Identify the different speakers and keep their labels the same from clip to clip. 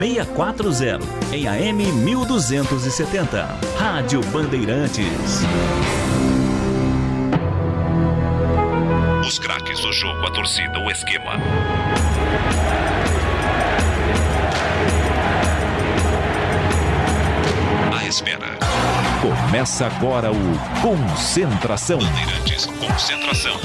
Speaker 1: 640, em AM 1270. Rádio Bandeirantes.
Speaker 2: Os craques do jogo, a torcida, o esquema. A espera.
Speaker 1: Começa agora o Concentração.
Speaker 2: Bandeirantes, concentração.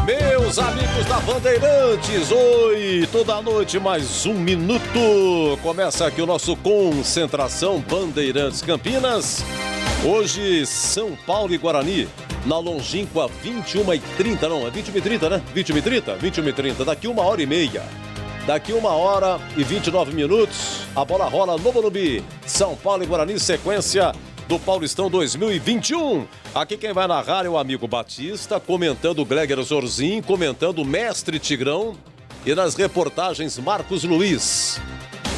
Speaker 3: Meus amigos da Bandeirantes, oi, toda noite mais um minuto, começa aqui o nosso Concentração Bandeirantes Campinas, hoje São Paulo e Guarani, na longínqua 21h30, não, é 21h30, né? 21h30, daqui 1h30, daqui 1h29, a bola rola no Morumbi, São Paulo e Guarani, sequência do Paulistão 2021. Aqui quem vai narrar é o amigo Batista, comentando o Gleger Zorzin, comentando o Mestre Tigrão e nas reportagens Marcos Luiz.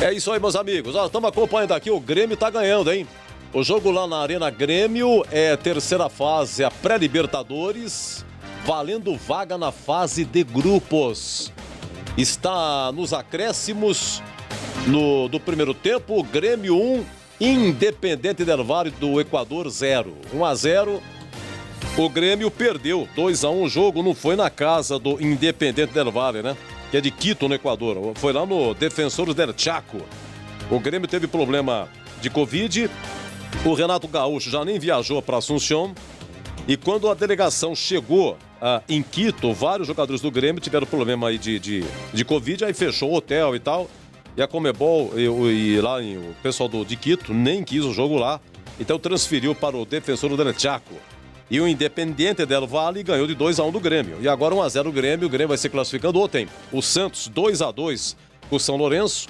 Speaker 3: É isso aí, meus amigos. Estamos acompanhando aqui, o Grêmio tá ganhando, hein? O jogo lá na Arena Grêmio é terceira fase, a pré-Libertadores, valendo vaga na fase de grupos. Está nos acréscimos do primeiro tempo, Grêmio 1, Independente Del Valle do Equador 0. 1-0. O Grêmio perdeu 2-1 o jogo, não foi na casa do Independente Del Valle, né? Que é de Quito, no Equador. Foi lá no Defensores del Chaco. O Grêmio teve problema de Covid. O Renato Gaúcho já nem viajou para Assunção. E quando a delegação chegou em Quito, vários jogadores do Grêmio tiveram problema aí de Covid, aí fechou o hotel e tal. E a Conmebol e lá o pessoal de Quito nem quis o jogo lá, então transferiu para o Defensor del Chaco. E o Independiente del Valle ganhou de 2-1 do Grêmio. E agora 1-0 o Grêmio vai se classificando. Ontem, o Santos 2-2 com o São Lourenço.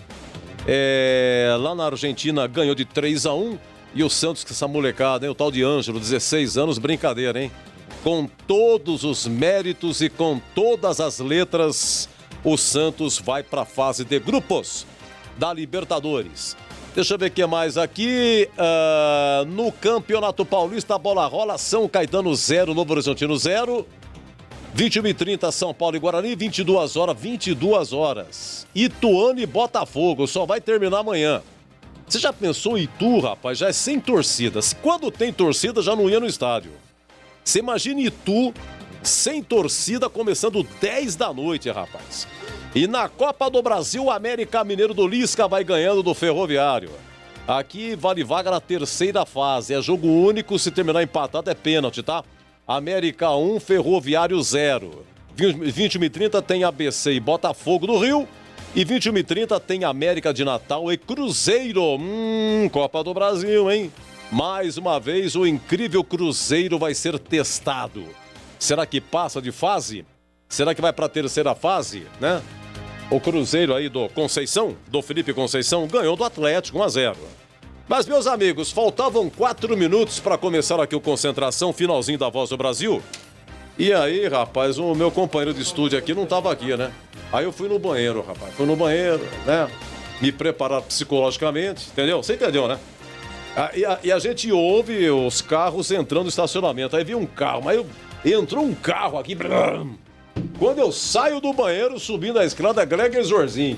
Speaker 3: Lá na Argentina ganhou de 3-1. E o Santos, com essa molecada, hein? O tal de Ângelo, 16 anos, brincadeira, hein? Com todos os méritos e com todas as letras, o Santos vai para a fase de grupos da Libertadores. Deixa eu ver o que mais aqui. No Campeonato Paulista, a bola rola. São Caetano 0, Novo Horizontino 0. 21h30, São Paulo e Guarani. 22 horas. Ituano e Botafogo. Só vai terminar amanhã. Você já pensou em Itu, rapaz? Já é sem torcida. Quando tem torcida, já não ia no estádio. Você imagina Itu sem torcida, começando 10 da noite, rapaz. E na Copa do Brasil, o América Mineiro do Lisca vai ganhando do Ferroviário. Aqui vale vaga na terceira fase. É jogo único, se terminar empatado é pênalti, tá? América 1, Ferroviário 0. 21h30 tem ABC e Botafogo do Rio. E 21h30 tem América de Natal e Cruzeiro. Copa do Brasil, hein? Mais uma vez, o incrível Cruzeiro vai ser testado. Será que passa de fase? Será que vai para a terceira fase, né? O Cruzeiro aí do Conceição, do Felipe Conceição, ganhou do Atlético 1-0. Mas, meus amigos, faltavam 4 minutos para começar aqui o Concentração, finalzinho da Voz do Brasil. E aí, rapaz, o meu companheiro de estúdio aqui não estava aqui, né? Aí eu fui no banheiro, rapaz. Fui no banheiro, né? Me preparar psicologicamente, entendeu? Você entendeu, né? E a gente ouve os carros entrando no estacionamento. Aí vi um carro, mas entrou um carro aqui. Quando eu saio do banheiro, subindo a escada, Gleger Zorzin.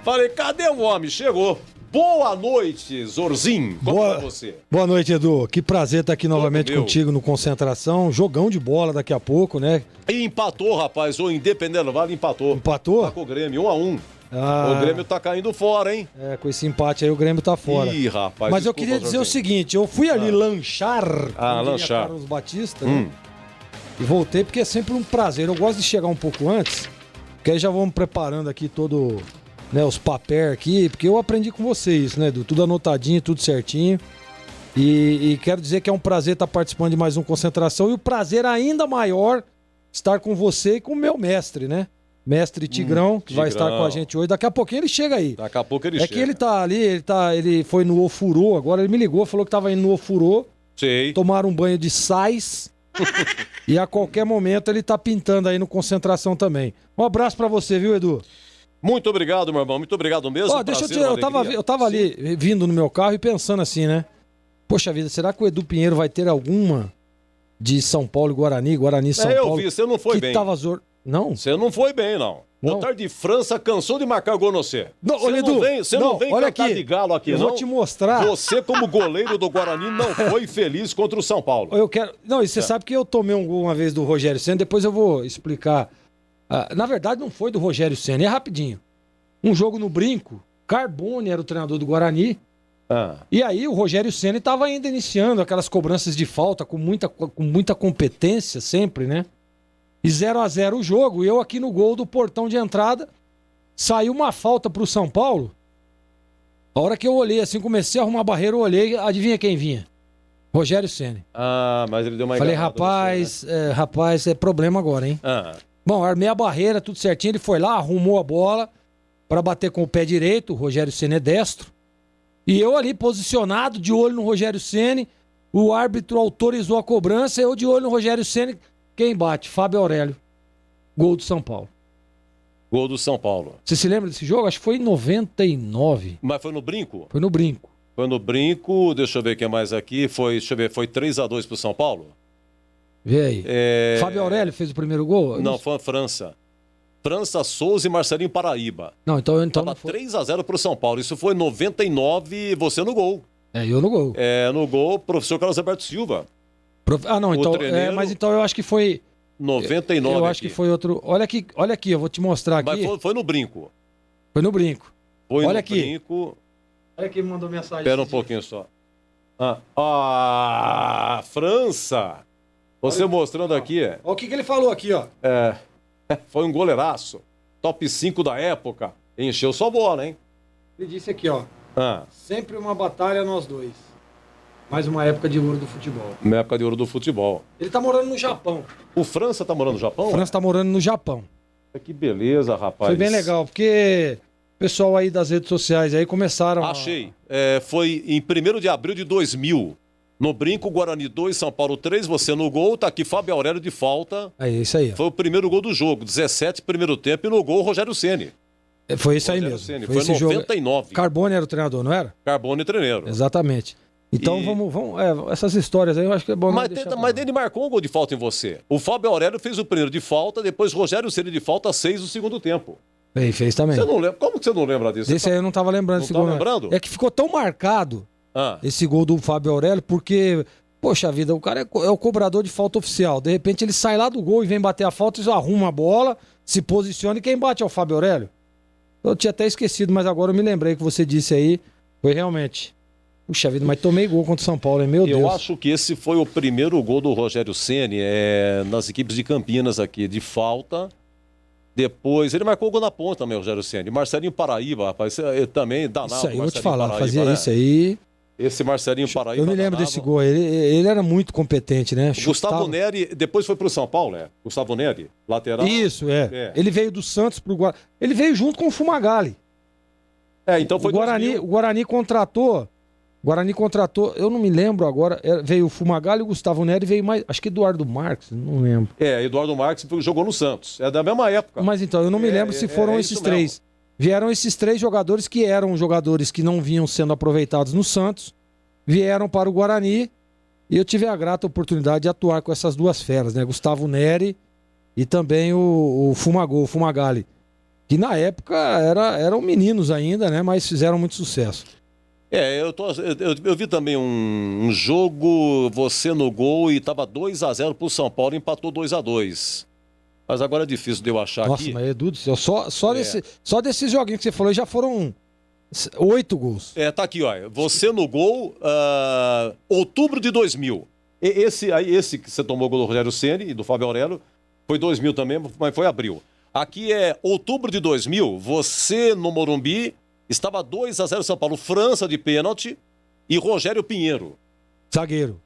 Speaker 3: Falei, cadê o homem? Chegou. Boa noite, Zorzin. Como é você?
Speaker 4: Boa noite, Edu. Que prazer estar aqui novamente contigo no Concentração. Jogão de bola daqui a pouco, né?
Speaker 3: E empatou, rapaz. O Independente Del Valle empatou.
Speaker 4: Empatou?
Speaker 3: Tá com o Grêmio, 1-1. O Grêmio tá caindo fora, hein?
Speaker 4: Com esse empate aí o Grêmio tá fora.
Speaker 3: Ih, rapaz.
Speaker 4: Mas eu queria dizer o seguinte, eu fui ali lanchar.
Speaker 3: Lanchar.
Speaker 4: Carlos Batista, né? E voltei porque é sempre um prazer. Eu gosto de chegar um pouco antes, porque aí já vamos preparando aqui todo, né, os papéis aqui, porque eu aprendi com vocês, né, Edu? Tudo anotadinho, tudo certinho. E quero dizer que é um prazer estar participando de mais um Concentração e o prazer ainda maior estar com você e com o meu mestre, né? Mestre Tigrão, que vai estar com a gente hoje. Daqui a pouquinho ele chega aí.
Speaker 3: Daqui a pouco ele chega.
Speaker 4: É que ele tá ali, ele foi no Ofurô, agora ele me ligou, falou que tava indo no Ofurô.
Speaker 3: Sei.
Speaker 4: Tomaram um banho de sais E a qualquer momento ele tá pintando aí no Concentração também. Um abraço pra você, viu, Edu?
Speaker 3: Muito obrigado, meu irmão. Muito obrigado mesmo.
Speaker 4: Ó, deixa eu te... Eu tava ali vindo no meu carro e pensando assim, né? Poxa vida, será que o Edu Pinheiro vai ter alguma de São Paulo e Guarani, São Paulo?
Speaker 3: Eu vi, você não foi
Speaker 4: que
Speaker 3: bem.
Speaker 4: Não?
Speaker 3: Você não foi bem, não.
Speaker 4: Não.
Speaker 3: O Otário de França cansou de marcar gol no você.
Speaker 4: Olha, Edu,
Speaker 3: Você não vem
Speaker 4: olha
Speaker 3: cantar
Speaker 4: aqui,
Speaker 3: de galo aqui,
Speaker 4: eu
Speaker 3: não.
Speaker 4: vou te mostrar.
Speaker 3: Você, como goleiro do Guarani, não foi feliz contra o São Paulo.
Speaker 4: Eu quero... Não, e você sabe que eu tomei um gol uma vez do Rogério Ceni, depois eu vou explicar. Na verdade, não foi do Rogério Ceni, é rapidinho. Um jogo no Brinco, Carbone era o treinador do Guarani, e aí o Rogério Ceni estava ainda iniciando aquelas cobranças de falta com muita competência sempre, né? E 0-0 o jogo, e eu aqui no gol do portão de entrada, saiu uma falta pro São Paulo. A hora que eu olhei assim, comecei a arrumar a barreira, eu olhei, adivinha quem vinha? Rogério Ceni.
Speaker 3: Mas ele deu uma
Speaker 4: Falei,
Speaker 3: enganada
Speaker 4: rapaz,
Speaker 3: você, né?
Speaker 4: rapaz, é problema agora, hein? Bom, armei a barreira, tudo certinho, ele foi lá, arrumou a bola para bater com o pé direito, o Rogério Ceni é destro. E eu ali, posicionado, de olho no Rogério Ceni, o árbitro autorizou a cobrança, eu de olho no Rogério Ceni, quem bate? Fábio Aurélio. Gol do São Paulo.
Speaker 3: Gol do São Paulo.
Speaker 4: Você se lembra desse jogo? Acho que foi em 99.
Speaker 3: Mas foi no Brinco?
Speaker 4: Foi no Brinco.
Speaker 3: Foi no Brinco, deixa eu ver quem mais aqui, foi 3-2 pro São Paulo?
Speaker 4: Vê aí. Fábio Aurélio fez o primeiro gol?
Speaker 3: Não, foi a França. França, Souza e Marcelinho Paraíba.
Speaker 4: Não, então
Speaker 3: Tava 3-0 pro São Paulo. Isso foi em 99, você no gol.
Speaker 4: Eu no gol.
Speaker 3: No gol, professor Carlos Alberto Silva.
Speaker 4: Não, então, mas então eu acho que foi...
Speaker 3: 99
Speaker 4: Eu acho que foi outro... Olha aqui, eu vou te mostrar aqui.
Speaker 3: Mas foi no Brinco.
Speaker 4: Foi no Brinco.
Speaker 3: Foi
Speaker 4: olha
Speaker 3: no
Speaker 4: aqui.
Speaker 3: Brinco.
Speaker 4: Olha quem mandou mensagem.
Speaker 3: Espera um pouquinho só. França. Você mostrando aqui.
Speaker 4: Olha o que ele falou aqui, ó.
Speaker 3: Foi um goleiraço. Top 5 da época. Encheu sua bola, hein?
Speaker 4: Ele disse aqui, ó. Sempre uma batalha nós dois. Mais uma época de ouro do futebol.
Speaker 3: Uma época de ouro do futebol.
Speaker 4: Ele tá morando no Japão.
Speaker 3: O França tá morando no Japão?
Speaker 4: O França tá morando no Japão.
Speaker 3: Que beleza, rapaz.
Speaker 4: Foi bem legal, porque o pessoal aí das redes sociais aí começaram
Speaker 3: Achei. Foi em 1º de abril de 2000. No Brinco, Guarani 2, São Paulo 3, você no gol, tá aqui Fábio Aurélio de falta.
Speaker 4: É isso aí.
Speaker 3: Foi o primeiro gol do jogo, 17 primeiro tempo, e no gol Rogério Ceni.
Speaker 4: Foi isso aí mesmo.
Speaker 3: Ceni.
Speaker 4: Foi esse
Speaker 3: 99.
Speaker 4: Jogo. Carbone era o treinador, não era?
Speaker 3: Carbone treneiro.
Speaker 4: Exatamente. Então vamos essas histórias aí eu acho que é bom.
Speaker 3: Mas ele marcou um gol de falta em você. O Fábio Aurélio fez o primeiro de falta, depois Rogério Ceni de falta 6 no segundo tempo.
Speaker 4: Fez também.
Speaker 3: Você não lembra? Como que você não lembra disso?
Speaker 4: Esse aí eu não tava lembrando.
Speaker 3: Não tá lembrando?
Speaker 4: É que ficou tão marcado esse gol do Fábio Aurélio, porque, poxa vida, o cara é o cobrador de falta oficial. De repente ele sai lá do gol e vem bater a falta, e arruma a bola, se posiciona e quem bate é o Fábio Aurélio. Eu tinha até esquecido, mas agora eu me lembrei que você disse aí. Foi realmente. Puxa vida, mas tomei gol contra o São Paulo, hein? Meu Deus.
Speaker 3: Eu acho que esse foi o primeiro gol do Rogério Ceni nas equipes de Campinas aqui, de falta. Depois, ele marcou o gol na ponta também, o Rogério Ceni. Marcelinho Paraíba, rapaz, também danado.
Speaker 4: Isso aí, eu vou te falar,
Speaker 3: Paraíba,
Speaker 4: fazia
Speaker 3: né?
Speaker 4: isso aí.
Speaker 3: Esse Marcelinho Paraíba.
Speaker 4: Eu me lembro desse gol, ele era muito competente, né?
Speaker 3: Gustavo Neri, depois foi pro São Paulo, Gustavo Neri, lateral.
Speaker 4: Isso, Ele veio do Santos pro Guarani. Ele veio junto com o Fumagalli.
Speaker 3: Então foi
Speaker 4: o Guarani contratou. Eu não me lembro agora, veio o Fumagalli, o Gustavo Neri, veio mais, acho que Eduardo Marques, não lembro.
Speaker 3: Eduardo Marques jogou no Santos, é da mesma época.
Speaker 4: Mas então, eu não me lembro se foram esses três. Vieram esses 3 jogadores que eram jogadores que não vinham sendo aproveitados no Santos, vieram para o Guarani, e eu tive a grata oportunidade de atuar com essas 2 feras, né? Gustavo Neri e também o Fumagalli, que na época eram meninos ainda, né? Mas fizeram muito sucesso.
Speaker 3: Eu vi também um jogo, você no gol, e tava 2-0 pro São Paulo, empatou 2-2. Mas agora é difícil de eu achar aqui.
Speaker 4: Nossa, mas Edu do céu, só desses joguinhos que você falou já foram 8 gols.
Speaker 3: Tá aqui, ó. Você no gol, outubro de 2000. Esse que você tomou o gol do Rogério Ceni e do Fábio Aurélio, foi 2000 também, mas foi abril. Aqui é outubro de 2000, você no Morumbi, estava 2-0 São Paulo, França de pênalti e Rogério Pinheiro. Zagueiro.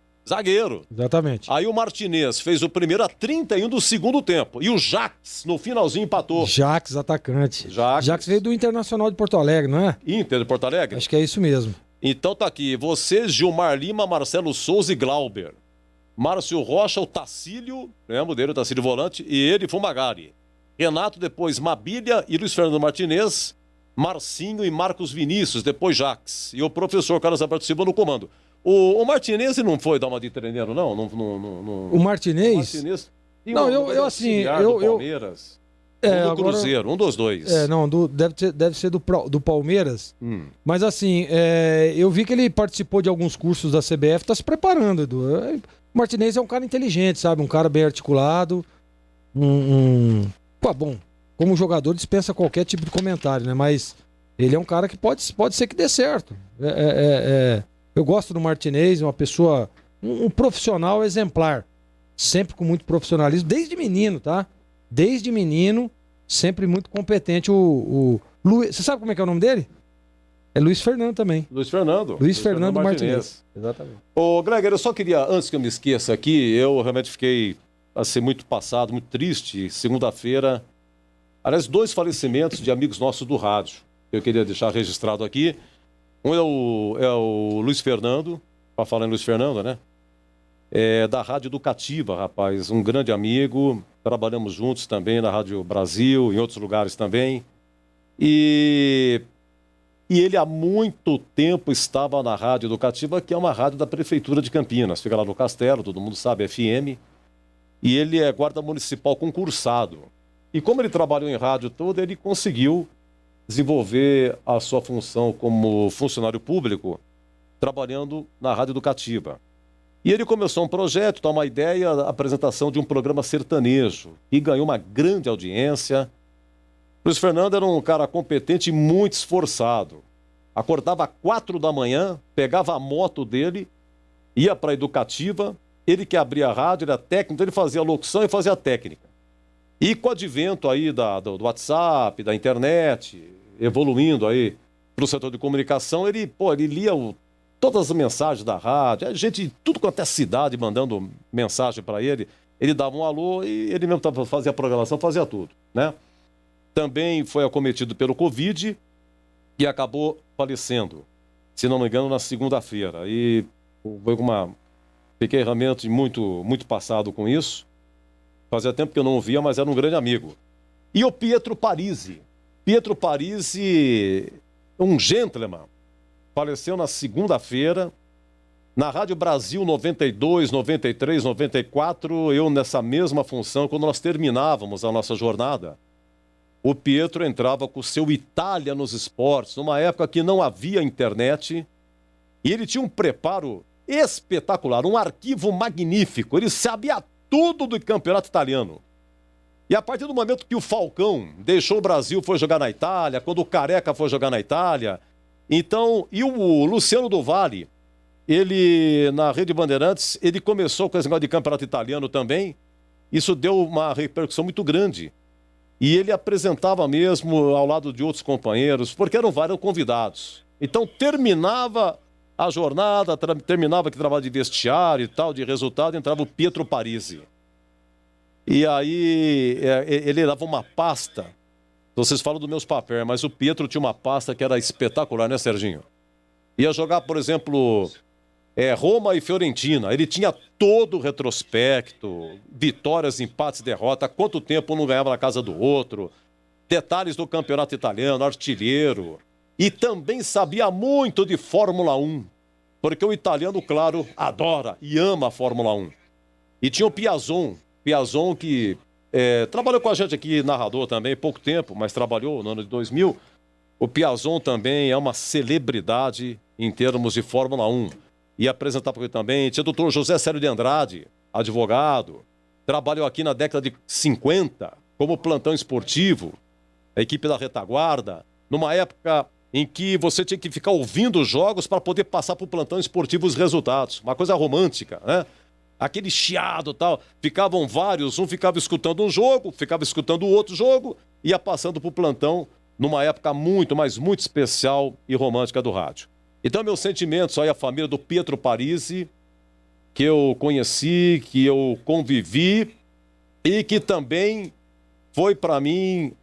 Speaker 4: Exatamente.
Speaker 3: Aí o Martinez fez o primeiro a 31 do segundo tempo. E o Jax, no finalzinho, empatou.
Speaker 4: Jax, atacante. Jax veio do Internacional de Porto Alegre, não é?
Speaker 3: Inter de Porto Alegre?
Speaker 4: Acho que é isso mesmo.
Speaker 3: Então tá aqui. Você, Gilmar Lima, Marcelo Souza e Glauber. Márcio Rocha, o Tacílio, lembro dele, o Tacílio volante, e ele, Fumagalli. Renato, depois Mabilha e Luiz Fernando Martinez, Marcinho e Marcos Vinícius, depois Jaques. E o professor Carlos Alberto Silva no comando. O Martinez não foi dar uma de treineiro, não?
Speaker 4: O Martinez?
Speaker 3: O Martinez
Speaker 4: não, eu assim,
Speaker 3: do Palmeiras. Do Cruzeiro, um dos dois.
Speaker 4: Deve ser do Palmeiras. Mas assim, eu vi que ele participou de alguns cursos da CBF, tá se preparando, Edu. O Martinez é um cara inteligente, sabe? Um cara bem articulado. Bom, como jogador dispensa qualquer tipo de comentário, né? Mas ele é um cara que pode ser que dê certo. Eu gosto do Martinez, uma pessoa, um profissional exemplar. Sempre com muito profissionalismo, desde menino, tá? Desde menino, sempre muito competente. Você sabe como é que é o nome dele? É Luiz Fernando também.
Speaker 3: Luiz Fernando
Speaker 4: Martinez. Exatamente.
Speaker 3: Ô, Gregor, eu só queria, antes que eu me esqueça aqui, eu realmente fiquei assim, muito passado, muito triste. Segunda-feira, aliás, 2 falecimentos de amigos nossos do rádio. Eu queria deixar registrado aqui. Um é o Luiz Fernando, para falar em Luiz Fernando, né? Da Rádio Educativa, rapaz, um grande amigo. Trabalhamos juntos também na Rádio Brasil, em outros lugares também. E ele há muito tempo estava na Rádio Educativa, que é uma rádio da Prefeitura de Campinas. Fica lá no Castelo, todo mundo sabe, FM. E ele é guarda municipal concursado. E como ele trabalhou em rádio toda, ele conseguiu desenvolver a sua função como funcionário público, trabalhando na Rádio Educativa. E ele começou um projeto, uma ideia, a apresentação de um programa sertanejo, e ganhou uma grande audiência. Luiz Fernando era um cara competente e muito esforçado. Acordava às 4 da manhã, pegava a moto dele, ia para a Educativa, ele que abria a rádio, era técnico, ele fazia a locução e fazia a técnica. E com o advento aí do WhatsApp, da internet, evoluindo aí para o setor de comunicação, ele lia todas as mensagens da rádio, a gente, tudo quanto é cidade mandando mensagem para ele, ele dava um alô e ele mesmo fazia a programação, fazia tudo, né? Também foi acometido pelo Covid e acabou falecendo, se não me engano, na segunda-feira. E fiquei realmente muito, muito passado com isso. Fazia tempo que eu não o via, mas era um grande amigo. E o Pietro Parisi. Pietro Parisi, um gentleman, faleceu na segunda-feira, na Rádio Brasil 92, 93, 94, eu nessa mesma função, quando nós terminávamos a nossa jornada, o Pietro entrava com o seu Itália nos esportes, numa época que não havia internet, e ele tinha um preparo espetacular, um arquivo magnífico, ele sabia tudo do campeonato italiano. E a partir do momento que o Falcão deixou o Brasil, foi jogar na Itália, quando o Careca foi jogar na Itália, então, e o Luciano do Vale, ele, na Rede Bandeirantes, ele começou com esse negócio de campeonato italiano também, isso deu uma repercussão muito grande. E ele apresentava mesmo ao lado de outros companheiros, porque eram vários convidados. Então, terminava a jornada, terminava aquele trabalho de vestiário e tal, de resultado, entrava o Pietro Parisi. E aí, ele dava uma pasta. Vocês falam dos meus papéis, mas o Pietro tinha uma pasta que era espetacular, né, Serginho? Ia jogar, por exemplo, Roma e Fiorentina. Ele tinha todo o retrospecto, vitórias, empates, derrotas, quanto tempo um não ganhava na casa do outro, detalhes do campeonato italiano, artilheiro. E também sabia muito de Fórmula 1, porque o italiano, claro, adora e ama a Fórmula 1. E tinha o Piazon que trabalhou com a gente aqui, narrador também, pouco tempo, mas trabalhou no ano de 2000. O Piazon também é uma celebridade em termos de Fórmula 1. E apresentava aqui também, tinha o doutor José Célio de Andrade, advogado, trabalhou aqui na década de 50 como plantão esportivo, a equipe da retaguarda, numa época em que você tinha que ficar ouvindo os jogos para poder passar para o plantão esportivo os resultados. Uma coisa romântica, né? Aquele chiado e tal. Ficavam vários, um ficava escutando um jogo, ficava escutando o outro jogo, ia passando para o plantão numa época muito, mas muito especial e romântica do rádio. Então, meus sentimentos aí à família do Pietro Parisi, que eu conheci, que eu convivi e que também foi para mim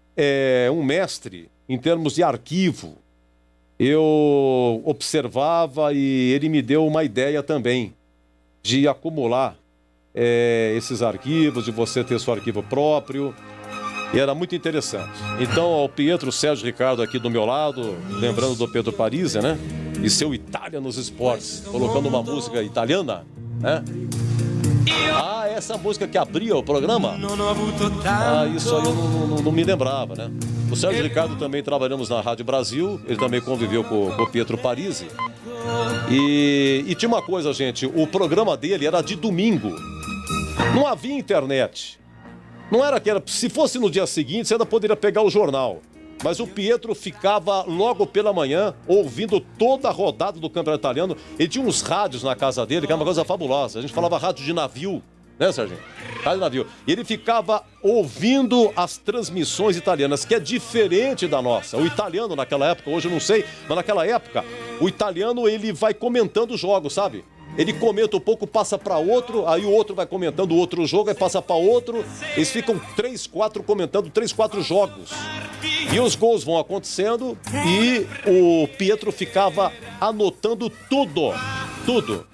Speaker 3: um mestre em termos de arquivo. Eu observava e ele me deu uma ideia também de acumular esses arquivos, de você ter seu arquivo próprio. E era muito interessante. Então, o Pietro Sérgio Ricardo aqui do meu lado, lembrando do Pedro Parisi, né? E seu Itália nos esportes, colocando uma música italiana, né? Ah, essa música que abria o programa? Ah, isso aí eu não me lembrava, né? O Sérgio Ricardo também trabalhamos na Rádio Brasil, ele também conviveu com o Pietro Parisi. E tinha uma coisa, gente, o programa dele era de domingo. Não havia internet. Não era que era. Se fosse no dia seguinte, você ainda poderia pegar o jornal. Mas o Pietro ficava logo pela manhã ouvindo toda a rodada do campeonato italiano. Ele tinha uns rádios na casa dele, que era uma coisa fabulosa. A gente falava rádio de navio, né, Serginho? Rádio de navio. E ele ficava ouvindo as transmissões italianas, que é diferente da nossa. O italiano naquela época, hoje eu não sei, mas naquela época, o italiano ele vai comentando os jogos, sabe? Ele comenta um pouco, passa para outro, aí o outro vai comentando o outro jogo, aí passa para outro. Eles ficam 3, 4 comentando 3, 4 jogos. E os gols vão acontecendo e o Pietro ficava anotando tudo. Tudo.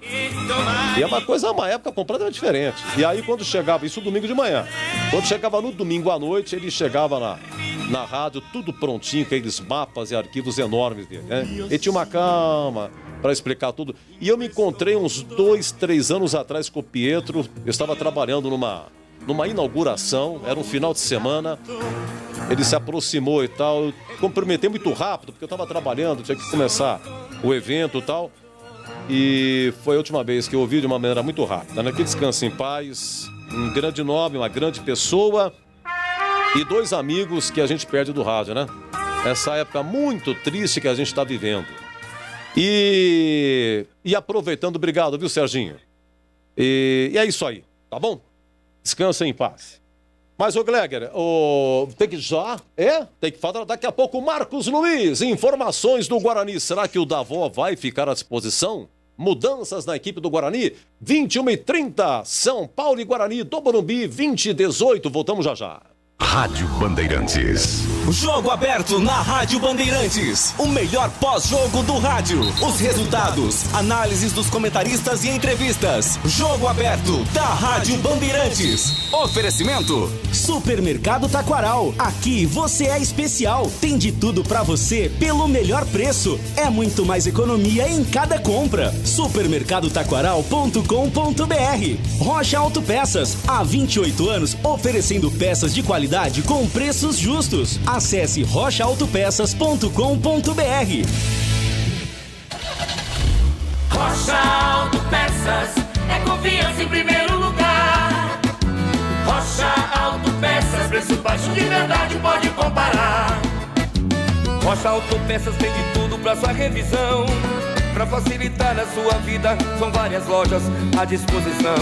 Speaker 3: E é uma época completamente diferente. E aí quando chegava, isso domingo de manhã, quando chegava no domingo à noite, ele chegava na rádio, tudo prontinho, com aqueles mapas e arquivos enormes dele, né? Ele tinha uma calma para explicar tudo. E eu me encontrei uns 2, 3 anos atrás com o Pietro. Eu estava trabalhando numa inauguração, era um final de semana. Ele se aproximou e tal. Eu cumprimentei muito rápido, porque eu estava trabalhando, tinha que começar o evento e tal. E foi a última vez que eu ouvi de uma maneira muito rápida, né? Que descanse em paz, um grande nome, uma grande pessoa e 2 amigos que a gente perde do rádio, né? Essa época muito triste que a gente está vivendo. E aproveitando, obrigado, viu, Serginho? E é isso aí, tá bom? Descansa em paz. Mas, ô Gleger, tem que já? Tem que falar daqui a pouco. Marcos Luiz, informações do Guarani. Será que o Davó vai ficar à disposição? Mudanças na equipe do Guarani? 21h30, São Paulo e Guarani do Morumbi, 20h18. Voltamos já.
Speaker 2: Rádio Bandeirantes.
Speaker 1: Jogo aberto na Rádio Bandeirantes. O melhor pós-jogo do rádio. Os resultados, análises dos comentaristas e entrevistas. Jogo aberto da Rádio Bandeirantes. Oferecimento: Supermercado Taquaral. Aqui você é especial. Tem de tudo pra você pelo melhor preço. É muito mais economia em cada compra. Supermercadotaquaral.com.br. Rocha Autopeças. Há 28 anos oferecendo peças de qualidade com preços justos. Acesse rochaautopeças.com.br.
Speaker 5: Rocha Autopeças é confiança em primeiro lugar. Rocha Autopeças, preço baixo de verdade, pode comparar. Rocha Autopeças tem de tudo pra sua revisão. Pra facilitar a sua vida, são várias lojas à disposição.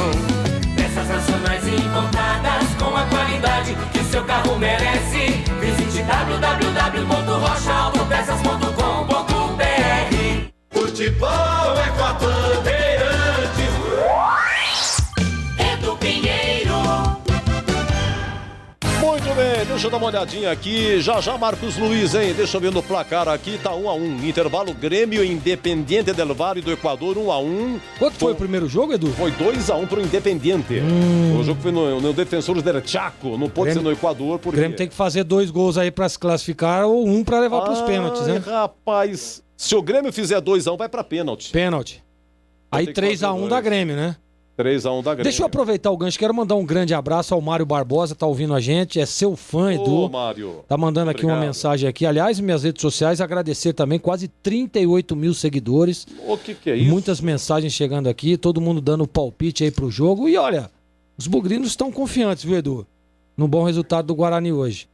Speaker 5: Peças nacionais e importadas com a qualidade que o seu carro merece. Visite www.rochaautopeças.com.br. Futebol é com a Bandeirantes. É do Pinheiro.
Speaker 3: Muito bem, deixa eu dar uma olhadinha aqui. Já Marcos Luiz, hein? Deixa eu ver no placar aqui, tá 1-1. Intervalo Grêmio Independiente del Valle do Equador, 1-1.
Speaker 4: Quanto foi o primeiro jogo, Edu?
Speaker 3: Foi 2-1 pro Independiente. O jogo foi no Defensores del Chaco, não pode ser no Equador. Porque...
Speaker 4: O Grêmio tem que fazer 2 gols aí pra se classificar ou 1 pra levar pros pênaltis, né?
Speaker 3: Rapaz, se o Grêmio fizer 2-1, vai pra pênalti.
Speaker 4: Pênalti. Aí 3-1 da Grêmio, né?
Speaker 3: 3-1 da Grêmio.
Speaker 4: Deixa eu aproveitar o gancho, quero mandar um grande abraço ao Mário Barbosa, tá ouvindo a gente, é seu fã, Edu.
Speaker 3: Ô, Mário.
Speaker 4: Tá mandando aqui uma mensagem aqui. Aliás, minhas redes sociais, agradecer também, quase 38 mil seguidores.
Speaker 3: O que é isso?
Speaker 4: Muitas mensagens chegando aqui, todo mundo dando palpite aí pro jogo. E olha, os bugrinos estão confiantes, viu, Edu? No bom resultado do Guarani hoje.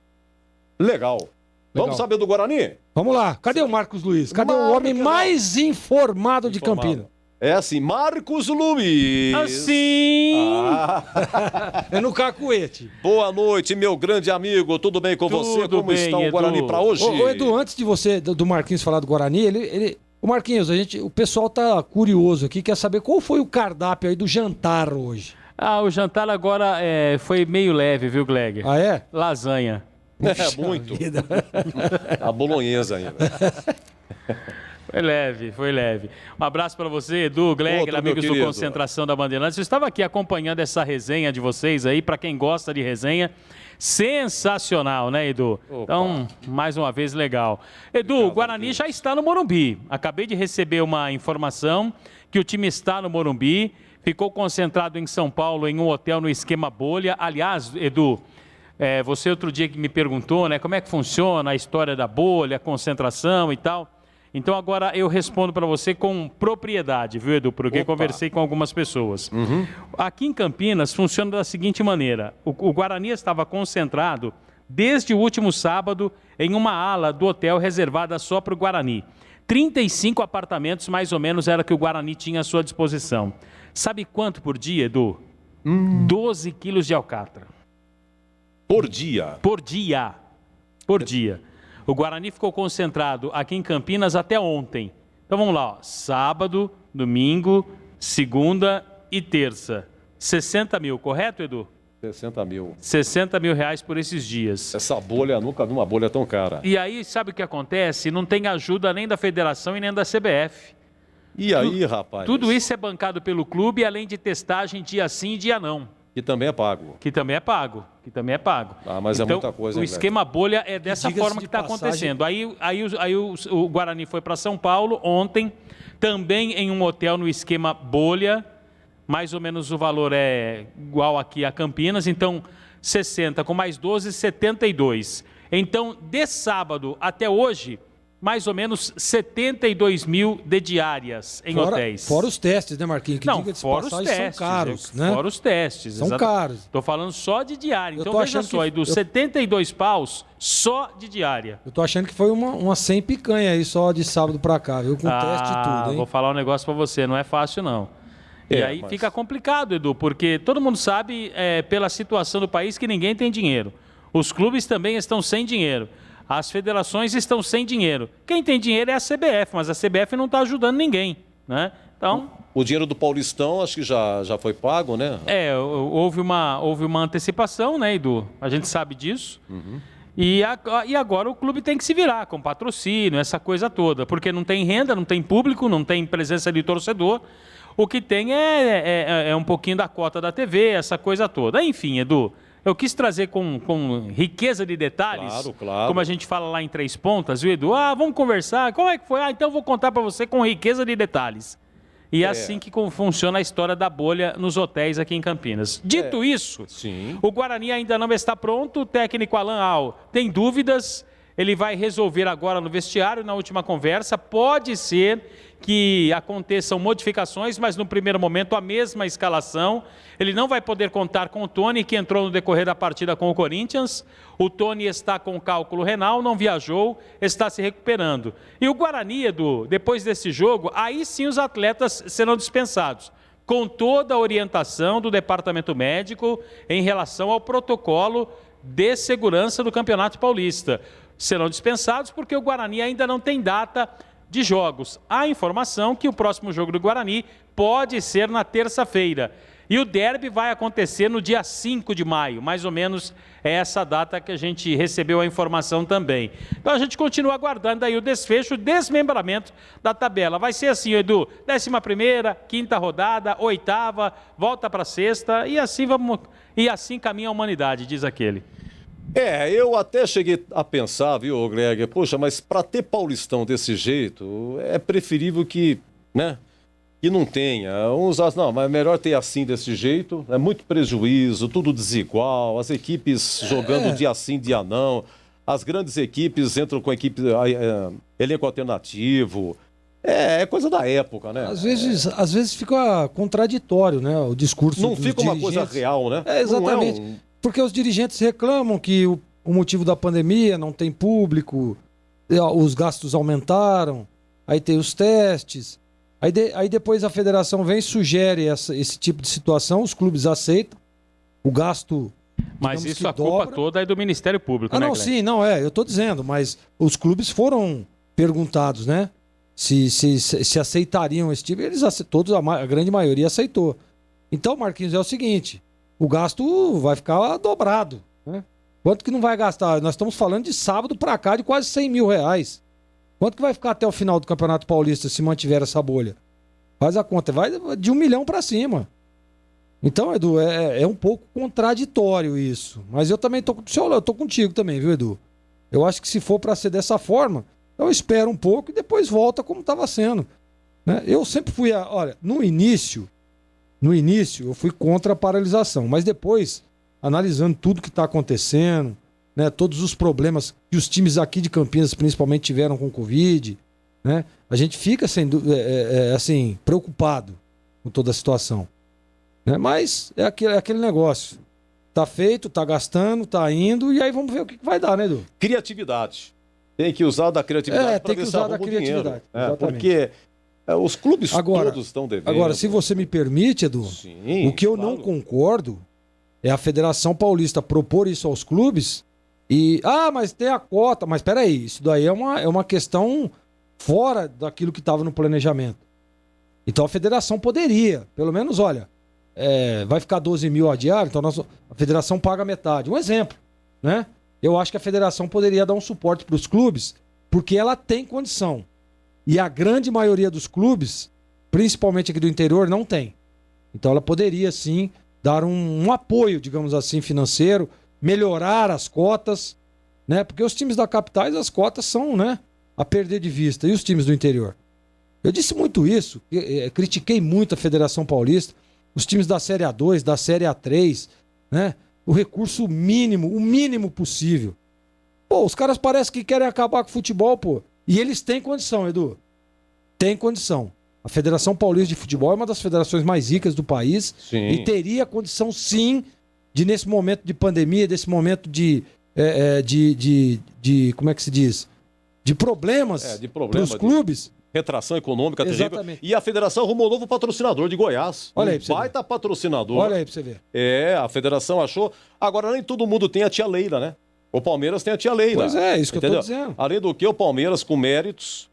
Speaker 3: Legal. Vamos saber do Guarani?
Speaker 4: Vamos lá. Cadê o Marcos Luiz? Cadê o homem mais informado de Campinas?
Speaker 3: É assim, Marcos Luiz.
Speaker 4: Assim. É no cacuete.
Speaker 3: Boa noite, meu grande amigo. Tudo bem com você? Como
Speaker 6: bem,
Speaker 3: está o
Speaker 6: Edu?
Speaker 3: Guarani para hoje?
Speaker 4: Ô, Edu, antes de você, do Marquinhos falar do Guarani, o Marquinhos, o pessoal tá curioso aqui, quer saber qual foi o cardápio aí do jantar hoje.
Speaker 6: O jantar agora foi meio leve, viu, Gleger?
Speaker 4: Ah, é?
Speaker 6: Lasanha.
Speaker 3: Muito. A bolonhesa ainda.
Speaker 6: Foi leve, foi leve. Um abraço para você, Edu, Glegler, amigos do Concentração da Bandeirantes. Eu estava aqui acompanhando essa resenha de vocês aí, para quem gosta de resenha. Sensacional, né, Edu? Opa. Então, mais uma vez, legal. Edu, o Guarani já está no Morumbi. Acabei de receber uma informação que o time está no Morumbi, ficou concentrado em São Paulo em um hotel no esquema bolha. Aliás, Edu, você outro dia que me perguntou, né, como é que funciona a história da bolha, a concentração e tal. Então agora eu respondo para você com propriedade, viu, Edu? Porque conversei com algumas pessoas. Aqui em Campinas funciona da seguinte maneira. O Guarani estava concentrado desde o último sábado em uma ala do hotel reservada só para o Guarani. 35 apartamentos mais ou menos era que o Guarani tinha à sua disposição. Sabe quanto por dia, Edu? 12 quilos de alcatra.
Speaker 3: Por dia?
Speaker 6: Por dia. Por dia. O Guarani ficou concentrado aqui em Campinas até ontem. Então vamos lá, ó. Sábado, domingo, segunda e terça. 60 mil, correto, Edu?
Speaker 3: 60 mil.
Speaker 6: 60 mil reais por esses dias.
Speaker 3: Essa bolha, nunca vi uma bolha tão cara.
Speaker 6: E aí, sabe o que acontece? Não tem ajuda nem da federação e nem da CBF.
Speaker 3: E aí, rapaz?
Speaker 6: Tudo isso é bancado pelo clube, além de testagem dia sim e dia não.
Speaker 3: Que também é pago.
Speaker 6: Que também é pago.
Speaker 3: Ah, mas
Speaker 6: então,
Speaker 3: é muita coisa.
Speaker 6: O esquema bolha é dessa forma que está acontecendo. Aí o Guarani foi para São Paulo ontem, também em um hotel no esquema bolha. Mais ou menos o valor é igual aqui a Campinas. Então, 60 com mais 12, 72. Então, de sábado até hoje, mais ou menos 72 mil de diárias em hotéis.
Speaker 4: Fora os testes, né, Marquinhos? Que
Speaker 6: não, fora os testes.
Speaker 4: São caros, né?
Speaker 6: Fora os testes.
Speaker 4: São caros.
Speaker 6: Estou falando só de diária. Então, veja só, aí dos 72 paus, só de diária.
Speaker 4: Eu tô achando que foi uma 100 picanha aí só de sábado pra cá, viu? Com teste e tudo, hein?
Speaker 6: Vou falar um negócio pra você, não é fácil, não. E aí fica complicado, Edu, porque todo mundo sabe, pela situação do país, que ninguém tem dinheiro. Os clubes também estão sem dinheiro. As federações estão sem dinheiro. Quem tem dinheiro é a CBF, mas a CBF não está ajudando ninguém, né? Então,
Speaker 3: o dinheiro do Paulistão acho que já foi pago, né?
Speaker 6: Houve uma antecipação, né, Edu? A gente sabe disso. E agora o clube tem que se virar com patrocínio, essa coisa toda, porque não tem renda, não tem público, não tem presença de torcedor. O que tem é um pouquinho da cota da TV, essa coisa toda. Enfim, Edu, eu quis trazer com riqueza de detalhes,
Speaker 3: claro.
Speaker 6: Como a gente fala lá em Três Pontas, viu, Edu? Vamos conversar, como é que foi? Então eu vou contar para você com riqueza de detalhes. E é assim que funciona a história da bolha nos hotéis aqui em Campinas. Dito isso, o Guarani ainda não está pronto, o técnico Alan Al tem dúvidas, ele vai resolver agora no vestiário, na última conversa, pode ser que aconteçam modificações, mas no primeiro momento a mesma escalação. Ele não vai poder contar com o Tony, que entrou no decorrer da partida com o Corinthians. O Tony está com cálculo renal, não viajou, está se recuperando. E o Guarani, Edu, depois desse jogo, aí sim os atletas serão dispensados, com toda a orientação do departamento médico em relação ao protocolo de segurança do Campeonato Paulista. Serão dispensados porque o Guarani ainda não tem data de jogos. Há informação que o próximo jogo do Guarani pode ser na terça-feira. E o derby vai acontecer no dia 5 de maio, mais ou menos é essa data que a gente recebeu a informação também. Então a gente continua aguardando aí o desfecho, o desmembramento da tabela. Vai ser assim, Edu, 11ª, 5ª rodada, 8ª, volta para 6ª e assim caminha a humanidade, diz aquele.
Speaker 3: Eu até cheguei a pensar, viu, Greg? Poxa, mas para ter Paulistão desse jeito, é preferível que, né, que não tenha. Uns acham, não, mas é melhor ter assim desse jeito, é muito prejuízo, tudo desigual, as equipes jogando dia sim, dia não, as grandes equipes entram com elenco alternativo. É coisa da época, né?
Speaker 4: Às vezes fica contraditório, né, o discurso
Speaker 3: não fica uma coisa real, né?
Speaker 4: Exatamente. Porque os dirigentes reclamam que o motivo da pandemia não tem público, os gastos aumentaram, aí tem os testes, aí depois a federação vem e sugere esse tipo de situação, os clubes aceitam, o gasto...
Speaker 6: Mas isso a culpa toda é do Ministério Público, né,
Speaker 4: não,
Speaker 6: Glenn?
Speaker 4: Sim, não eu estou dizendo, mas os clubes foram perguntados, né? Se aceitariam esse tipo, a grande maioria aceitou. Então, Marquinhos, é o seguinte... O gasto vai ficar dobrado, né? Quanto que não vai gastar? Nós estamos falando de sábado para cá de quase 100 mil reais. Quanto que vai ficar até o final do Campeonato Paulista se mantiver essa bolha? Faz a conta, vai de 1 milhão para cima. Então, Edu, é um pouco contraditório isso. Mas eu também tô contigo também, viu, Edu? Eu acho que se for para ser dessa forma, eu espero um pouco e depois volta como estava sendo. Né? Eu sempre fui, olha, no início eu fui contra a paralisação, mas depois, analisando tudo que está acontecendo, né, todos os problemas que os times aqui de Campinas principalmente tiveram com o Covid, né, a gente fica assim, preocupado com toda a situação. Né? Mas é aquele negócio. Tá feito, tá gastando, tá indo, e aí vamos ver o que vai dar, né, Edu?
Speaker 3: Criatividade. Tem que usar da criatividade para ver se arruma o dinheiro. Porque os clubes todos estão devendo.
Speaker 4: Agora, se você me permite, Edu,
Speaker 3: sim,
Speaker 4: o que eu não concordo é a Federação Paulista propor isso aos clubes e... mas tem a cota. Mas peraí, isso daí é uma questão fora daquilo que estava no planejamento. Então a Federação poderia, pelo menos, olha... vai ficar 12 mil a diário, então a federação paga metade. Um exemplo, né? Eu acho que a federação poderia dar um suporte para os clubes, porque ela tem condição. E a grande maioria dos clubes, principalmente aqui do interior, não tem. Então ela poderia, sim, dar um apoio, digamos assim, financeiro, melhorar as cotas, né? Porque os times da capitais, as cotas são, né, a perder de vista. E os times do interior? Eu disse muito isso, critiquei muito a Federação Paulista, os times da Série A2, da Série A3, né? O recurso mínimo, o mínimo possível. Pô, os caras parecem que querem acabar com o futebol, pô. E eles têm condição, Edu. Tem condição. A Federação Paulista de Futebol é uma das federações mais ricas do país.
Speaker 3: Sim.
Speaker 4: E teria condição, sim, de nesse momento de pandemia, desse momento de como é que se diz? De problemas para os clubes.
Speaker 3: Retração econômica terrível.
Speaker 4: Exatamente.
Speaker 3: E a federação arrumou um novo patrocinador de Goiás.
Speaker 4: Olha aí pra você
Speaker 3: baita patrocinador.
Speaker 4: Olha aí pra você ver.
Speaker 3: A federação achou. Agora, nem todo mundo tem a tia Leila, né? O Palmeiras tem a tia Leila.
Speaker 4: Pois é, isso que eu tô dizendo.
Speaker 3: Além do que, o Palmeiras, com méritos,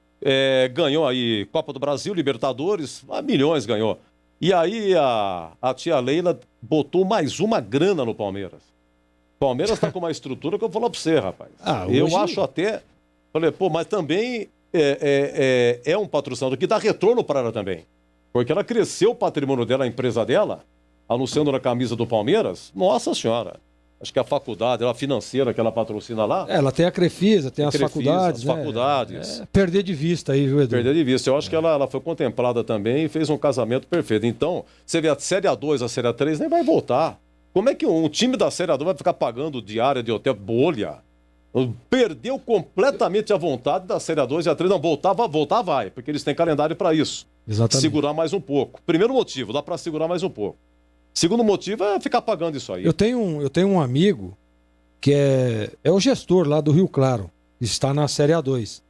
Speaker 3: ganhou aí Copa do Brasil, Libertadores, milhões ganhou. E aí a tia Leila botou mais uma grana no Palmeiras. O Palmeiras tá com uma estrutura que eu vou falar pra você, rapaz. Eu acho até... Falei, mas também... É um patrocinador que dá retorno para ela também. Porque ela cresceu o patrimônio dela, a empresa dela, anunciando na camisa do Palmeiras. Nossa Senhora. Acho que a faculdade, a financeira que ela patrocina lá... Ela tem a Crefisa, tem as faculdades. As faculdades.
Speaker 4: Perder de vista aí, viu, Edu?
Speaker 3: Perder de vista. Eu acho que ela foi contemplada também e fez um casamento perfeito. Então, você vê a Série A2, a Série A3, nem vai voltar. Como é que um time da Série A2 vai ficar pagando diária de hotel? Bolha. Perdeu completamente a vontade da Série A2 e A3. Não, voltar vai, porque eles têm calendário para isso.
Speaker 4: Exatamente.
Speaker 3: Segurar mais um pouco. Primeiro motivo, dá para segurar mais um pouco. Segundo motivo é ficar pagando isso aí.
Speaker 4: Eu tenho um amigo que é o gestor lá do Rio Claro, que está na Série A2.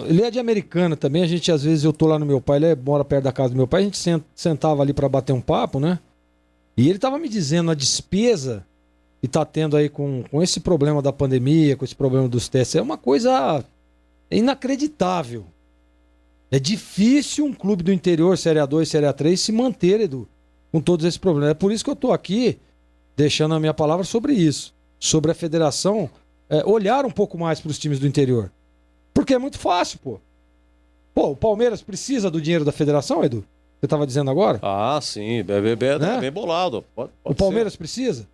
Speaker 4: Ele é de Americana também, às vezes eu tô lá no meu pai, ele mora perto da casa do meu pai, a gente sentava ali para bater um papo, né? E ele tava me dizendo a despesa que tá tendo aí com esse problema da pandemia, com esse problema dos testes, é uma coisa inacreditável. É difícil um clube do interior, Série A2, Série A3, se manter, Edu, com todos esses problemas. É por isso que eu tô aqui, deixando a minha palavra sobre isso, sobre a federação olhar um pouco mais para os times do interior. Porque é muito fácil, pô. Pô, o Palmeiras precisa do dinheiro da federação, Edu? Você tava dizendo agora?
Speaker 3: Ah, sim, bem bolado. Pode
Speaker 4: o Palmeiras precisa?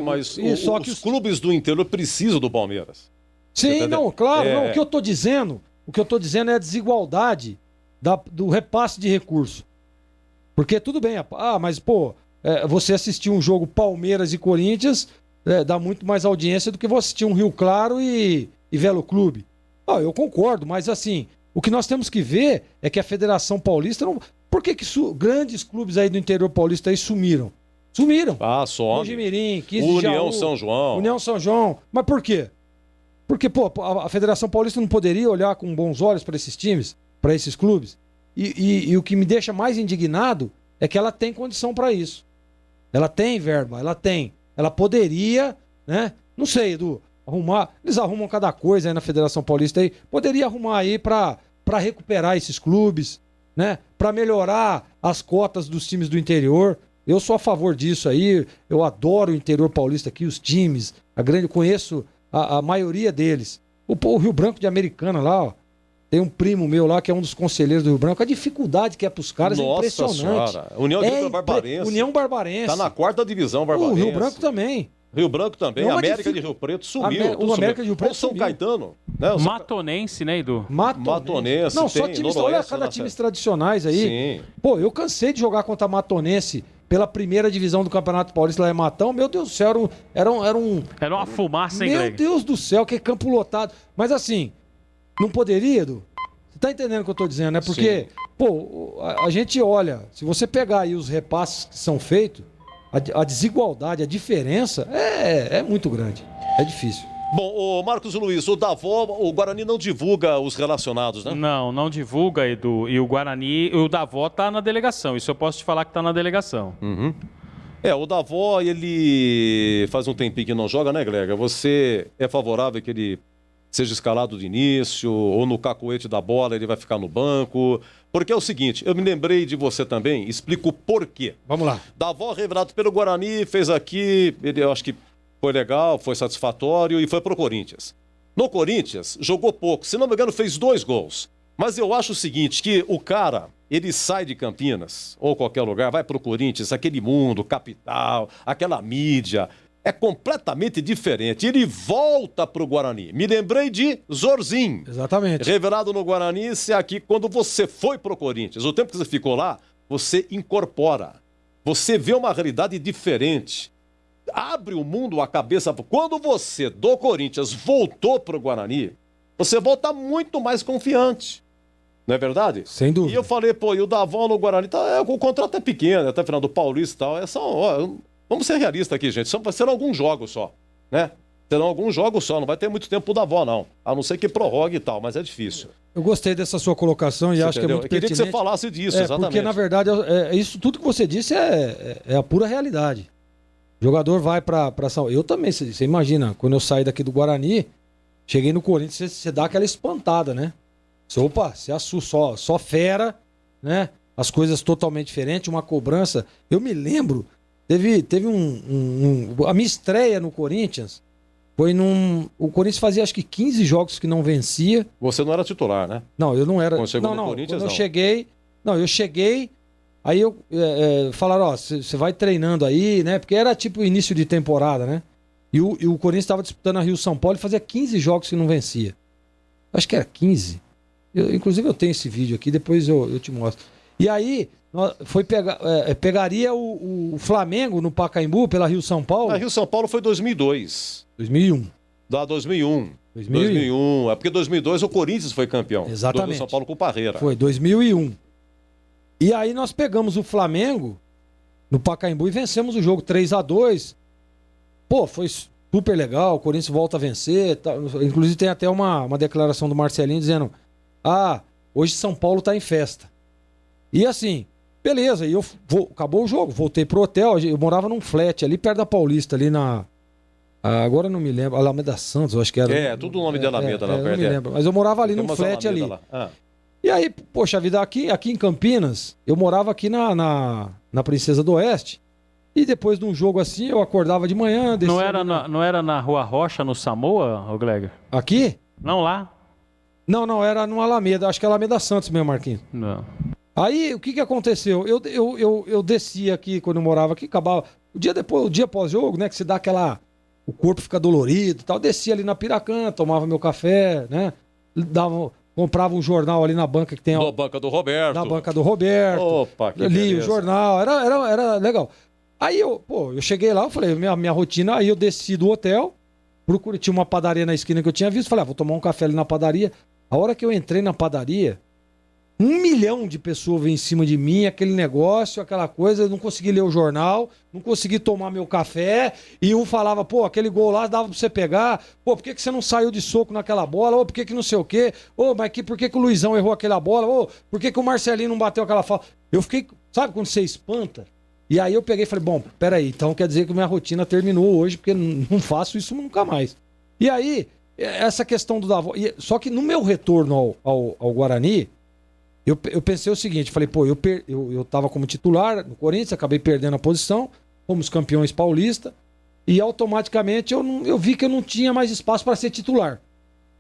Speaker 3: Mas os clubes do interior precisam do Palmeiras.
Speaker 4: Sim, não, claro. Não, o que eu tô dizendo é a desigualdade do repasse de recurso. Porque tudo bem, mas pô, você assistir um jogo Palmeiras e Corinthians dá muito mais audiência do que você assistir um Rio Claro e Velo Clube. Eu concordo, mas assim, o que nós temos que ver é que a Federação Paulista não... Por que grandes clubes aí do interior paulista aí sumiram? Sumiram.
Speaker 3: Some.
Speaker 4: Mojimirim, 15
Speaker 3: União
Speaker 4: de Jaú,
Speaker 3: São João.
Speaker 4: União São João. Mas por quê? Porque, pô, a Federação Paulista não poderia olhar com bons olhos para esses times, para esses clubes? E o que me deixa mais indignado é que ela tem condição para isso. Ela tem verba, ela tem. Ela poderia, né? Não sei, Edu, arrumar. Eles arrumam cada coisa aí na Federação Paulista aí. Poderia arrumar aí para recuperar esses clubes, né? Para melhorar as cotas dos times do interior. Eu sou a favor disso aí. Eu adoro o interior paulista aqui, os times. Conheço a maioria deles. O Rio Branco de Americana lá, ó. Tem um primo meu lá que é um dos conselheiros do Rio Branco. A dificuldade que é pros caras é impressionante.
Speaker 3: Senhora. União Barbarense.
Speaker 4: União Barbarense.
Speaker 3: Tá na 4ª divisão Barbarense.
Speaker 4: O Rio Branco também.
Speaker 3: Rio Branco também.
Speaker 4: Não,
Speaker 3: América de Rio Preto sumiu.
Speaker 4: O América de Rio Preto
Speaker 3: o São
Speaker 4: sumiu.
Speaker 3: Caetano. Né?
Speaker 6: Matonense, né, Edu?
Speaker 3: Matonense.
Speaker 4: Não, só
Speaker 3: tem,
Speaker 4: times,
Speaker 3: Noroeste,
Speaker 4: olha cada times tradicionais aí.
Speaker 3: Sim.
Speaker 4: Pô, eu cansei de jogar contra a Matonense pela 1ª divisão do Campeonato Paulista lá em Matão. Meu Deus do céu, era
Speaker 6: uma fumaça, hein,
Speaker 4: Meu
Speaker 6: Greg?
Speaker 4: Deus do céu, que campo lotado. Mas assim, não poderia, Edu? Você tá entendendo o que eu tô dizendo, né? Porque, pô, a gente olha, se você pegar aí os repasses que são feitos, a desigualdade, a diferença é muito grande. É difícil.
Speaker 3: Bom, o Marcos Luiz, o Davó, o Guarani não divulga os relacionados, né?
Speaker 6: Não divulga, Edu. E o Guarani, o Davó tá na delegação. Isso eu posso te falar que tá na delegação.
Speaker 3: Uhum. O Davó, ele faz um tempinho que não joga, né, Grega? Você é favorável que ele seja escalado de início, ou no cacuete da bola ele vai ficar no banco? Porque é o seguinte, eu me lembrei de você também, explico o porquê.
Speaker 4: Vamos lá.
Speaker 3: Davó, revelado pelo Guarani, fez aqui, eu acho que foi legal, foi satisfatório e foi pro Corinthians. No Corinthians, jogou pouco, se não me engano, fez 2 gols. Mas eu acho o seguinte, que o cara, ele sai de Campinas, ou qualquer lugar, vai pro Corinthians, aquele mundo, capital, aquela mídia, é completamente diferente. Ele volta pro Guarani. Me lembrei de Zorzinho.
Speaker 4: Exatamente.
Speaker 3: Revelado no Guarani, se aqui, quando você foi pro Corinthians, o tempo que você ficou lá, você incorpora. Você vê uma realidade diferente. Abre o mundo, a cabeça. Quando você, do Corinthians, voltou pro Guarani, você volta muito mais confiante. Não é verdade?
Speaker 4: Sem dúvida.
Speaker 3: E eu falei, pô, e o Davó no Guarani, o contrato é pequeno, até o final do Paulista e tal. É só, ó, vamos ser realistas aqui, gente. Serão alguns jogos só, né? Serão alguns jogos só, não vai ter muito tempo pro Davó, não. A não ser que prorrogue e tal, mas é difícil.
Speaker 4: Eu gostei dessa sua colocação e
Speaker 3: Você
Speaker 4: acho
Speaker 3: entendeu?
Speaker 4: que é muito pertinente.
Speaker 3: Eu queria que você falasse disso, exatamente.
Speaker 4: Porque, na verdade, isso tudo que você disse é a pura realidade. O jogador vai pra eu também, você imagina, quando eu saí daqui do Guarani, cheguei no Corinthians, você dá aquela espantada, né? Você assusta, só fera, né? As coisas totalmente diferentes, uma cobrança. Eu me lembro, teve a minha estreia no Corinthians foi o Corinthians fazia acho que 15 jogos que não vencia.
Speaker 3: Você não era titular, né?
Speaker 4: Não, eu não era.
Speaker 3: Quando chegou no Corinthians,
Speaker 4: quando eu cheguei, aí falaram, ó, você vai treinando aí, né? Porque era tipo início de temporada, né? E o Corinthians estava disputando a Rio-São Paulo e fazia 15 jogos que não vencia. Acho que era 15. Inclusive eu tenho esse vídeo aqui, depois eu te mostro. E aí, pegaria o Flamengo no Pacaembu pela Rio-São Paulo.
Speaker 3: A Rio-São Paulo foi 2002.
Speaker 4: 2001.
Speaker 3: Da 2001. É porque 2002 o Corinthians foi campeão.
Speaker 4: Exatamente.
Speaker 3: Do Rio-São Paulo com o Parreira.
Speaker 4: Foi, 2001. E aí nós pegamos o Flamengo no Pacaembu e vencemos o jogo 3-2. Pô, foi super legal, o Corinthians volta a vencer. Tá. Inclusive tem até uma declaração do Marcelinho dizendo: hoje São Paulo tá em festa. E assim, beleza, e acabou o jogo, voltei pro hotel, eu morava num flat ali perto da Paulista, ali na... Agora eu não me lembro, Alameda Santos, eu acho que era.
Speaker 3: Tudo o nome de Alameda lá
Speaker 4: perto.
Speaker 3: perto.
Speaker 4: Não me lembro, mas eu morava ali num flat ali. E aí, poxa vida, aqui em Campinas, eu morava aqui na Princesa do Oeste, e depois de um jogo assim, eu acordava de manhã...
Speaker 6: Não era na Rua Rocha, no Samoa, ô Gleger?
Speaker 4: Aqui?
Speaker 6: Não, lá?
Speaker 4: Não, era no Alameda, acho que é Alameda Santos mesmo, Marquinhos.
Speaker 6: Não.
Speaker 4: Aí, o que aconteceu? Eu descia aqui, quando eu morava aqui, acabava... O dia pós-jogo, né, que você dá aquela... O corpo fica dolorido e tal. Descia ali na Piracã, tomava meu café, né? Comprava um jornal ali na banca que tem...
Speaker 3: Na banca do Roberto.
Speaker 4: Na banca do Roberto.
Speaker 3: Opa, que
Speaker 4: li o jornal, era legal. Aí eu cheguei lá, eu falei, minha rotina, aí eu desci do hotel, tinha uma padaria na esquina que eu tinha visto, falei, vou tomar um café ali na padaria. A hora que eu entrei na padaria, 1 milhão de pessoas veio em cima de mim, aquele negócio, aquela coisa, eu não consegui ler o jornal, não consegui tomar meu café, e um falava, pô, aquele gol lá dava pra você pegar, pô, por que você não saiu de soco naquela bola, ou por que não sei o quê, mas por que o Luizão errou aquela bola, ou por que o Marcelinho não bateu aquela falta? Eu fiquei, sabe quando você espanta? E aí eu peguei e falei, bom, peraí, então quer dizer que minha rotina terminou hoje, porque não faço isso nunca mais. E aí, essa questão do Davó, só que no meu retorno ao Guarani, eu pensei o seguinte, falei, pô, eu tava como titular no Corinthians, acabei perdendo a posição, fomos campeões paulista, e automaticamente eu vi que eu não tinha mais espaço para ser titular.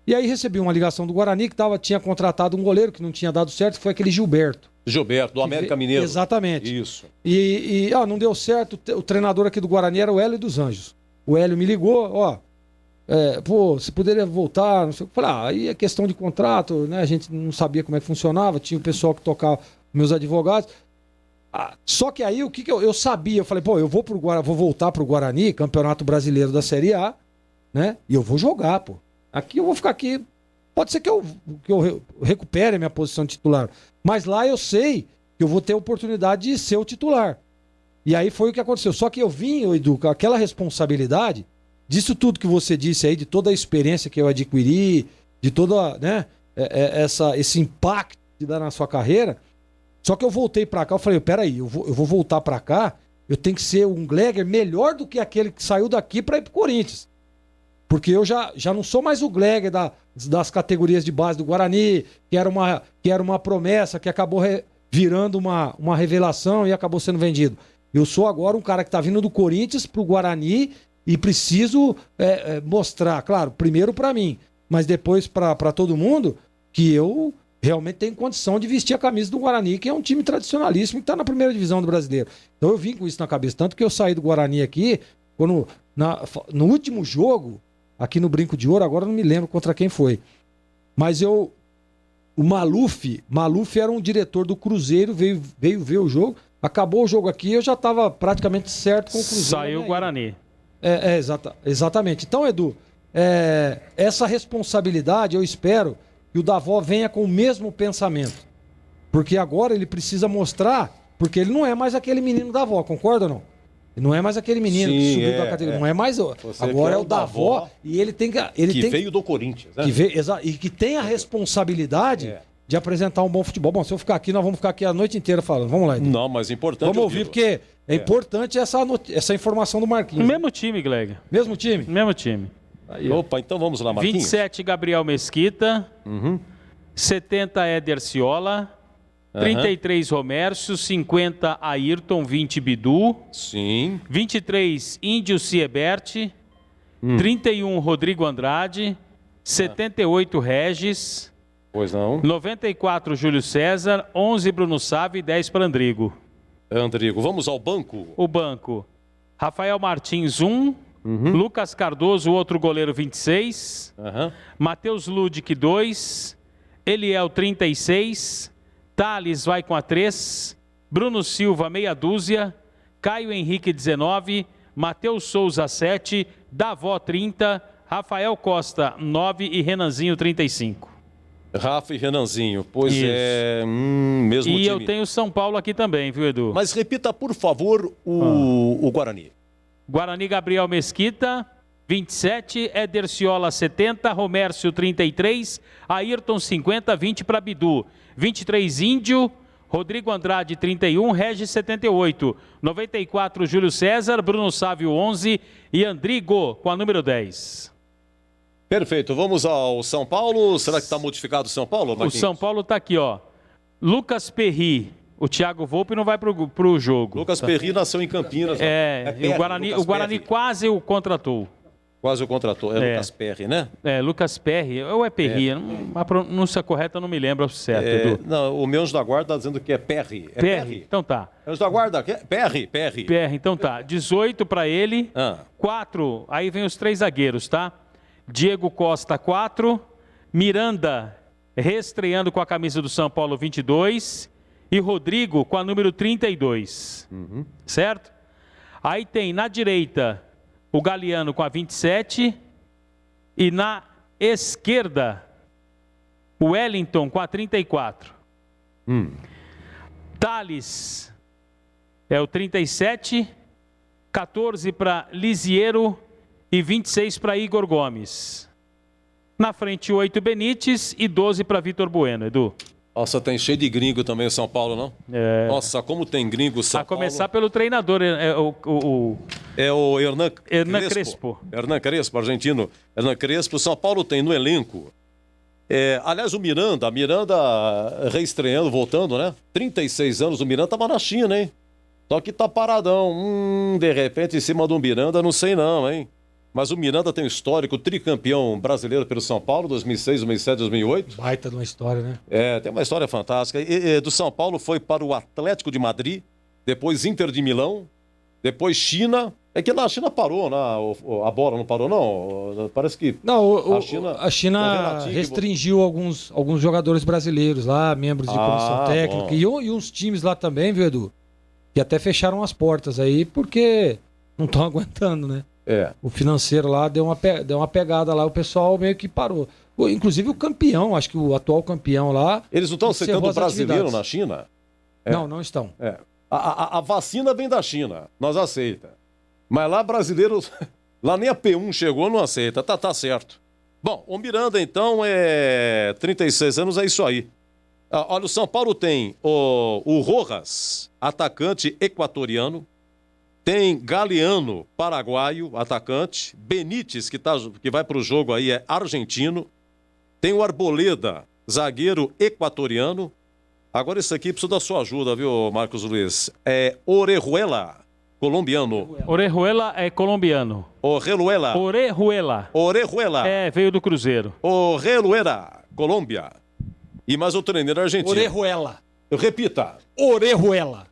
Speaker 4: E aí recebi uma ligação do Guarani que tinha contratado um goleiro que não tinha dado certo, que foi aquele Gilberto.
Speaker 3: Gilberto, do América Mineiro.
Speaker 4: Exatamente.
Speaker 3: Isso.
Speaker 4: E não deu certo. O treinador aqui do Guarani era o Hélio dos Anjos. O Hélio me ligou, você poderia voltar, não sei o que. Falei, aí é questão de contrato, né? A gente não sabia como é que funcionava, tinha o pessoal que tocava, meus advogados. Só que aí o que eu sabia? Eu falei, eu vou voltar pro Guarani, Campeonato Brasileiro da Série A, né? E eu vou jogar, pô. Aqui eu vou ficar aqui. Pode ser que eu recupere a minha posição de titular. Mas lá eu sei que eu vou ter a oportunidade de ser o titular. E aí foi o que aconteceu. Só que eu vim, Edu, com aquela responsabilidade disso tudo que você disse aí, de toda a experiência que eu adquiri, de toda, né, esse impacto que dá na sua carreira. Só que eu voltei pra cá, eu falei, peraí, eu vou voltar pra cá, eu tenho que ser um Gleger melhor do que aquele que saiu daqui pra ir pro Corinthians. Porque eu já não sou mais o Gleger das categorias de base do Guarani, que era uma promessa, que acabou virando uma revelação e acabou sendo vendido. Eu sou agora um cara que tá vindo do Corinthians pro Guarani e preciso mostrar, claro, primeiro pra mim, mas depois pra todo mundo, que eu realmente tenho condição de vestir a camisa do Guarani, que é um time tradicionalíssimo que tá na primeira divisão do Brasileiro. Então eu vim com isso na cabeça, tanto que eu saí do Guarani aqui, no último jogo, aqui no Brinco de Ouro, agora eu não me lembro contra quem foi. Mas o Maluf era um diretor do Cruzeiro, veio ver o jogo, acabou o jogo aqui, eu já estava praticamente certo com o Cruzeiro.
Speaker 6: Saiu o Guarani.
Speaker 4: Exatamente. Então, Edu, essa responsabilidade, eu espero que o Davó venha com o mesmo pensamento. Porque agora ele precisa mostrar, porque ele não é mais aquele menino Davó, concorda ou não? Não é mais aquele menino que subiu da categoria. Não é mais. Agora é o Davó e ele tem que.
Speaker 3: Veio do Corinthians, né?
Speaker 4: E que tem a responsabilidade de apresentar um bom futebol. Bom, se eu ficar aqui, nós vamos ficar aqui a noite inteira falando. Vamos lá, Edu.
Speaker 3: Não, mas é importante.
Speaker 4: Vamos ouvir, porque é importante essa informação do Marquinhos.
Speaker 6: Mesmo time, Gleger.
Speaker 4: Mesmo time?
Speaker 6: Mesmo time.
Speaker 3: Aí, opa, então vamos lá, Marquinhos.
Speaker 6: 27, Gabriel Mesquita. 70, Éder Ciola. 33, Romércio. 50, Ayrton. 20, Bidu.
Speaker 3: Sim.
Speaker 6: 23, Índio Siebert. 31, Rodrigo Andrade. 78, Regis.
Speaker 3: Pois não.
Speaker 6: 94, Júlio César. 11, Bruno Sávio e 10 para Andrigo.
Speaker 3: Andrigo, vamos ao banco.
Speaker 6: O banco. Rafael Martins, 1. Lucas Cardoso, outro goleiro, 26. Matheus Ludic, 2. Eliel, 36. Thales vai com a 3. Bruno Silva, meia dúzia. Caio Henrique, 19. Matheus Souza, 7. Davó, 30. Rafael Costa, 9. E Renanzinho, 35.
Speaker 3: Rafa e Renanzinho, pois
Speaker 6: Isso.
Speaker 3: mesmo time.
Speaker 6: E eu tenho São Paulo aqui também, viu, Edu?
Speaker 3: Mas repita, por favor, o Guarani.
Speaker 6: Guarani, Gabriel Mesquita, 27, Éder Ciola, 70, Romércio, 33, Ayrton, 50, 20 para Bidu, 23, Índio, Rodrigo Andrade, 31, Regis, 78, 94, Júlio César, Bruno Sávio, 11 e Andrigo com a número 10.
Speaker 3: Perfeito, vamos ao São Paulo. Será que está modificado o São Paulo, Marquinhos?
Speaker 6: O São Paulo está aqui, ó. Lucas Perry. O Thiago Volpe não vai pro jogo.
Speaker 3: Lucas Perry nasceu em Campinas.
Speaker 6: Perry, o Guarani quase o contratou.
Speaker 3: Quase o contratou. Lucas Perry, né?
Speaker 6: Lucas Perry. Ou é Perry? A pronúncia correta eu não me lembro certo, Edu.
Speaker 3: Não, o meu anjo da guarda está dizendo que é Perry.
Speaker 6: Perry? Então tá.
Speaker 3: Anjo da guarda, Perry.
Speaker 6: Perry, então tá. 18 para ele. 4, aí vem os 3 zagueiros, tá? Diego Costa, 4. Miranda, reestreando com a camisa do São Paulo, 22. E Rodrigo com a número 32. Certo? Aí tem na direita o Galeano com a 27. E na esquerda o Wellington com a 34. Thales é o 37. 14 para Lisiero e 26 para Igor Gomes. Na frente, 8 Benítez e 12 para Vitor Bueno, Edu.
Speaker 3: Nossa, tem cheio de gringo também o São Paulo, não? Nossa, como tem gringo o São Paulo.
Speaker 6: A começar pelo treinador,
Speaker 3: É o Hernan
Speaker 6: Crespo.
Speaker 3: Hernan Crespo, argentino. Hernan Crespo. O São Paulo tem no elenco. Aliás, o Miranda reestreando, voltando, né? 36 anos, o Miranda estava na China, hein? Só que tá paradão. De repente, em cima do Miranda, não sei não, hein? Mas o Miranda tem um histórico tricampeão brasileiro pelo São Paulo, 2006, 2007, 2008.
Speaker 4: Baita de uma história, né?
Speaker 3: Tem uma história fantástica. Do São Paulo foi para o Atlético de Madrid, depois Inter de Milão, depois China. É que lá a China parou, né? A bola não parou, não? Parece que
Speaker 4: Não,
Speaker 3: a
Speaker 4: a China restringiu alguns jogadores brasileiros lá, membros de comissão técnica, e uns times lá também, viu, Edu? Que até fecharam as portas aí, porque não estão aguentando, né? O financeiro lá deu uma pegada lá, o pessoal meio que parou. Inclusive o campeão, acho que o atual campeão lá...
Speaker 3: Eles não estão aceitando o brasileiro na China?
Speaker 4: Não estão.
Speaker 3: A vacina vem da China, nós aceita. Mas lá brasileiros, lá nem a P1 chegou, não aceita, tá certo. Bom, o Miranda então 36 anos, é isso aí. Olha, o São Paulo tem o Rojas, atacante equatoriano, tem Galeano, paraguaio, atacante, Benítez, que vai pro jogo aí, é argentino, tem o Arboleda, zagueiro equatoriano. Agora isso aqui precisa da sua ajuda, viu, Marcos Luiz? Orejuela, colombiano.
Speaker 6: Orejuela é colombiano.
Speaker 3: Orejuela.
Speaker 6: Veio do Cruzeiro.
Speaker 3: Orejuela, Colômbia. E mais o treino argentino.
Speaker 4: Orejuela.
Speaker 3: Repita.
Speaker 4: Orejuela.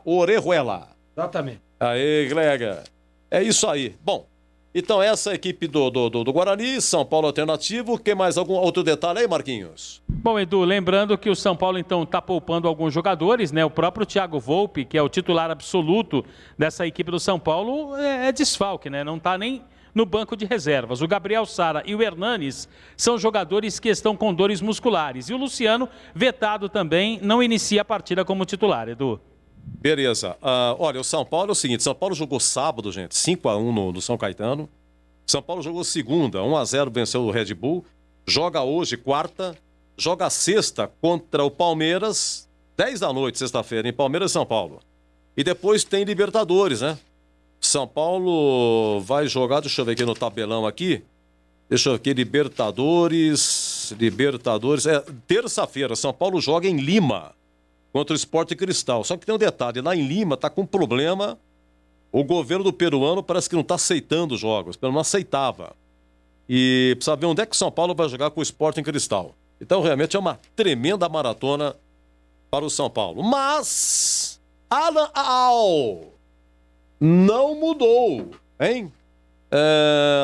Speaker 3: Orejuela.
Speaker 4: Exatamente.
Speaker 3: Aí, Glega. É isso aí. Bom, então essa é a equipe do Guarani, São Paulo alternativo. Tem mais algum outro detalhe aí, Marquinhos?
Speaker 6: Bom, Edu, lembrando que o São Paulo então está poupando alguns jogadores, né? O próprio Thiago Volpe, que é o titular absoluto dessa equipe do São Paulo, é desfalque, né? Não está nem no banco de reservas. O Gabriel Sara e o Hernanes são jogadores que estão com dores musculares. E o Luciano, vetado também, não inicia a partida como titular, Edu.
Speaker 3: Beleza. Olha, o São Paulo é o seguinte, São Paulo jogou sábado, gente, 5-1 no São Caetano. São Paulo jogou segunda, 1-0, venceu o Red Bull. Joga hoje, quarta. Joga sexta contra o Palmeiras, 10 da noite, sexta-feira, em Palmeiras e São Paulo. E depois tem Libertadores, né? São Paulo vai jogar, deixa eu ver aqui no tabelão aqui. Deixa eu ver aqui, Libertadores, terça-feira, São Paulo joga em Lima contra o Sport Cristal. Só que tem um detalhe, lá em Lima tá com problema, o governo do peruano parece que não tá aceitando os jogos, pelo menos aceitava. E precisa ver onde é que o São Paulo vai jogar com o Sport Cristal. Então realmente é uma tremenda maratona para o São Paulo. Mas Alan Al não mudou, hein?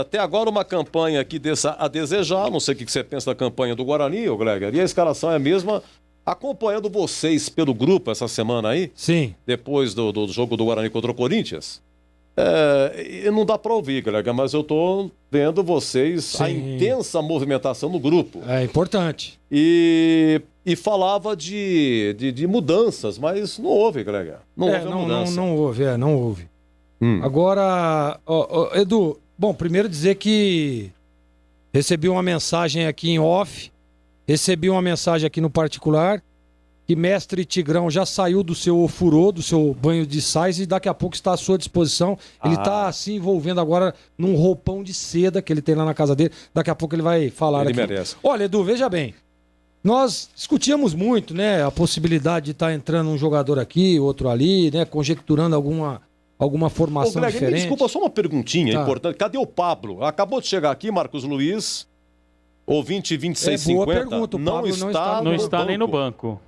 Speaker 3: Até agora uma campanha que deixa a desejar. Não sei o que você pensa da campanha do Guarani, ô Gleger. E a escalação é a mesma. Acompanhando vocês pelo grupo essa semana aí.
Speaker 4: Sim.
Speaker 3: Depois do jogo do Guarani contra o Corinthians. Não dá para ouvir, Gleger, mas eu tô vendo vocês, sim, a intensa movimentação no grupo. É importante. E falava de mudanças, mas não houve, Gleger. Não houve mudança.
Speaker 4: Não houve. Agora, Edu, bom, primeiro dizer que recebi uma mensagem aqui em off, recebi uma mensagem aqui no particular, que mestre Tigrão já saiu do seu ofurô, do seu banho de sais e daqui a pouco está à sua disposição. Ele está se envolvendo agora num roupão de seda que ele tem lá na casa dele. Daqui a pouco ele vai falar aqui. Ele merece. Olha, Edu, veja bem. Nós discutíamos muito, né, a possibilidade de estar entrando um jogador aqui, outro ali, né, conjecturando alguma formação diferente.
Speaker 3: Desculpa, só uma perguntinha importante. Cadê o Pablo? Acabou de chegar aqui, Marcos Luiz, ouvinte 2650.
Speaker 4: Boa pergunta. O Pablo
Speaker 6: não está nem no banco.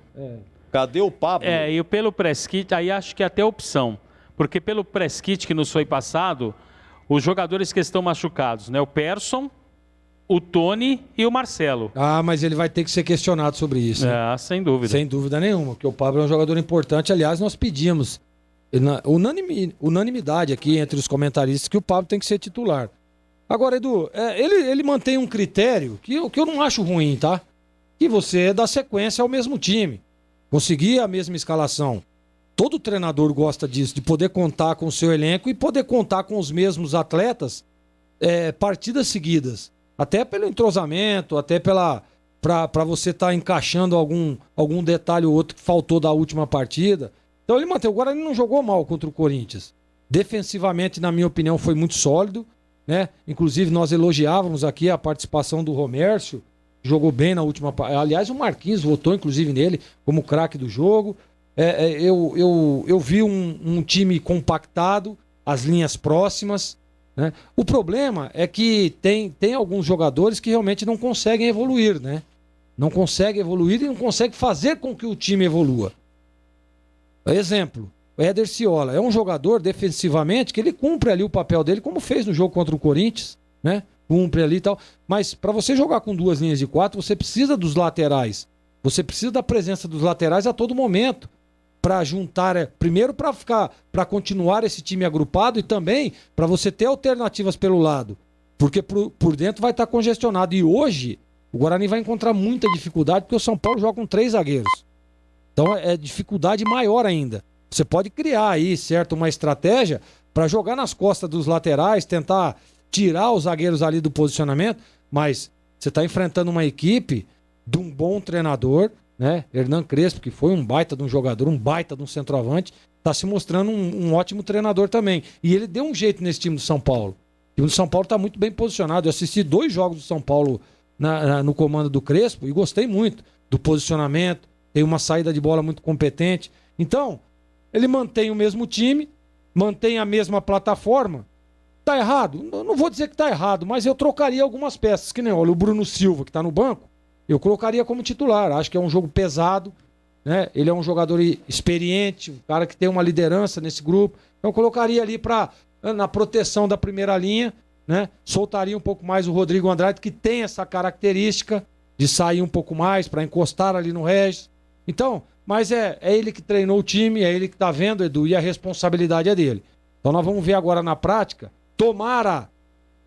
Speaker 3: Cadê o Pablo?
Speaker 6: E pelo press kit, aí acho que é até opção. Porque pelo press kit que nos foi passado, os jogadores que estão machucados, né? O Persson, o Tony e o Marcelo.
Speaker 4: Mas ele vai ter que ser questionado sobre isso.
Speaker 6: Sem dúvida.
Speaker 4: Sem dúvida nenhuma, porque o Pablo é um jogador importante. Aliás, nós pedimos unanimidade aqui entre os comentaristas que o Pablo tem que ser titular. Agora, Edu, ele mantém um critério que eu não acho ruim, tá? Que você dá sequência ao mesmo time. Conseguir a mesma escalação. Todo treinador gosta disso, de poder contar com o seu elenco e poder contar com os mesmos atletas partidas seguidas. Até pelo entrosamento, até para você estar encaixando algum detalhe ou outro que faltou da última partida. Então ele manteve. O Guarani não jogou mal contra o Corinthians. Defensivamente, na minha opinião, foi muito sólido, né? Inclusive nós elogiávamos aqui a participação do Romércio, jogou bem na última partida. Aliás, o Marquinhos votou inclusive nele como craque do jogo. Eu vi um time compactado, as linhas próximas, né? O problema é que tem alguns jogadores que realmente não conseguem evoluir, né? Não conseguem evoluir e não conseguem fazer com que o time evolua. Exemplo, o Éder Ciola é um jogador defensivamente que ele cumpre ali o papel dele, como fez no jogo contra o Corinthians, né? Cumpre ali e tal. Mas para você jogar com 2 linhas de 4, você precisa dos laterais. Você precisa da presença dos laterais a todo momento. Para juntar, primeiro para continuar esse time agrupado e também para você ter alternativas pelo lado, porque por dentro vai estar congestionado. E hoje o Guarani vai encontrar muita dificuldade porque o São Paulo joga com 3 zagueiros. Então é dificuldade maior ainda. Você pode criar aí, certo, uma estratégia para jogar nas costas dos laterais, tentar tirar os zagueiros ali do posicionamento, mas você está enfrentando uma equipe de um bom treinador, né? Hernan Crespo, que foi um baita de um jogador, um baita de um centroavante, está se mostrando um ótimo treinador também. E ele deu um jeito nesse time do São Paulo. O time do São Paulo está muito bem posicionado. Eu assisti 2 jogos do São Paulo no comando do Crespo e gostei muito do posicionamento, tem uma saída de bola muito competente. Então, ele mantém o mesmo time, mantém a mesma plataforma. Tá errado? Eu não vou dizer que tá errado, mas eu trocaria algumas peças, que nem olha, o Bruno Silva, que tá no banco, eu colocaria como titular. Acho que é um jogo pesado, né? Ele é um jogador experiente, um cara que tem uma liderança nesse grupo. Então eu colocaria ali na proteção da primeira linha, né? Soltaria um pouco mais o Rodrigo Andrade, que tem essa característica de sair um pouco mais para encostar ali no Regis. Então, mas é ele que treinou o time, é ele que tá vendo, Edu, e a responsabilidade é dele. Então nós vamos ver agora na prática. Tomara,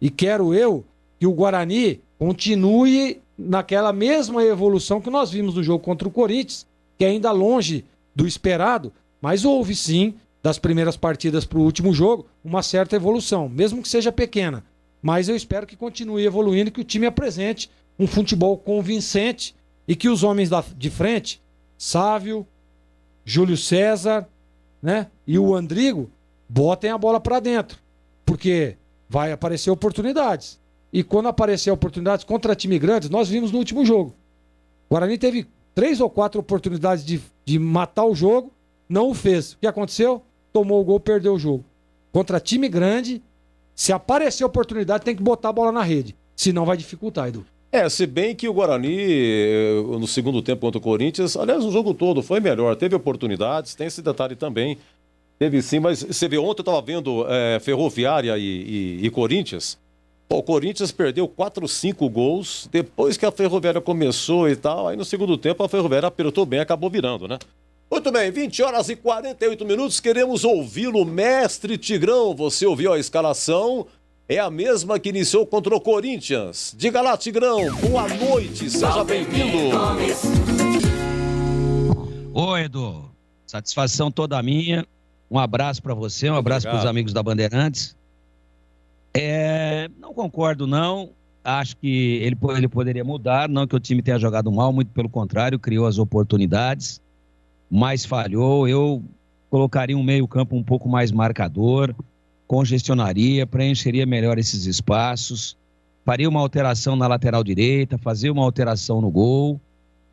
Speaker 4: e quero eu, que o Guarani continue naquela mesma evolução que nós vimos no jogo contra o Corinthians, que é ainda longe do esperado, mas houve sim, das primeiras partidas para o último jogo, uma certa evolução, mesmo que seja pequena. Mas eu espero que continue evoluindo, que o time apresente um futebol convincente e que os homens de frente, Sávio, Júlio César, né, e o Andrigo, botem a bola para dentro, porque vai aparecer oportunidades. E quando aparecer oportunidades contra time grandes, nós vimos no último jogo. O Guarani teve 3 ou 4 oportunidades de matar o jogo, não o fez. O que aconteceu? Tomou o gol, perdeu o jogo. Contra time grande, se aparecer oportunidade, tem que botar a bola na rede. Senão vai dificultar, Edu.
Speaker 3: Se bem que o Guarani, no segundo tempo contra o Corinthians, aliás, o jogo todo foi melhor. Teve oportunidades, tem esse detalhe também. Teve sim, mas você vê, ontem eu estava vendo Ferroviária e Corinthians. O Corinthians perdeu 4, 5 gols depois que a Ferroviária começou e tal. Aí no segundo tempo a Ferroviária apertou bem, acabou virando, né? Muito bem, 20h48, queremos ouvi-lo, mestre Tigrão. Você ouviu a escalação? É a mesma que iniciou contra o Corinthians. Diga lá, Tigrão, boa noite, seja bem-vindo.
Speaker 7: Oi, Edu, satisfação toda minha. Um abraço para você, um abraço para os amigos da Bandeirantes. Não concordo, não. Acho que ele poderia mudar, não que o time tenha jogado mal, muito pelo contrário, criou as oportunidades, mas falhou. Eu colocaria um meio-campo um pouco mais marcador, congestionaria, preencheria melhor esses espaços, faria uma alteração na lateral direita, fazia uma alteração no gol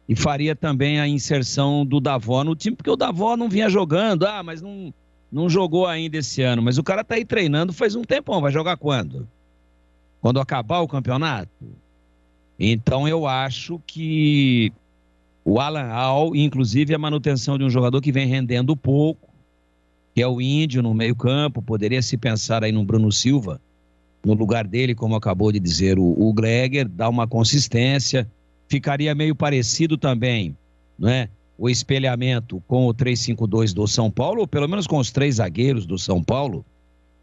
Speaker 7: e faria também a inserção do Davó no time, porque o Davó não vinha jogando, mas não jogou ainda esse ano, mas o cara tá aí treinando faz um tempão, vai jogar quando? Quando acabar o campeonato? Então eu acho que o Alan Al, inclusive a manutenção de um jogador que vem rendendo pouco, que é o Índio no meio campo, poderia se pensar aí no Bruno Silva, no lugar dele, como acabou de dizer o Gleger, dar uma consistência, ficaria meio parecido também, né? O espelhamento com o 3-5-2 do São Paulo, ou pelo menos com os 3 zagueiros do São Paulo.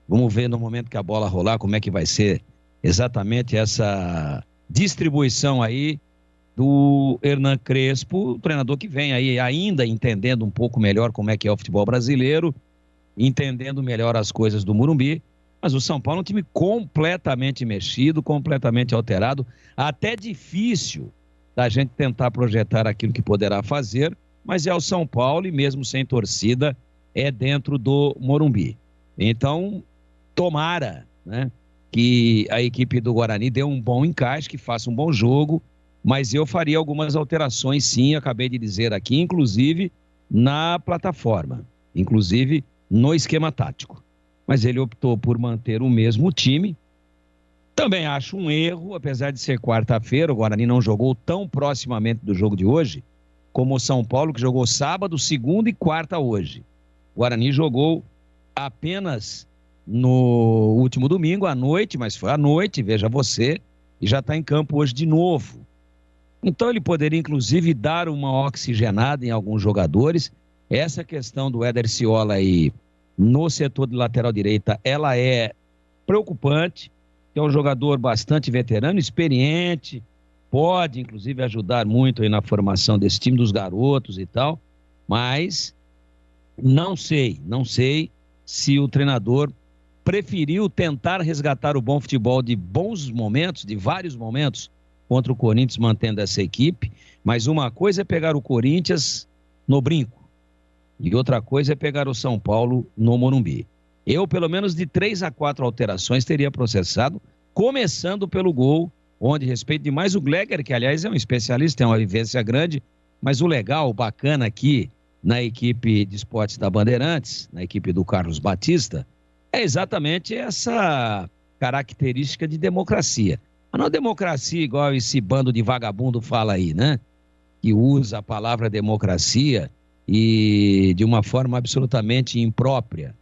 Speaker 7: Vamos ver no momento que a bola rolar como é que vai ser exatamente essa distribuição aí do Hernan Crespo, o treinador que vem aí ainda entendendo um pouco melhor como é que é o futebol brasileiro, entendendo melhor as coisas do Morumbi, mas o São Paulo é um time completamente mexido, completamente alterado, até difícil da gente tentar projetar aquilo que poderá fazer, mas é o São Paulo e mesmo sem torcida é dentro do Morumbi. Então, tomara, né, que a equipe do Guarani dê um bom encaixe, que faça um bom jogo, mas eu faria algumas alterações sim, acabei de dizer aqui, inclusive na plataforma, inclusive no esquema tático. mas ele optou por manter o mesmo time. Também acho um erro, apesar de ser quarta-feira, o Guarani não jogou tão proximamente do jogo de hoje, como o São Paulo, que jogou sábado, segunda e quarta hoje. O Guarani jogou apenas no último domingo, à noite, mas foi à noite, veja você, e já está em campo hoje de novo. Então ele poderia, inclusive, dar uma oxigenada em alguns jogadores. Essa questão do Éder Ciola aí no setor de lateral direita, ela é preocupante. É um jogador bastante veterano, experiente, pode, inclusive, ajudar muito aí na formação desse time, dos garotos e tal, mas não sei se o treinador preferiu tentar resgatar o bom futebol de bons momentos, de vários momentos, contra o Corinthians, mantendo essa equipe, mas uma coisa é pegar o Corinthians no brinco, e outra coisa é pegar o São Paulo no Morumbi. Eu, pelo menos de 3 a 4 alterações, teria processado, começando pelo gol, onde respeito demais o Gleger, que aliás é um especialista, tem uma vivência grande, mas o legal, o bacana aqui na equipe de esportes da Bandeirantes, na equipe do Carlos Batista, é exatamente essa característica de democracia. Mas não é democracia igual esse bando de vagabundo fala aí, né? Que usa a palavra democracia e de uma forma absolutamente imprópria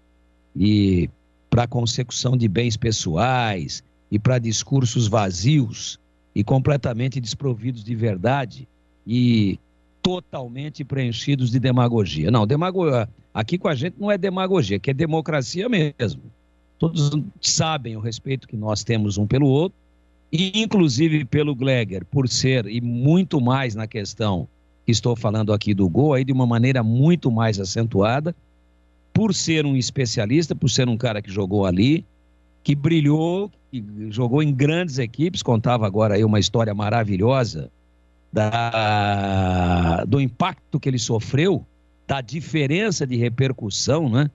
Speaker 7: e para consecução de bens pessoais e para discursos vazios e completamente desprovidos de verdade e totalmente preenchidos de demagogia. Não, aqui com a gente não é demagogia, que é democracia mesmo. Todos sabem o respeito que nós temos um pelo outro, e inclusive pelo Gleger, por ser, e muito mais na questão que estou falando aqui do gol, aí de uma maneira muito mais acentuada, por ser um especialista, por ser um cara que jogou ali, que brilhou, que jogou em grandes equipes, contava agora aí uma história maravilhosa do impacto que ele sofreu, da diferença de repercussão, né?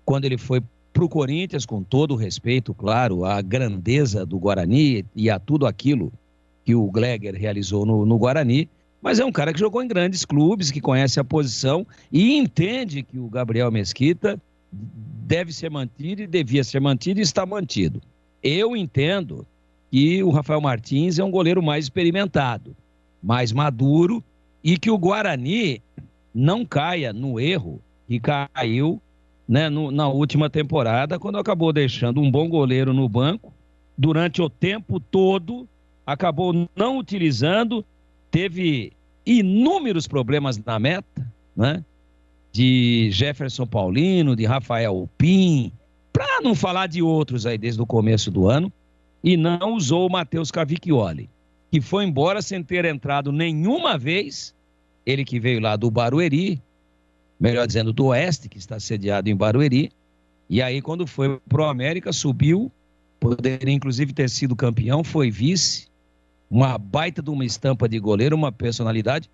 Speaker 7: Quando ele foi para o Corinthians, com todo o respeito, claro, à grandeza do Guarani e a tudo aquilo que o Gleger realizou no Guarani, mas é um cara que jogou em grandes clubes, que conhece a posição e entende que o Gabriel Mesquita deve ser mantido e devia ser mantido e está mantido. Eu entendo que o Rafael Martins é um goleiro mais experimentado, mais maduro, e que o Guarani não caia no erro que caiu, né, na última temporada, quando acabou deixando um bom goleiro no banco, durante o tempo todo, acabou não utilizando, teve inúmeros problemas na meta, né, de Jefferson Paulino, de Rafael Pim, para não falar de outros aí desde o começo do ano, e não usou o Matheus Cavicchioli, que foi embora sem ter entrado nenhuma vez, ele que veio lá do Barueri, melhor dizendo, do Oeste, que está sediado em Barueri, e aí quando foi pro América, subiu, poderia inclusive ter sido campeão, foi vice, uma baita de uma estampa de goleiro, uma personalidade,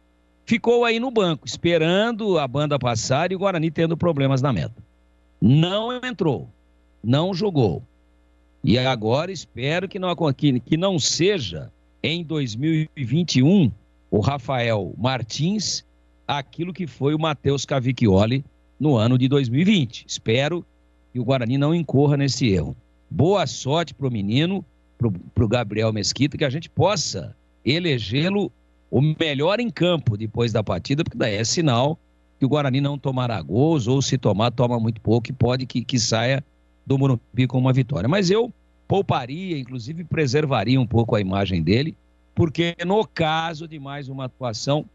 Speaker 7: ficou aí no banco, esperando a banda passar e o Guarani tendo problemas na meta. Não entrou, não jogou. E agora espero que não seja em 2021 o Rafael Martins aquilo que foi o Matheus Cavicchioli no ano de 2020. Espero que o Guarani não incorra nesse erro. Boa sorte para o menino, para o Gabriel Mesquita, que a gente possa elegê-lo o melhor em campo depois da partida, porque daí é sinal que o Guarani não tomará gols, ou se tomar, toma muito pouco e pode que saia do Morumbi com uma vitória. Mas eu pouparia, inclusive preservaria um pouco a imagem dele, porque no caso de mais uma atuação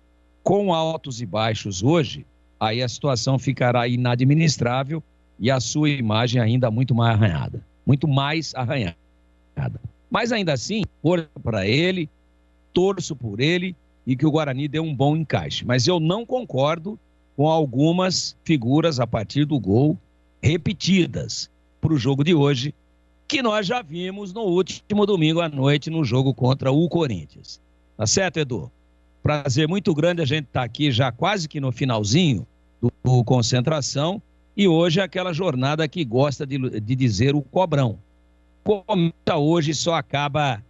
Speaker 7: com altos e baixos hoje, aí a situação ficará inadministrável e a sua imagem ainda muito mais arranhada. Muito mais arranhada. Mas ainda assim, força para ele, torço por ele e que o Guarani dê um bom encaixe. Mas eu não concordo com algumas figuras a partir do gol repetidas para o jogo de hoje, que nós já vimos no último domingo à noite no jogo contra o Corinthians. Tá certo, Edu? Prazer muito grande a gente estar aqui já quase que no finalzinho do Concentração, e hoje é aquela jornada que gosta de dizer o Cobrão. Começa hoje, só acaba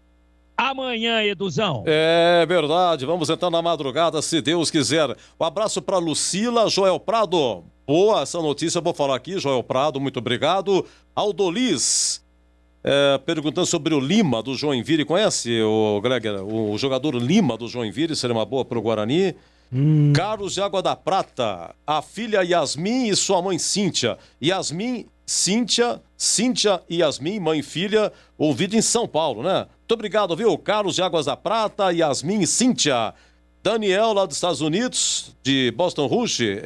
Speaker 7: amanhã, Eduzão.
Speaker 3: É verdade, vamos entrar na madrugada, se Deus quiser. Um abraço para Lucila, Joel Prado. Boa, essa notícia eu vou falar aqui, Joel Prado, muito obrigado. Aldoliz, perguntando sobre o Lima do Joinville, conhece o Greger? O jogador Lima do Joinville, seria uma boa para o Guarani. Carlos de Água da Prata, a filha Yasmin e sua mãe Cíntia. Yasmin, Cíntia e Yasmin, mãe e filha, ouvido em São Paulo, né? Muito obrigado, viu? Carlos de Águas da Prata, Yasmin e Cíntia. Daniel, lá dos Estados Unidos, de Baton Rouge,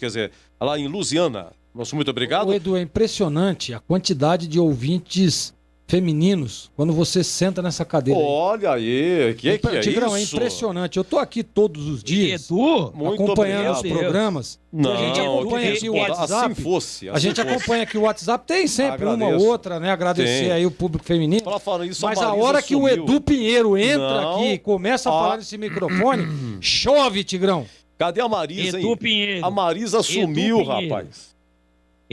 Speaker 3: quer dizer, lá em Louisiana. Nosso muito obrigado.
Speaker 4: O Edu, é impressionante a quantidade de ouvintes femininos quando você senta nessa cadeira.
Speaker 3: Olha aí, que é
Speaker 4: Tigrão,
Speaker 3: isso?
Speaker 4: é impressionante. Eu tô aqui todos os dias
Speaker 7: Edu,
Speaker 4: acompanhando os
Speaker 7: obrigado.
Speaker 4: programas.
Speaker 3: Não,
Speaker 4: a gente acompanha aqui o WhatsApp.
Speaker 3: Assim fosse.
Speaker 4: A gente acompanha aqui o WhatsApp. Tem sempre uma ou outra, né? Agradecer aí o público feminino.
Speaker 3: Isso,
Speaker 4: mas a hora que o Edu Pinheiro entra aqui e começa a falar nesse microfone, chove, Tigrão.
Speaker 3: Cadê a Marisa,
Speaker 7: Edu
Speaker 3: hein?
Speaker 7: Pinheiro.
Speaker 3: A Marisa sumiu, rapaz.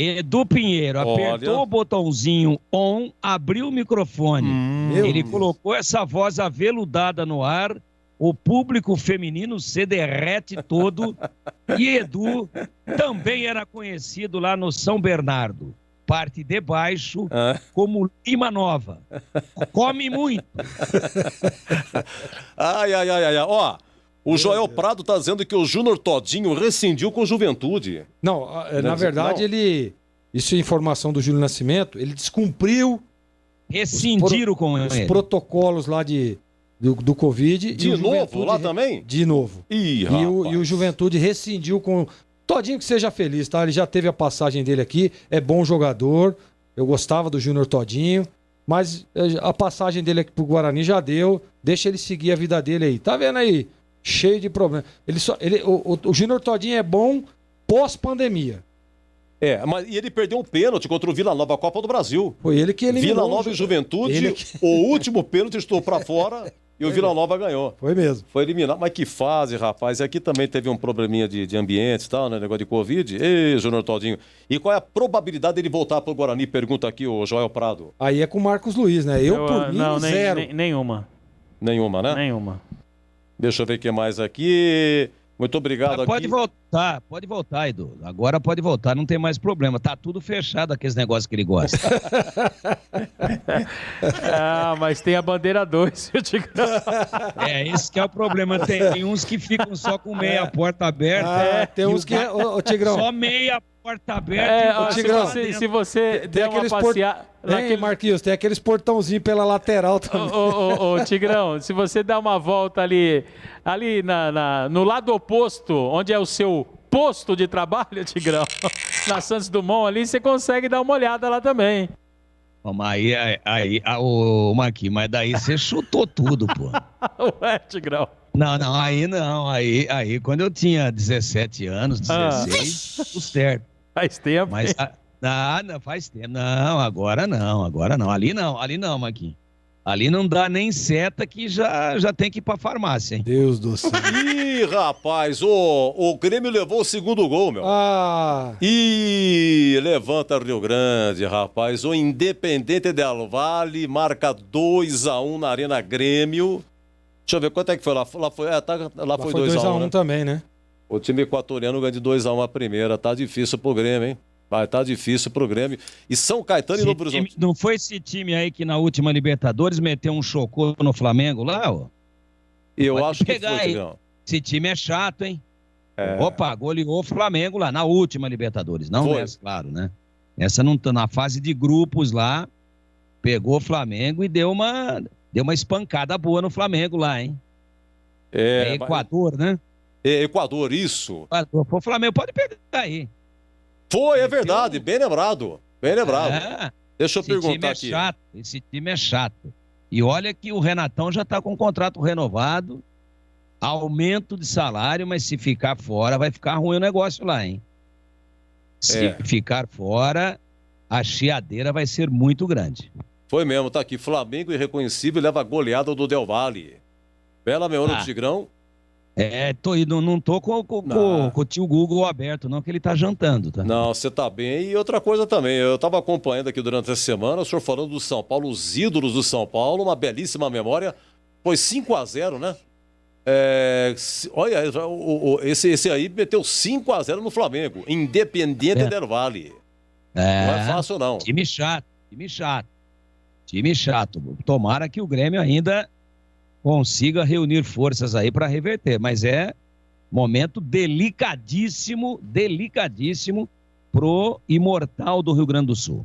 Speaker 7: Edu Pinheiro apertou o botãozinho on, abriu o microfone. Ele colocou essa voz aveludada no ar, o público feminino se derrete todo. E Edu também era conhecido lá no São Bernardo, parte de baixo, como Lima Nova. Come muito.
Speaker 3: Ai. Ó, o Joel Prado tá dizendo que o Júnior Todinho rescindiu com o Juventude.
Speaker 4: Não, na verdade, ele... Isso é informação do Júlio Nascimento. Ele descumpriu...
Speaker 7: Rescindiram com
Speaker 4: os
Speaker 7: ele.
Speaker 4: protocolos lá do Covid.
Speaker 3: De novo, lá também?
Speaker 4: De novo.
Speaker 3: Ih,
Speaker 4: e o Juventude rescindiu com... Todinho que seja feliz, tá? Ele já teve a passagem dele aqui. É bom jogador. Eu gostava do Júnior Todinho. Mas a passagem dele aqui pro Guarani já deu. Deixa ele seguir a vida dele aí. Tá vendo aí? Cheio de problemas. O Júnior Todinho é bom pós-pandemia.
Speaker 3: Mas ele perdeu um pênalti contra o Vila Nova, Copa do Brasil.
Speaker 4: Foi ele que eliminou.
Speaker 3: Vila Nova e Juventude, o último pênalti estou pra fora e o Vila Nova ganhou.
Speaker 4: Foi mesmo.
Speaker 3: Foi eliminado. Mas que fase, rapaz. E aqui também teve um probleminha de ambiente e tal, né? Negócio de Covid. Ei, Júnior Todinho. E qual é a probabilidade dele voltar pro Guarani? Pergunta aqui o Joel Prado.
Speaker 4: Aí é com o Marcos Luiz, né? Por mim, zero.
Speaker 6: Nenhuma.
Speaker 3: Nenhuma, né?
Speaker 6: Nenhuma.
Speaker 3: Deixa eu ver o que mais aqui. Muito obrigado.
Speaker 7: Pode voltar, Edu. Agora pode voltar, não tem mais problema. Tá tudo fechado aqueles negócios que ele gosta.
Speaker 6: Mas tem a bandeira 2, eu digo.
Speaker 7: Esse que é o problema. Tem uns que ficam só com meia porta aberta.
Speaker 4: Tem uns que... Ô, Tigrão.
Speaker 7: Só meia porta aberta.
Speaker 6: Tigrão, se você der uma passeada...
Speaker 4: Marquinhos, tem aqueles portãozinhos pela lateral também.
Speaker 6: Ô, Tigrão, se você der uma volta ali no lado oposto, onde é o seu posto de trabalho, Tigrão, na Santos Dumont ali, você consegue dar uma olhada lá também.
Speaker 7: Marquinhos, mas daí você chutou tudo, pô.
Speaker 6: Ué, Tigrão.
Speaker 7: Não, aí quando eu tinha 17 anos, 16, tudo certo.
Speaker 6: Faz tempo.
Speaker 7: Mas... Não, faz tempo. Não, agora não. Ali não, Marquinhos. Ali não dá nem seta que já tem que ir pra farmácia, hein?
Speaker 4: Deus do céu.
Speaker 3: Ih, rapaz, o Grêmio levou o segundo gol, meu. Ih, levanta Rio Grande, rapaz. O Independente Del Valle marca 2-1 na Arena Grêmio. Deixa eu ver, quanto é que foi lá? Lá foi 2-1,
Speaker 4: né? Também, né?
Speaker 3: O time equatoriano ganha de 2-1 a primeira. Tá difícil pro Grêmio, hein? Vai estar difícil pro Grêmio. E São Caetano e Novo Horizonte.
Speaker 7: Não foi esse time aí que na última Libertadores meteu um chocô no Flamengo lá, ó?
Speaker 3: Eu acho que foi, Tigrão.
Speaker 7: Esse time é chato, hein? Opa, goleou o Flamengo lá na última Libertadores. Não nessa, claro, né? Essa não tá na fase de grupos lá. Pegou o Flamengo e deu uma espancada boa no Flamengo lá, hein? É Equador, né?
Speaker 3: Equador, isso.
Speaker 7: O Flamengo pode pegar aí.
Speaker 3: Foi, é verdade, bem lembrado. Deixa eu perguntar aqui.
Speaker 7: Esse time é chato. E olha que o Renatão já tá com o contrato renovado, aumento de salário, mas se ficar fora, vai ficar ruim o negócio lá, hein? Se ficar fora, a chiadeira vai ser muito grande.
Speaker 3: Foi mesmo, tá aqui. Flamengo irreconhecível leva a goleada do Del Valle. Bela meona do Tigrão.
Speaker 7: Não tô com o tio Google aberto, não, que ele tá jantando, tá?
Speaker 3: Não, você tá bem. E outra coisa também, eu tava acompanhando aqui durante essa semana, o senhor falando do São Paulo, os ídolos do São Paulo, uma belíssima memória. Foi 5-0, né? Olha, esse aí meteu 5-0 no Flamengo, Independiente del Valle. Não é fácil, não.
Speaker 7: Time chato. Tomara que o Grêmio ainda consiga reunir forças aí para reverter, mas é momento delicadíssimo pro imortal do Rio Grande do Sul.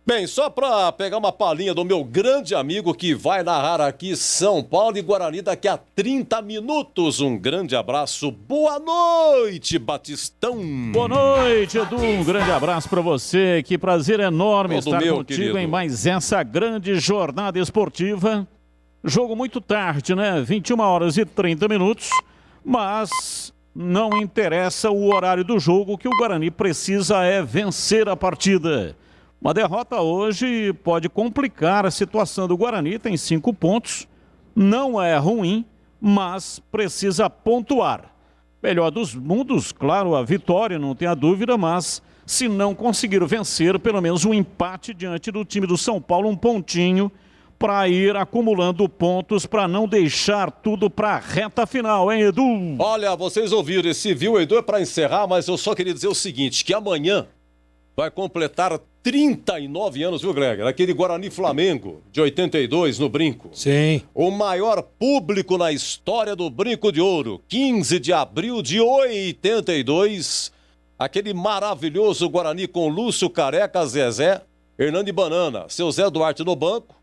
Speaker 3: Bem, só para pegar uma palhinha do meu grande amigo que vai narrar aqui São Paulo e Guarani daqui a 30 minutos. Um grande abraço. Boa noite, Batistão.
Speaker 8: Boa noite, Edu. Um grande abraço para você. Que prazer enorme estar contigo,
Speaker 3: querido,
Speaker 8: em mais essa grande jornada esportiva. Jogo muito tarde, né? 21h30, mas não interessa o horário do jogo. O que o Guarani precisa é vencer a partida. Uma derrota hoje pode complicar a situação do Guarani, tem 5 pontos, não é ruim, mas precisa pontuar. Melhor dos mundos, claro, a vitória, não tenha dúvida, mas se não conseguir vencer, pelo menos um empate diante do time do São Paulo, um pontinho, para ir acumulando pontos, para não deixar tudo para a reta final, hein, Edu?
Speaker 3: Olha, vocês ouviram, esse viu, Edu, é para encerrar, mas eu só queria dizer o seguinte, que amanhã vai completar 39 anos, viu, Greger? Aquele Guarani-Flamengo, de 82, no Brinco.
Speaker 4: Sim.
Speaker 3: O maior público na história do Brinco de Ouro. 15 de abril de 82. Aquele maravilhoso Guarani com Lúcio, Careca, Zezé, Hernando e Banana, seu Zé Duarte no banco.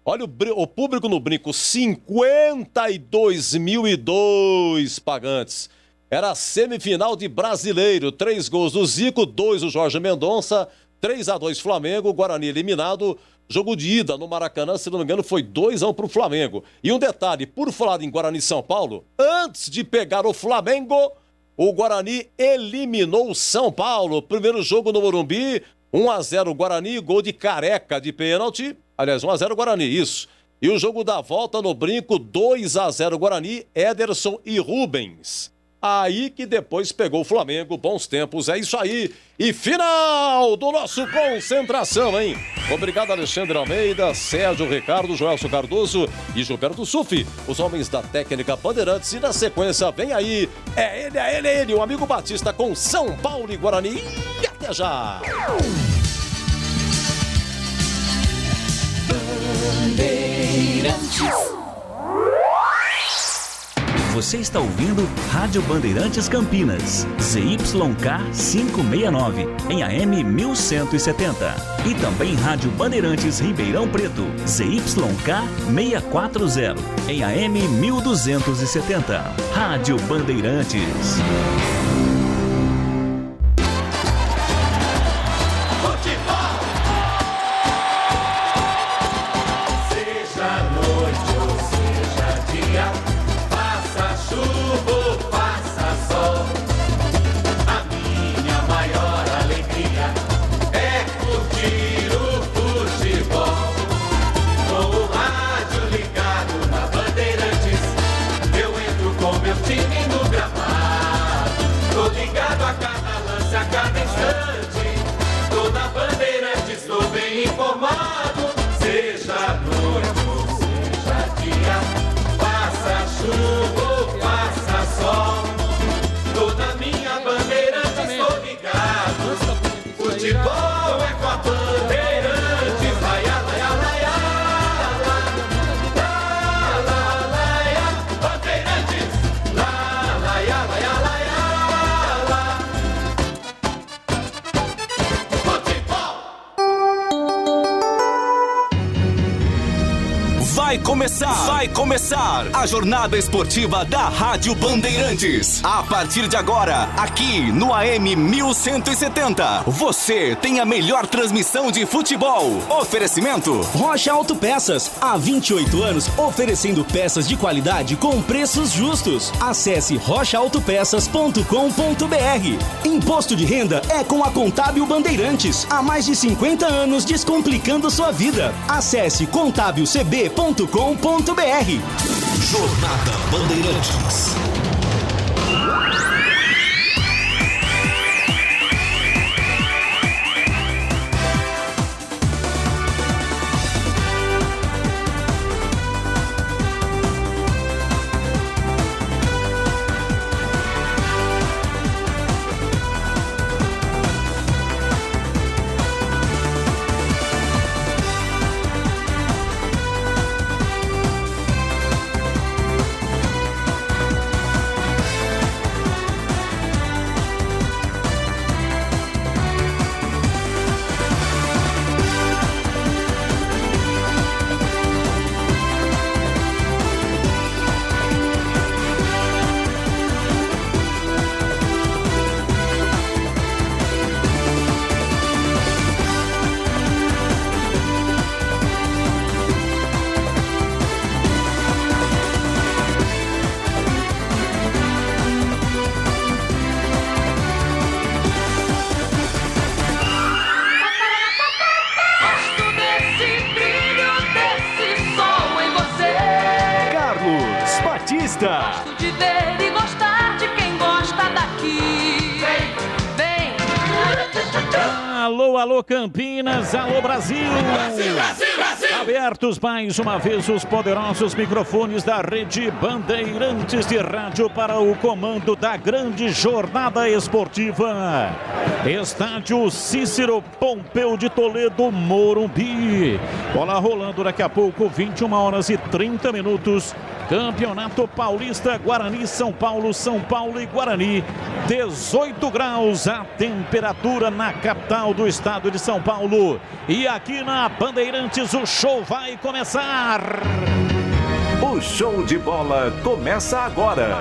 Speaker 3: Olha o público no Brinco, 52.002 pagantes. Era a semifinal de Brasileiro, 3 gols do Zico, 2 do Jorge Mendonça, 3-2 Flamengo, Guarani eliminado, jogo de ida no Maracanã, se não me engano foi 2-1 pro Flamengo. E um detalhe, por falar em Guarani e São Paulo, antes de pegar o Flamengo, o Guarani eliminou o São Paulo. Primeiro jogo no Morumbi, 1-0 Guarani, gol de Careca de pênalti, aliás 1-0 Guarani, isso. E o jogo da volta no Brinco, 2-0 Guarani, Ederson e Rubens. Aí que depois pegou o Flamengo, bons tempos, é isso aí. E final do nosso Concentração, hein? Obrigado, Alexandre Almeida, Sérgio Ricardo, Joelson Cardoso e Gilberto Sufi, os homens da técnica Bandeirantes. E na sequência vem aí, é ele, o amigo Batista com São Paulo e Guarani. E até já!
Speaker 9: Você está ouvindo Rádio Bandeirantes Campinas, ZYK 569, em AM 1170. E também Rádio Bandeirantes Ribeirão Preto, ZYK 640, em AM 1270. Rádio Bandeirantes.
Speaker 1: Vai começar a jornada esportiva da Rádio Bandeirantes. A partir de agora, aqui no AM 1170, você tem a melhor transmissão de futebol. Oferecimento
Speaker 10: Rocha Autopeças, há 28 anos oferecendo peças de qualidade com preços justos. Acesse rochaautopeças.com.br. Imposto de renda é com a Contábil Bandeirantes, há mais de 50 anos descomplicando sua vida. Acesse contabilcb.com.br.
Speaker 1: Jornada Bandeirantes.
Speaker 9: Paulista.
Speaker 11: Gosto de ver e gostar de quem gosta daqui. Vem,
Speaker 8: Alô, alô Campinas, alô Brasil.
Speaker 5: Brasil, Brasil, Brasil.
Speaker 8: Abertos mais uma vez os poderosos microfones da Rede Bandeirantes de Rádio para o comando da grande jornada esportiva. Estádio Cícero Pompeu de Toledo, Morumbi. Bola rolando daqui a pouco, 21 horas e 30 minutos. Campeonato Paulista, Guarani, São Paulo e Guarani. 18 graus a temperatura na capital do estado de São Paulo. E aqui na Bandeirantes o show vai começar.
Speaker 9: O show de bola começa agora.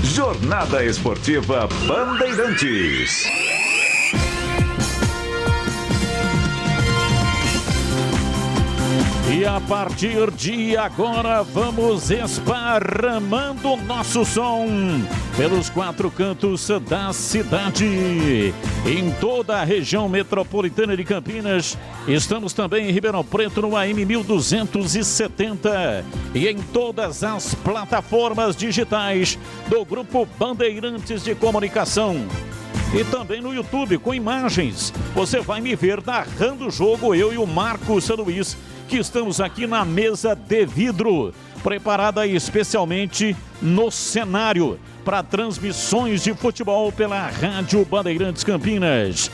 Speaker 9: Jornada Esportiva Bandeirantes.
Speaker 8: E a partir de agora vamos esparramando o nosso som pelos 4 cantos da cidade. Em toda a região metropolitana de Campinas, estamos também em Ribeirão Preto no AM 1270 e em todas as plataformas digitais do Grupo Bandeirantes de Comunicação. E também no YouTube com imagens. Você vai me ver narrando o jogo, eu e o Marcos Luiz, que estamos aqui na mesa de vidro, preparada especialmente no cenário para transmissões de futebol pela Rádio Bandeirantes Campinas.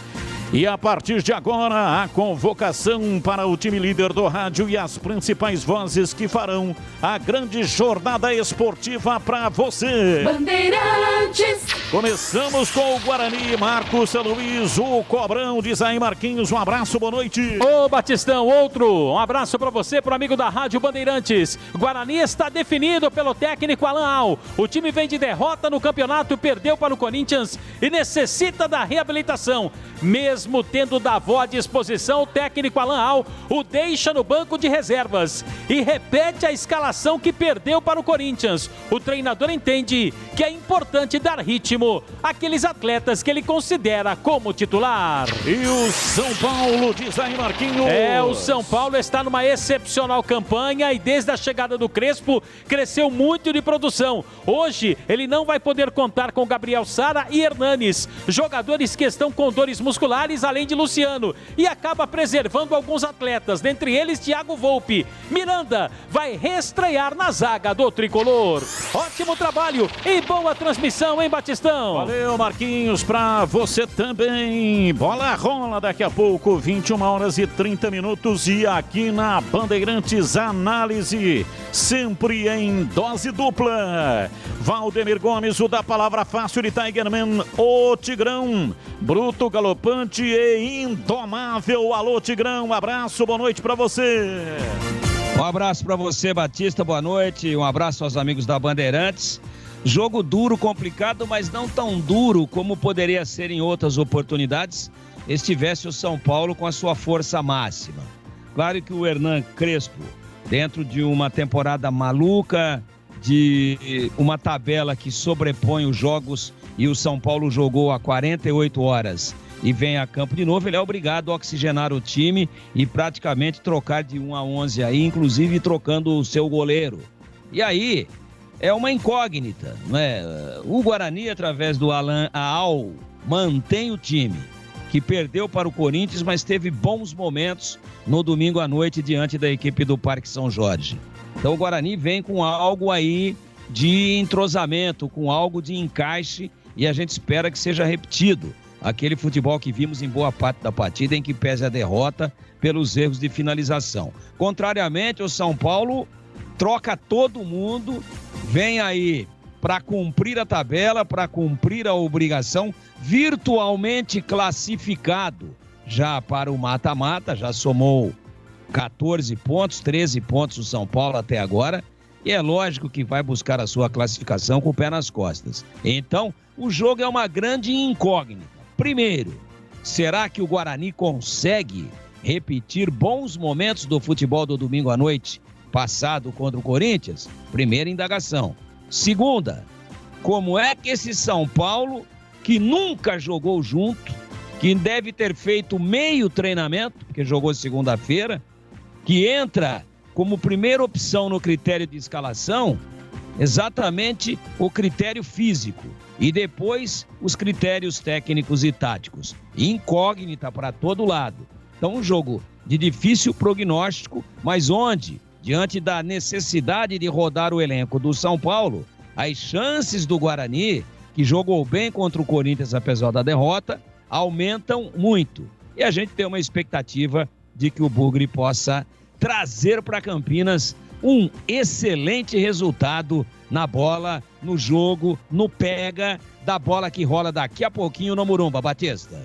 Speaker 8: E a partir de agora, a convocação para o time líder do rádio e as principais vozes que farão a grande jornada esportiva para você.
Speaker 11: Bandeirantes.
Speaker 8: Começamos com o Guarani, Marcos Luiz, o Cobrão, diz aí Marquinhos, um abraço, boa noite.
Speaker 6: Ô Batistão, um abraço para você, pro amigo da Rádio Bandeirantes. Guarani está definido pelo técnico Alan Al. O time vem de derrota no campeonato, perdeu para o Corinthians e necessita da reabilitação. Mesmo tendo Davó à disposição, o técnico Alan Al o deixa no banco de reservas e repete a escalação que perdeu para o Corinthians. O treinador entende que é importante dar ritmo àqueles atletas que ele considera como titular.
Speaker 8: E o São Paulo, diz aí Marquinhos.
Speaker 6: O São Paulo está numa excepcional campanha e desde a chegada do Crespo cresceu muito de produção. Hoje ele não vai poder contar com Gabriel Sara e Hernanes, jogadores que estão com dores musculares, além de Luciano, e acaba preservando alguns atletas, dentre eles Thiago Volpe. Miranda vai reestrear na zaga do tricolor. Ótimo trabalho e boa transmissão, hein, Batistão?
Speaker 8: Valeu, Marquinhos, pra você também. Bola rola daqui a pouco, 21 horas e 30 minutos e aqui na Bandeirantes, análise sempre em dose dupla. Valdemir Gomes, o da palavra fácil de Tigerman, o Tigrão, bruto, galopante e indomável. Alô, Tigrão, um abraço, boa noite pra você.
Speaker 7: Um abraço pra você, Batista, boa noite. Um abraço aos amigos da Bandeirantes. Jogo duro, complicado, mas não tão duro como poderia ser em outras oportunidades estivesse o São Paulo com a sua força máxima. Claro que o Hernan Crespo, dentro de uma temporada maluca, de uma tabela que sobrepõe os jogos, e o São Paulo jogou há 48 horas e vem a campo de novo, ele é obrigado a oxigenar o time e praticamente trocar de 1 a 11 aí, inclusive trocando o seu goleiro. E aí é uma incógnita, não é? O Guarani, através do Alan Al, mantém o time que perdeu para o Corinthians, mas teve bons momentos no domingo à noite diante da equipe do Parque São Jorge. Então o Guarani vem com algo aí de entrosamento, com algo de encaixe, e a gente espera que seja repetido aquele futebol que vimos em boa parte da partida, em que pese a derrota pelos erros de finalização. Contrariamente, o São Paulo troca todo mundo, vem aí para cumprir a tabela, para cumprir a obrigação, virtualmente classificado já para o mata-mata, já somou 14 pontos, 13 pontos o São Paulo até agora, e é lógico que vai buscar a sua classificação com o pé nas costas. Então, o jogo é uma grande incógnita. Primeiro, será que o Guarani consegue repetir bons momentos do futebol do domingo à noite passado contra o Corinthians? Primeira indagação. Segunda, como é que esse São Paulo, que nunca jogou junto, que deve ter feito meio treinamento, porque jogou segunda-feira, que entra como primeira opção no critério de escalação exatamente o critério físico e depois os critérios técnicos e táticos. Incógnita para todo lado. Então, um jogo de difícil prognóstico, mas onde, diante da necessidade de rodar o elenco do São Paulo, as chances do Guarani, que jogou bem contra o Corinthians apesar da derrota, aumentam muito. E a gente tem uma expectativa de que o Bugre possa trazer para Campinas um excelente resultado na bola, no jogo, no pega da bola que rola daqui a pouquinho no Morumba, Batista.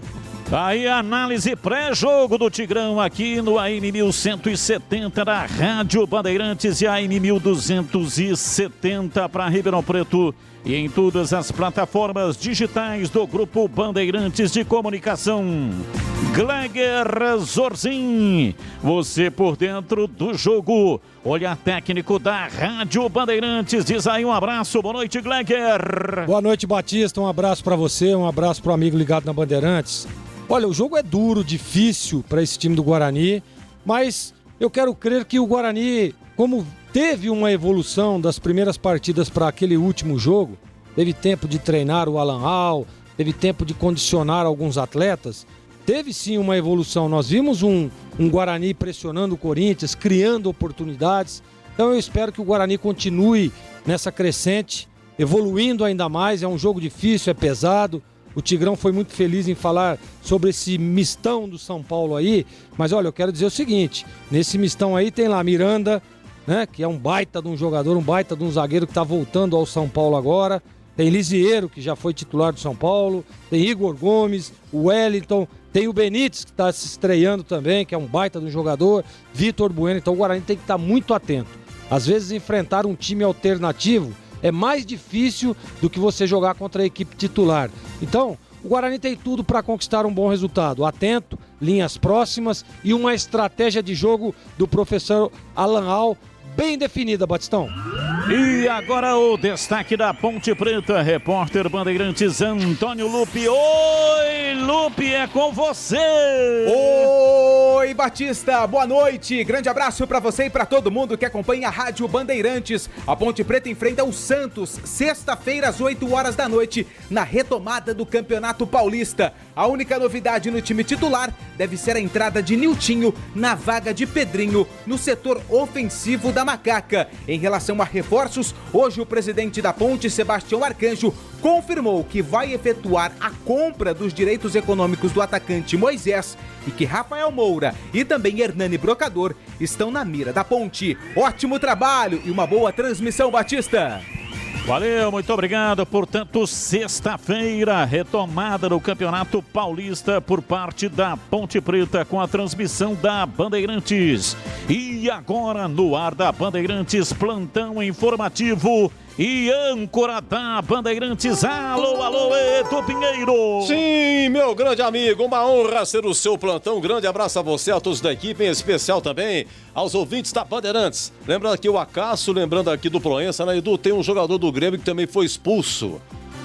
Speaker 8: Aí a análise pré-jogo do Tigrão aqui no AM 1170 da Rádio Bandeirantes e AM 1270 para Ribeirão Preto e em todas as plataformas digitais do Grupo Bandeirantes de Comunicação. Gleger Zorzin, você por dentro do jogo. Olhar técnico da Rádio Bandeirantes. Diz aí um abraço. Boa noite, Gleger.
Speaker 4: Boa noite, Batista. Um abraço para você, um abraço para o amigo ligado na Bandeirantes. Olha, o jogo é duro, difícil para esse time do Guarani, mas eu quero crer que o Guarani, como teve uma evolução das primeiras partidas para aquele último jogo, teve tempo de treinar o Alan Hall, teve tempo de condicionar alguns atletas, teve sim uma evolução. Nós vimos um Guarani pressionando o Corinthians, criando oportunidades. Então eu espero que o Guarani continue nessa crescente, evoluindo ainda mais. É um jogo difícil, é pesado. O Tigrão foi muito feliz em falar sobre esse mistão do São Paulo aí. Mas olha, eu quero dizer o seguinte, nesse mistão aí tem lá Miranda, né, que é um baita de um jogador, um baita de um zagueiro que está voltando ao São Paulo agora. Tem Lisieiro, que já foi titular do São Paulo. Tem Igor Gomes, o Wellington. Tem o Benítez, que está se estreando também, que é um baita de um jogador. Vitor Bueno. Então o Guarani tem que estar muito atento. Às vezes enfrentar um time alternativo é mais difícil do que você jogar contra a equipe titular. Então, o Guarani tem tudo para conquistar um bom resultado. Atento, linhas próximas e uma estratégia de jogo do professor Alan Hall bem definida, Batistão.
Speaker 8: E agora o destaque da Ponte Preta, repórter Bandeirantes Antônio Lupi. Oi, Lupi, é com você!
Speaker 12: Oi, Batista, boa noite. Grande abraço para você e para todo mundo que acompanha a Rádio Bandeirantes. A Ponte Preta enfrenta o Santos, sexta-feira às 8 horas da noite, na retomada do Campeonato Paulista. A única novidade no time titular deve ser a entrada de Niltinho na vaga de Pedrinho, no setor ofensivo da Macaca. Em relação a reforços, hoje o presidente da Ponte, Sebastião Arcanjo, confirmou que vai efetuar a compra dos direitos econômicos do atacante Moisés e que Rafael Moura e também Hernani Brocador estão na mira da Ponte. Ótimo trabalho e uma boa transmissão, Batista.
Speaker 8: Valeu, muito obrigado. Portanto, sexta-feira, retomada do Campeonato Paulista por parte da Ponte Preta com a transmissão da Bandeirantes. E agora, no ar da Bandeirantes, plantão informativo e âncora da Bandeirantes. Alô, alô, Edu Pinheiro.
Speaker 3: Sim, meu grande amigo, uma honra ser o seu plantão. Um grande abraço a você, a todos da equipe, em especial também aos ouvintes da Bandeirantes. Lembrando aqui o Acácio, lembrando aqui do Proença, né, Edu? Tem um jogador do Grêmio que também foi expulso.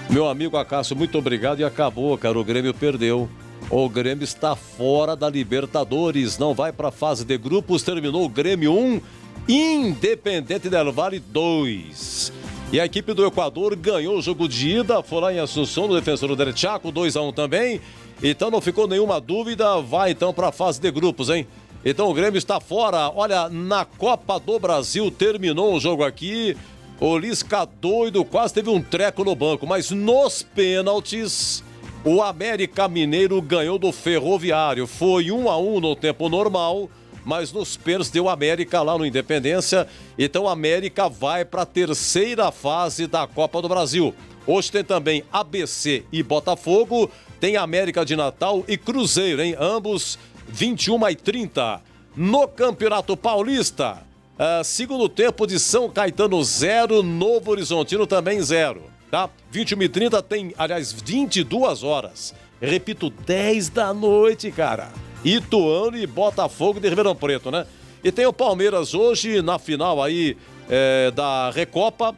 Speaker 3: Meu amigo Acácio, muito obrigado e acabou, cara, o Grêmio perdeu. O Grêmio está fora da Libertadores, não vai para a fase de grupos, terminou o Grêmio 1, Independente del Valle 2. E a equipe do Equador ganhou o jogo de ida, foi lá em Assunção, no Defensor del Chaco, 2-1 também. Então não ficou nenhuma dúvida, vai então para a fase de grupos, hein? Então o Grêmio está fora. Olha, na Copa do Brasil terminou o jogo aqui. O Lisca doido, quase teve um treco no banco, mas nos pênaltis o América Mineiro ganhou do Ferroviário. Foi 1-1 no tempo normal, mas nos pênaltis deu América lá no Independência. Então a América vai para a terceira fase da Copa do Brasil. Hoje tem também ABC e Botafogo, tem América de Natal e Cruzeiro, hein? Ambos 21h30. No Campeonato Paulista, segundo tempo de São Caetano 0, Novo Horizontino também 0. Tá? 21h30 tem, aliás, 22 horas. Repito, 10 da noite, cara. Ituano e Botafogo de Ribeirão Preto, né? E tem o Palmeiras hoje na final aí da Recopa.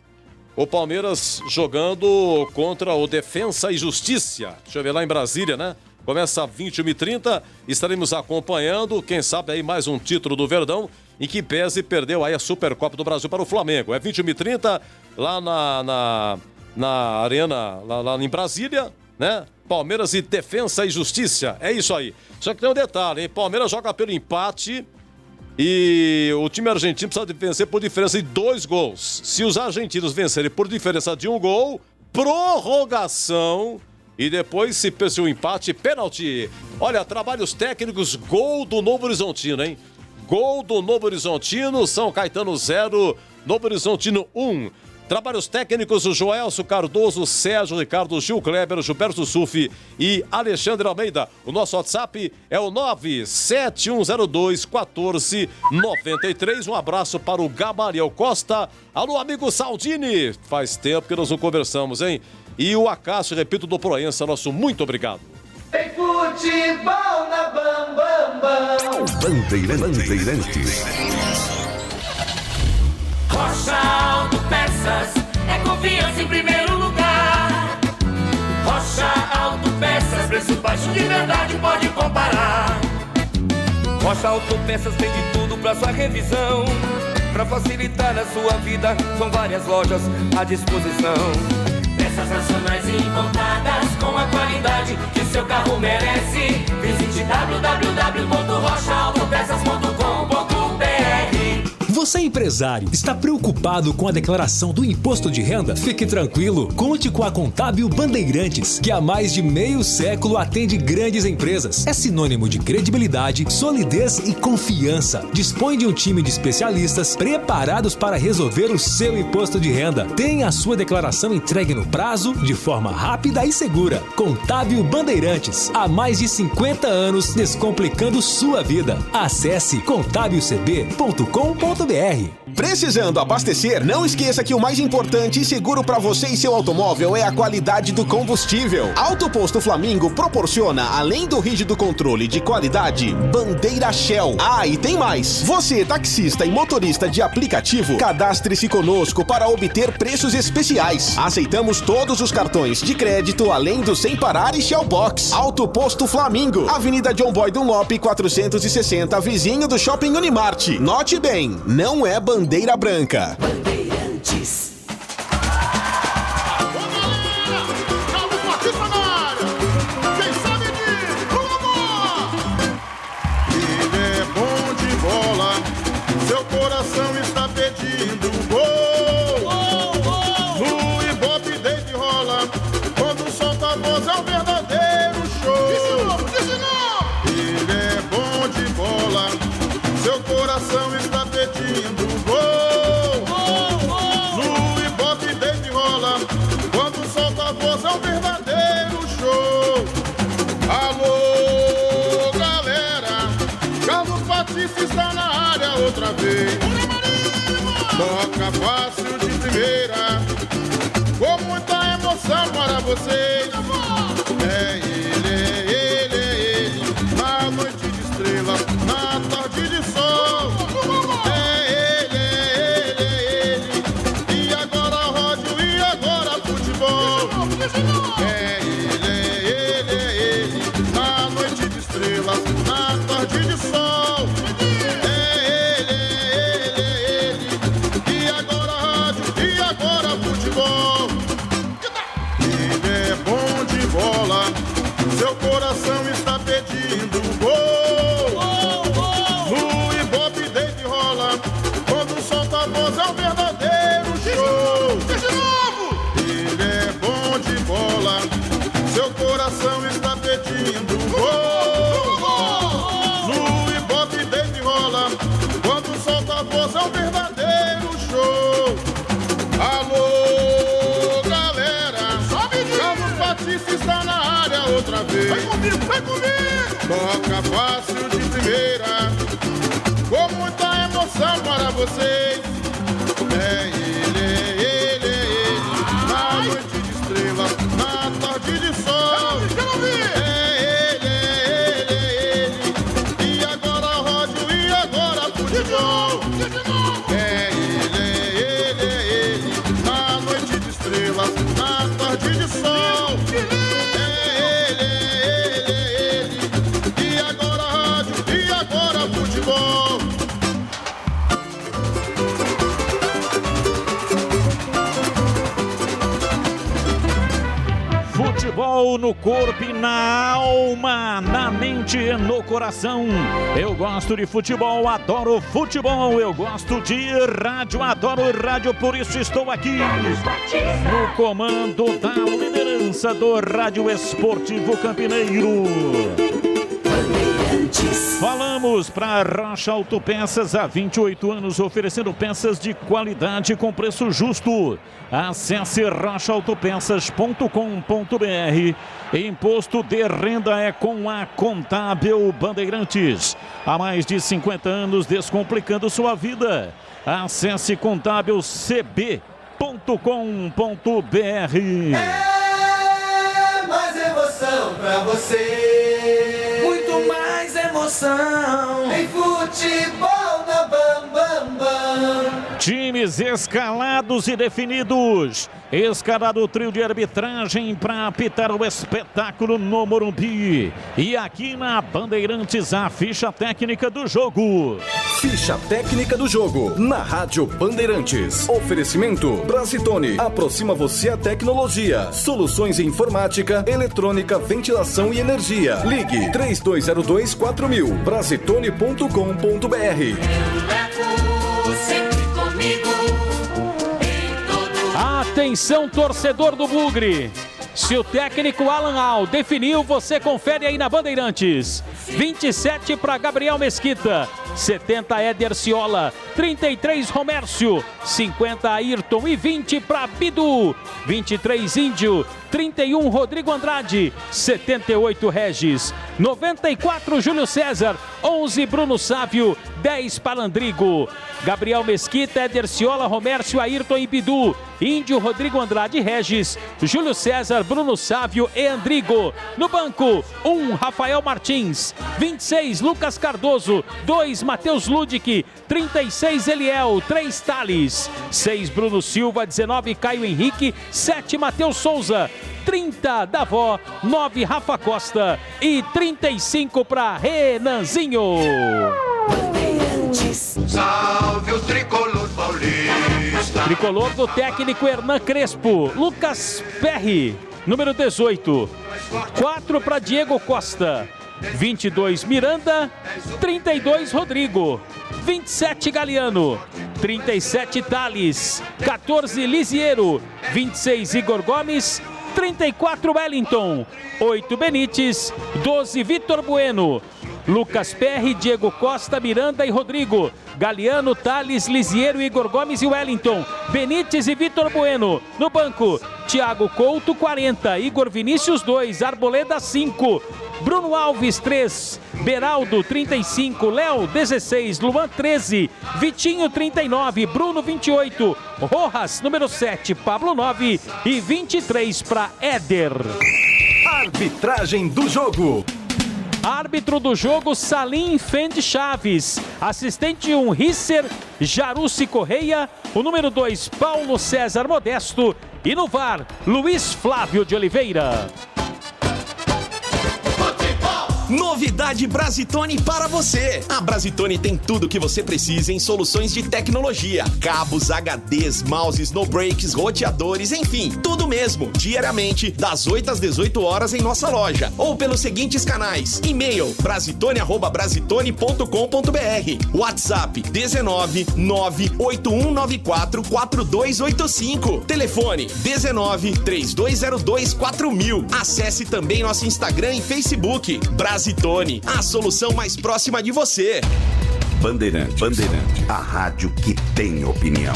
Speaker 3: O Palmeiras jogando contra o Defensa e Justiça. Deixa eu ver lá em Brasília, né? Começa às 21h30, estaremos acompanhando, quem sabe aí mais um título do Verdão. em que pese perdeu aí a Supercopa do Brasil para o Flamengo. É 21h30 lá na Arena, lá em Brasília, né? Palmeiras e Defensa e Justiça, é isso aí. Só que tem um detalhe, hein? Palmeiras joga pelo empate e o time argentino precisa de vencer por diferença de 2 gols. Se os argentinos vencerem por diferença de 1 gol, prorrogação e depois, se o empate, pênalti. Olha, trabalhos técnicos, gol do Novo Horizontino, hein? Gol do Novo Horizontino, São Caetano 0, Novo Horizontino 1. Trabalhos técnicos, o Joelso Cardoso, Sérgio Ricardo, Gil Kleber, Gilberto Sufi e Alexandre Almeida. O nosso WhatsApp é o 971021493. Um abraço para o Gamaliel Costa. Alô, amigo Saldini. Faz tempo que nós não conversamos, hein? E o Acácio, repito, do Proença, nosso muito obrigado.
Speaker 5: Tem futebol na Bam Bam Bam.
Speaker 9: Bandeirantes.
Speaker 5: Rocha Autopeças é confiança em primeiro lugar. Rocha Autopeças, preço baixo de verdade, pode comparar. Rocha Autopeças tem de tudo pra sua revisão. Pra facilitar a sua vida, são várias lojas à disposição. Peças nacionais e importadas com a qualidade que o seu carro merece. Visite www.rochaautopeças.com.br.
Speaker 13: Você, empresário, está preocupado com a declaração do imposto de renda? Fique tranquilo, conte com a Contábil Bandeirantes, que há mais de meio século atende grandes empresas. É sinônimo de credibilidade, solidez e confiança. Dispõe de um time de especialistas preparados para resolver o seu imposto de renda. Tenha a sua declaração entregue no prazo, de forma rápida e segura. Contábil Bandeirantes, há mais de 50 anos descomplicando sua vida. Acesse contabilcb.com.br.
Speaker 14: Precisando abastecer? Não esqueça que o mais importante e seguro para você e seu automóvel é a qualidade do combustível. Auto Posto Flamingo proporciona, além do rígido controle de qualidade, bandeira Shell. Ah, e tem mais! Você, taxista e motorista de aplicativo, cadastre-se conosco para obter preços especiais. Aceitamos todos os cartões de crédito, além do Sem Parar e Shell Box. Auto Posto Flamingo, Avenida John Boy Dunlop 460, vizinho do Shopping Unimart. Note bem, não é bandeira branca.
Speaker 5: Bandeirantes.
Speaker 15: Ele é bom de bola, seu coração está pedindo gol. No Ibope desde rola, quando solta a voz é um verdadeiro show. Ele é bom de bola, seu coração está pedindo gol. No Ibope desde rola, quando solta a voz é um verdadeiro show. Alô, galera, Carlos Batista está na área outra vez. Toca fácil de primeira, com muita emoção para vocês. É ele, na noite de estrelas, na tarde de sol. É ele, e agora rádio, e agora futebol. É ele, na noite de estrelas, na tarde de sol. É ele, e agora rádio, e agora futebol. Ele é bom de bola, seu coração está pedindo gol. No Ibope desde rola, quando solta a voz é um verdadeiro show. Ele é bom de bola, seu coração está pedindo gol. No Ibope desde rola, quando solta a voz é um verdadeiro show. Alô, galera, Carlos Batista está na área outra vez. Vai comigo, vai comigo! Toca fácil de primeira, com muita emoção para vocês. É ele, na noite de estrelas, na tarde de sol. É ele, e agora rádio, e agora futebol. É ele, na noite de estrelas, na tarde de sol. É ele, e agora rádio, e agora futebol.
Speaker 8: Futebol no corpo e na alma, na mente e no coração. Eu gosto de futebol, adoro futebol. Eu gosto de rádio, adoro rádio, por isso estou aqui no comando da liderança do Rádio Esportivo Campineiro. Falamos para Rocha Autopeças, há 28 anos, oferecendo peças de qualidade com preço justo. Acesse rochaautopeças.com.br. Imposto de renda é com a Contábil Bandeirantes. Há mais de 50 anos descomplicando sua vida. Acesse contábilcb.com.br.
Speaker 5: É mais emoção pra você. Muito mais emoção em futebol na Bam Bam Bam.
Speaker 8: Times escalados e definidos. Escalado o trio de arbitragem para apitar o espetáculo no Morumbi. E aqui na Bandeirantes, a ficha técnica do jogo.
Speaker 16: Ficha técnica do jogo na Rádio Bandeirantes. Oferecimento Brasitone. Aproxima você a tecnologia. Soluções em informática, eletrônica, ventilação e energia. Ligue 3202-4000. Brasitone.com.br.
Speaker 6: Atenção, torcedor do Bugre. Se o técnico Alan Al definiu, você confere aí na Bandeirantes. 27 para Gabriel Mesquita, 70 Éder Ciola, 33 Romércio, 50 Ayrton e 20 para Bidu, 23 Índio, 31 Rodrigo Andrade, 78 Regis, 94 Júlio César, 11 Bruno Sávio, 10 Palandrigo. Gabriel Mesquita, Éder Ciola, Romércio, Ayrton e Bidu, Índio, Rodrigo Andrade, Regis, Júlio César, Bruno Sávio e Andrigo. No banco, 1 Rafael Martins, 26 Lucas Cardoso, 2 Matheus Ludic, 36 Eliel, 3 Thales, 6 Bruno Silva, 19 Caio Henrique, 7 Matheus Souza, 30 Davó, 9 Rafa Costa e 35 para Renanzinho.
Speaker 5: Salve o tricolor paulista.
Speaker 6: Tricolor do técnico Hernan Crespo. Lucas Perry, número 18. 4 para Diego Costa. 22 Miranda. 32 Rodrigo. 27 Galeano. 37 Thales. 14 Lisiero. 26 Igor Gomes. 34 Wellington. 8 Benítez. 12 Vitor Bueno. Lucas Perry, Diego Costa, Miranda e Rodrigo. Galeano, Thales, Lisiero, Igor Gomes e Wellington. Benítez e Vitor Bueno. No banco, Thiago Couto, 40. Igor Vinícius, 2. Arboleda, 5. Bruno Alves, 3. Beraldo, 35. Léo, 16. Luan, 13. Vitinho, 39. Bruno, 28. Rojas, número 7. Pablo, 9. E 23 para Éder.
Speaker 16: Arbitragem do jogo.
Speaker 6: Árbitro do jogo, Salim Fendi Chaves. Assistente 1, Risser Jaruci Correia. O número 2, Paulo César Modesto. E no VAR, Luiz Flávio de Oliveira.
Speaker 10: Novidade Brasitone para você. A Brasitone tem tudo o que você precisa em soluções de tecnologia. Cabos, HDs, mouses, no breaks, roteadores, enfim, tudo mesmo. Diariamente, das 8 às 18 horas em nossa loja. Ou pelos seguintes canais. E-mail, brasitone@brasitone.com.br. WhatsApp, 19 98194 4285. Telefone, 19 3202 4000. Acesse também nosso Instagram e Facebook. Brasitone, a solução mais próxima de você.
Speaker 9: Bandeirante, a rádio que tem opinião.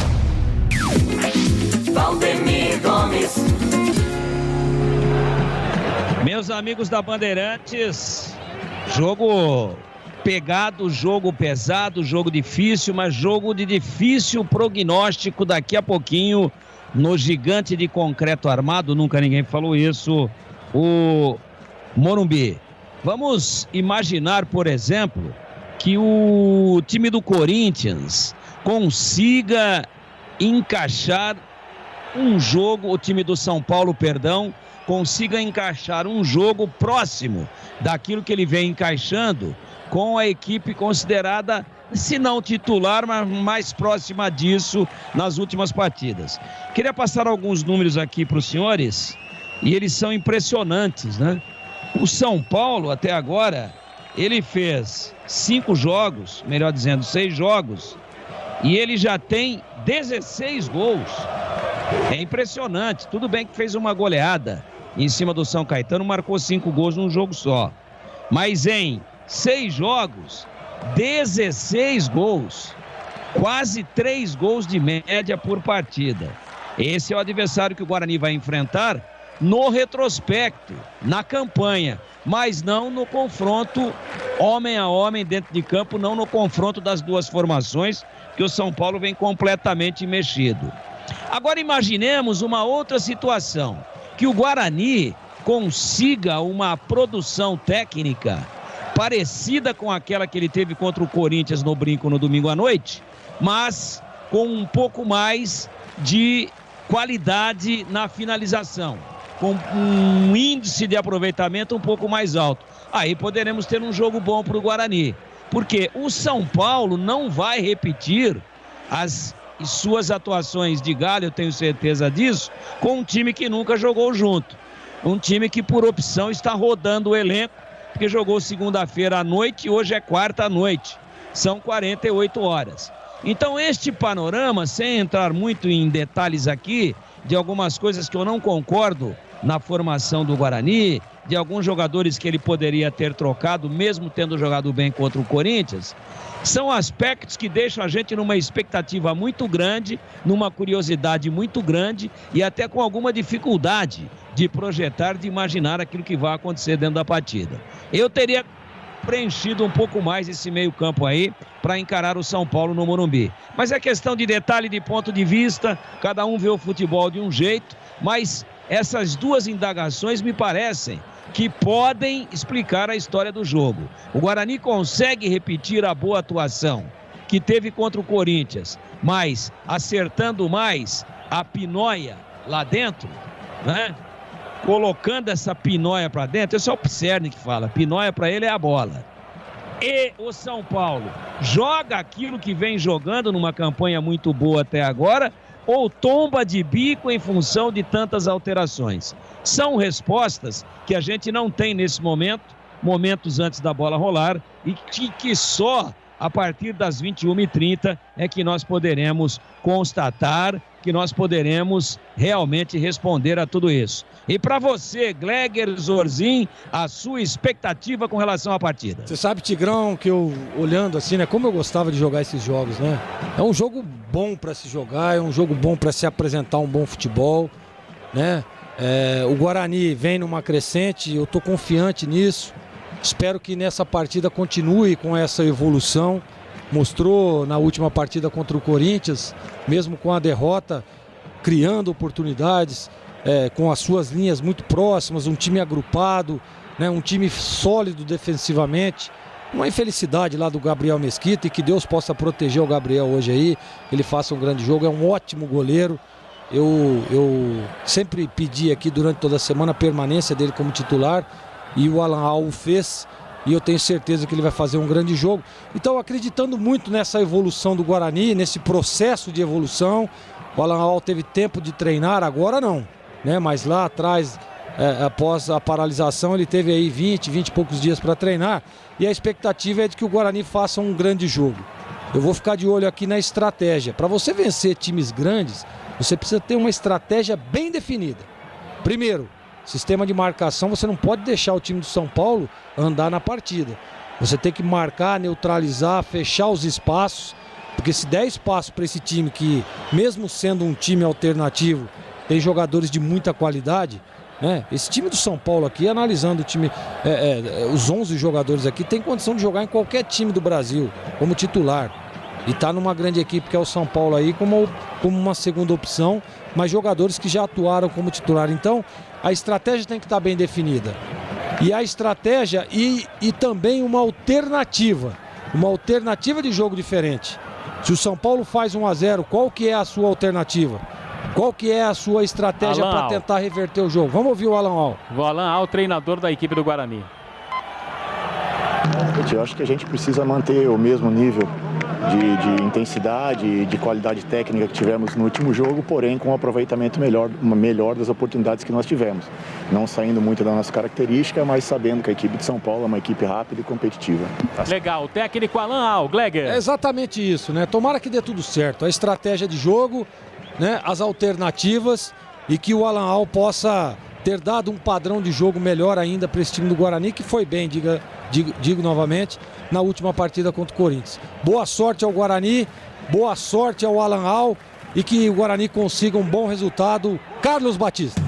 Speaker 5: Valdemir Gomes.
Speaker 7: Meus amigos da Bandeirantes, jogo pegado, jogo pesado, jogo difícil, mas jogo de difícil prognóstico daqui a pouquinho no gigante de concreto armado, nunca ninguém falou isso, o Morumbi. Vamos imaginar, por exemplo, que o time do Corinthians consiga encaixar um jogo, o time do São Paulo, perdão, consiga encaixar um jogo próximo daquilo que ele vem encaixando com a equipe considerada, se não titular, mas mais próxima disso nas últimas partidas. Queria passar alguns números aqui para os senhores. e eles são impressionantes, né? O São Paulo, até agora, ele fez 5 jogos, melhor dizendo, 6 jogos, e ele já tem 16 gols. É impressionante. Tudo bem que fez uma goleada em cima do São Caetano, marcou 5 gols num jogo só. Mas em 6 jogos, 16 gols. Quase 3 gols de média por partida. Esse é o adversário que o Guarani vai enfrentar no retrospecto, na campanha, mas não no confronto homem a homem dentro de campo, não no confronto das duas formações, que o São Paulo vem completamente mexido. Agora imaginemos uma outra situação, que o Guarani consiga uma produção técnica parecida com aquela que ele teve contra o Corinthians no Brinco no domingo à noite, mas com um pouco mais de qualidade na finalização, com um índice de aproveitamento um pouco mais alto. Aí poderemos ter um jogo bom para o Guarani, porque o São Paulo não vai repetir as suas atuações de galho, eu tenho certeza disso, com um time que nunca jogou junto, um time que por opção está rodando o elenco, porque jogou segunda-feira à noite e hoje é quarta à noite, são 48 horas. Então este panorama, sem entrar muito em detalhes aqui, de algumas coisas que eu não concordo na formação do Guarani, de alguns jogadores que ele poderia ter trocado, mesmo tendo jogado bem contra o Corinthians, são aspectos que deixam a gente numa expectativa muito grande, numa curiosidade muito grande e até com alguma dificuldade de projetar, de imaginar aquilo que vai acontecer dentro da partida. Eu teria preenchido um pouco mais esse meio campo aí para encarar o São Paulo no Morumbi. Mas é questão de detalhe, de ponto de vista, cada um vê o futebol de um jeito, mas essas duas indagações me parecem que podem explicar a história do jogo. O Guarani consegue repetir a boa atuação que teve contra o Corinthians, mas acertando mais a pinóia lá dentro, né? Colocando essa pinóia para dentro, esse é o Pisserni que fala, pinóia para ele é a bola. E o São Paulo joga aquilo que vem jogando numa campanha muito boa até agora, ou tomba de bico em função de tantas alterações? São respostas que a gente não tem nesse momento, momentos antes da bola rolar, e que só a partir das 21h30 é que nós poderemos constatar, que nós poderemos realmente responder a tudo isso. E para você, Gleger Zorzin, a sua expectativa com relação à partida?
Speaker 4: Você sabe, Tigrão, que eu, olhando assim, né, como eu gostava de jogar esses jogos, né? É um jogo bom para se jogar, é um jogo bom para se apresentar um bom futebol, né? O Guarani vem numa crescente, eu tô confiante nisso. Espero que nessa partida continue com essa evolução. Mostrou na última partida contra o Corinthians, mesmo com a derrota, criando oportunidades, com as suas linhas muito próximas, um time agrupado, né, um time sólido defensivamente. Uma infelicidade lá do Gabriel Mesquita, e que Deus possa proteger o Gabriel hoje aí, ele faça um grande jogo, é um ótimo goleiro. Eu sempre pedi aqui durante toda a semana a permanência dele como titular, e o Alan Al fez, e eu tenho certeza que ele vai fazer um grande jogo. Então, acreditando muito nessa evolução do Guarani, nesse processo de evolução, o Alan Al teve tempo de treinar, agora não, né? Mas lá atrás, após a paralisação, ele teve aí 20 e poucos dias para treinar, e a expectativa é de que o Guarani faça um grande jogo. Eu vou ficar de olho aqui na estratégia. Para você vencer times grandes, você precisa ter uma estratégia bem definida. Primeiro, sistema de marcação, você não pode deixar o time do São Paulo andar na partida. Você tem que marcar, neutralizar, fechar os espaços, porque se der espaço para esse time que, mesmo sendo um time alternativo, tem jogadores de muita qualidade, né? Esse time do São Paulo aqui, analisando o time, os 11 jogadores aqui, tem condição de jogar em qualquer time do Brasil, como titular. E está numa grande equipe que é o São Paulo aí, como uma segunda opção, mas jogadores que já atuaram como titular. Então, a estratégia tem que estar bem definida. E a estratégia e também uma alternativa de jogo diferente. Se o São Paulo faz 1-0, qual que é a sua alternativa? Qual que é a sua estratégia para tentar reverter o jogo? Vamos ouvir o Alan Al.
Speaker 6: O Alan Al, treinador da equipe do Guarani.
Speaker 17: Eu acho que a gente precisa manter o mesmo nível de intensidade, de qualidade técnica que tivemos no último jogo, porém com um aproveitamento melhor das oportunidades que nós tivemos. Não saindo muito da nossa característica, mas sabendo que a equipe de São Paulo é uma equipe rápida e competitiva.
Speaker 6: Legal, o técnico Alan Al, Gleger.
Speaker 4: É exatamente isso, né? Tomara que dê tudo certo. A estratégia de jogo, né? As alternativas e que o Alan Al possa ter dado um padrão de jogo melhor ainda para esse time do Guarani, que foi bem, digo novamente, na última partida contra o Corinthians. Boa sorte ao Guarani, boa sorte ao Alan Al e que o Guarani consiga um bom resultado. Carlos Batista.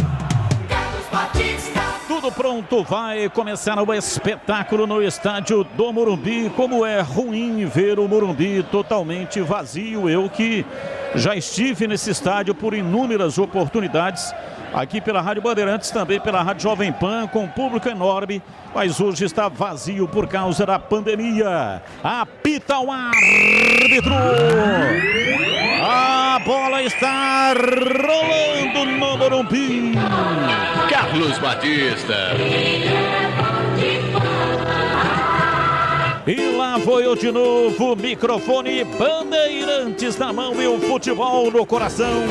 Speaker 8: Tudo pronto, vai começar o espetáculo no estádio do Morumbi. Como é ruim ver o Morumbi totalmente vazio. Eu que já estive nesse estádio por inúmeras oportunidades, aqui pela Rádio Bandeirantes, também pela Rádio Jovem Pan, com público enorme, mas hoje está vazio por causa da pandemia. Apita o árbitro. A bola está rolando no Morumbi.
Speaker 18: Carlos Batista.
Speaker 8: E lá vou eu de novo, microfone Bandeirantes na mão e o futebol no coração.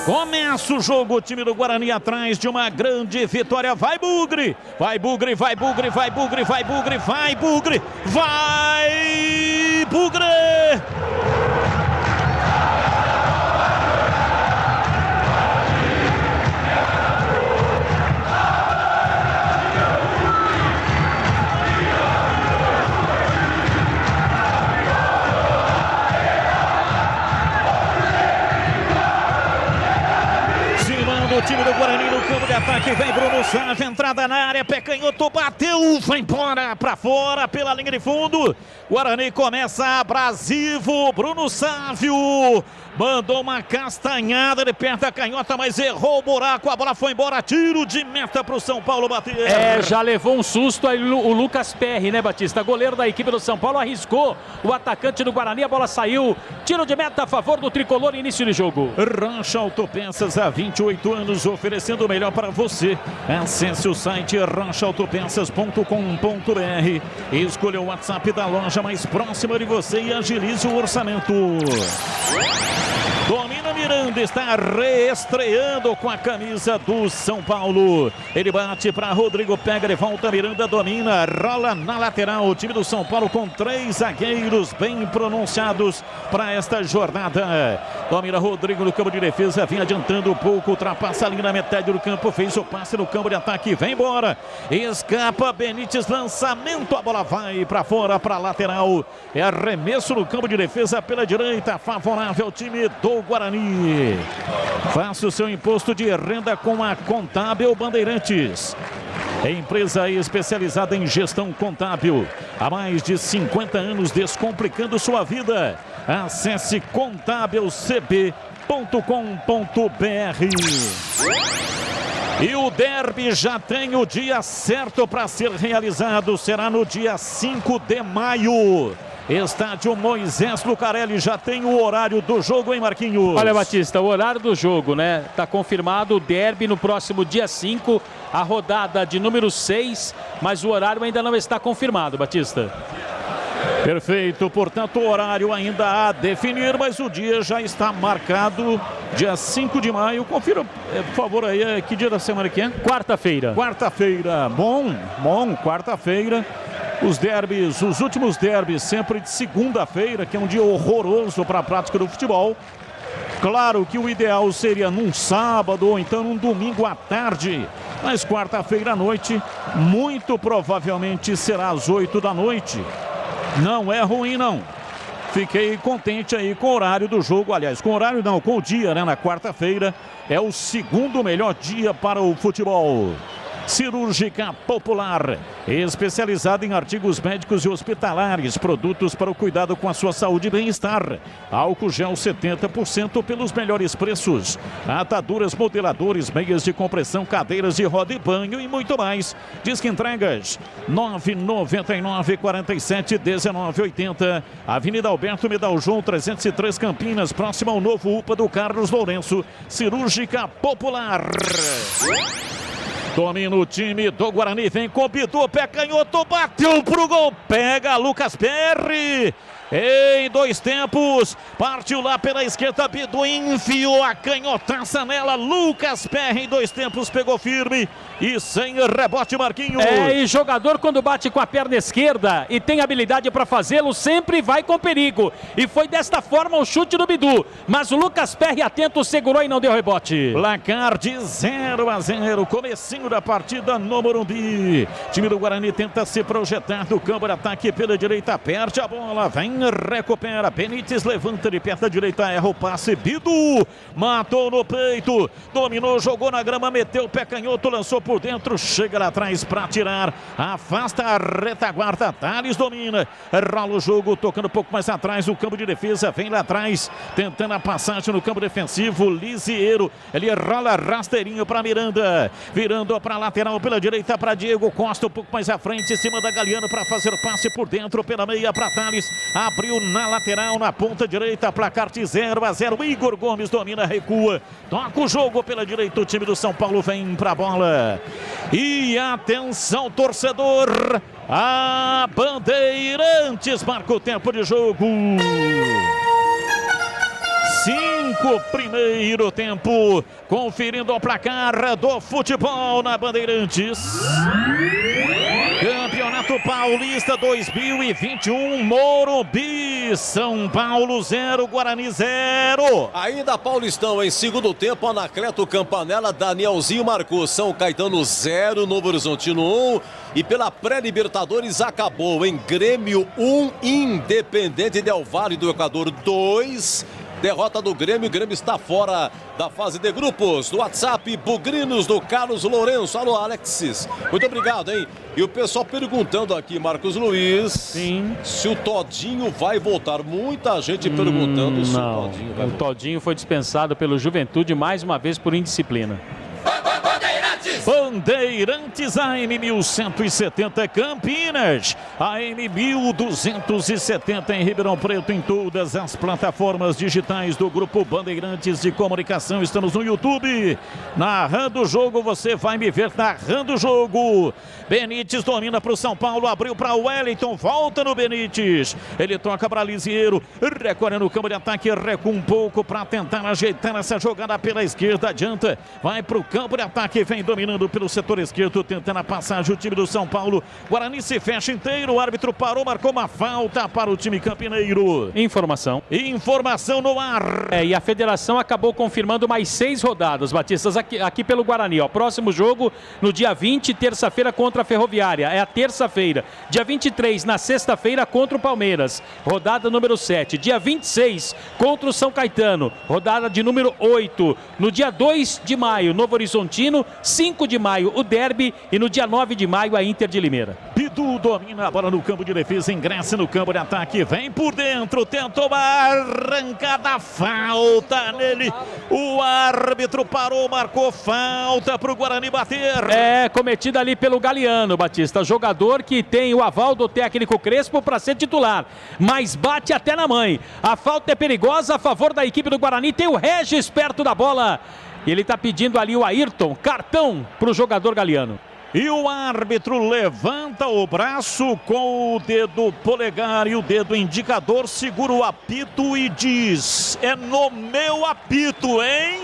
Speaker 8: Começa o jogo, o time do Guarani atrás de uma grande vitória. Vai Bugre, vai Bugre, vai Bugre, vai Bugre, vai Bugre, vai Bugre, vai Bugre. O time do Guarani no campo de ataque, vem Bruno Sávio, entrada na área, pé canhoto, bateu, vai embora para fora pela linha de fundo. Guarani começa abrasivo, Bruno Sávio mandou uma castanhada, ele perto da canhota, mas errou o buraco, a bola foi embora, tiro de meta para o São Paulo bater.
Speaker 6: Já levou um susto aí o Lucas Perry, né, Batista? Goleiro da equipe do São Paulo, arriscou o atacante do Guarani, a bola saiu, tiro de meta a favor do tricolor, início de jogo.
Speaker 8: Rancha Autopeças há 28 anos, oferecendo o melhor para você. Acesse o site ranchaautopeças.com.br, escolha o WhatsApp da loja mais próxima de você e agilize o orçamento. Domina Miranda, está reestreando com a camisa do São Paulo. Ele bate para Rodrigo, pega de volta, Miranda domina, rola na lateral. O time do São Paulo com 3 zagueiros bem pronunciados para esta jornada. Domina Rodrigo no campo de defesa, vem adiantando um pouco, ultrapassa ali na metade do campo, fez o passe no campo de ataque, vem embora. Escapa Benítez, lançamento, a bola vai para fora, para lateral. É arremesso no campo de defesa pela direita, favorável ao time do Guarani. Faça o seu imposto de renda com a Contábil Bandeirantes. Empresa especializada em gestão contábil. Há mais de 50 anos descomplicando sua vida. Acesse contabilcb.com.br. E o derby já tem o dia certo para ser realizado. Será no dia 5 de maio. Estádio Moisés Lucarelli já tem o horário do jogo, hein, Marquinhos?
Speaker 6: Olha, Batista, o horário do jogo, né? Tá confirmado o derby no próximo dia 5, a rodada de número 6, mas o horário ainda não está confirmado, Batista.
Speaker 8: Perfeito, portanto o horário ainda a definir, mas o dia já está marcado, dia 5 de maio. Confira, por favor, aí, que dia da semana que é?
Speaker 6: Quarta-feira.
Speaker 8: Quarta-feira, bom, quarta-feira. Os derbys, os últimos derbys sempre de segunda-feira, que é um dia horroroso para a prática do futebol. Claro que o ideal seria num sábado ou então num domingo à tarde. Mas quarta-feira à noite, muito provavelmente será às 8 da noite. Não é ruim, não. Fiquei contente aí com o horário do jogo. Aliás, com o horário não, com o dia, né? Na quarta-feira é o segundo melhor dia para o futebol. Cirúrgica Popular, especializada em artigos médicos e hospitalares, produtos para o cuidado com a sua saúde e bem-estar. Álcool gel 70% pelos melhores preços. Ataduras, modeladores, meias de compressão, cadeiras de roda e banho e muito mais. Disque entregas 999 47 19 80. Avenida Alberto Medal João 303 Campinas, próximo ao novo UPA do Carlos Lourenço. Cirúrgica Popular. Domina o time do Guarani, vem com o Bidu, pé canhoto, bateu pro gol, pega Lucas Perry. Em 2 tempos, partiu lá pela esquerda, Bidu enfiou a canhotaça nela, Lucas Perry em 2 tempos pegou firme e sem rebote, Marquinhos.
Speaker 6: E jogador quando bate com a perna esquerda e tem habilidade para fazê-lo, sempre vai com perigo. E foi desta forma o chute do Bidu, mas o Lucas Perry atento, segurou e não deu rebote.
Speaker 8: Placar de 0-0, comecinho da partida no Morumbi. Time do Guarani tenta se projetar do campo de ataque pela direita, perde a bola, vem, recupera, Benítez levanta de perna direita, erra o passe, Bidu matou no peito, dominou, jogou na grama, meteu o pé canhoto, lançou por dentro, chega lá atrás para tirar, afasta a retaguarda, Thales domina, rola o jogo, tocando um pouco mais atrás, o campo de defesa, vem lá atrás, tentando a passagem no campo defensivo, Lisieiro, ele rola rasteirinho para Miranda, virando para lateral pela direita para Diego Costa, um pouco mais à frente, em cima da Galeano para fazer o passe por dentro, pela meia para Thales, abriu na lateral, na ponta direita, placar de 0-0, Igor Gomes domina, recua, toca o jogo pela direita, o time do São Paulo vem para a bola. E atenção, torcedor, a Bandeirantes marca o tempo de jogo. 5, primeiro tempo, conferindo o placar do futebol na Bandeirantes. Campeonato Paulista 2021, Morumbi, São Paulo 0, Guarani 0.
Speaker 3: Ainda Paulistão, em segundo tempo, Anacleto Campanella, Danielzinho marcou, São Caetano 0, Novo Horizontino 1. E pela pré-Libertadores acabou em Grêmio 1, Independente Del Valle do Equador 2. Derrota do Grêmio, o Grêmio está fora da fase de grupos. No WhatsApp, Bugrinos do Carlos Lourenço. Alô, Alexis. Muito obrigado, hein? E o pessoal perguntando aqui, Marcos Luiz, sim, se o Todinho vai voltar. Muita gente perguntando se o Todinho vai voltar.
Speaker 6: O Todinho foi dispensado pelo Juventude mais uma vez por indisciplina.
Speaker 8: Bandeirantes AM 1170 Campinas, AM 1270 em Ribeirão Preto, em todas as plataformas digitais do Grupo Bandeirantes de Comunicação. Estamos no YouTube, narrando o jogo, você vai me ver narrando o jogo. Benítez domina para o São Paulo, abriu para o Wellington, volta no Benítez, ele toca para Lisieiro, recorre no campo de ataque, recua um pouco para tentar ajeitar essa jogada pela esquerda, adianta, vai para o campo de ataque, vem dominando pelo setor esquerdo, tentando a passagem o time do São Paulo. Guarani se fecha inteiro, o árbitro parou, marcou uma falta para o time campineiro.
Speaker 6: Informação
Speaker 8: no ar.
Speaker 6: E a federação acabou confirmando mais 6 rodadas, Batistas, aqui pelo Guarani. Ó. Próximo jogo no dia 20, terça-feira, contra a Ferroviária. É a terça-feira. Dia 23, na sexta-feira, contra o Palmeiras. Rodada número 7. Dia 26, contra o São Caetano. Rodada de número 8. No dia 2 de maio, Novo Horizontino. 5 de maio, o Derby. E no dia 9 de maio, a Inter de Limeira.
Speaker 8: Bidu domina a bola no campo de defesa, ingressa no campo de ataque, vem por dentro, tentou uma arrancada, falta nele. O árbitro parou, marcou falta para o Guarani bater.
Speaker 6: É, cometida ali pelo Galeano, Batista. Jogador que tem o aval do técnico Crespo para ser titular, mas bate até na mãe. A falta é perigosa a favor da equipe do Guarani. Tem o Regis perto da bola. E ele está pedindo ali o Ayrton, cartão para o jogador Galeano.
Speaker 8: E o árbitro levanta o braço com o dedo polegar e o dedo indicador, segura o apito e diz: é no meu apito, hein?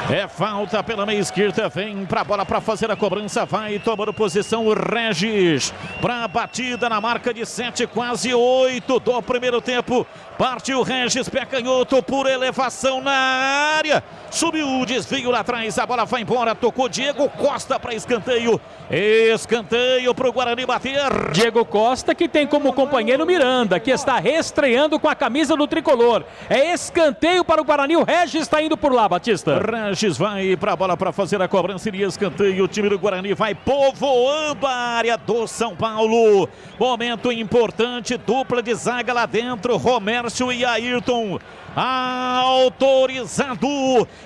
Speaker 8: É falta pela meia esquerda, vem pra bola para fazer a cobrança, vai tomando posição o Regis para a batida na marca de 7, quase 8 do primeiro tempo. Partiu o Regis, pé canhoto por elevação na área, subiu o desvio lá atrás, a bola vai embora, tocou Diego Costa para escanteio. Escanteio para o Guarani bater.
Speaker 6: Diego Costa, que tem como companheiro Miranda, que está reestreando com a camisa do tricolor. É escanteio para o Guarani, o Regis está indo por lá, Batista.
Speaker 8: Regis vai para a bola para fazer a cobrança e escanteio. O time do Guarani vai povoando a área do São Paulo. Momento importante, dupla de zaga lá dentro, Romércio e Ayrton. Autorizado,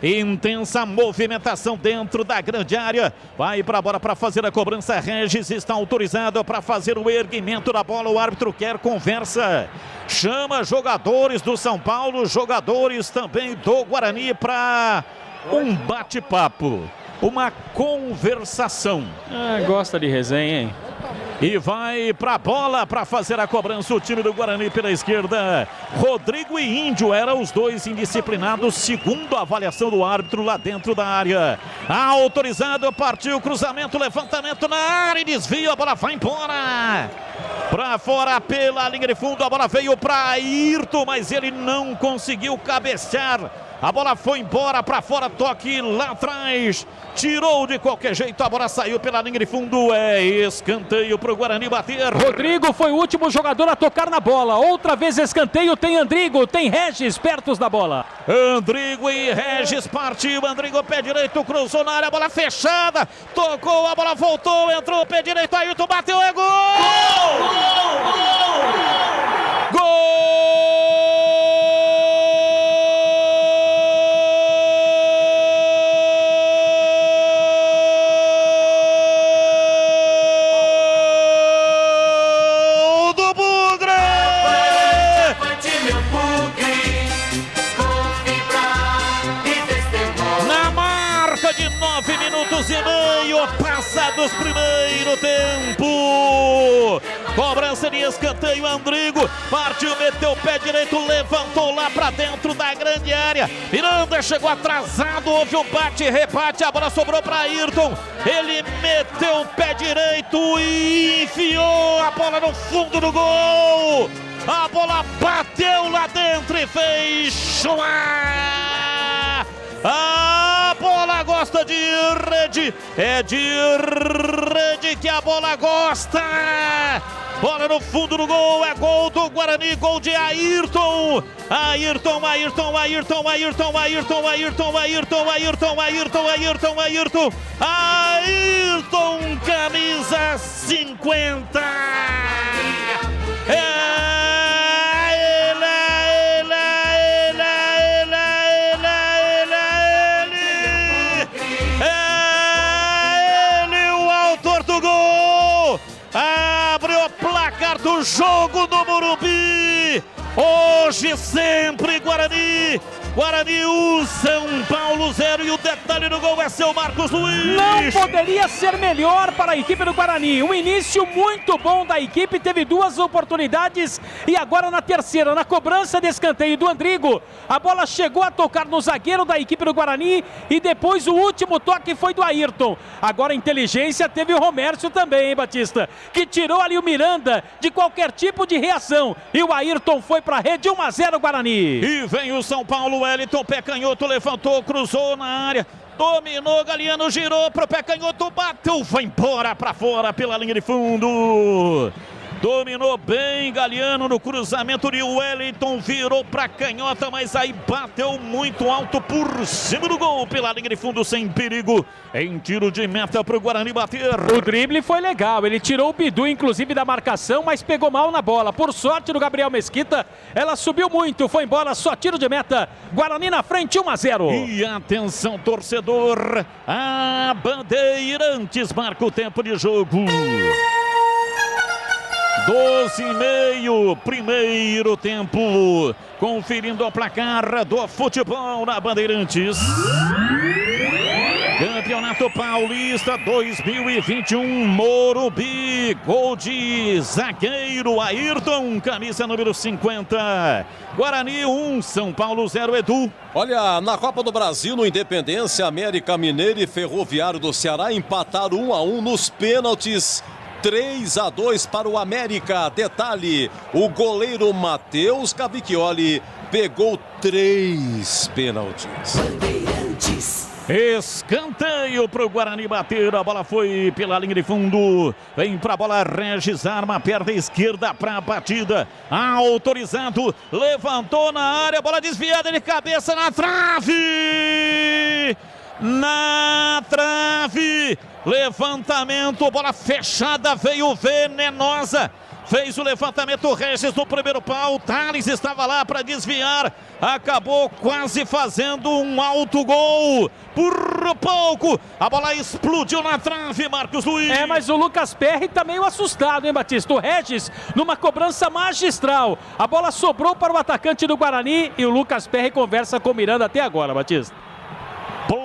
Speaker 8: intensa movimentação dentro da grande área, vai para a bola para fazer a cobrança. Regis está autorizado para fazer o erguimento da bola, o árbitro quer conversa, chama jogadores do São Paulo, jogadores também do Guarani para um bate-papo, uma conversação.
Speaker 6: Gosta de resenha, hein?
Speaker 8: E vai pra bola para fazer a cobrança o time do Guarani pela esquerda. Rodrigo e Índio eram os dois indisciplinados, segundo a avaliação do árbitro lá dentro da área. Autorizado, partiu, cruzamento, levantamento na área e desvio, a bola vai embora. Pra fora pela linha de fundo, a bola veio para Ayrton, mas ele não conseguiu cabecear. A bola foi embora, para fora, toque lá atrás. Tirou de qualquer jeito, a bola saiu pela linha de fundo. É escanteio para o Guarani bater.
Speaker 6: Rodrigo foi o último jogador a tocar na bola. Outra vez escanteio, tem Andrigo, tem Regis perto da bola.
Speaker 8: Andrigo e Regis partiu. Andrigo, pé direito, cruzou na área, a bola fechada. Tocou, a bola voltou, entrou, pé direito, Ayrton bateu, é gol! Gol! Passados primeiro tempo, cobrança de escanteio, Andrigo partiu, meteu o pé direito, levantou lá pra dentro da grande área. Miranda chegou atrasado, houve um bate-rebate, a bola sobrou pra Ayrton, ele meteu o pé direito e enfiou a bola no fundo do gol. A bola bateu lá dentro e fez chuar. A bola gosta de rede, é de rede que a bola gosta. Bola no fundo do gol, é gol do Guarani, gol de Ayrton. Ayrton, Ayrton, Ayrton, Ayrton, Ayrton, Ayrton, Ayrton, Ayrton, Ayrton, Ayrton, Ayrton, Ayrton, camisa 50. Do jogo do Morumbi, hoje sempre Guarani, Guarani 1, São Paulo 0 e o detalhe do gol é seu Marcos Luiz.
Speaker 6: Não poderia ser melhor para a equipe do Guarani, um início muito bom da equipe, teve duas oportunidades e agora na terceira, na cobrança de escanteio do Andrigo, a bola chegou a tocar no zagueiro da equipe do Guarani e depois o último toque foi do Ayrton. Agora a inteligência teve o Romércio também, hein, Batista, que tirou ali o Miranda de qualquer tipo de reação e o Ayrton foi para a rede, 1-0 Guarani.
Speaker 8: E vem o São Paulo, Wellington, pé canhoto, levantou, cruzou na área, dominou, Galiano, girou pro pé canhoto, bateu, foi embora para fora pela linha de fundo. Dominou bem Galiano no cruzamento de Wellington, virou para canhota, mas aí bateu muito alto por cima do gol, pela linha de fundo sem perigo, em tiro de meta para o Guarani bater.
Speaker 6: O drible foi legal, ele tirou o Bidu inclusive da marcação, mas pegou mal na bola, por sorte do Gabriel Mesquita, ela subiu muito, foi embora, só tiro de meta, Guarani na frente, 1-0.
Speaker 8: E atenção torcedor, a Bandeirantes marca o tempo de jogo. 12:30, primeiro tempo, conferindo o placar do futebol na Bandeirantes. Campeonato Paulista 2021, Morumbi, gol de zagueiro Ayrton, camisa número 50. Guarani 1, São Paulo 0, Edu.
Speaker 3: Olha, na Copa do Brasil, no Independência, América Mineiro e Ferroviário do Ceará empataram 1-1 nos pênaltis. 3-2 para o América. Detalhe, o goleiro Matheus Cavicchioli pegou 3 pênaltis.
Speaker 8: Escanteio para o Guarani bater, a bola foi pela linha de fundo, vem para a bola Regis, arma, perna esquerda para a batida, autorizado, levantou na área, bola desviada de cabeça na trave! Na trave, levantamento, bola fechada, veio venenosa, fez o levantamento Regis no primeiro pau, Thales estava lá para desviar, acabou quase fazendo um alto gol, por pouco, a bola explodiu na trave, Marcos Luiz.
Speaker 6: É, mas o Lucas Perry tá meio assustado, hein, Batista? O Regis, numa cobrança magistral, a bola sobrou para o atacante do Guarani e o Lucas Perry conversa com o Miranda até agora, Batista.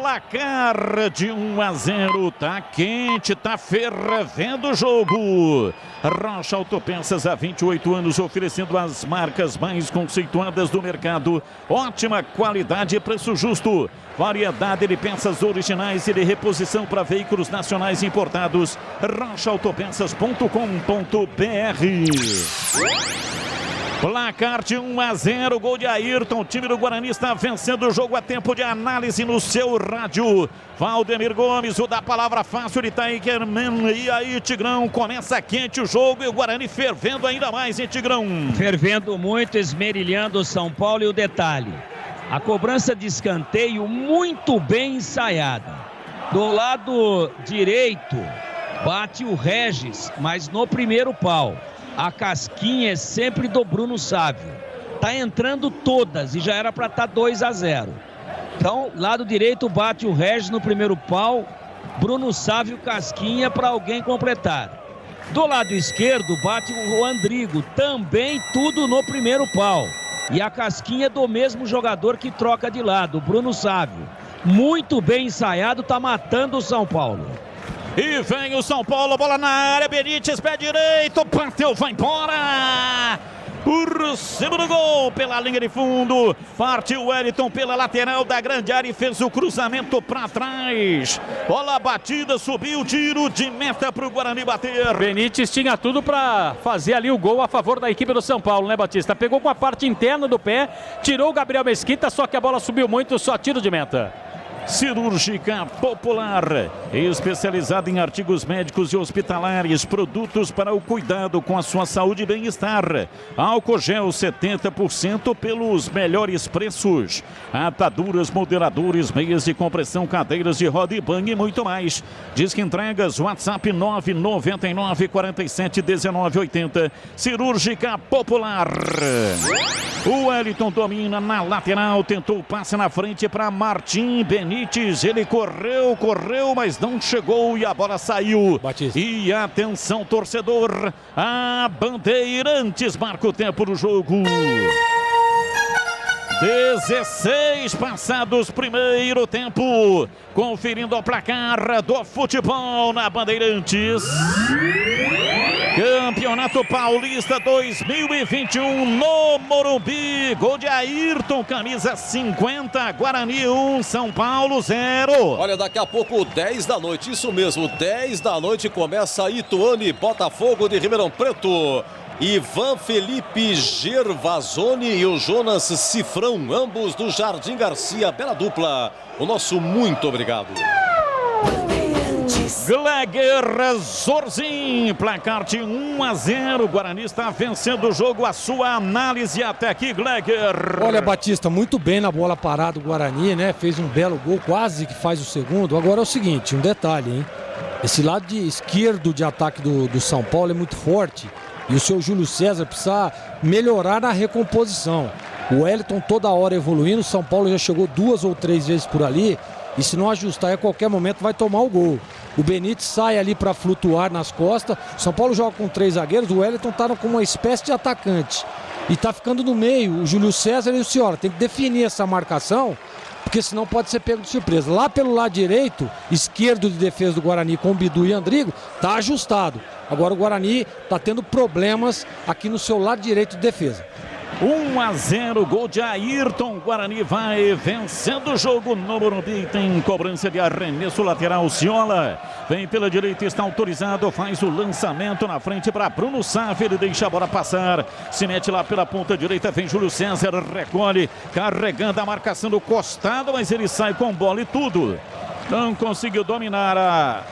Speaker 8: Placar de 1-0, tá quente, tá fervendo o jogo. Rocha Autopeças há 28 anos oferecendo as marcas mais conceituadas do mercado. Ótima qualidade e preço justo. Variedade de peças originais e de reposição para veículos nacionais importados. rochaautopeças.com.br. Placar de 1-0, gol de Ayrton. O time do Guarani está vencendo o jogo a tempo de análise no seu rádio. Valdemir Gomes, o da palavra fácil de Taikerman. E aí, Tigrão, começa quente o jogo e o Guarani fervendo ainda mais, hein, Tigrão?
Speaker 7: Fervendo muito, esmerilhando o São Paulo. E o detalhe, a cobrança de escanteio muito bem ensaiada. Do lado direito, bate o Regis, mas no primeiro pau. A casquinha é sempre do Bruno Sávio. Tá entrando todas e já era para estar 2-0. Então, lado direito bate o Regis no primeiro pau. Bruno Sávio, casquinha para alguém completar. Do lado esquerdo bate o Andrigo. Também tudo no primeiro pau. E a casquinha do mesmo jogador que troca de lado, Bruno Sávio. Muito bem ensaiado, tá matando o São Paulo.
Speaker 8: E vem o São Paulo, bola na área, Benítez, pé direito, bateu, vai embora! Por cima do gol, pela linha de fundo, partiu o Wellington pela lateral da grande área e fez o cruzamento para trás. Bola batida, subiu, tiro de meta para o Guarani bater.
Speaker 6: Benítez tinha tudo para fazer ali o gol a favor da equipe do São Paulo, né, Batista? Pegou com a parte interna do pé, tirou o Gabriel Mesquita, só que a bola subiu muito, só tiro de meta.
Speaker 8: Cirúrgica Popular, especializada em artigos médicos e hospitalares, produtos para o cuidado com a sua saúde e bem-estar. Álcool gel 70% pelos melhores preços. Ataduras, moderadores, meias de compressão, cadeiras de roda e banho e muito mais. Disque entregas, WhatsApp 999 47 19 80. Cirúrgica Popular. O Wellington domina na lateral, tentou o passe na frente para Martim Benítez. Ele correu, mas não chegou e a bola saiu.
Speaker 4: Batista.
Speaker 8: E atenção, torcedor, a Bandeirantes marca o tempo do jogo. 16 passados primeiro tempo, conferindo o placar do futebol na Bandeirantes. Campeonato Paulista 2021 no Morumbi. Gol de Ayrton, camisa 50, Guarani 1, São Paulo 0.
Speaker 3: Olha, daqui a pouco 10 da noite, isso mesmo, 10 da noite começa Ituano e Botafogo de Ribeirão Preto. Ivan Felipe Gervasoni e o Jonas Cifrão, ambos do Jardim Garcia, bela dupla. O nosso muito obrigado.
Speaker 8: Gleger Zorzin, placar de 1-0. Guarani está vencendo o jogo. A sua análise até aqui, Gleger.
Speaker 4: Olha, Batista, muito bem na bola parada o Guarani, né? Fez um belo gol, quase que faz o segundo. Agora é o seguinte, um detalhe, hein? Esse lado esquerdo de ataque do São Paulo é muito forte. E o seu Júlio César precisa melhorar na recomposição. O Wellington toda hora evoluindo. O São Paulo já chegou 2 ou 3 vezes por ali. E se não ajustar, a qualquer momento vai tomar o gol. O Benítez sai ali para flutuar nas costas. O São Paulo joga com 3 zagueiros. O Wellington está com uma espécie de atacante. E está ficando no meio. O Júlio César e o Senhora tem que definir essa marcação, porque senão pode ser pego de surpresa. Lá pelo lado direito, esquerdo de defesa do Guarani com o Bidu e Andrigo, está ajustado. Agora o Guarani está tendo problemas aqui no seu lado direito de defesa.
Speaker 8: 1-0, gol de Ayrton. Guarani vai vencendo o jogo no Morumbi. Tem cobrança de arremesso lateral. Ciola vem pela direita, está autorizado. Faz o lançamento na frente para Bruno Sávio. Ele deixa a bola passar. Se mete lá pela ponta direita. Vem Júlio César, recolhe, carregando a marcação do costado, mas ele sai com bola e tudo. Não conseguiu dominar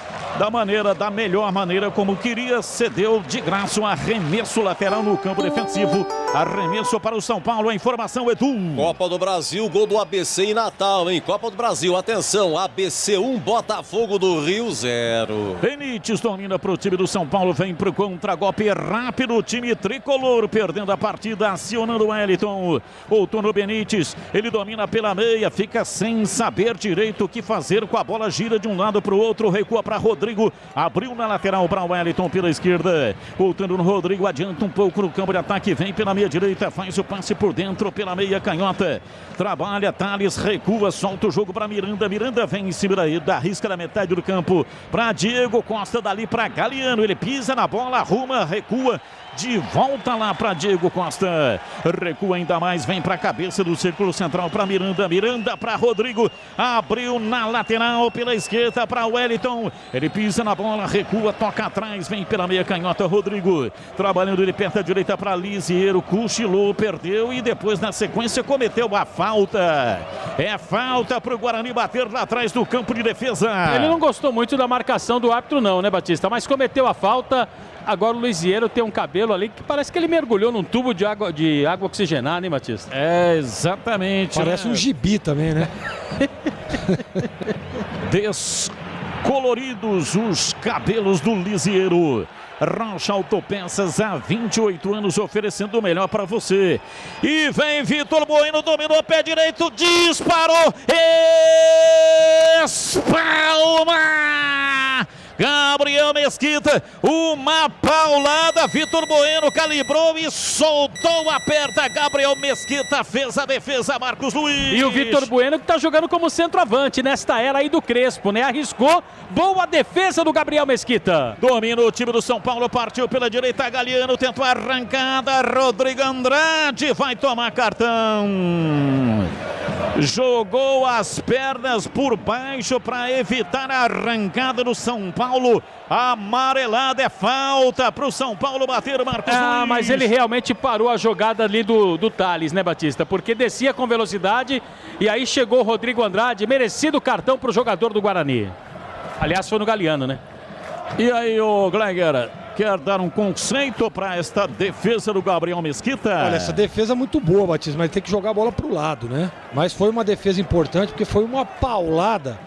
Speaker 8: da melhor maneira como queria. Cedeu de graça um arremesso lateral no campo defensivo. Arremesso para o São Paulo. A informação, Edu.
Speaker 3: Copa do Brasil, gol do ABC em Natal, hein? Copa do Brasil, atenção, ABC 1, Botafogo do Rio 0.
Speaker 8: Benítez domina para o time do São Paulo. Vem para o contragolpe rápido. O time tricolor perdendo a partida, acionando o Wellington. Voltou no Benítez. Ele domina pela meia, fica sem saber direito o que fazer com a bola. Gira de um lado para o outro, recua para Rodrigo. Abriu na lateral para o Wellington pela esquerda. Voltando no Rodrigo, adianta um pouco no campo de ataque. Vem pela meia meia direita, faz o passe por dentro pela meia canhota. Trabalha, Thales, recua, solta o jogo para Miranda. Miranda vem em cima da risca da metade do campo para Diego Costa, dali para Galeano. Ele pisa na bola, arruma, recua. De volta lá para Diego Costa. Recua ainda mais, vem para a cabeça do círculo central para Miranda. Miranda para Rodrigo. Abriu na lateral pela esquerda para Wellington. Ele pisa na bola, recua, toca atrás, vem pela meia canhota. Rodrigo trabalhando ele perto da direita para Lisieiro. Cochilou, perdeu e depois na sequência cometeu a falta. É falta para o Guarani bater lá atrás do campo de defesa.
Speaker 6: Ele não gostou muito da marcação do árbitro não, né, Batista? Mas cometeu a falta. Agora o Lisieiro tem um cabelo ali que parece que ele mergulhou num tubo de água oxigenada, hein, Batista?
Speaker 8: É, exatamente.
Speaker 4: Parece um gibi também, né?
Speaker 8: Descoloridos os cabelos do Lisieiro. Rocha Autopeças, há 28 anos oferecendo o melhor para você. E vem Vitor Bueno, dominou pé direito, disparou, espalma! Gabriel Mesquita, uma paulada, Vitor Bueno calibrou e soltou, aperta, Gabriel Mesquita fez a defesa, Marcos Luiz.
Speaker 6: E o Vitor Bueno que tá jogando como centroavante nesta era aí do Crespo, né? Arriscou, boa defesa do Gabriel Mesquita.
Speaker 8: Domina o time do São Paulo, partiu pela direita, Galeano tentou a arrancada, Rodrigo Andrade vai tomar cartão. Jogou as pernas por baixo para evitar a arrancada do São Paulo. Amarelada, é falta para o São Paulo bater, Marcos Luiz.
Speaker 6: Mas ele realmente parou a jogada ali do Thales, né, Batista? Porque descia com velocidade e aí chegou o Rodrigo Andrade, merecido cartão para o jogador do Guarani. Aliás, foi no Galeano, né?
Speaker 8: E aí, o Gleiger, quer dar um conceito para esta defesa do Gabriel Mesquita?
Speaker 4: Olha, essa defesa é muito boa, Batista, mas tem que jogar a bola pro lado, né? Mas foi uma defesa importante porque foi uma paulada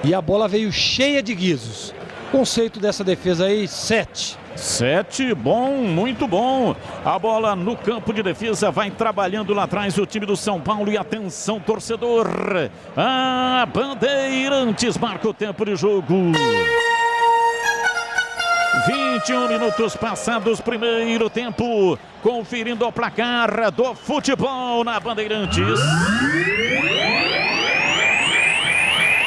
Speaker 4: e a bola veio cheia de guizos. Conceito dessa defesa aí, 7.
Speaker 8: 7, bom, muito bom. A bola no campo de defesa vai trabalhando lá atrás o time do São Paulo. E atenção, torcedor. A Bandeirantes marca o tempo de jogo. 21 minutos passados, primeiro tempo. Conferindo o placar do futebol na Bandeirantes.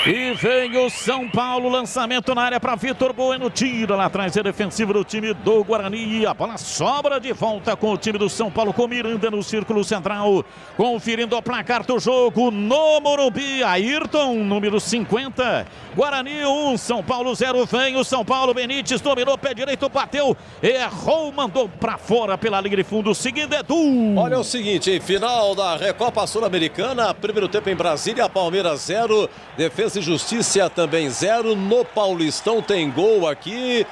Speaker 8: E vem o São Paulo, lançamento na área para Vitor Bueno, tira lá atrás, é defensivo do time do Guarani. A bola sobra de volta com o time do São Paulo, com Miranda no círculo central. Conferindo o placar do jogo no Morumbi, Ayrton, número 50. Guarani 1, São Paulo 0. Vem o São Paulo, Benítez dominou, pé direito, bateu, errou, mandou para fora pela linha de fundo. Seguindo Edu.
Speaker 3: Olha o seguinte, hein? Final da Recopa Sul-Americana, primeiro tempo em Brasília, Palmeiras 0, Defesa e Justiça também 0. No Paulistão tem gol aqui,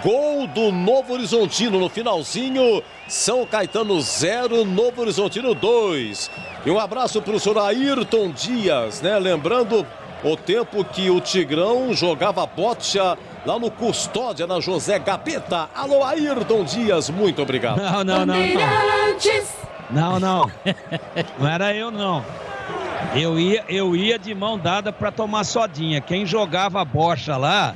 Speaker 3: gol do Novo Horizontino no finalzinho. São Caetano 0, Novo Horizontino 2. E um abraço para o senhor Ayrton Dias, né? Lembrando o tempo que o Tigrão jogava bocha lá no Custódia, na José Gabeta. Alô, Ayrton Dias, muito obrigado.
Speaker 7: Não. Não era eu, não. Eu ia de mão dada para tomar sodinha. Quem jogava bocha lá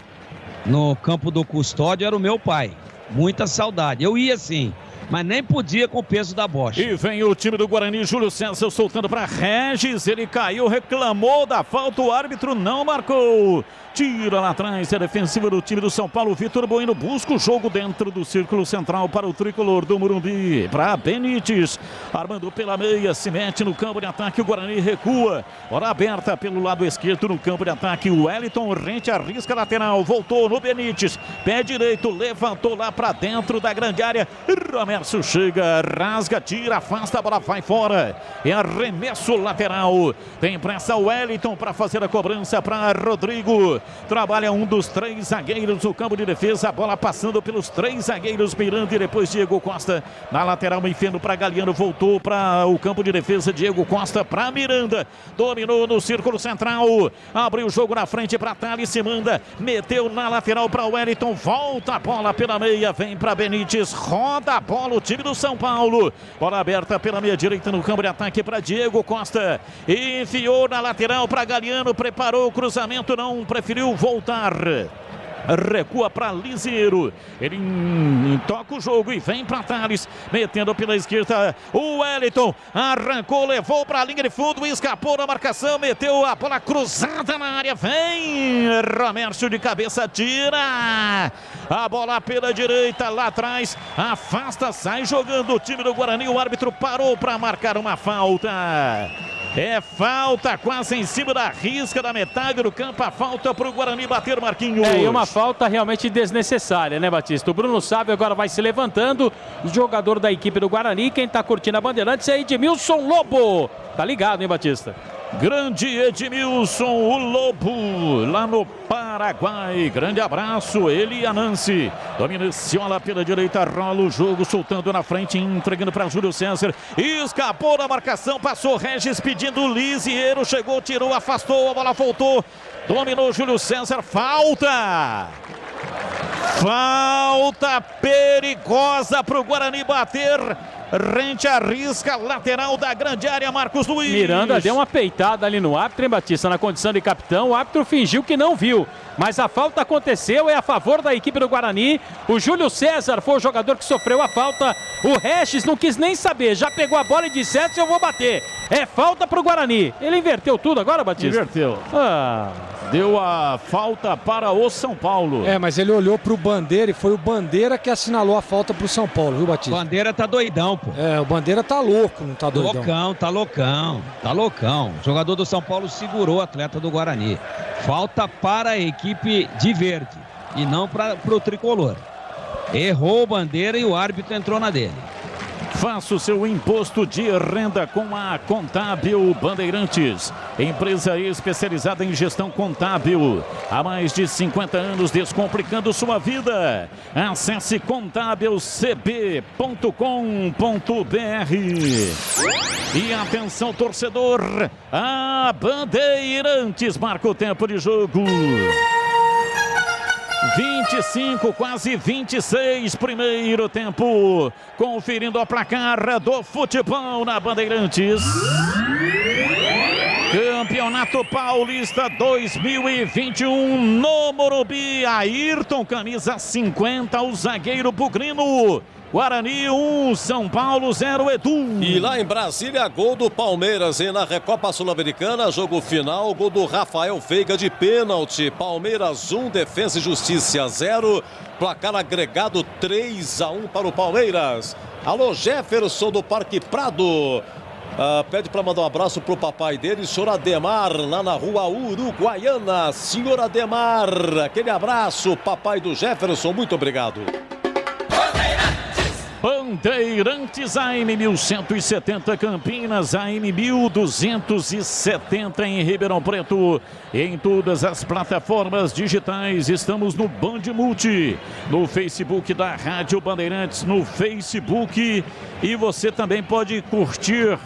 Speaker 7: no campo do Custódio era o meu pai. Muita saudade. Eu ia sim, mas nem podia com o peso da bocha.
Speaker 8: E vem o time do Guarani, Júlio César soltando para Regis. Ele caiu, reclamou da falta, o árbitro não marcou. Tira lá atrás, é defensiva do time do São Paulo. Vitor Bueno busca o jogo dentro do círculo central para o tricolor do Morumbi. Para Benítez, armando pela meia, se mete no campo de ataque. O Guarani recua. Hora aberta pelo lado esquerdo no campo de ataque. O Wellington rente, arrisca lateral. Voltou no Benítez. Pé direito, levantou lá para dentro da grande área. Romércio chega, rasga, tira, afasta, a bola vai fora. É arremesso lateral. Tem pressa o Wellington para fazer a cobrança para Rodrigo. Trabalha um dos 3 zagueiros no campo de defesa. A bola passando pelos 3 zagueiros. Miranda e depois Diego Costa. Na lateral, enfiando para Galeano. Voltou para o campo de defesa. Diego Costa para Miranda. Dominou no círculo central. Abriu o jogo na frente para Thales. Se manda. Meteu na lateral para Wellington. Volta a bola pela meia. Vem para Benítez. Roda a bola o time do São Paulo. Bola aberta pela meia direita no campo de ataque para Diego Costa. Enfiou na lateral para Galeano. Preparou o cruzamento. Não preferiu voltar. recua para Liseiro, ele toca o jogo e vem para Thales, metendo pela esquerda o Wellington, arrancou, levou para a linha de fundo, escapou na marcação, meteu a bola cruzada na área, vem Romércio de cabeça, tira a bola pela direita, lá atrás, afasta, sai jogando o time do Guarani, o árbitro parou para marcar uma falta. É falta quase em cima da risca da metade do campo, a falta para o Guarani bater, Marquinhos.
Speaker 6: E uma falta realmente desnecessária, né, Batista? O Bruno Sávio agora vai se levantando, o jogador da equipe do Guarani, quem tá curtindo a Bandeirantes é Edmilson Lobo. Tá ligado, hein, Batista?
Speaker 8: Grande Edmilson, o Lobo, lá no Paraguai. Grande abraço, ele e a Nancy. Domina Ciola pela direita, rola o jogo, soltando na frente, entregando para Júlio César. Escapou da marcação, passou Regis pedindo o Lisieiro, chegou, tirou, afastou, a bola voltou. Dominou Júlio César, falta! Falta perigosa para o Guarani bater. Rente a risca lateral da grande área, Marcos Luiz.
Speaker 6: Miranda deu uma peitada ali no árbitro, hein, Batista, na condição de capitão. O árbitro fingiu que não viu, mas a falta aconteceu, é a favor da equipe do Guarani. O Júlio César foi o jogador que sofreu a falta. O Regis não quis nem saber, já pegou a bola e disse: eu vou bater. É falta pro Guarani. Ele inverteu tudo agora, Batista?
Speaker 8: Inverteu. Deu a falta para o São Paulo.
Speaker 4: Mas ele olhou pro Bandeira e foi o Bandeira que assinalou a falta pro São Paulo, viu, Batista?
Speaker 7: Bandeira tá doidão, pô.
Speaker 4: O Bandeira tá louco, não tá doidão.
Speaker 7: Tá loucão. O jogador do São Paulo segurou o atleta do Guarani. Falta para a equipe de verde e não para o tricolor. Errou o Bandeira e o árbitro entrou na dele.
Speaker 8: Faça o seu imposto de renda com a Contábil Bandeirantes, empresa especializada em gestão contábil. Há mais de 50 anos descomplicando sua vida. Acesse contabilcb.com.br. E atenção, torcedor, a Bandeirantes marca o tempo de jogo. 25, quase 26, primeiro tempo. Conferindo a placar do futebol na Bandeirantes. Campeonato Paulista 2021 no Morumbi. Ayrton, camisa 50, o zagueiro bugrino. Guarani 1, São Paulo 0, Edu.
Speaker 3: E lá em Brasília, gol do Palmeiras, na Recopa Sul-Americana, jogo final, gol do Rafael Veiga de pênalti. Palmeiras 1, Defensa e Justiça 0, placar agregado 3-1 para o Palmeiras. Alô, Jefferson do Parque Prado. Pede para mandar um abraço pro papai dele, senhor Ademar, lá na rua Uruguaiana. Senhor Ademar, aquele abraço, papai do Jefferson, muito obrigado.
Speaker 8: Bandeirantes, AM 1170 Campinas, AM 1270 em Ribeirão Preto. Em todas as plataformas digitais, estamos no Band Multi, no Facebook da Rádio Bandeirantes, no Facebook. E você também pode curtir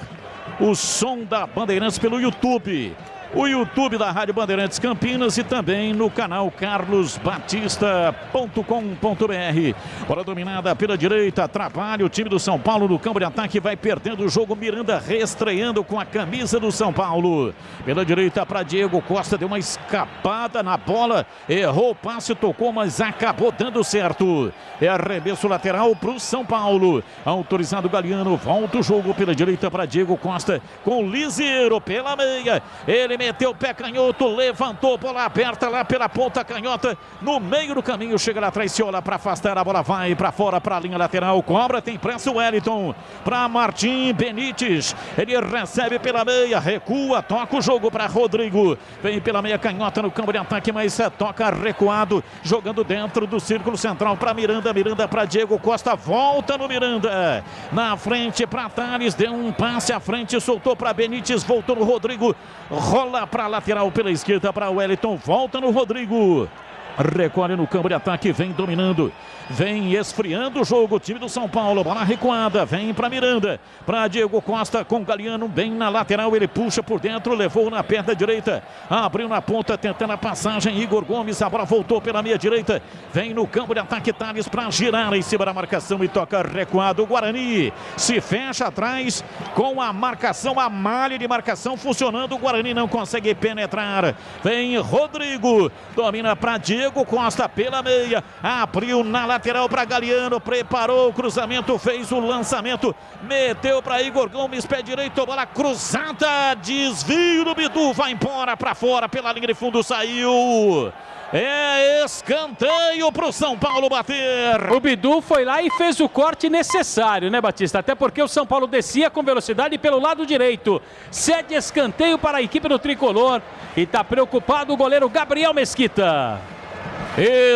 Speaker 8: o som da Bandeirantes pelo YouTube. O YouTube da Rádio Bandeirantes Campinas e também no canal carlosbatista.com.br. Bola dominada pela direita, trabalha o time do São Paulo no campo de ataque, vai perdendo o jogo. Miranda reestreando com a camisa do São Paulo. Pela direita para Diego Costa, deu uma escapada na bola, errou o passe, tocou, mas acabou dando certo. É arremesso lateral para o São Paulo. Autorizado o Galeano, volta o jogo pela direita para Diego Costa com o Lisieiro pela meia. Ele meteu o pé canhoto, levantou, bola aberta lá pela ponta canhota, no meio do caminho, chega lá atrás, Ciola para afastar, a bola vai para fora, para a linha lateral, cobra, tem pressa o Wellington, para Martim Benítez, ele recebe pela meia, recua, toca o jogo para Rodrigo, vem pela meia canhota no campo de ataque, mas toca recuado, jogando dentro do círculo central para Miranda, Miranda para Diego Costa, volta no Miranda, na frente para Thales, deu um passe à frente, soltou para Benítez, voltou no Rodrigo, rola para a lateral pela esquerda para Wellington, volta no Rodrigo, recolhe no campo de ataque, vem dominando, vem esfriando o jogo, o time do São Paulo, bola recuada, vem para Miranda, para Diego Costa com Galeano, bem na lateral, ele puxa por dentro, levou na perna direita, abriu na ponta, tentando a passagem, Igor Gomes, a bola voltou pela meia direita, vem no campo de ataque, Thales para girar em cima da marcação e toca recuado, o Guarani se fecha atrás com a marcação, a malha de marcação funcionando, o Guarani não consegue penetrar, vem Rodrigo, domina para Diego Diego Costa pela meia, abriu na lateral para Galeano, preparou o cruzamento, fez o lançamento, meteu para Igor Gomes, pé direito, bola cruzada, desvio do Bidu, vai embora para fora pela linha de fundo, saiu. É escanteio pro São Paulo bater.
Speaker 6: O Bidu foi lá e fez o corte necessário, né, Batista? Até porque o São Paulo descia com velocidade pelo lado direito. Cede escanteio para a equipe do Tricolor. E tá preocupado o goleiro Gabriel Mesquita.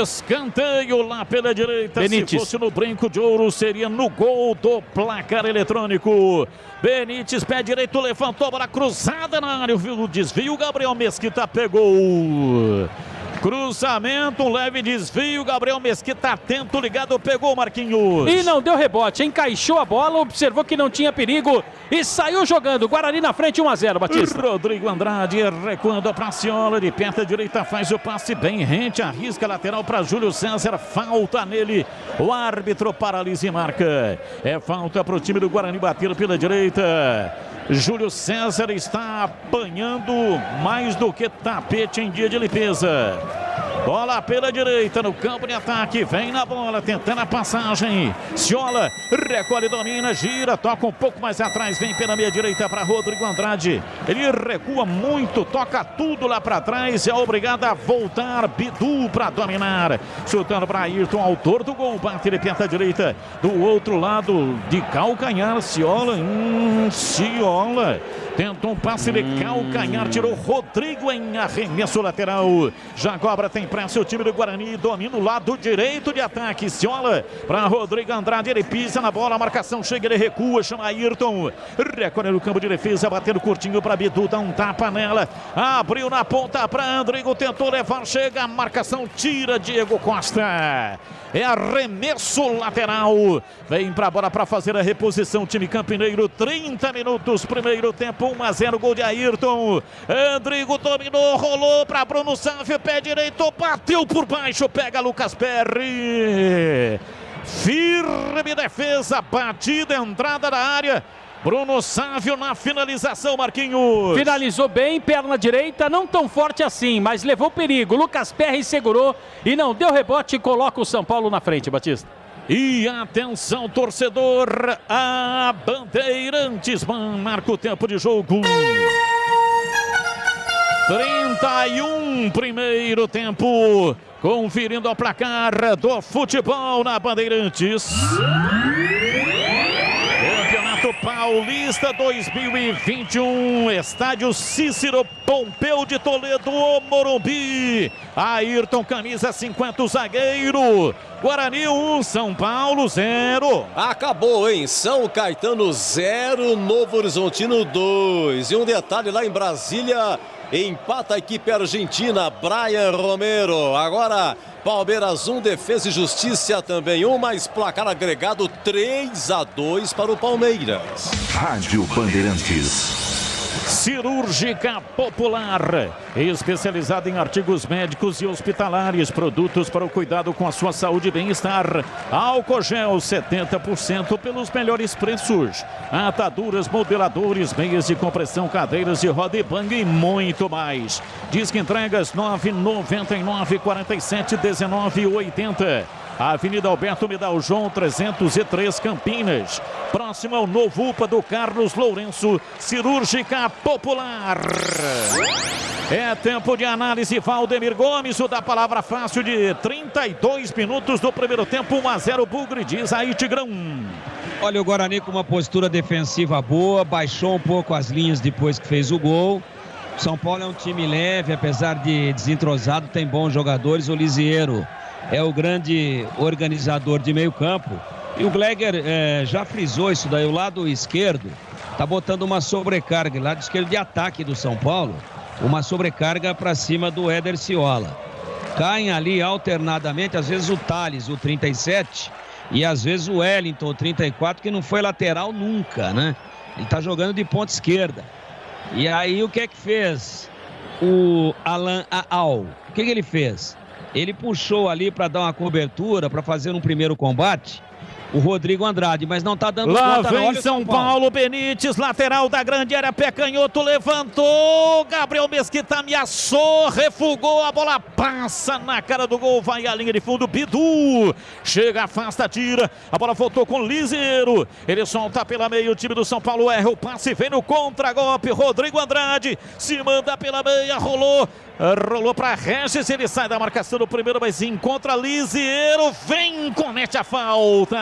Speaker 8: Escanteio lá pela direita.
Speaker 6: Benítez.
Speaker 8: Se fosse no brinco de ouro, seria no gol do placar eletrônico. Benítez, pé direito, levantou, bola cruzada na área. Viu o desvio, Gabriel Mesquita pegou. Cruzamento, um leve desvio, Gabriel Mesquita atento, ligado, pegou Marquinhos.
Speaker 6: E não deu rebote, encaixou a bola, observou que não tinha perigo e saiu jogando. Guarani na frente, 1-0, Batista.
Speaker 8: Rodrigo Andrade recuando para Ciola, de perna direita faz o passe bem rente, arrisca lateral para Júlio César, falta nele, o árbitro paralisa e marca. É falta para o time do Guarani bater pela direita. Júlio César está apanhando mais do que tapete em dia de limpeza. Bola pela direita no campo de ataque. Vem na bola, tentando a passagem. Ciola recolhe, domina, gira, toca um pouco mais atrás. Vem pela meia direita para Rodrigo Andrade. Ele recua muito, toca tudo lá para trás. É obrigado a voltar. Bidu para dominar. Chutando para Ayrton, autor do gol. Bate de perna direita. Do outro lado de calcanhar. Ciola. Ciola. Tentou um passe de calcanhar, tirou Rodrigo em arremesso lateral. Já cobra, tem pressa o time do Guarani, domina o lado direito de ataque. Ciola para Rodrigo Andrade, ele pisa na bola, a marcação chega, ele recua, chama Ayrton. Recolhe no campo de defesa, batendo curtinho para Bidu, dá um tapa nela. Abriu na ponta para Rodrigo, tentou levar, chega, a marcação tira Diego Costa. É arremesso lateral. Vem para a bola para fazer a reposição. Time campineiro, 30 minutos, primeiro tempo, 1-0, gol de Ayrton. Rodrigo dominou, rolou para Bruno Sávio, pé direito, bateu por baixo, pega Lucas Perry. Firme defesa, batida, entrada da área. Bruno Sávio na finalização, Marquinhos.
Speaker 6: Finalizou bem, perna direita, não tão forte assim, mas levou perigo. Lucas Perry segurou e não deu rebote e coloca o São Paulo na frente, Batista.
Speaker 8: E atenção, torcedor, a Bandeirantes marca o tempo de jogo. 31, primeiro tempo. Conferindo o placar do futebol na Bandeirantes. Campeonato Paulista 2021, estádio Cícero Pompeu de Toledo, Morumbi. Ayrton, camisa 50, o zagueiro. Guarani 1, São Paulo 0.
Speaker 3: Acabou, hein? São Caetano 0, Novo Horizontino 2. E um detalhe, lá em Brasília, empata a equipe argentina, Brian Romero. Agora, Palmeiras 1, Defesa e Justiça também 1, mas placar agregado 3-2 para o Palmeiras.
Speaker 9: Rádio Bandeirantes.
Speaker 8: Cirúrgica Popular, especializada em artigos médicos e hospitalares, produtos para o cuidado com a sua saúde e bem-estar. Álcool gel 70% pelos melhores preços. Ataduras, modeladores, meias de compressão, cadeiras de roda e bang e muito mais. Disque entregas 999 47 19 80. Avenida Alberto Midal João 303, Campinas. Próximo ao novo UPA do Carlos Lourenço, Cirúrgica Popular. É tempo de análise, Valdemir Gomes, o da palavra fácil de 32 minutos do primeiro tempo, 1-0 Bugre, diz aí Tigrão.
Speaker 7: Olha, o Guarani com uma postura defensiva boa, baixou um pouco as linhas depois que fez o gol. São Paulo é um time leve, apesar de desentrosado, tem bons jogadores. O Lisieiro é o grande organizador de meio campo. E o Gleger já frisou isso daí, o lado esquerdo tá botando uma sobrecarga, lado esquerdo de ataque do São Paulo, uma sobrecarga para cima do Éder Ciola. Caem ali alternadamente, às vezes o Thales, o 37, e às vezes o Wellington, o 34, que não foi lateral nunca, né? Ele tá jogando de ponta esquerda. E aí o que é que fez o Alan Aal? O que ele fez? Ele puxou ali para dar uma cobertura, para fazer um primeiro combate. o Rodrigo Andrade, mas não tá dando
Speaker 8: lá
Speaker 7: conta.
Speaker 8: Vem São Paulo, Benítez, lateral da grande área, pé canhoto, levantou, Gabriel Mesquita ameaçou, refugou, a bola passa na cara do gol, vai à linha de fundo, Bidu, chega, afasta, tira, a bola voltou com Liseiro, ele solta pela meia, o time do São Paulo erra o passe, vem no contra-golpe, Rodrigo Andrade, se manda pela meia, rolou para Regis, ele sai da marcação do primeiro, mas encontra Liseiro, vem, comete a falta.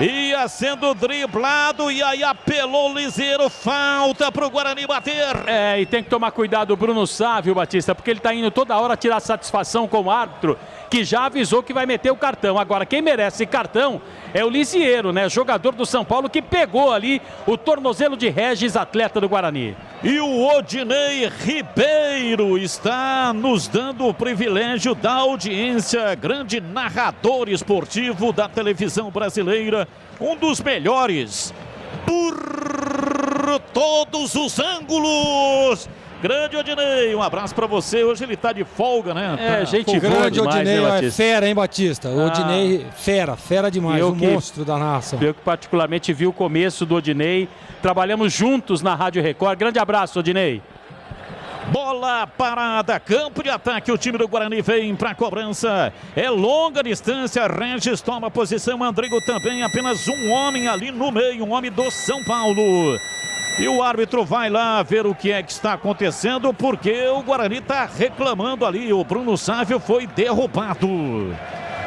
Speaker 8: Ia sendo driblado e aí apelou o Liseiro, falta pro Guarani bater.
Speaker 6: E tem que tomar cuidado o Bruno Sávio, Batista, porque ele tá indo toda hora tirar satisfação com o árbitro, que já avisou que vai meter o cartão. Agora, quem merece cartão é o Liseiro, né? Jogador do São Paulo que pegou ali o tornozelo de Regis, atleta do Guarani.
Speaker 8: E o Odinei Ribeiro está nos dando o privilégio da audiência, grande narrador esportivo da televisão brasileira, um dos melhores por todos os ângulos. Grande Odinei, um abraço pra você. Hoje ele tá de folga, né?
Speaker 4: Gente boa grande demais, Odinei, né, é fera, hein, Batista? Odinei, fera demais, um monstro da narração.
Speaker 6: Eu que particularmente vi o começo do Odinei. Trabalhamos juntos na Rádio Record. Grande abraço, Odinei.
Speaker 8: Bola parada, campo de ataque, o time do Guarani vem para a cobrança, é longa distância, Regis toma posição, Andrigo também, apenas um homem ali no meio, um homem do São Paulo. E o árbitro vai lá ver o que é que está acontecendo, porque o Guarani está reclamando ali, o Bruno Sávio foi derrubado.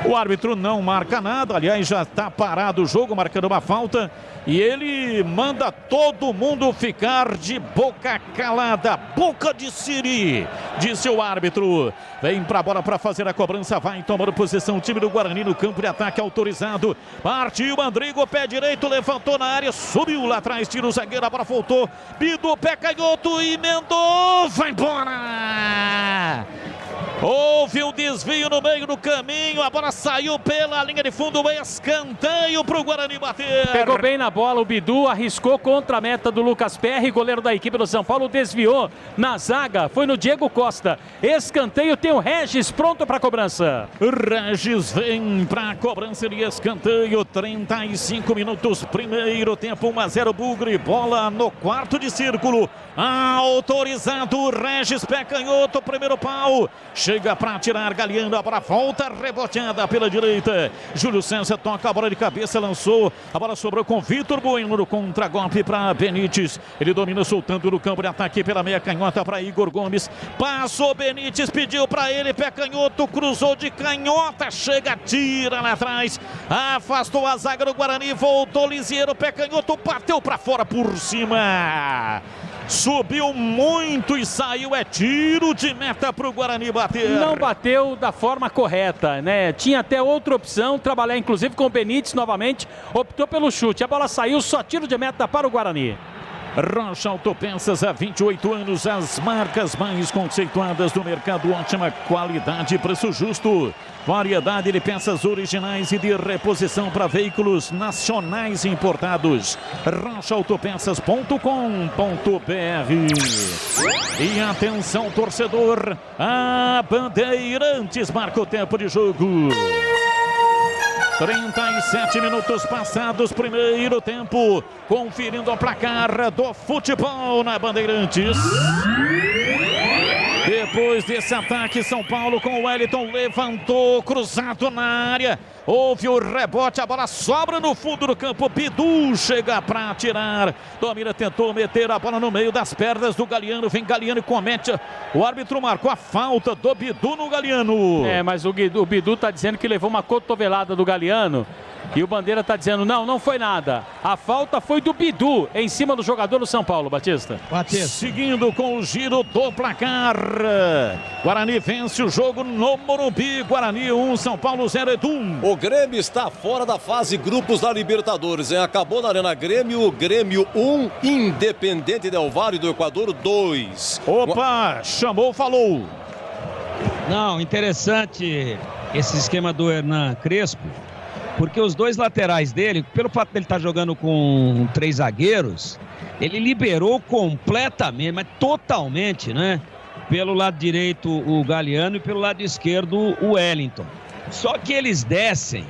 Speaker 8: O árbitro não marca nada, aliás, já está parado o jogo, marcando uma falta. E ele manda todo mundo ficar de boca calada, boca de siri, disse o árbitro. Vem pra bola para fazer a cobrança, vai tomando posição o time do Guarani no campo de ataque autorizado. Partiu Andrigo, pé direito, levantou na área, subiu lá atrás, tira o zagueiro, a bola voltou. Bidu, pé canhoto, emendou, vai embora! Houve um desvio no meio do caminho, a bola saiu pela linha de fundo, escanteio para o Guarani bater.
Speaker 6: Pegou bem na bola o Bidu, arriscou contra a meta do Lucas Perry, goleiro da equipe do São Paulo, desviou na zaga, foi no Diego Costa. Escanteio, tem o Regis pronto para a cobrança.
Speaker 8: Regis vem para a cobrança de escanteio, 35 minutos, primeiro tempo, 1-0 Bugre, bola no quarto de círculo, autorizado, Regis, pé canhoto, primeiro pau. Chega para tirar Galeano, a bola volta, reboteada pela direita. Júlio César toca a bola de cabeça, lançou. A bola sobrou com Vitor Bueno no contra-golpe para Benítez. Ele domina soltando no campo de ataque pela meia canhota para Igor Gomes. Passou Benítez, pediu para ele, pé canhoto, cruzou de canhota, chega, tira lá atrás. Afastou a zaga do Guarani, voltou Liseiro, pé canhoto, bateu para fora por cima. Subiu muito e saiu, é tiro de meta para o Guarani bater.
Speaker 6: Não bateu da forma correta, né? Tinha até outra opção, trabalhar inclusive com o Benítez novamente, optou pelo chute, a bola saiu, só tiro de meta para o Guarani.
Speaker 8: Rocha Autopeças, há 28 anos, as marcas mais conceituadas do mercado, ótima qualidade, preço justo, variedade de peças originais e de reposição para veículos nacionais importados. rochaautopeças.com.br. E atenção, torcedor, a Bandeirantes marca o tempo de jogo. 37 minutos passados, primeiro tempo, conferindo o placar do futebol na Bandeirantes. Depois desse ataque, São Paulo com o Wellington, levantou, cruzado na área. Houve o rebote, a bola sobra no fundo do campo. Bidu chega para tirar. Domira tentou meter a bola no meio das pernas do Galeano. Vem Galeano e comete. O árbitro marcou a falta do Bidu no Galeano.
Speaker 6: Mas o Bidu tá dizendo que levou uma cotovelada do Galeano. E o Bandeira tá dizendo, não foi nada. A falta foi do Bidu em cima do jogador do São Paulo, Batista.
Speaker 8: Seguindo com o giro do placar. Guarani vence o jogo no Morumbi. Guarani 1, São Paulo 0, Edu.
Speaker 3: O Grêmio está fora da fase grupos da Libertadores, hein? Acabou na Arena Grêmio 1, Independente Del Valle do Equador 2.
Speaker 8: Opa, chamou, falou.
Speaker 7: Não, interessante esse esquema do Hernan Crespo, porque os dois laterais dele, pelo fato dele estar jogando com 3 zagueiros, ele liberou completamente, mas totalmente, né? Pelo lado direito o Galeano e pelo lado esquerdo o Wellington. Só que eles descem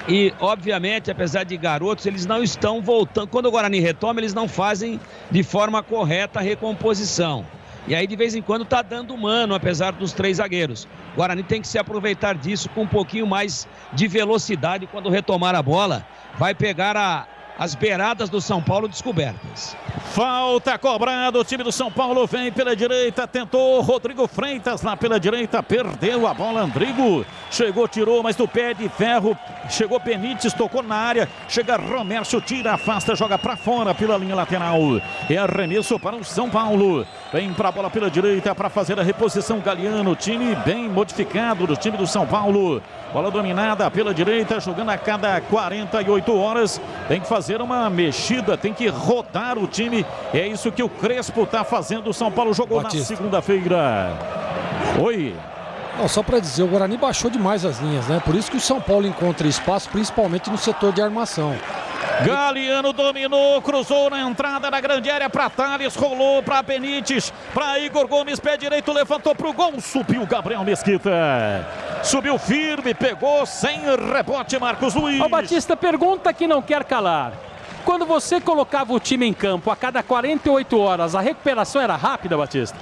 Speaker 7: E, obviamente, apesar de garotos, eles não estão voltando. Quando o Guarani retoma, eles não fazem de forma correta a recomposição. E aí, de vez em quando, tá dando mano, apesar dos 3 zagueiros. O Guarani tem que se aproveitar disso com um pouquinho mais de velocidade quando retomar a bola. Vai pegar as beiradas do São Paulo descobertas.
Speaker 8: Falta cobrada, o time do São Paulo vem pela direita, tentou Rodrigo Freitas lá pela direita, perdeu a bola, Andrigo chegou, tirou, mas do pé de ferro, chegou Benítez, tocou na área, chega Romércio, tira, afasta, joga pra fora pela linha lateral, é arremesso para o São Paulo, vem pra bola pela direita para fazer a reposição, Galeano, time bem modificado do time do São Paulo, bola dominada pela direita, jogando a cada 48 horas, tem que fazer uma mexida, tem que rodar o time. É isso que o Crespo está fazendo. O São Paulo jogou Batista na segunda-feira. Oi.
Speaker 4: Não, só para dizer, o Guarani baixou demais as linhas, né? Por isso que o São Paulo encontra espaço, principalmente no setor de armação.
Speaker 8: Galeano dominou, cruzou na entrada da grande área para Thales, rolou para Benítez, para Igor Gomes, pé direito, levantou para o gol, subiu Gabriel Mesquita. Subiu firme, pegou sem rebote Marcos Luiz.
Speaker 6: O Batista pergunta que não quer calar. Quando você colocava o time em campo a cada 48 horas, a recuperação era rápida, Batista?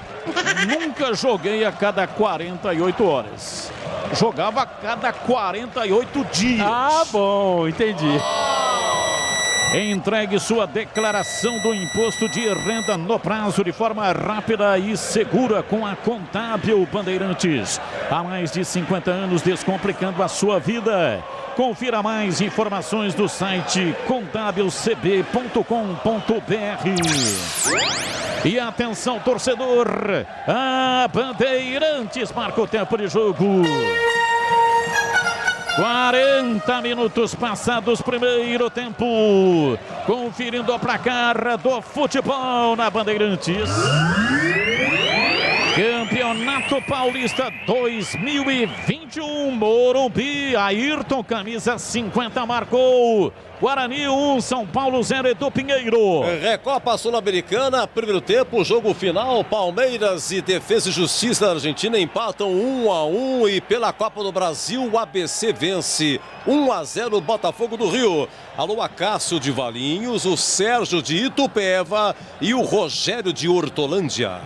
Speaker 8: Nunca joguei a cada 48 horas. Jogava a cada 48 dias.
Speaker 6: Ah, bom, entendi.
Speaker 8: Entregue sua declaração do imposto de renda no prazo de forma rápida e segura com a Contábil Bandeirantes. Há mais de 50 anos descomplicando a sua vida. Confira mais informações do site contabilcb.com.br. E atenção, torcedor, a Bandeirantes marca o tempo de jogo. 40 minutos passados, primeiro tempo. Conferindo o placar do futebol na Bandeirantes. Campeonato Paulista 2021, Morumbi, Ayrton, camisa 50, marcou. Guarani 1, São Paulo 0, Edu Pinheiro.
Speaker 3: Recopa Sul-Americana, primeiro tempo, jogo final, Palmeiras e Defesa e Justiça da Argentina empatam 1-1 e pela Copa do Brasil o ABC vence 1-0 Botafogo do Rio. Alô, Acácio de Valinhos, o Sérgio de Itupeva e o Rogério de Hortolândia.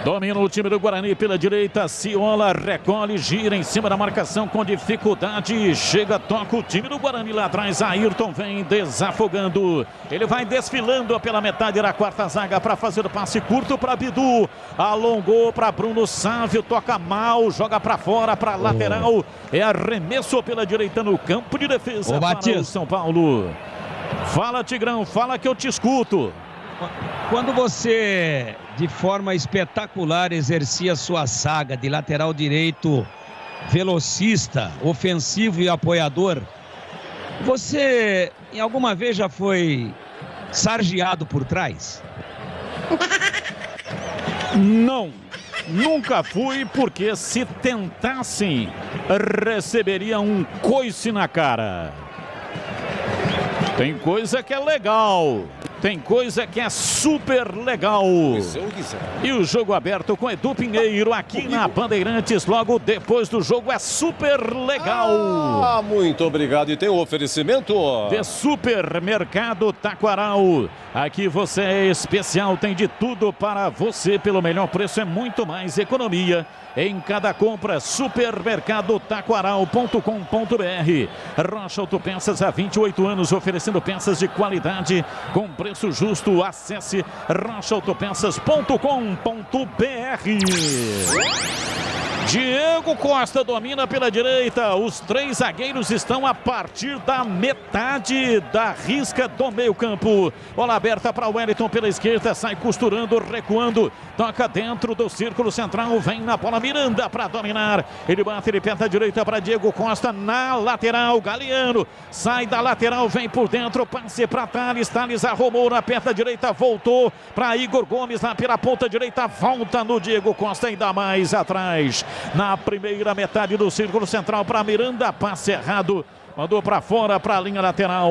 Speaker 8: Domina o time do Guarani pela direita, Ciola recolhe, gira em cima da marcação com dificuldade, chega, toca o time do Guarani lá atrás, Ayrton vem desafogando, ele vai desfilando pela metade da quarta zaga para fazer o passe curto para Bidu, alongou para Bruno Sávio, toca mal, joga para fora, para lateral, é arremesso pela direita no campo de defesa para o São Paulo. Fala, Tigrão, fala que eu te escuto.
Speaker 7: Quando você, de forma espetacular, exercia sua saga de lateral direito, velocista, ofensivo e apoiador, você, em alguma vez, já foi sargiado por trás?
Speaker 8: Não, nunca fui, porque se tentassem, receberia um coice na cara. Tem coisa que é legal. Tem coisa que é super legal. E o jogo aberto com Edu Pinheiro aqui na Bandeirantes. Logo depois do jogo é super legal.
Speaker 3: Ah, muito obrigado. E tem um oferecimento
Speaker 8: de Supermercado Taquaral. Aqui você é especial, tem de tudo para você pelo melhor preço. É muito mais economia em cada compra. Supermercadotaquaral.com.br. Rocha Autopeças há 28 anos oferecendo peças de qualidade com preço justo. Acesse rochaautopeças.com.br. Diego Costa domina pela direita. Os 3 zagueiros estão a partir da metade da risca do meio-campo. Bola aberta para o Wellington pela esquerda. Sai costurando, recuando. Toca dentro do círculo central. Vem na bola Miranda para dominar. Ele bate de perna direita para Diego Costa na lateral. Galeano sai da lateral, vem por dentro. Passe para Thales. Thales arrumou na perna direita. Voltou para Igor Gomes lá pela ponta direita. Volta no Diego Costa, ainda mais atrás. Na primeira metade do círculo central para Miranda, passe errado, mandou para fora para a linha lateral.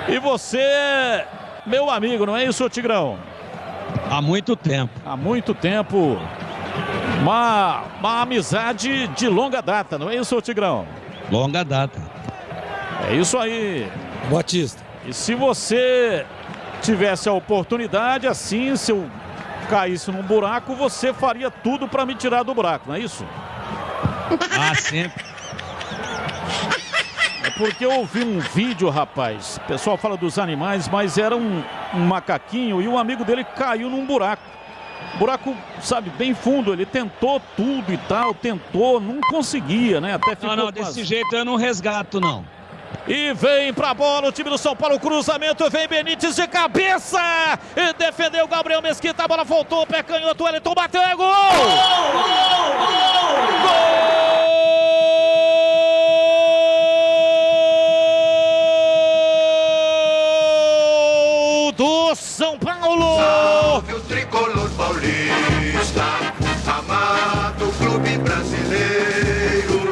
Speaker 8: E você, meu amigo, não é isso, Tigrão?
Speaker 7: Há muito tempo.
Speaker 8: Há muito tempo Uma amizade de longa data, não é isso, Tigrão?
Speaker 7: Longa data.
Speaker 8: É isso aí.
Speaker 4: Batista.
Speaker 8: E se você tivesse a oportunidade, assim, se eu caísse num buraco, você faria tudo para me tirar do buraco, não é isso?
Speaker 7: Ah, sempre.
Speaker 8: É porque eu ouvi um vídeo, rapaz. O pessoal fala dos animais, mas era um macaquinho e um amigo dele caiu num buraco. Buraco, sabe, bem fundo. Ele tentou tudo e tal, tentou, não conseguia, né? Até ficou
Speaker 7: Não, desse jeito eu não resgato, não.
Speaker 8: E vem pra bola o time do São Paulo, cruzamento, vem Benítez de cabeça, e defendeu o Gabriel Mesquita, a bola voltou, o pé canhoto, o Wellington bateu, é gol! Gol do São Paulo!
Speaker 5: Salve o tricolor paulista, amado clube brasileiro.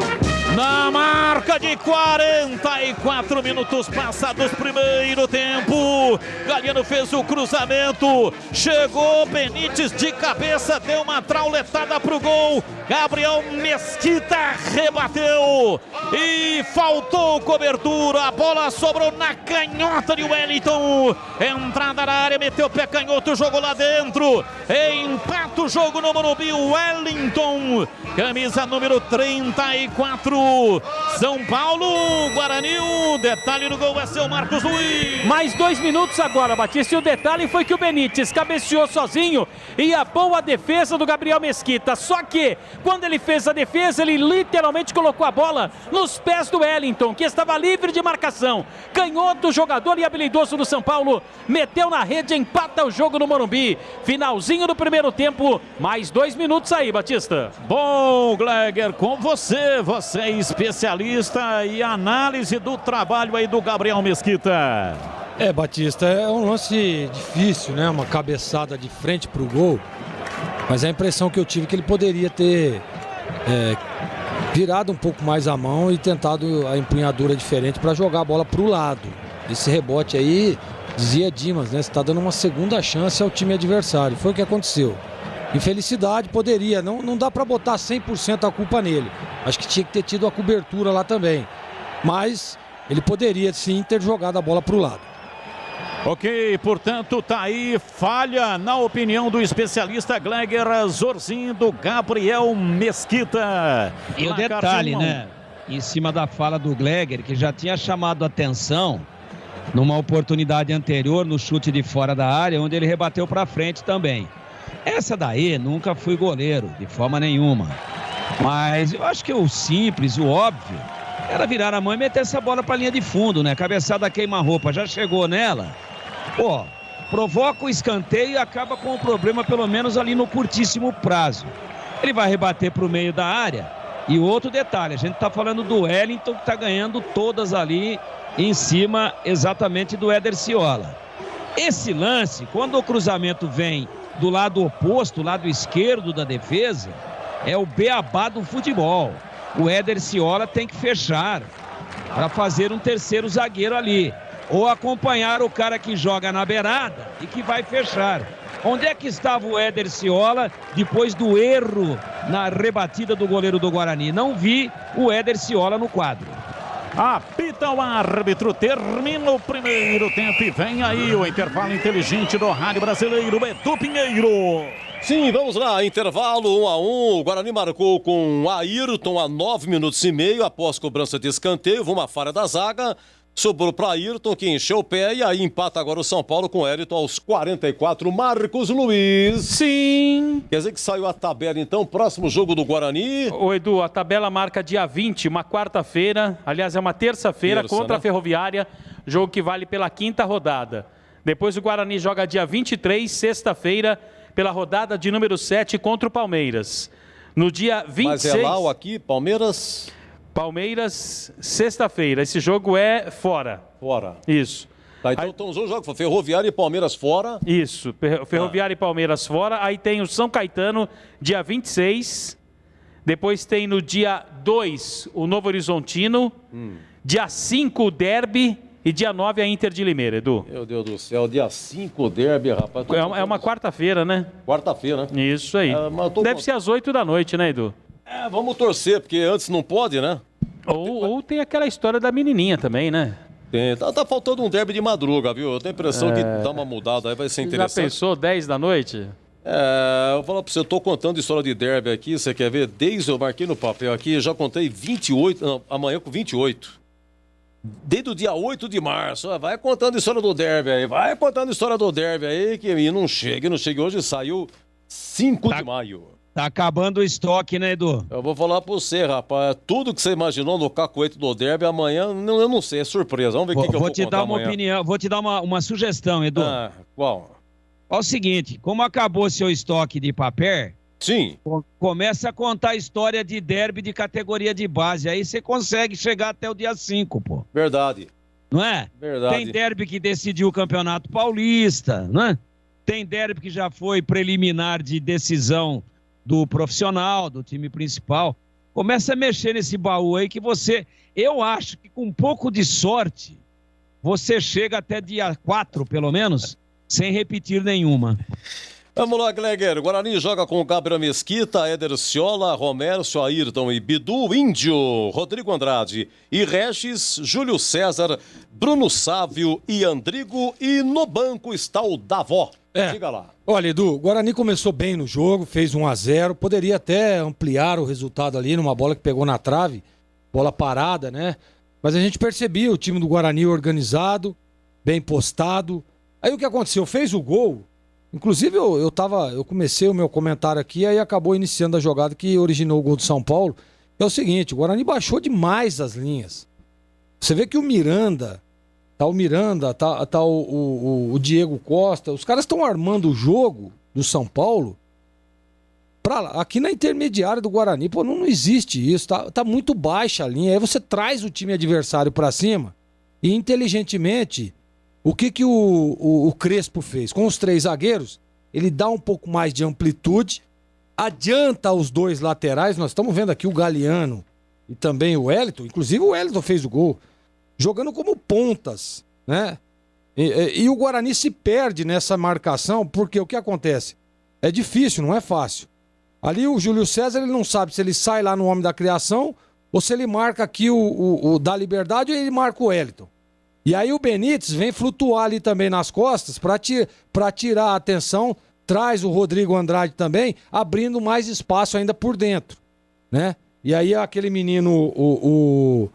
Speaker 8: Na marca de 44 minutos passados, primeiro tempo. Galhardo fez o cruzamento. Chegou Benítez de cabeça, deu uma trauletada pro gol. Gabriel Mesquita rebateu. E faltou cobertura. A bola sobrou na canhota de Wellington. Entrada na área, meteu o pé canhoto, jogou lá dentro. Empata o jogo no Morumbi. Wellington, camisa número 34. São Paulo, Guarani, o detalhe do gol é seu Marcos Luiz.
Speaker 6: Mais 2 minutos agora, Batista, e o detalhe foi que o Benítez cabeceou sozinho e a boa defesa do Gabriel Mesquita. Só que, quando ele fez a defesa, ele literalmente colocou a bola nos pés do Wellington, que estava livre de marcação. Canhoto, jogador e habilidoso do São Paulo, meteu na rede, empata o jogo no Morumbi. Finalzinho do primeiro tempo, mais 2 minutos aí, Batista.
Speaker 8: Bom, Gleger, com você é especialista e análise do trabalho aí do Gabriel Mesquita.
Speaker 4: Batista, é um lance difícil, né? Uma cabeçada de frente pro gol. Mas a impressão que eu tive é que ele poderia ter virado um pouco mais a mão e tentado a empunhadura diferente para jogar a bola pro lado. Esse rebote aí, dizia Dimas, né? Você tá dando uma segunda chance ao time adversário. Foi o que aconteceu. Infelicidade, poderia, não dá para botar 100% a culpa nele. Acho que tinha que ter tido a cobertura lá também. Mas ele poderia sim ter jogado a bola para o lado.
Speaker 8: Ok, portanto, tá aí falha na opinião do especialista Gleger Zorzin do Gabriel Mesquita.
Speaker 7: E o detalhe, né? Em cima da fala do Gleger, que já tinha chamado a atenção numa oportunidade anterior no chute de fora da área, onde ele rebateu para frente também. Essa daí, nunca fui goleiro, de forma nenhuma. Mas eu acho que o simples, o óbvio, era virar a mão e meter essa bola para a linha de fundo, né? Cabeçada queima-roupa, já chegou nela. Pô, provoca o escanteio e acaba com o problema, pelo menos ali no curtíssimo prazo. Ele vai rebater para o meio da área. E outro detalhe, a gente tá falando do Wellington, que tá ganhando todas ali em cima exatamente do Éder Ciola. Esse lance, quando o cruzamento vem do lado oposto, lado esquerdo da defesa, é o beabá do futebol. O Éder Ciola tem que fechar para fazer um terceiro zagueiro ali, ou acompanhar o cara que joga na beirada e que vai fechar. Onde é que estava o Éder Ciola depois do erro na rebatida do goleiro do Guarani? Não vi o Éder Ciola no quadro.
Speaker 8: Apita o árbitro, termina o primeiro tempo e vem aí o intervalo inteligente do Rádio Brasileiro, Edu Pinheiro.
Speaker 3: Sim, vamos lá, intervalo 1-1, o Guarani marcou com Ayrton a 9 minutos e meio, após cobrança de escanteio, uma falha da zaga, sobrou para Ayrton, que encheu o pé, e aí empata agora o São Paulo com o Wellington aos 44, Marcos Luiz.
Speaker 6: Sim.
Speaker 3: Quer dizer que saiu a tabela então, próximo jogo do Guarani.
Speaker 6: Ô Edu, a tabela marca dia 20, uma quarta-feira, aliás é uma terça-feira, contra a Ferroviária, jogo que vale pela 5ª rodada. Depois o Guarani joga dia 23, sexta-feira, pela rodada de número 7 contra o Palmeiras. No dia 26...
Speaker 3: Mas é lá ou aqui, Palmeiras...
Speaker 6: Palmeiras, sexta-feira. Esse jogo é fora.
Speaker 3: Fora.
Speaker 6: Isso.
Speaker 3: Tá, então estão os dois jogos, Ferroviária e Palmeiras fora.
Speaker 6: Isso, Ferroviária e Palmeiras fora. Aí tem o São Caetano, dia 26. Depois tem no dia 2 o Novo Horizontino. Dia 5 o Derby. E dia 9 a Inter de Limeira, Edu.
Speaker 3: Meu Deus do céu, dia 5 derby, rapaz.
Speaker 6: É uma quarta-feira, né?
Speaker 3: Quarta-feira, né?
Speaker 6: Isso aí. Deve ser às 8 da noite, né, Edu?
Speaker 3: Vamos torcer, porque antes não pode, né?
Speaker 6: Ou tem aquela história da menininha também, né?
Speaker 3: Tem, tá faltando um derby de madruga, viu? Eu tenho a impressão que dá uma mudada aí, vai ser interessante.
Speaker 6: Já pensou 10 da noite?
Speaker 3: Eu vou falar pra você, eu tô contando história de derby aqui, você quer ver? Desde eu marquei no papel aqui, já contei 28, não, amanhã com 28. Desde o dia 8 de março, vai contando história do derby aí, que não chega. Hoje saiu 5 de maio.
Speaker 7: Tá acabando o estoque, né, Edu?
Speaker 3: Eu vou falar pra você, rapaz, tudo que você imaginou no cacoete do derby, amanhã, eu não sei, é surpresa. Vamos ver o que eu vou
Speaker 7: te dar uma opinião, vou te dar uma sugestão, Edu.
Speaker 3: Qual?
Speaker 7: Olha o seguinte, como acabou seu estoque de papel...
Speaker 3: Sim.
Speaker 7: Começa a contar a história de derby de categoria de base. Aí você consegue chegar até o dia 5, pô.
Speaker 3: Verdade.
Speaker 7: Não é?
Speaker 3: Verdade.
Speaker 7: Tem derby que decidiu o Campeonato Paulista, não é? Tem derby que já foi preliminar de decisão do profissional, do time principal. Começa a mexer nesse baú aí que você... Eu acho que com um pouco de sorte, você chega até dia 4, pelo menos, sem repetir nenhuma.
Speaker 3: Vamos lá, Gleger. Guarani joga com Gabriel Mesquita, Éder Ciola, Romero, Ayrton e Bidu, Índio, Rodrigo Andrade e Regis, Júlio César, Bruno Sávio e Andrigo. E no banco está o Davó. Diga lá.
Speaker 4: Olha, Edu, o Guarani começou bem no jogo, fez 1-0, poderia até ampliar o resultado ali numa bola que pegou na trave, bola parada, né? Mas a gente percebia o time do Guarani organizado, bem postado. Aí o que aconteceu? Fez o gol. Inclusive, eu comecei o meu comentário aqui, aí acabou iniciando a jogada que originou o gol do São Paulo. É o seguinte, o Guarani baixou demais as linhas. Você vê que o Miranda, tá o Diego Costa, os caras estão armando o jogo do São Paulo aqui na intermediária do Guarani. Pô, não existe isso, tá muito baixa a linha. Aí você traz o time adversário pra cima e inteligentemente... O que o Crespo fez? Com os 3 zagueiros, ele dá um pouco mais de amplitude, adianta os 2 laterais, nós estamos vendo aqui o Galeano e também o Wellington, inclusive o Wellington fez o gol, jogando como pontas, né? E o Guarani se perde nessa marcação, porque o que acontece? É difícil, não é fácil. Ali o Júlio César, ele não sabe se ele sai lá no homem da criação, ou se ele marca aqui o da Liberdade, ou ele marca o Wellington. E aí o Benítez vem flutuar ali também nas costas para tirar a atenção, traz o Rodrigo Andrade também, abrindo mais espaço ainda por dentro, né? E aí aquele menino, o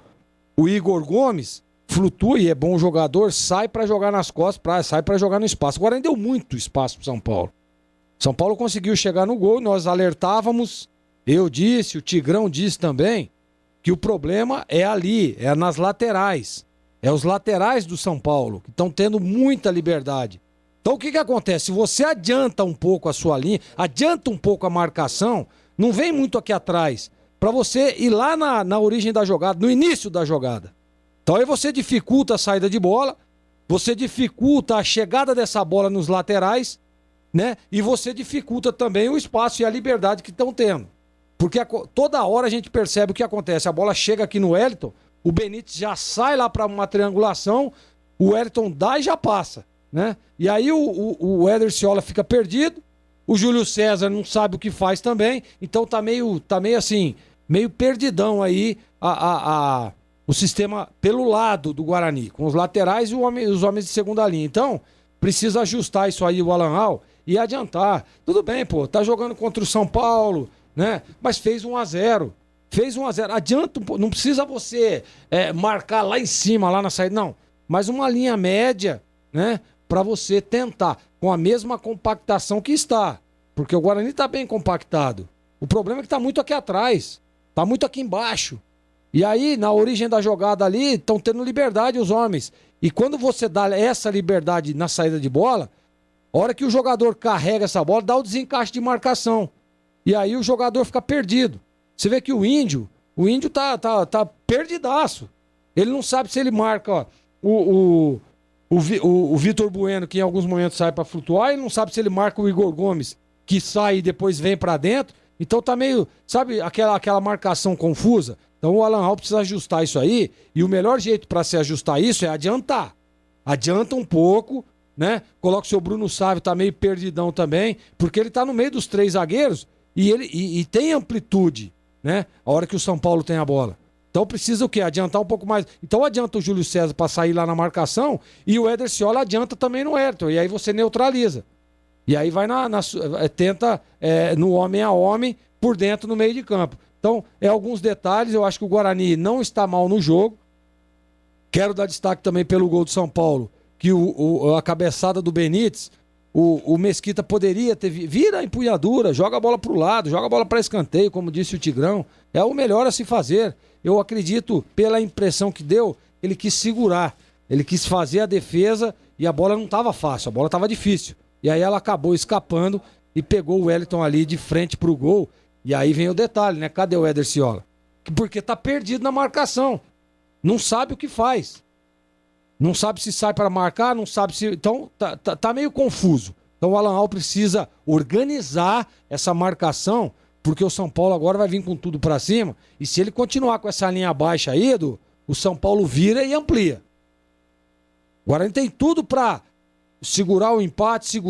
Speaker 4: Igor Gomes, flutua e é bom jogador, sai para jogar nas costas, sai para jogar no espaço. Agora deu muito espaço pro São Paulo. São Paulo conseguiu chegar no gol, nós alertávamos, eu disse, o Tigrão disse também, que o problema é ali, é nas laterais. É os laterais do São Paulo, que estão tendo muita liberdade. Então o que acontece? Se você adianta um pouco a sua linha, adianta um pouco a marcação, não vem muito aqui atrás, para você ir lá na origem da jogada, no início da jogada. Então aí você dificulta a saída de bola, você dificulta a chegada dessa bola nos laterais, né? E você dificulta também o espaço e a liberdade que estão tendo. Porque toda hora a gente percebe o que acontece. A bola chega aqui no Wellington, o Benítez já sai lá para uma triangulação, o Wellington dá e já passa, né? E aí o Éder Ciola fica perdido, o Júlio César não sabe o que faz também, então tá meio assim, meio perdidão aí o sistema pelo lado do Guarani, com os laterais e os homens de segunda linha. Então, precisa ajustar isso aí o Alan Al e adiantar. Tudo bem, pô, tá jogando contra o São Paulo, né? Mas fez 1-0. Fez 1-0, adianta um pouco, não precisa você marcar lá em cima, lá na saída, não. Mas uma linha média, né, para você tentar, com a mesma compactação que está. Porque o Guarani tá bem compactado. O problema é que tá muito aqui atrás, tá muito aqui embaixo. E aí, na origem da jogada ali, estão tendo liberdade os homens. E quando você dá essa liberdade na saída de bola, a hora que o jogador carrega essa bola, dá o desencaixe de marcação. E aí o jogador fica perdido. Você vê que o Índio tá perdidaço. Ele não sabe se ele marca o Vitor Bueno, que em alguns momentos sai para flutuar, ele não sabe se ele marca o Igor Gomes, que sai e depois vem para dentro. Então tá meio, sabe, aquela marcação confusa. Então o Alan Hall precisa ajustar isso aí, e o melhor jeito para se ajustar isso é adiantar. Adianta um pouco, né? Coloca o seu Bruno Sávio, tá meio perdidão também, porque ele tá no meio dos 3 zagueiros e tem amplitude, né? A hora que o São Paulo tem a bola. Então precisa o quê? Adiantar um pouco mais. Então adianta o Júlio César para sair lá na marcação e o Éder Ciola adianta também no Ayrton. E aí você neutraliza. E aí vai tenta no homem a homem por dentro no meio de campo. Então, alguns detalhes. Eu acho que o Guarani não está mal no jogo. Quero dar destaque também pelo gol do São Paulo, que a cabeçada do Benítez, o Mesquita poderia ter... Vira a empunhadura, joga a bola para o lado, joga a bola para escanteio, como disse o Tigrão. É o melhor a se fazer. Eu acredito, pela impressão que deu, ele quis segurar. Ele quis fazer a defesa e a bola não estava fácil, a bola estava difícil. E aí ela acabou escapando e pegou o Wellington ali de frente pro gol. E aí vem o detalhe, né? Cadê o Éder Ciola? Porque tá perdido na marcação. Não sabe o que faz. Não sabe se sai para marcar, não sabe se... Então tá meio confuso. Então o Alan Hall precisa organizar essa marcação, porque o São Paulo agora vai vir com tudo para cima. E se ele continuar com essa linha baixa aí, Edu, o São Paulo vira e amplia. Agora ele tem tudo para segurar o empate,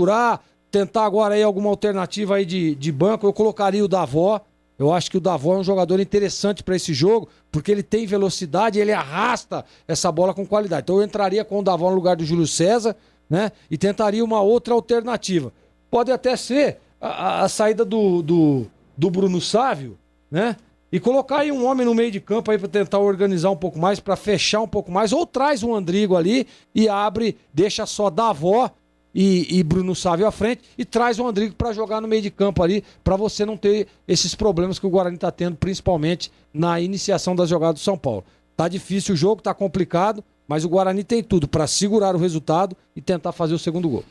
Speaker 4: tentar agora aí alguma alternativa aí de banco. Eu colocaria o Davó. Eu acho que o Davó é um jogador interessante para esse jogo, porque ele tem velocidade e ele arrasta essa bola com qualidade. Então eu entraria com o Davó no lugar do Júlio César, né? E tentaria uma outra alternativa. Pode até ser a saída do Bruno Sávio, né? E colocar aí um homem no meio de campo aí para tentar organizar um pouco mais, para fechar um pouco mais, ou traz o Andrigo ali e abre, deixa só Davó e Bruno Sávio à frente e traz o Andrigo para jogar no meio de campo ali, para você não ter esses problemas que o Guarani está tendo, principalmente na iniciação das jogadas do São Paulo. Tá difícil o jogo, tá complicado, mas o Guarani tem tudo para segurar o resultado e tentar fazer o segundo gol.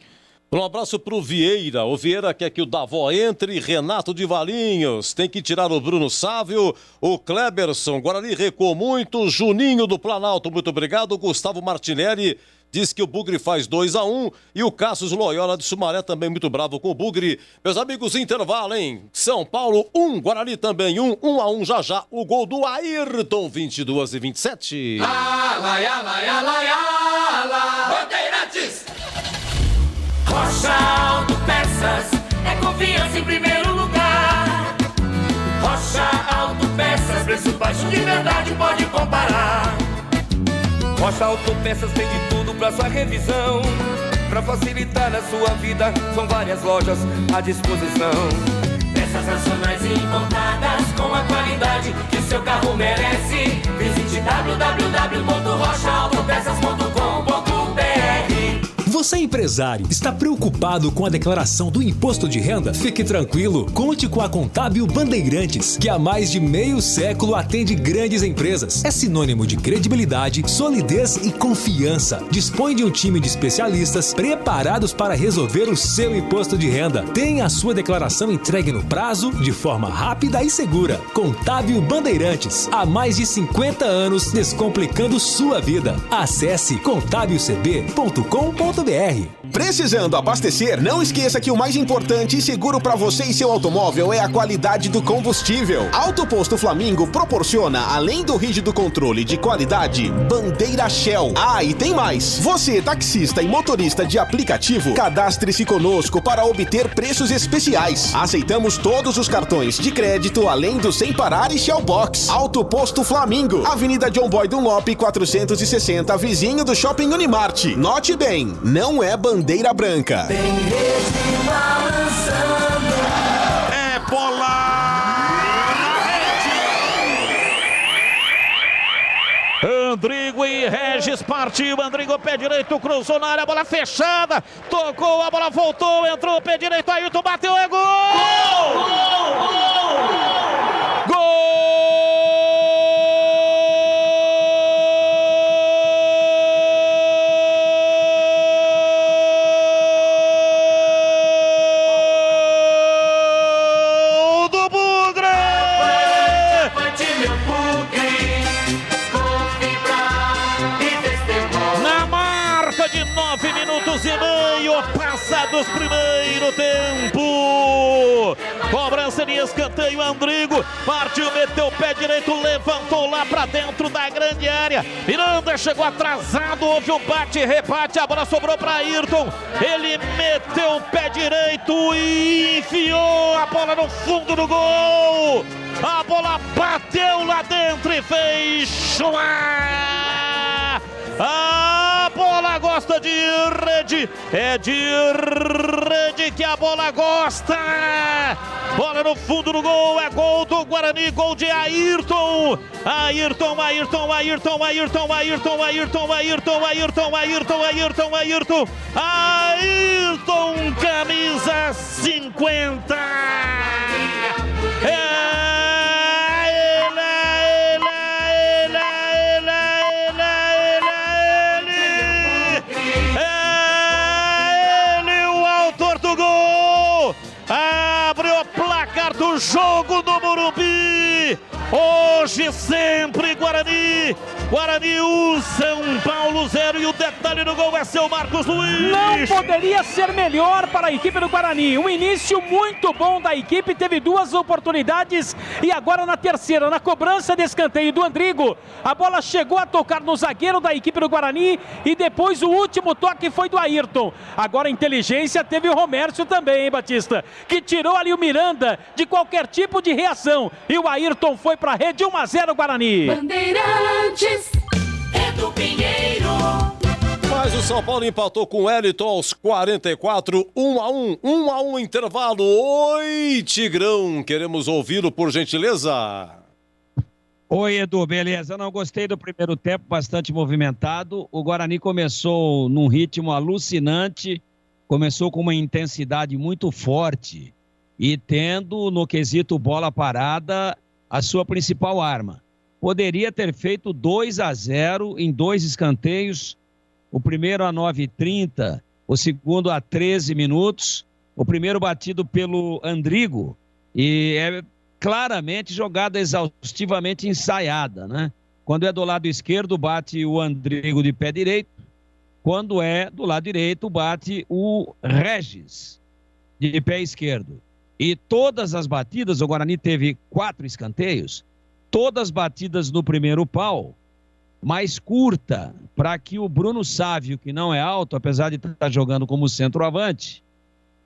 Speaker 3: Um abraço pro Vieira. O Vieira quer que o Davó entre. Renato de Valinhos. Tem que tirar o Bruno Sávio. O Kleberson. Guarani recuou muito. Juninho do Planalto. Muito obrigado. Gustavo Martinelli diz que o Bugre faz 2-1. E o Cassius Loyola de Sumaré também muito bravo com o Bugre. Meus amigos, intervalo, hein? São Paulo 1. Guarani também 1-1 já já. O gol do Ayrton. 22-27.
Speaker 5: Bandeirantes! Rocha Autopeças é confiança em primeiro lugar. Rocha Autopeças, preço baixo de verdade, pode comparar. Rocha Autopeças tem de tudo pra sua revisão. Pra facilitar a sua vida, são várias lojas à disposição. Peças nacionais e importadas com a qualidade que o seu carro merece. Visite www.rochaautopeças.com.br.
Speaker 13: Você empresário, está preocupado com a declaração do imposto de renda? Fique tranquilo, conte com a Contábil Bandeirantes, que há mais de meio século atende grandes empresas. É sinônimo de credibilidade, solidez e confiança. Dispõe de um time de especialistas preparados para resolver o seu imposto de renda. Tenha a sua declaração entregue no prazo, de forma rápida e segura. Contábil Bandeirantes, há mais de 50 anos descomplicando sua vida. Acesse contabilcb.com.br.
Speaker 14: Precisando abastecer? Não esqueça que o mais importante e seguro para você e seu automóvel é a qualidade do combustível. Auto Posto Flamingo proporciona, além do rígido controle de qualidade, bandeira Shell. Ah, e tem mais! Você, taxista e motorista de aplicativo, cadastre-se conosco para obter preços especiais. Aceitamos todos os cartões de crédito, além do Sem Parar e Shell Box. Auto Posto Flamingo, Avenida John Boy Dunlop 460, vizinho do Shopping Unimart. Note bem, não é bandeira branca.
Speaker 8: É bola na rede. Andrigo e Regis partiu. Andrigo, pé direito, cruzou na área, bola fechada. Tocou, a bola voltou, entrou, pé direito, Ayrton bateu, é gol! Gol! 2,5 passados primeiro tempo. Cobrança de escanteio, Andrigo partiu, meteu o pé direito, levantou lá pra dentro da grande área. Miranda chegou atrasado, houve um bate-rebate, a bola sobrou pra Ayrton. Ele meteu o pé direito e enfiou a bola no fundo do gol. A bola bateu lá dentro e fez chuar. A bola gosta de rede, é de rede que a bola gosta. Bola no fundo do gol, é gol do Guarani, gol de Ayrton. Ayrton, camisa 50. Do jogo do Morumbi, hoje sempre Guarani 1, São Paulo 0, e o detalhe do gol é seu Marcos Luiz.
Speaker 19: Não poderia ser melhor para a equipe do Guarani, um início muito bom da equipe, teve 2 oportunidades e agora na terceira, na cobrança de escanteio do Andrigo, a bola chegou a tocar no zagueiro da equipe do Guarani e depois o último toque foi do Ayrton. Agora a inteligência teve o Romércio também, hein, Batista, que tirou ali o Miranda de qualquer tipo de reação e o Ayrton foi para a rede. 1-0 Guarani.
Speaker 11: Bandeirantes, Edu Pinheiro.
Speaker 3: Mas o São Paulo empatou com o Wellington aos 44, 1-1 intervalo. Oi, Tigrão, queremos ouvi-lo por gentileza.
Speaker 7: Oi, Edu, beleza? Eu não gostei do primeiro tempo, bastante movimentado. O Guarani começou num ritmo alucinante, começou com uma intensidade muito forte e tendo no quesito bola parada a sua principal arma. Poderia ter feito 2-0 em 2 escanteios, o primeiro a 9h30, o segundo a 13 minutos, o primeiro batido pelo Andrigo, e é claramente jogada exaustivamente ensaiada, né? Quando é do lado esquerdo, bate o Andrigo de pé direito, quando é do lado direito, bate o Regis de pé esquerdo. E todas as batidas, o Guarani teve 4 escanteios, todas batidas no primeiro pau, mais curta, para que o Bruno Sávio, que não é alto, apesar de estar jogando como centroavante,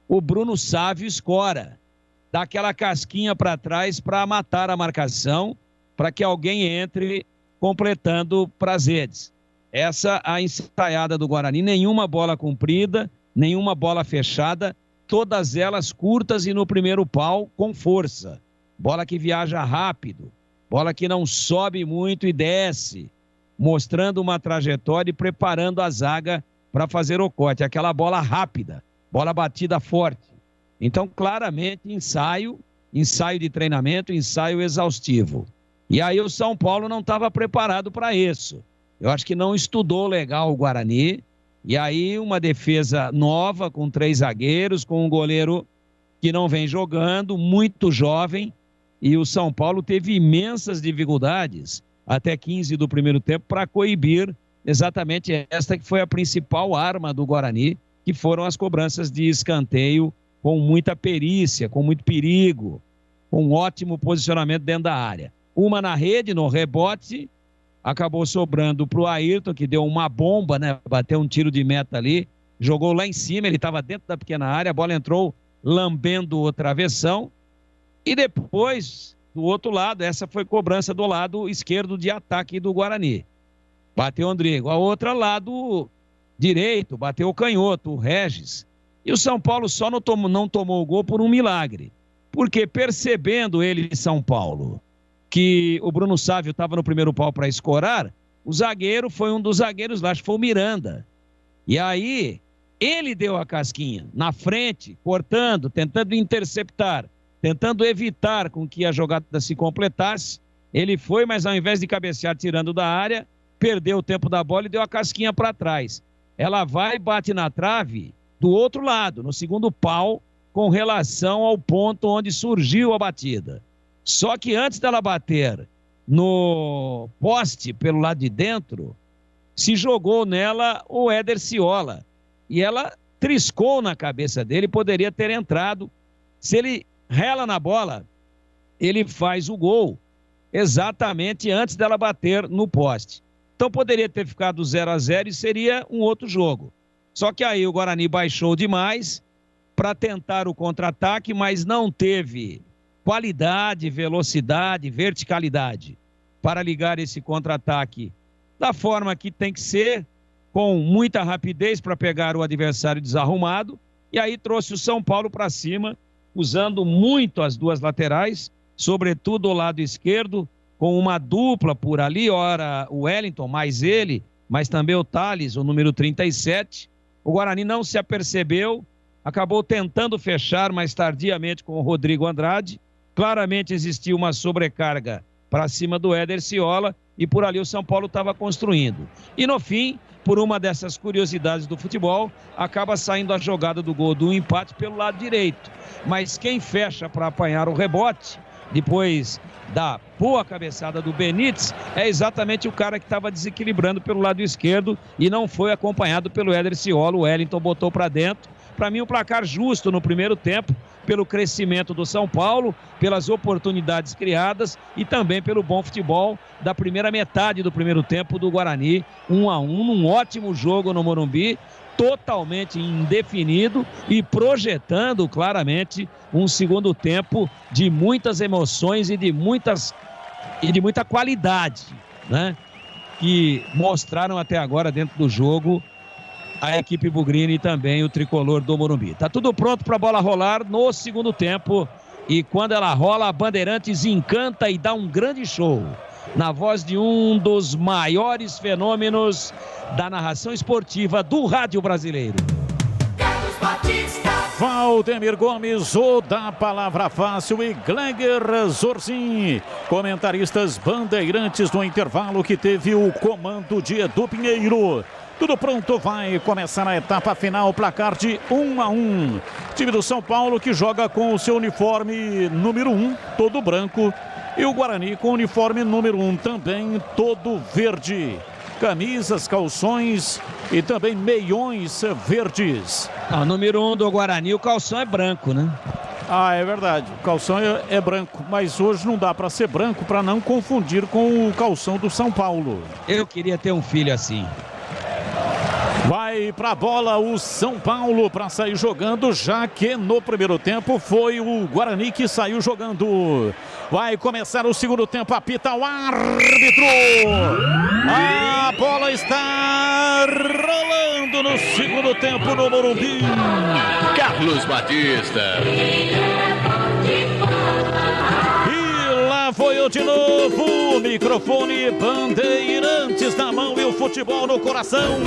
Speaker 7: o Bruno Sávio escora, dá aquela casquinha para trás para matar a marcação, para que alguém entre completando para as redes. Essa a ensaiada do Guarani, nenhuma bola comprida, nenhuma bola fechada, todas elas curtas e no primeiro pau com força. Bola que viaja rápido, bola que não sobe muito e desce, mostrando uma trajetória e preparando a zaga para fazer o corte. Aquela bola rápida, bola batida forte. Então, claramente, ensaio de treinamento, ensaio exaustivo. E aí o São Paulo não estava preparado para isso. Eu acho que não estudou legal o Guarani. E aí uma defesa nova, com 3 zagueiros, com um goleiro que não vem jogando, muito jovem, e o São Paulo teve imensas dificuldades, até 15 do primeiro tempo, para coibir exatamente esta que foi a principal arma do Guarani, que foram as cobranças de escanteio com muita perícia, com muito perigo, com um ótimo posicionamento dentro da área. Uma na rede, no rebote, acabou sobrando para o Ayrton, que deu uma bomba, né? Bateu um tiro de meta ali, jogou lá em cima, ele estava dentro da pequena área, a bola entrou lambendo o travessão, e depois, do outro lado, essa foi cobrança do lado esquerdo de ataque do Guarani. Bateu o Andrigo. A outra, lado direito, bateu o canhoto, o Regis. E o São Paulo só não tomou o gol por um milagre. Porque percebendo ele de São Paulo que o Bruno Sávio estava no primeiro pau para escorar, o zagueiro foi um dos zagueiros lá, acho que foi o Miranda. E aí, ele deu a casquinha na frente, cortando, tentando interceptar, tentando evitar com que a jogada se completasse. Ele foi, mas ao invés de cabecear tirando da área, perdeu o tempo da bola e deu a casquinha para trás. Ela vai e bate na trave do outro lado, no segundo pau, com relação ao ponto onde surgiu a batida. Só que antes dela bater no poste pelo lado de dentro, se jogou nela o Éder Ciola. e ela triscou na cabeça dele, poderia ter entrado. Se ele rela na bola, ele faz o gol exatamente antes dela bater no poste. Então poderia ter ficado 0-0 e seria um outro jogo. Só que aí o Guarani baixou demais para tentar o contra-ataque, mas não teve qualidade, velocidade, verticalidade para ligar esse contra-ataque da forma que tem que ser, com muita rapidez para pegar o adversário desarrumado, e aí trouxe o São Paulo para cima, usando muito as duas laterais, sobretudo o lado esquerdo, com uma dupla por ali, ora o Wellington, mais ele, mas também o Thales, o número 37. O Guarani não se apercebeu, acabou tentando fechar mais tardiamente com o Rodrigo Andrade. Claramente existia uma sobrecarga para cima do Éder Ciola, e por ali o São Paulo estava construindo. E no fim, por uma dessas curiosidades do futebol, acaba saindo a jogada do gol do empate pelo lado direito. Mas quem fecha para apanhar o rebote, depois da boa cabeçada do Benítez, é exatamente o cara que estava desequilibrando pelo lado esquerdo e não foi acompanhado pelo Éder Ciola. O Wellington botou para dentro. Para mim, um placar justo no primeiro tempo, pelo crescimento do São Paulo, pelas oportunidades criadas e também pelo bom futebol da primeira metade do primeiro tempo do Guarani. 1-1, num ótimo jogo no Morumbi, totalmente indefinido e projetando claramente um segundo tempo de muitas emoções e de muita qualidade, né? Que mostraram até agora dentro do jogo a equipe Bugrini e também o tricolor do Morumbi. Tá tudo pronto para a bola rolar no segundo tempo, e quando ela rola, a Bandeirantes encanta e dá um grande show, na voz de um dos maiores fenômenos da narração esportiva do rádio brasileiro.
Speaker 8: Valdemir Gomes, o da Palavra Fácil, e Gleger Zorzin, comentaristas bandeirantes no intervalo que teve o comando de Edu Pinheiro. Tudo pronto, vai começar a etapa final, placar de 1-1. Time do São Paulo que joga com o seu uniforme número 1, todo branco, e o Guarani com o uniforme número 1 também, todo verde. Camisas, calções e também meiões verdes.
Speaker 7: O número 1 do Guarani, o calção é branco, né?
Speaker 8: Ah, é verdade, o calção é branco, mas hoje não dá para ser branco para não confundir com o calção do São Paulo.
Speaker 7: Eu queria ter um filho assim.
Speaker 8: Vai pra bola o São Paulo para sair jogando, já que no primeiro tempo foi o Guarani que saiu jogando. Vai começar o segundo tempo, apita o árbitro. A bola está rolando no segundo tempo no Morumbi.
Speaker 18: Carlos Batista.
Speaker 8: Foi eu de novo, microfone Bandeirantes na mão e o futebol no coração.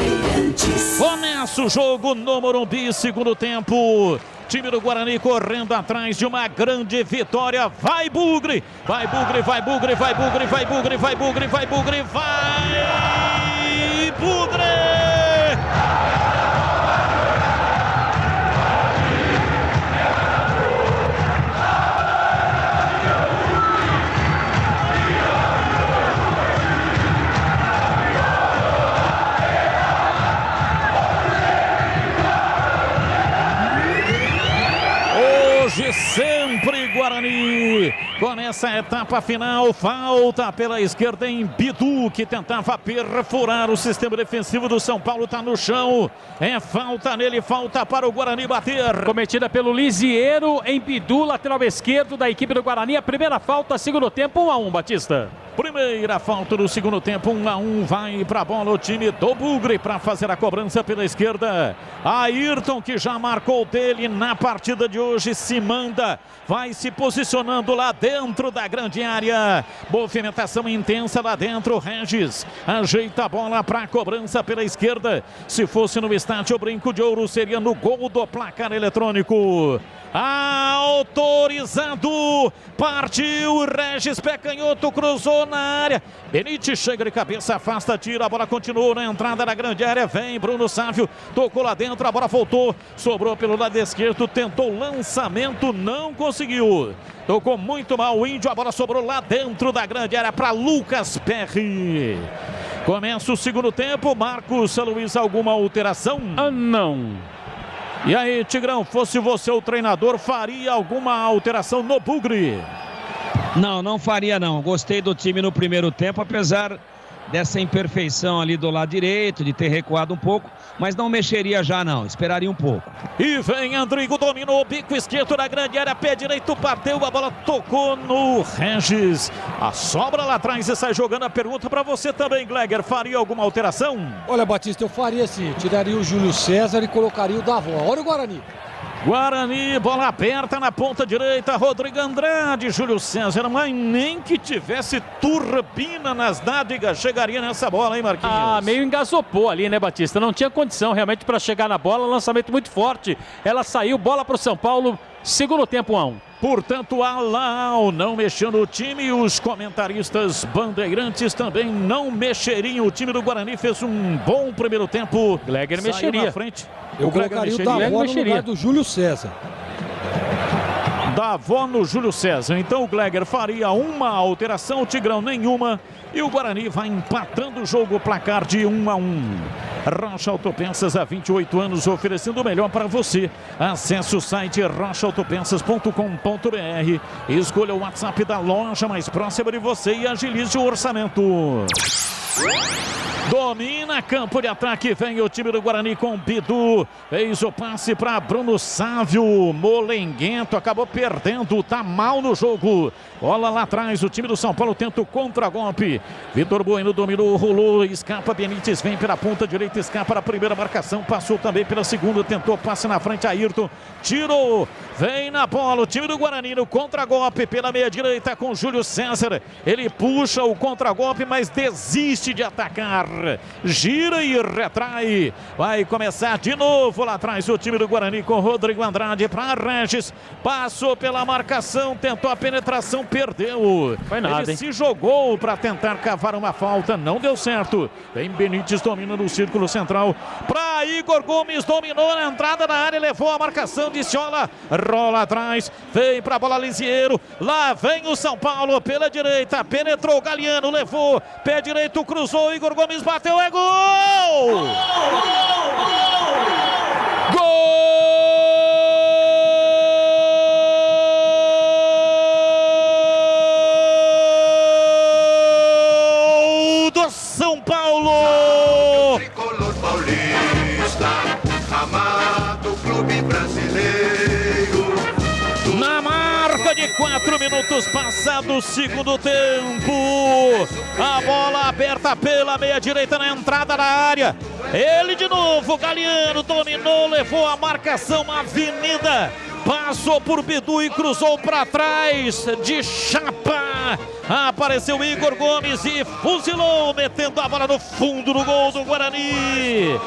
Speaker 8: Começa o jogo no Morumbi, segundo tempo. Time do Guarani correndo atrás de uma grande vitória. Vai Bugre, vai Bugre, vai Bugre, vai Bugre, vai Bugre, vai Bugre, vai Bugre, vai Bugre! Hoje sempre Guarani, com essa etapa final, falta pela esquerda em Bidu, que tentava perfurar o sistema defensivo do São Paulo, tá no chão, é falta nele, falta para o Guarani bater.
Speaker 19: Cometida pelo Lisieiro em Bidu, lateral esquerdo da equipe do Guarani, a primeira falta, segundo tempo, 1-1, Batista.
Speaker 8: Primeira falta do segundo tempo, 1-1, vai para a bola o time do Bugre para fazer a cobrança pela esquerda. Ayrton, que já marcou dele na partida de hoje, se manda, vai se posicionando lá dentro da grande área. Movimentação intensa lá dentro, Regis ajeita a bola para a cobrança pela esquerda. Se fosse no estádio Brinco de Ouro, seria no gol do placar eletrônico. Autorizado, partiu, Regis, pé canhoto, cruzou na área, Benítez chega de cabeça, afasta, tira, a bola continuou na entrada da grande área, vem Bruno Sávio, tocou lá dentro, a bola voltou, sobrou pelo lado esquerdo, tentou lançamento, não conseguiu, tocou muito mal o Índio, a bola sobrou lá dentro da grande área para Lucas Perry. Começa o segundo tempo. Marcos Luiz, alguma alteração?
Speaker 6: Não.
Speaker 8: E aí, Tigrão, fosse você o treinador, faria alguma alteração no Bugre?
Speaker 7: Não faria não. Gostei do time no primeiro tempo, apesar dessa imperfeição ali do lado direito, de ter recuado um pouco, mas não mexeria já não, esperaria um pouco.
Speaker 8: E vem Andrigo, dominou o bico esquerdo na grande área, pé direito, bateu, a bola tocou no Regis. A sobra lá atrás e sai jogando. A pergunta para você também, Gleger, faria alguma alteração?
Speaker 4: Olha, Batista, eu faria sim, tiraria o Júlio César e colocaria o Davó. Olha o Guarani.
Speaker 8: Guarani, bola aberta na ponta direita, Rodrigo Andrade, Júlio César, mas nem que tivesse turbina nas nádegas, chegaria nessa bola, hein, Marquinhos?
Speaker 6: Meio engasopou ali, né, Batista? Não tinha condição realmente para chegar na bola, lançamento muito forte. Ela saiu, bola para o São Paulo, segundo tempo 1-1.
Speaker 8: Portanto, Alau não mexeu no time. Os comentaristas bandeirantes também não mexeriam. O time do Guarani fez um bom primeiro tempo.
Speaker 6: Gleger mexeria.
Speaker 8: Na frente.
Speaker 4: Eu colocaria o Davó no lugar do Júlio César.
Speaker 8: Davó no Júlio César. Então o Gleger faria uma alteração, o Tigrão nenhuma. E o Guarani vai empatando o jogo, placar de 1-1. Rocha Autopeças, há 28 anos, oferecendo o melhor para você. Acesse o site rochaautopeças.com.br. Escolha o WhatsApp da loja mais próxima de você e agilize o orçamento. Domina campo de ataque, vem o time do Guarani com Bidu, fez o passe para Bruno Sávio, molenguento, acabou perdendo, tá mal no jogo. Bola lá atrás, o time do São Paulo tenta o contra-golpe. Vitor Bueno dominou, rolou, escapa, Benítez vem pela ponta direita, escapa na primeira marcação, passou também pela segunda, tentou passe na frente, Ayrton, tirou, vem na bola, o time do Guarani no contra-golpe pela meia direita com Júlio César, ele puxa o contra-golpe, mas desiste de atacar. Gira e retrai. Vai começar de novo lá atrás o time do Guarani com Rodrigo Andrade para Regis. Passou pela marcação, tentou a penetração, perdeu.
Speaker 6: Foi nada,
Speaker 8: Ele
Speaker 6: hein?
Speaker 8: se jogou para tentar cavar uma falta, não deu certo. Vem Benítez, domina no círculo central para Igor Gomes, dominou na entrada da área, levou a marcação de Ciola, rola atrás, vem para a bola Lisiero. Lá vem o São Paulo pela direita, penetrou Galeano, levou, pé direito, cruzou, Igor Gomes bateu, é gol! Gol do São Paulo!
Speaker 15: Tricolor paulista, amado clube brasileiro.
Speaker 8: Na marca de 4 minutos passados, segundo tempo. A bola aberta pela meia direita na entrada da área. Ele de novo, Galeano dominou, levou a marcação, uma avenida. Passou por Bidu e cruzou para trás de chapa. Apareceu Igor Gomes e fuzilou, metendo a bola no fundo do gol do Guarani.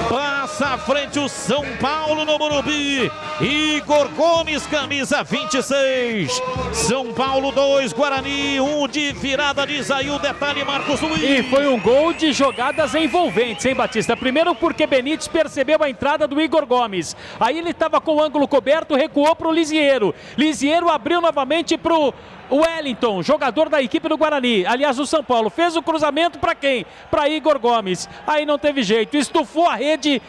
Speaker 8: Passa à frente o São Paulo no Morumbi. Igor Gomes, camisa 26. São Paulo 2, Guarani 1 de virada de Isaí. Detalhe, Marcos Luiz.
Speaker 6: E foi um gol de jogadas envolventes, hein, Batista? Primeiro porque Benítez percebeu a entrada do Igor Gomes. Aí ele estava com o ângulo coberto, recuou para o Lisiero. Lisiero abriu novamente para o Wellington, jogador da equipe do Guarani, aliás do São Paulo, fez o cruzamento para quem? Para Igor Gomes, aí não teve jeito, estufou a rede,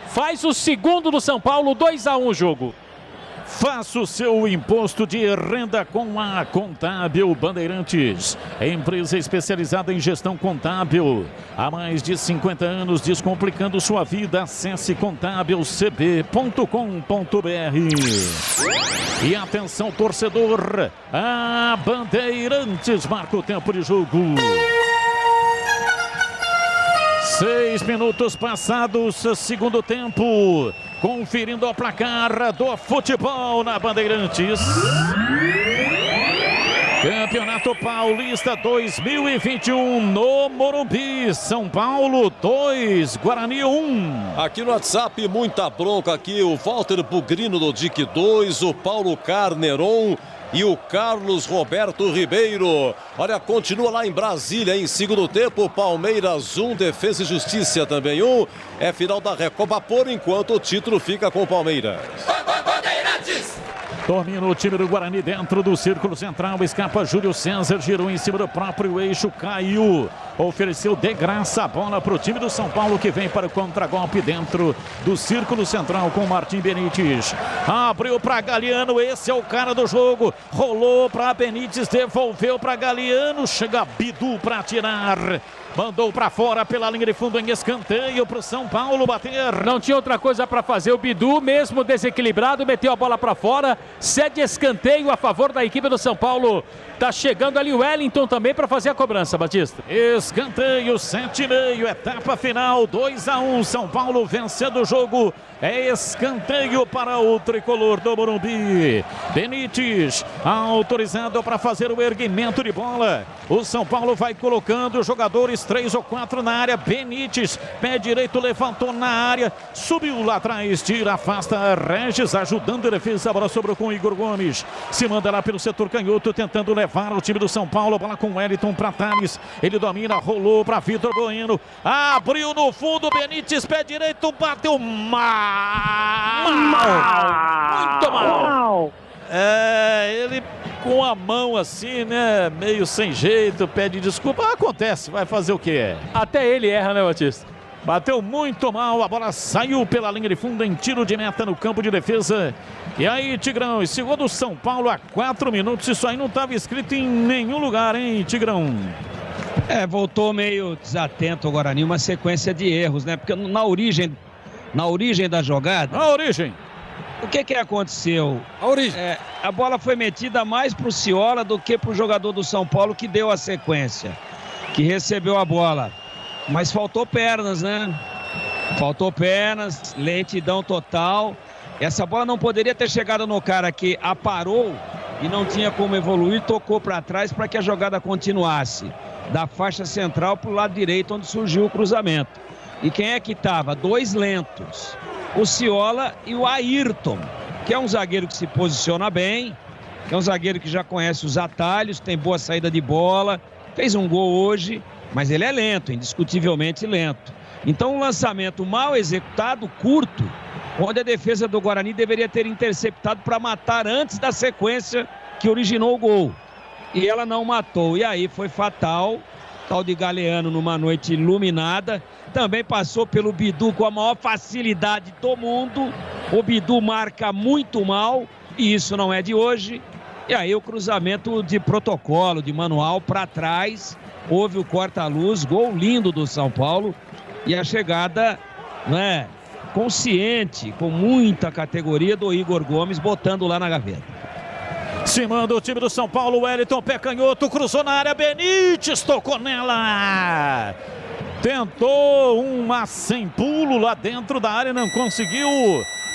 Speaker 6: faz o segundo do São Paulo, 2-1 o jogo.
Speaker 8: Faça o seu imposto de renda com a Contábil Bandeirantes, empresa especializada em gestão contábil. Há mais de 50 anos descomplicando sua vida. Acesse contabilcb.com.br. E atenção, torcedor, a Bandeirantes marca o tempo de jogo. 6 minutos passados, segundo tempo. Conferindo o placar do futebol na Bandeirantes. Campeonato Paulista 2021 no Morumbi. São Paulo 2, Guarani 1.
Speaker 3: Aqui no WhatsApp, muita bronca aqui. O Walter Bugrino do DIC 2, o Paulo Carneron e o Carlos Roberto Ribeiro. Olha, continua lá em Brasília, em segundo tempo, Palmeiras 1, Defesa e Justiça também 1. É final da Recopa, por enquanto o título fica com o Palmeiras.
Speaker 8: Domina o time do Guarani dentro do círculo central. Escapa Júlio César, girou em cima do próprio eixo, caiu. Ofereceu de graça a bola para o time do São Paulo, que vem para o contragolpe dentro do círculo central com o Martim Benítez. Abriu para Galeano, esse é o cara do jogo. Rolou para Benítez, devolveu para Galeano. Chega Bidu para tirar. Mandou para fora pela linha de fundo em escanteio para o São Paulo bater.
Speaker 19: Não tinha outra coisa para fazer. O Bidu, mesmo desequilibrado, meteu a bola para fora. Cede escanteio a favor da equipe do São Paulo. Tá chegando ali o Wellington também para fazer a cobrança, Batista.
Speaker 8: Escanteio, 7,5, etapa final, 2-1. São Paulo vencendo o jogo. É escanteio para o tricolor do Morumbi. Benítez autorizado para fazer o erguimento de bola. O São Paulo vai colocando jogadores 3 ou 4 na área. Benítez, pé direito, levantou na área, subiu lá atrás, tira, afasta Regis, ajudando a defesa. A bola sobrou com o Igor Gomes. Se manda lá pelo setor canhoto, tentando levar o time do São Paulo. Bola com o Wellington para Thales. Ele domina, rolou para Vitor Bueno. Abriu no fundo, Benítez, pé direito, bateu mal. Muito mal. Ele com a mão assim, né? Meio sem jeito, pede desculpa. Acontece, vai fazer o quê?
Speaker 19: Até ele erra, né, Batista?
Speaker 8: Bateu muito mal, a bola saiu pela linha de fundo em tiro de meta no campo de defesa. E aí, Tigrão, segundo o São Paulo há 4 minutos. Isso aí não estava escrito em nenhum lugar, hein, Tigrão?
Speaker 7: Voltou meio desatento o Guarani, uma sequência de erros, né? Porque na origem da jogada... O que aconteceu?
Speaker 4: A origem.
Speaker 7: A bola foi metida mais pro Ciola do que pro jogador do São Paulo, que deu a sequência, que recebeu a bola. Mas faltou pernas, né? Faltou pernas, lentidão total. Essa bola não poderia ter chegado no cara que aparou e não tinha como evoluir, tocou para trás para que a jogada continuasse. Da faixa central pro lado direito, onde surgiu o cruzamento. E quem é que estava? 2 lentos. O Ciola e o Ayrton, que é um zagueiro que se posiciona bem, que é um zagueiro que já conhece os atalhos, tem boa saída de bola, fez um gol hoje, mas ele é lento, indiscutivelmente lento. Então um lançamento mal executado, curto, onde a defesa do Guarani deveria ter interceptado para matar antes da sequência que originou o gol. E ela não matou, e aí foi fatal. Tal de Galeano numa noite iluminada, também passou pelo Bidu com a maior facilidade do mundo. O Bidu marca muito mal, e isso não é de hoje. E aí o cruzamento de protocolo, de manual para trás, houve o corta-luz, gol lindo do São Paulo, e a chegada, né, consciente, com muita categoria do Igor Gomes, botando lá na gaveta.
Speaker 8: Se manda o time do São Paulo, Wellington, pé canhoto, cruzou na área, Benítez tocou nela. Tentou uma sem pulo lá dentro da área, não conseguiu.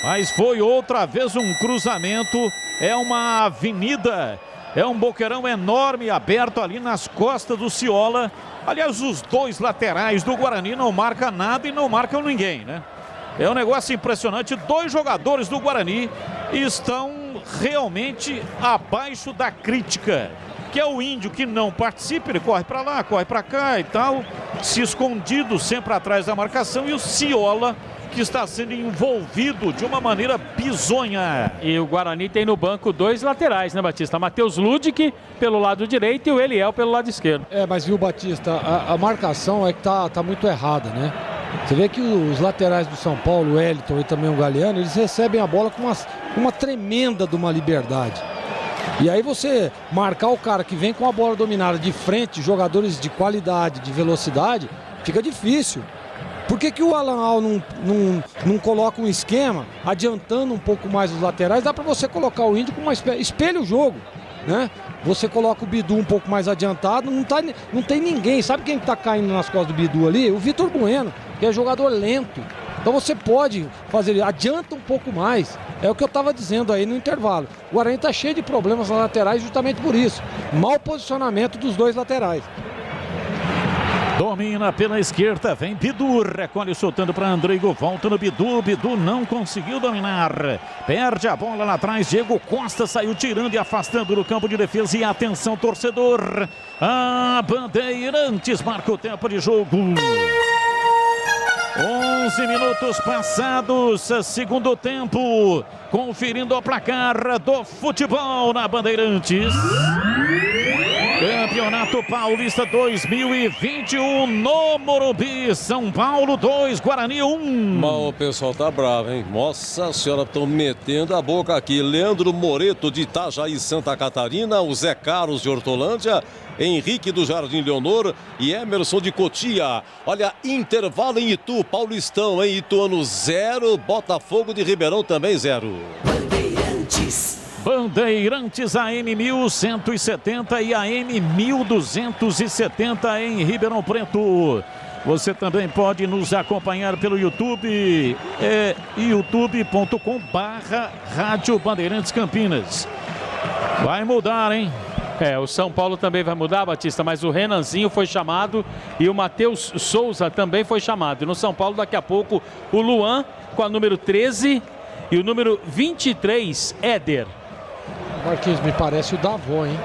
Speaker 8: Mas foi outra vez um cruzamento. É uma avenida, é um boqueirão enorme aberto ali nas costas do Ciola. Aliás, os 2 laterais do Guarani não marcam nada e não marcam ninguém, né? É um negócio impressionante. 2 jogadores do Guarani estão realmente abaixo da crítica, que é o Índio, que não participa, ele corre para lá, corre para cá e tal, se escondido sempre atrás da marcação, e o Ciola, que está sendo envolvido de uma maneira bizonha.
Speaker 19: E o Guarani tem no banco 2 laterais, né, Batista? Matheus Ludic pelo lado direito e o Eliel pelo lado esquerdo.
Speaker 4: Mas viu, Batista, a marcação é que tá muito errada, né? Você vê que os laterais do São Paulo, o Wellington e também o Galeano, eles recebem a bola com uma tremenda de uma liberdade. E aí você marcar o cara que vem com a bola dominada de frente, jogadores de qualidade, de velocidade, fica difícil. Por que o Alan Al não coloca um esquema adiantando um pouco mais os laterais? Dá para você colocar o Índio com uma espelha o jogo, né? Você coloca o Bidu um pouco mais adiantado, não tem ninguém. Sabe quem tá caindo nas costas do Bidu ali? O Vitor Bueno, que é jogador lento. Então você pode fazer, adianta um pouco mais. É o que eu estava dizendo aí no intervalo. O Guarani tá cheio de problemas nas laterais justamente por isso. Mau posicionamento dos 2 laterais.
Speaker 8: Domina pela esquerda, vem Bidu, recolhe soltando para Andrigo, volta no Bidu, Bidu não conseguiu dominar, perde a bola lá atrás, Diego Costa saiu tirando e afastando no campo de defesa, e atenção torcedor, a Bandeirantes marca o tempo de jogo. 15 minutos passados, segundo tempo, conferindo o placar do futebol na Bandeirantes. Campeonato Paulista 2021 no Morumbi, São Paulo 2, Guarani 1.
Speaker 3: Mas o pessoal tá bravo, hein? Nossa senhora, estão metendo a boca aqui. Leandro Moreto de Itajaí, Santa Catarina, o Zé Carlos de Hortolândia, Henrique do Jardim Leonor e Emerson de Cotia. Olha, intervalo em Itu, Paulistão, hein? Ituano 0, Botafogo de Ribeirão também 0.
Speaker 8: Bandeirantes AM 1170 e AM 1270 em Ribeirão Preto. Você também pode nos acompanhar pelo YouTube, youtube.com/Rádio Bandeirantes Campinas. Vai mudar, hein?
Speaker 6: O São Paulo também vai mudar, Batista, mas o Renanzinho foi chamado e o Matheus Souza também foi chamado. E no São Paulo, daqui a pouco, o Luan com a número 13 e o número 23, Éder.
Speaker 4: Marquinhos, me parece o Davó, hein?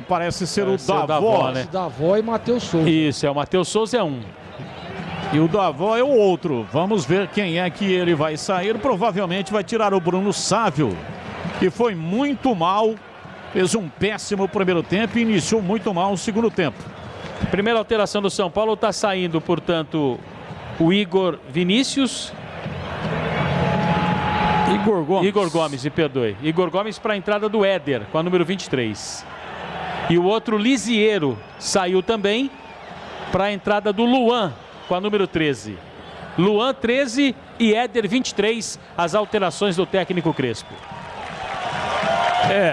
Speaker 8: Parece ser o Davó, né?
Speaker 4: Davó e Matheus Souza.
Speaker 6: Isso, o Matheus Souza é um.
Speaker 8: E o Davó é o outro. Vamos ver quem é que ele vai sair. Provavelmente vai tirar o Bruno Sávio, que foi muito mal. Fez um péssimo primeiro tempo e iniciou muito mal o segundo tempo.
Speaker 6: Primeira alteração do São Paulo, está saindo, portanto, o Igor Vinícius. Igor Gomes, me perdoe. Igor Gomes para a entrada do Éder, com a número 23. E o outro, Lisiero, saiu também para a entrada do Luan, com a número 13. Luan 13 e Éder 23, as alterações do técnico Crespo.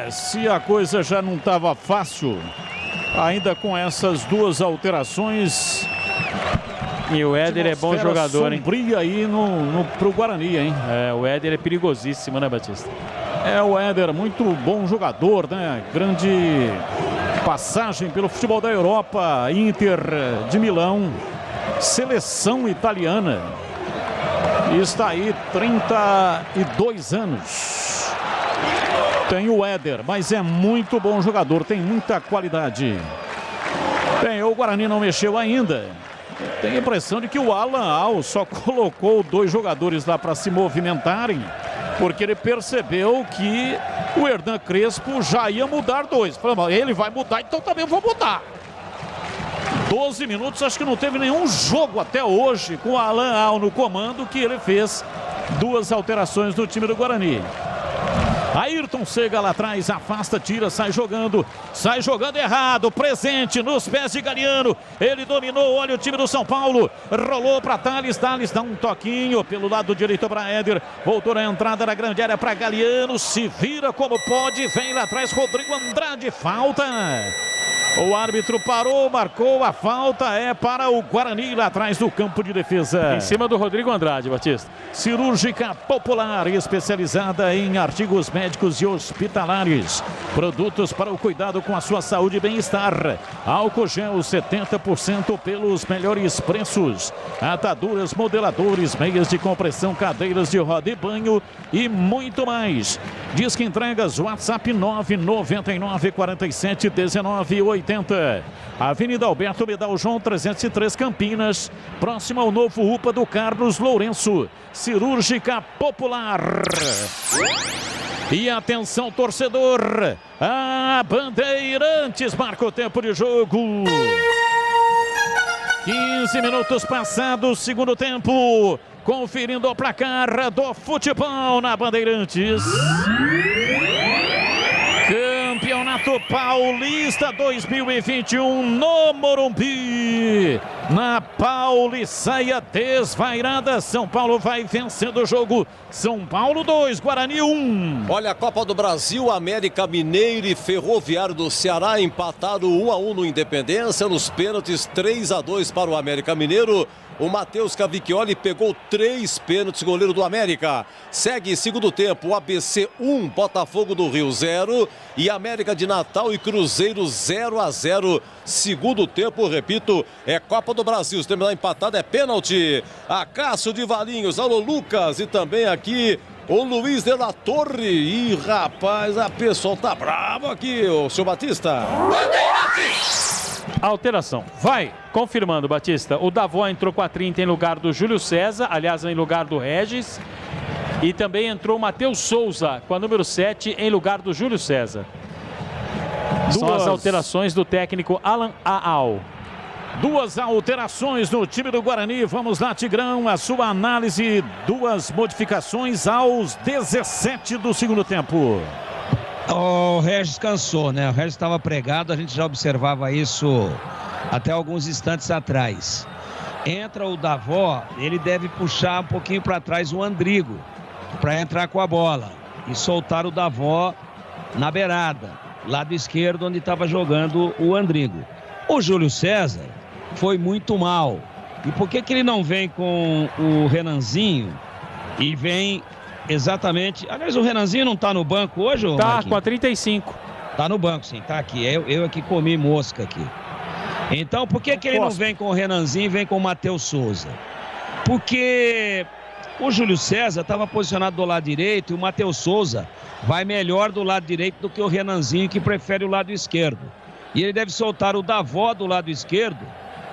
Speaker 8: Se a coisa já não estava fácil, ainda com essas duas alterações.
Speaker 6: E o Éder é bom jogador, hein?
Speaker 8: Sombria aí pro Guarani, hein?
Speaker 6: O Éder é perigosíssimo, né, Batista?
Speaker 8: O Éder, muito bom jogador, né? Grande passagem pelo futebol da Europa, Inter de Milão, seleção italiana. E está aí 32 anos. Tem o Éder, mas é muito bom jogador, tem muita qualidade. O Guarani não mexeu ainda. Tem a impressão de que o Alan Al só colocou 2 jogadores lá para se movimentarem, porque ele percebeu que o Hernan Crespo já ia mudar 2. Falou, ele vai mudar, então também eu vou mudar. 12 minutos, acho que não teve nenhum jogo até hoje com o Alan Al no comando que ele fez 2 alterações no time do Guarani. Ayrton Sega lá atrás, afasta, tira, sai jogando errado, presente nos pés de Galiano, ele dominou, olha o time do São Paulo, rolou para Thales dá um toquinho pelo lado direito para Éder, voltou na entrada da grande área para Galiano, se vira como pode, vem lá atrás Rodrigo Andrade, falta. O árbitro parou, marcou a falta, para o Guarani lá atrás do campo de defesa.
Speaker 6: Em cima do Rodrigo Andrade, Batista.
Speaker 8: Cirúrgica Popular, especializada em artigos médicos e hospitalares. Produtos para o cuidado com a sua saúde e bem-estar. Álcool gel 70% pelos melhores preços. Ataduras, modeladores, meias de compressão, cadeiras de roda e banho e muito mais. Disque entregas, WhatsApp 999 47 19 80. Avenida Alberto Medal João 303 Campinas, próximo ao novo UPA do Carlos Lourenço. Cirúrgica Popular. E atenção, torcedor, a Bandeirantes marca o tempo de jogo. 15 minutos passados, segundo tempo, conferindo o placar do futebol na Bandeirantes. Campeonato Paulista 2021 no Morumbi. Na Pauliceia desvairada, São Paulo vai vencendo o jogo. São Paulo 2, Guarani 1.
Speaker 3: Olha, a Copa do Brasil, América Mineiro e Ferroviário do Ceará empataram 1-1 no Independência. Nos pênaltis, 3-2 para o América Mineiro. O Matheus Cavicchioli pegou 3 pênaltis, goleiro do América. Segue segundo tempo, ABC 1, Botafogo do Rio 0 e América de Natal e Cruzeiro 0-0. Segundo tempo, repito, é Copa do Brasil. Se terminar empatado é pênalti. Acácio de Valinhos, alô Lucas e também aqui o Luiz de la Torre. Ih, rapaz, a pessoa tá brava aqui, o senhor Batista.
Speaker 6: Alteração.
Speaker 8: Vai.
Speaker 6: Confirmando, Batista. O Davó entrou com a 30 em lugar do Júlio César, aliás, em lugar do Regis. E também entrou o Matheus Souza com a número 7 em lugar do Júlio César. São as alterações do técnico Alan Aal.
Speaker 8: 2 alterações no time do Guarani. Vamos lá, Tigrão, a sua análise. 2 modificações aos 17 do segundo tempo.
Speaker 7: O Regis cansou, né? O Regis estava pregado, a gente já observava isso até alguns instantes atrás. Entra o Davó, ele deve puxar um pouquinho para trás o Andrigo para entrar com a bola e soltar o Davó na beirada, lado esquerdo, onde estava jogando o Andrigo. O Júlio César foi muito mal. E por que ele não vem com o Renanzinho e vem exatamente... Aliás, o Renanzinho não está no banco hoje, ô
Speaker 6: Tá,
Speaker 7: Marquinhos?
Speaker 6: com a 35.
Speaker 7: Tá no banco, sim, tá aqui. Eu aqui comi mosca aqui. Então, por que ele não vem com o Renanzinho e vem com o Matheus Souza? Porque o Júlio César estava posicionado do lado direito e o Matheus Souza vai melhor do lado direito do que o Renanzinho, que prefere o lado esquerdo. E ele deve soltar o Davó do lado esquerdo,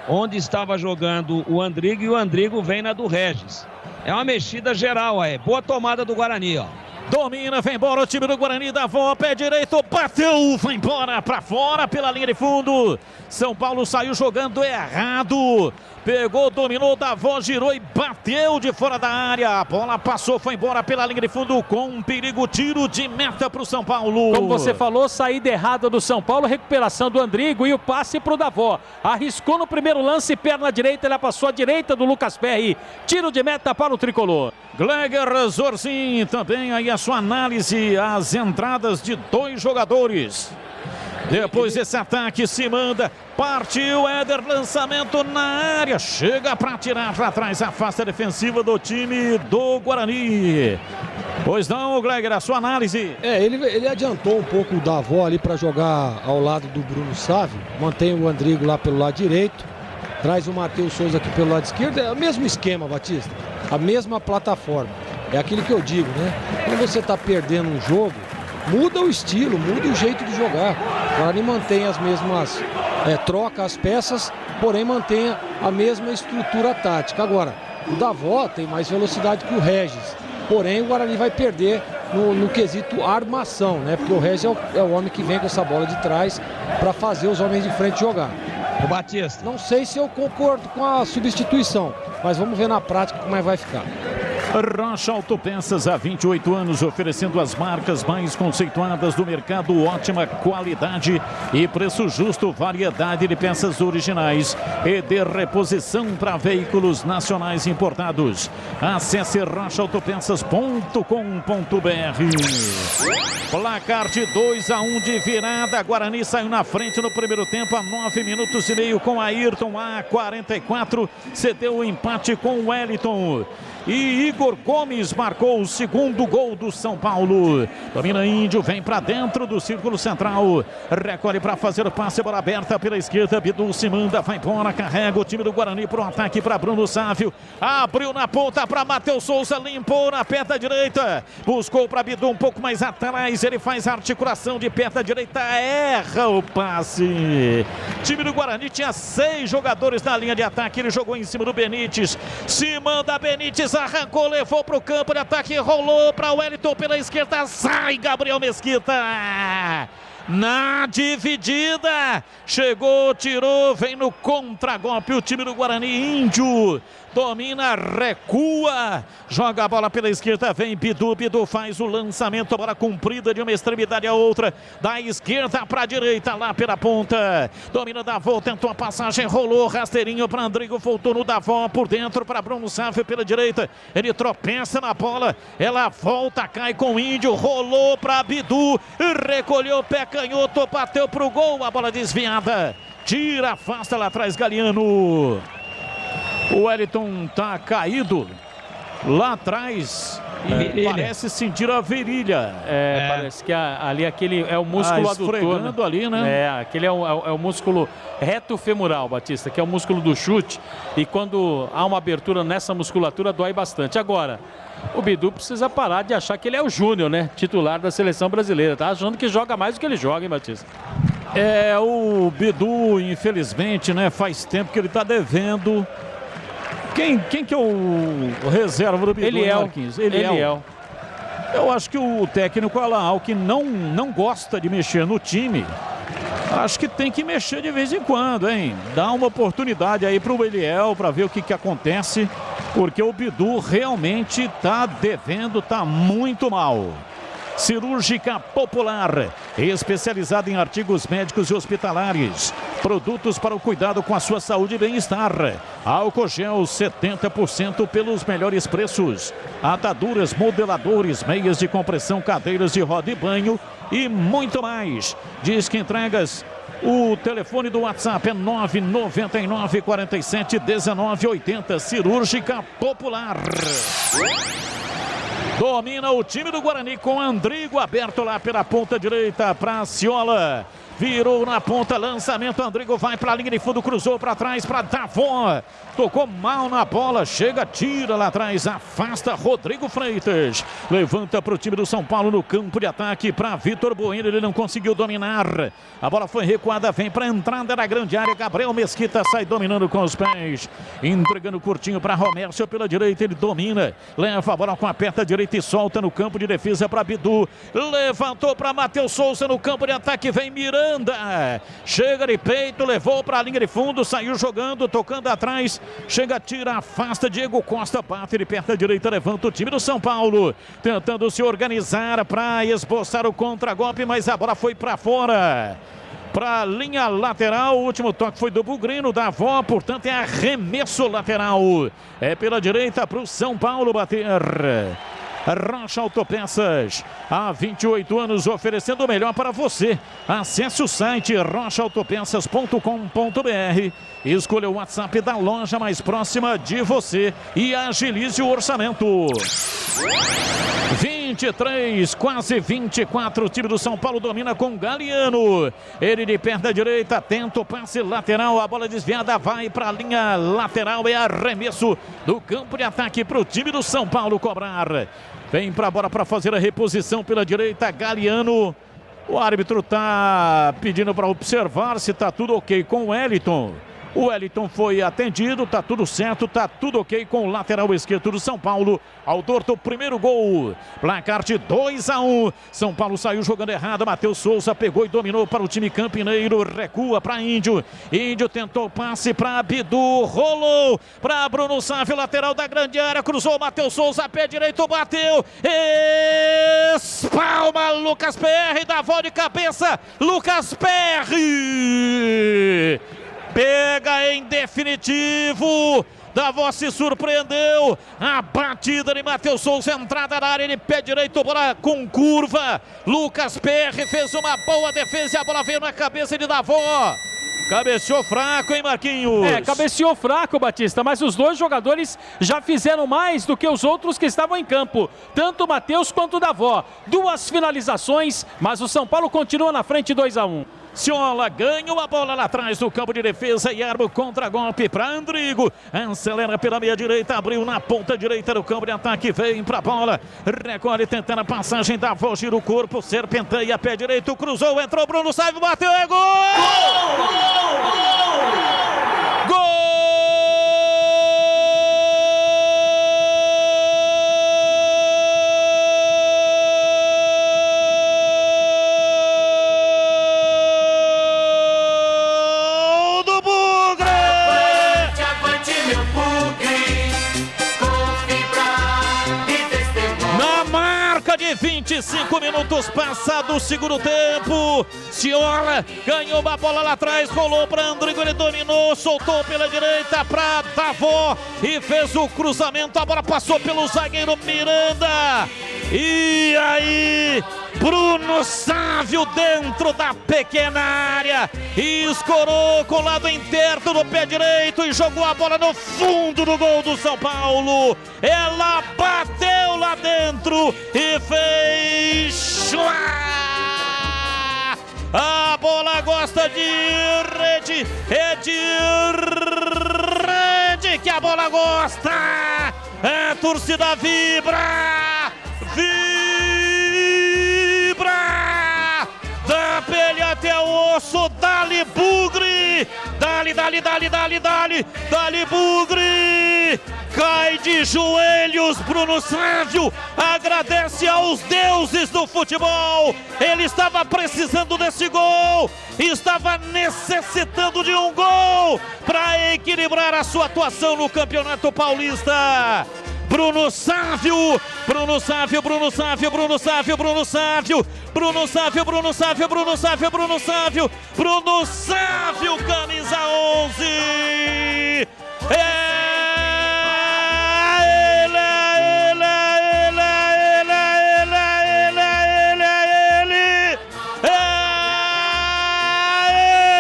Speaker 7: onde estava jogando o Andrigo, e o Andrigo vem na do Regis. É uma mexida geral aí. Boa tomada do Guarani, ó.
Speaker 8: Domina, vem embora o time do Guarani, Davó, pé direito, bateu, vai embora pra fora pela linha de fundo. São Paulo saiu jogando errado. Pegou, dominou, Davó, girou e bateu de fora da área. A bola passou, foi embora pela linha de fundo com um perigo, tiro de meta pro São Paulo.
Speaker 6: Como você falou, saída errada do São Paulo, recuperação do Andrigo e o passe pro Davó. Arriscou no primeiro lance, perna direita, ela passou à direita do Lucas Perry. Tiro de meta para o tricolor.
Speaker 8: Gleger Zorzin, também aí a sua análise, as entradas de 2 jogadores. Depois desse ataque se manda, partiu Éder, lançamento na área, chega para tirar para trás, afasta a defensiva do time do Guarani. Pois não, Gleger, a sua análise.
Speaker 4: Ele adiantou um pouco o Davó ali para jogar ao lado do Bruno Sávio, mantém o Andrigo lá pelo lado direito, traz o Matheus Souza aqui pelo lado esquerdo, é o mesmo esquema, Batista, a mesma plataforma, é aquilo que eu digo, né? Quando você está perdendo um jogo, muda o estilo, muda o jeito de jogar. O Guarani mantém as mesmas, troca as peças, porém mantém a mesma estrutura tática. Agora, o Davó tem mais velocidade que o Regis, porém o Guarani vai perder no quesito armação, né? Porque o Regis é o homem que vem com essa bola de trás para fazer os homens de frente jogar.
Speaker 7: O Batista.
Speaker 4: Não sei se eu concordo com a substituição, mas vamos ver na prática como é que vai ficar.
Speaker 8: Rocha Autopeças, há 28 anos, oferecendo as marcas mais conceituadas do mercado, ótima qualidade e preço justo, variedade de peças originais e de reposição para veículos nacionais importados. Acesse rochaautopeças.com.br. Placar de 2-1 de virada, Guarani saiu na frente no primeiro tempo, a 9 minutos e meio com Ayrton, a 44, cedeu o empate com o Wellington. E Igor Gomes marcou o segundo gol do São Paulo. Domina Índio, vem para dentro do círculo central. Recolhe para fazer o passe, bola aberta pela esquerda. Bidu se manda, vai embora, carrega o time do Guarani para o ataque para Bruno Sávio. Abriu na ponta para Matheus Souza, limpou na perna direita. Buscou para Bidu um pouco mais atrás. Ele faz a articulação de perna direita, erra o passe. Time do Guarani tinha 6 jogadores na linha de ataque. Ele jogou em cima do Benítez. Se manda Benítez. Arrancou, levou para o campo de ataque, rolou para o Wellington pela esquerda, sai Gabriel Mesquita. Na dividida, chegou, tirou, vem no contragolpe o time do Guarani. Índio domina, recua, joga a bola pela esquerda, vem Bidu faz o lançamento, bola comprida de uma extremidade a outra, da esquerda para a direita, lá pela ponta, domina Davó, tentou a passagem, rolou, rasteirinho para Andrigo, voltou no Davó, por dentro para Bruno Sávio pela direita, ele tropeça na bola, ela volta, cai com o Índio, rolou para Bidu, recolheu o pé canhoto, bateu pro gol, a bola desviada, tira, afasta lá atrás Galiano. O Wellington tá caído lá atrás e parece sentir a virilha.
Speaker 6: Parece que ali aquele é o músculo adutor,
Speaker 8: ali, né?
Speaker 6: Aquele é o músculo reto femoral, Batista, que é o músculo do chute. E quando há uma abertura nessa musculatura, dói bastante. Agora, o Bidu precisa parar de achar que ele é o Júnior, né? Titular da seleção brasileira. Tá achando que joga mais do que ele joga, hein, Batista?
Speaker 8: O Bidu, infelizmente, né? Faz tempo que ele tá devendo. Quem que é o reserva do Bidu? Eliel. Eu acho que o técnico Alan Alckmin não gosta de mexer no time. Acho que tem que mexer de vez em quando, hein? Dá uma oportunidade aí pro Eliel para ver o que acontece, porque o Bidu realmente tá devendo, tá muito mal. Cirúrgica Popular, especializada em artigos médicos e hospitalares, produtos para o cuidado com a sua saúde e bem-estar. Álcool gel 70% pelos melhores preços. Ataduras, modeladores, meias de compressão, cadeiras de roda e banho e muito mais. Diz que entregas. O telefone do WhatsApp é 999 47 19 80. Cirúrgica Popular. Domina o time do Guarani com Andrigo aberto lá pela ponta direita para Ciola. Virou na ponta, lançamento, Andrigo vai para a linha de fundo, cruzou para trás para Davó. Tocou mal na bola, chega, tira lá atrás, afasta Rodrigo Freitas. Levanta para o time do São Paulo no campo de ataque para Vitor Bueno, ele não conseguiu dominar. A bola foi recuada, vem para a entrada da grande área, Gabriel Mesquita sai dominando com os pés. Entregando curtinho para Romércio pela direita, ele domina. Leva a bola com a perna direita e solta no campo de defesa para Bidu. Levantou para Matheus Souza no campo de ataque, vem Miranda. Chega de peito, levou para a linha de fundo, saiu jogando, tocando atrás. Chega, tira, afasta, Diego Costa, bate de perna direita, levanta o time do São Paulo. Tentando se organizar para esboçar o contragolpe, mas a bola foi para fora. Para a linha lateral, o último toque foi do Bugrino, da Avó, portanto é arremesso lateral. É pela direita para o São Paulo bater. Rocha Autopeças, há 28 anos oferecendo o melhor para você. Acesse o site rochaautopeças.com.br, escolha o WhatsApp da loja mais próxima de você e agilize o orçamento. 23, quase 24, o time do São Paulo domina com Galiano. Ele de perna direita, tenta o passe lateral, a bola desviada vai para a linha lateral, é arremesso do campo de ataque para o time do São Paulo cobrar. Vem para a bola para fazer a reposição pela direita, Galiano. O árbitro está pedindo para observar se está tudo ok com o Wellington. O Wellington foi atendido, está tudo certo, está tudo ok com o lateral esquerdo do São Paulo. Autor do primeiro gol. Placar de 2-1. São Paulo saiu jogando errado. Matheus Souza pegou e dominou para o time campineiro. Recua para Índio. Índio tentou passe para Bidu. Rolou para Bruno Sávio, lateral da grande área. Cruzou Matheus Souza, pé direito, bateu. Espalma Lucas PR, dá volta de cabeça. Lucas PR. Pega em definitivo. Davó se surpreendeu. A batida de Matheus Souza, entrada na área, ele pé direito, bola com curva. Lucas PR fez uma boa defesa e a bola veio na cabeça de Davó. Cabeceou fraco, hein, Marquinhos?
Speaker 19: Cabeceou fraco, Batista, mas os dois jogadores já fizeram mais do que os outros que estavam em campo. Tanto o Matheus quanto o Davó. 2 finalizações, mas o São Paulo continua na frente 2-1.
Speaker 8: Ciola ganha uma bola lá atrás do campo de defesa e arma o contra-golpe para Andrigo. Acelera pela meia direita, abriu na ponta direita do campo de ataque, vem para a bola. Recolhe tentando a passagem da voz, gira o corpo, serpenteia, pé direito, cruzou, entrou Bruno Sávio, bateu, é gol! Gol! Gol! Gol! Na marca de 25 minutos passados o segundo tempo, Ciola ganhou uma bola lá atrás, rolou para Andrigo, ele dominou, soltou pela direita para Davó e fez o cruzamento, a bola passou pelo zagueiro Miranda. E aí, Bruno Sávio dentro da pequena área, escorou com o lado interno do pé direito e jogou a bola no fundo do gol do São Paulo. Ela bateu lá dentro e fez... A bola gosta de rede, é de rede que a bola gosta. A torcida vibra, vibra, da pele até o osso. Dali Bugre! Dali Bugre! Cai de joelhos Bruno Sávio, agradece aos deuses do futebol. Ele estava precisando desse gol, estava necessitando de um gol para equilibrar a sua atuação no Campeonato Paulista. Bruno Sávio, camisa 11.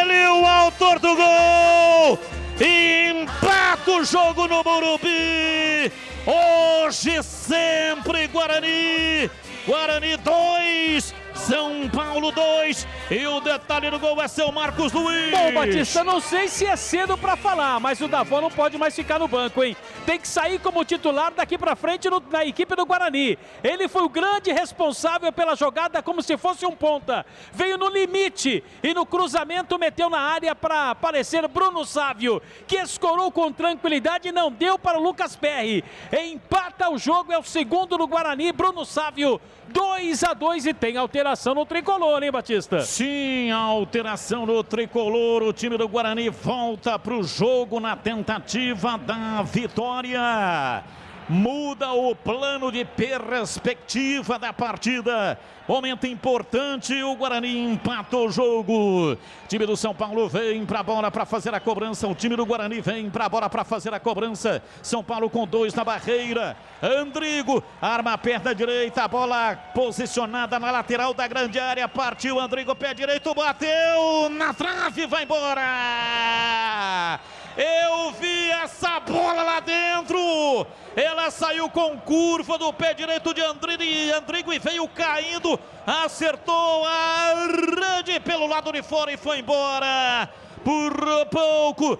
Speaker 8: Ele, o autor do gol, e empata o jogo no Morumbi. Hoje sempre Guarani 2, São Paulo 2, e o detalhe do gol é seu Marcos Luiz.
Speaker 19: Bom, Batista, não sei se é cedo pra falar, mas o Davó não pode mais ficar no banco, hein? Tem que sair como titular daqui pra frente na equipe do Guarani. Ele foi o grande responsável pela jogada como se fosse um ponta. Veio no limite e no cruzamento meteu na área para aparecer Bruno Sávio, que escorou com tranquilidade e não deu para o Lucas Perry. Empata o jogo, é o segundo do Guarani, Bruno Sávio. 2-2 e tem alteração no tricolor, hein, Batista?
Speaker 8: Sim, alteração no tricolor. O time do Guarani volta para o jogo na tentativa da vitória. Muda o plano de perspectiva da partida. Momento importante, o Guarani empata o jogo. O time do São Paulo vem para a bola para fazer a cobrança. O time do Guarani vem para a bola para fazer a cobrança. São Paulo com 2 na barreira. Andrigo arma a perna direita. A bola posicionada na lateral da grande área. Partiu Andrigo, pé direito, bateu na trave, vai embora. Eu vi essa bola lá dentro. Ela saiu com curva do pé direito de Andrigo e veio caindo. Acertou a rede pelo lado de fora e foi embora. Por pouco.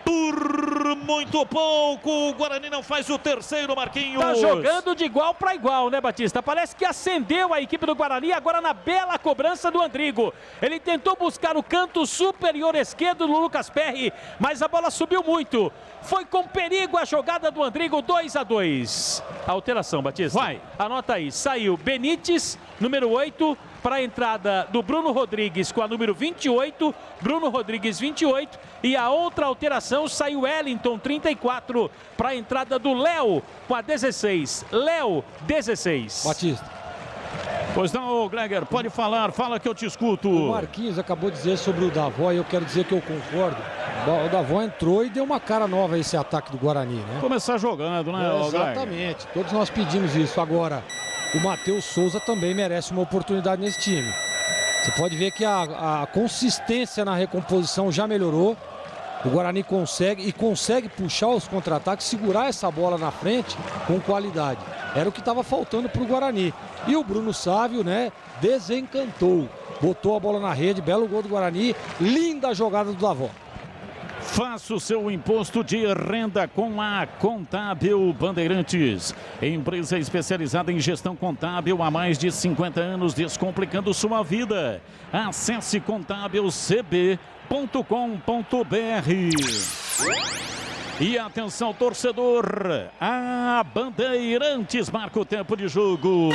Speaker 8: Por muito pouco, o Guarani não faz o terceiro, Marquinhos.
Speaker 19: Tá jogando de igual para igual, né, Batista? Parece que acendeu a equipe do Guarani agora na bela cobrança do Andrigo. Ele tentou buscar o canto superior esquerdo do Lucas Perry, mas a bola subiu muito. Foi com perigo a jogada do Andrigo, 2-2. Alteração, Batista.
Speaker 8: Vai.
Speaker 19: Anota aí, saiu Benítez, número 8, para a entrada do Bruno Rodrigues com a número 28, Bruno Rodrigues 28, e a outra alteração saiu Wellington 34 para a entrada do Léo com a 16, Léo 16.
Speaker 4: Batista.
Speaker 8: Pois não, Gleger, pode falar, fala que eu te escuto.
Speaker 4: O Marquinhos acabou de dizer sobre o Davó e eu quero dizer que eu concordo. O Davó entrou e deu uma cara nova a esse ataque do Guarani, né?
Speaker 8: Começar jogando, né,
Speaker 4: exatamente, todos nós pedimos isso. Agora, o Matheus Souza também merece uma oportunidade nesse time. Você pode ver que a consistência na recomposição já melhorou. O Guarani consegue puxar os contra-ataques, segurar essa bola na frente com qualidade. Era o que estava faltando para o Guarani. E o Bruno Sávio, né, desencantou. Botou a bola na rede, belo gol do Guarani, linda jogada do Davó.
Speaker 8: Faça o seu imposto de renda com a Contábil Bandeirantes. Empresa especializada em gestão contábil há mais de 50 anos, descomplicando sua vida. Acesse contábilcb.com.br. E atenção, torcedor, a Bandeirantes marca o tempo de jogo.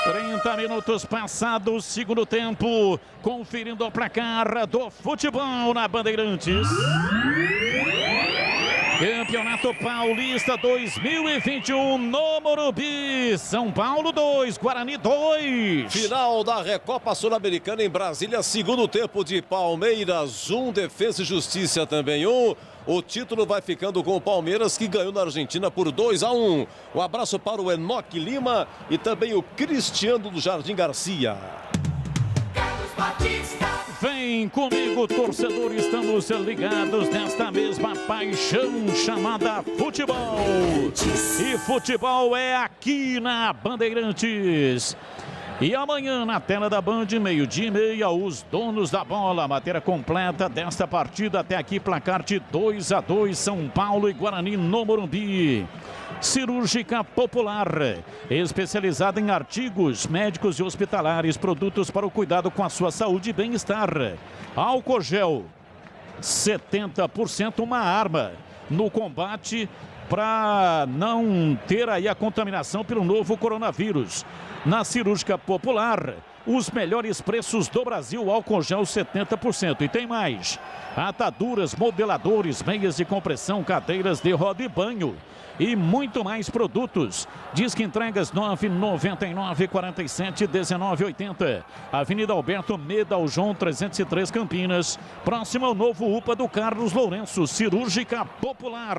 Speaker 8: 30 minutos passados, segundo tempo, conferindo o placar do futebol na Bandeirantes. Campeonato Paulista 2021 no Morumbi. São Paulo 2, Guarani 2.
Speaker 3: Final da Recopa Sul-Americana em Brasília, segundo tempo de Palmeiras 1, Defensa e Justiça também 1. O título vai ficando com o Palmeiras, que ganhou na Argentina por 2-1. Um abraço para o Enoque Lima e também o Cristiano do Jardim Garcia.
Speaker 8: Vem comigo, torcedor, estamos ligados nesta mesma paixão chamada futebol. E futebol é aqui na Bandeirantes. E amanhã na tela da Band, 12h30, os donos da bola. Matéria completa desta partida até aqui, placar de 2-2, São Paulo e Guarani no Morumbi. Cirúrgica Popular, especializada em artigos médicos e hospitalares, produtos para o cuidado com a sua saúde e bem-estar. Álcool gel, 70%, uma arma no combate para não ter aí a contaminação pelo novo coronavírus. Na Cirúrgica Popular, os melhores preços do Brasil, álcool gel 70%. E tem mais: ataduras, modeladores, meias de compressão, cadeiras de roda e banho e muito mais produtos. Disque entregas 999 47 19 80. Avenida Alberto Medaljon 303 Campinas, próximo ao novo UPA do Carlos Lourenço. Cirúrgica Popular.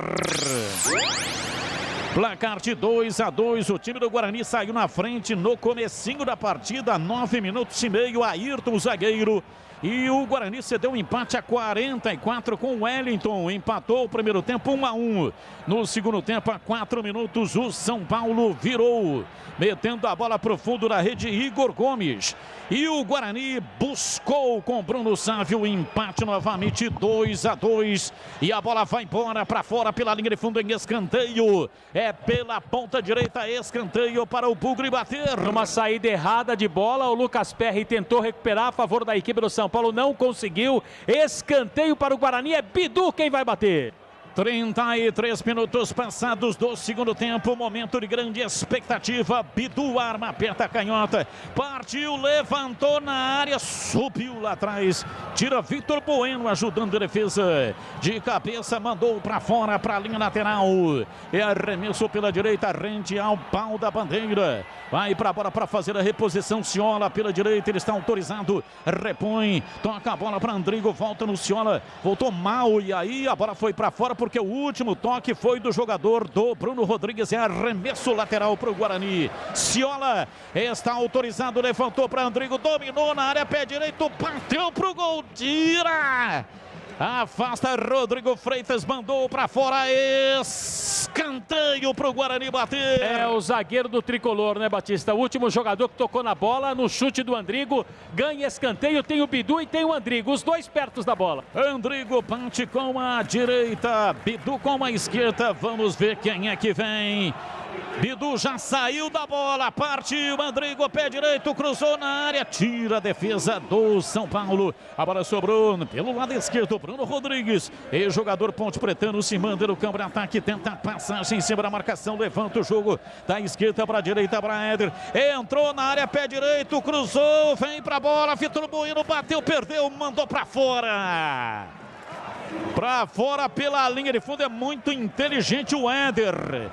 Speaker 8: Placar de 2-2, o time do Guarani saiu na frente no comecinho da partida, 9 minutos e meio, Ayrton, o zagueiro. E o Guarani cedeu um empate a 44 com o Wellington. Empatou o primeiro tempo 1-1. No segundo tempo, a 4 minutos, o São Paulo virou, metendo a bola pro fundo da rede, Igor Gomes. E o Guarani buscou com Bruno Sávio o empate novamente, 2-2. E a bola vai embora para fora pela linha de fundo em escanteio. É pela ponta direita, escanteio para o Bugre bater.
Speaker 19: Uma saída errada de bola, o Lucas Perry tentou recuperar a favor da equipe do São Paulo, não conseguiu. Escanteio para o Guarani, é Bidu quem vai bater.
Speaker 8: 33 minutos passados do segundo tempo, momento de grande expectativa. Bidu arma, aperta a canhota, partiu, levantou na área, subiu lá atrás, tira Vitor Bueno ajudando a defesa, de cabeça mandou para fora, para a linha lateral, é arremesso pela direita, rende ao pau da bandeira, vai para a bola para fazer a reposição. Ciola pela direita, ele está autorizado, repõe, toca a bola para Andrigo, volta no Ciola, voltou mal e aí a bola foi para fora porque o último toque foi do jogador do Bruno Rodrigues. É arremesso lateral para o Guarani. Ciola está autorizado, levantou para Andrigo, dominou na área, pé direito, bateu para o gol, tira! Afasta Rodrigo Freitas, mandou para fora, escanteio para o Guarani bater.
Speaker 19: É o zagueiro do tricolor, né, Batista? O último jogador que tocou na bola, no chute do Andrigo, ganha escanteio, tem o Bidu e tem o Andrigo, os dois perto da bola.
Speaker 8: Andrigo bate com a direita, Bidu com a esquerda, vamos ver quem é que vem. Bidu já saiu da bola, partiu, Andrigo, pé direito, cruzou na área, tira a defesa do São Paulo. A bola sobrou pelo lado esquerdo, Bruno Rodrigues. E jogador Ponte Pretano se manda no campo de ataque, tenta a passagem em cima da marcação, levanta o jogo da esquerda para a direita para Éder. Entrou na área, pé direito, cruzou, vem para a bola, Vitor Bueno bateu, perdeu, mandou para fora. Para fora pela linha de fundo, é muito inteligente o Éder.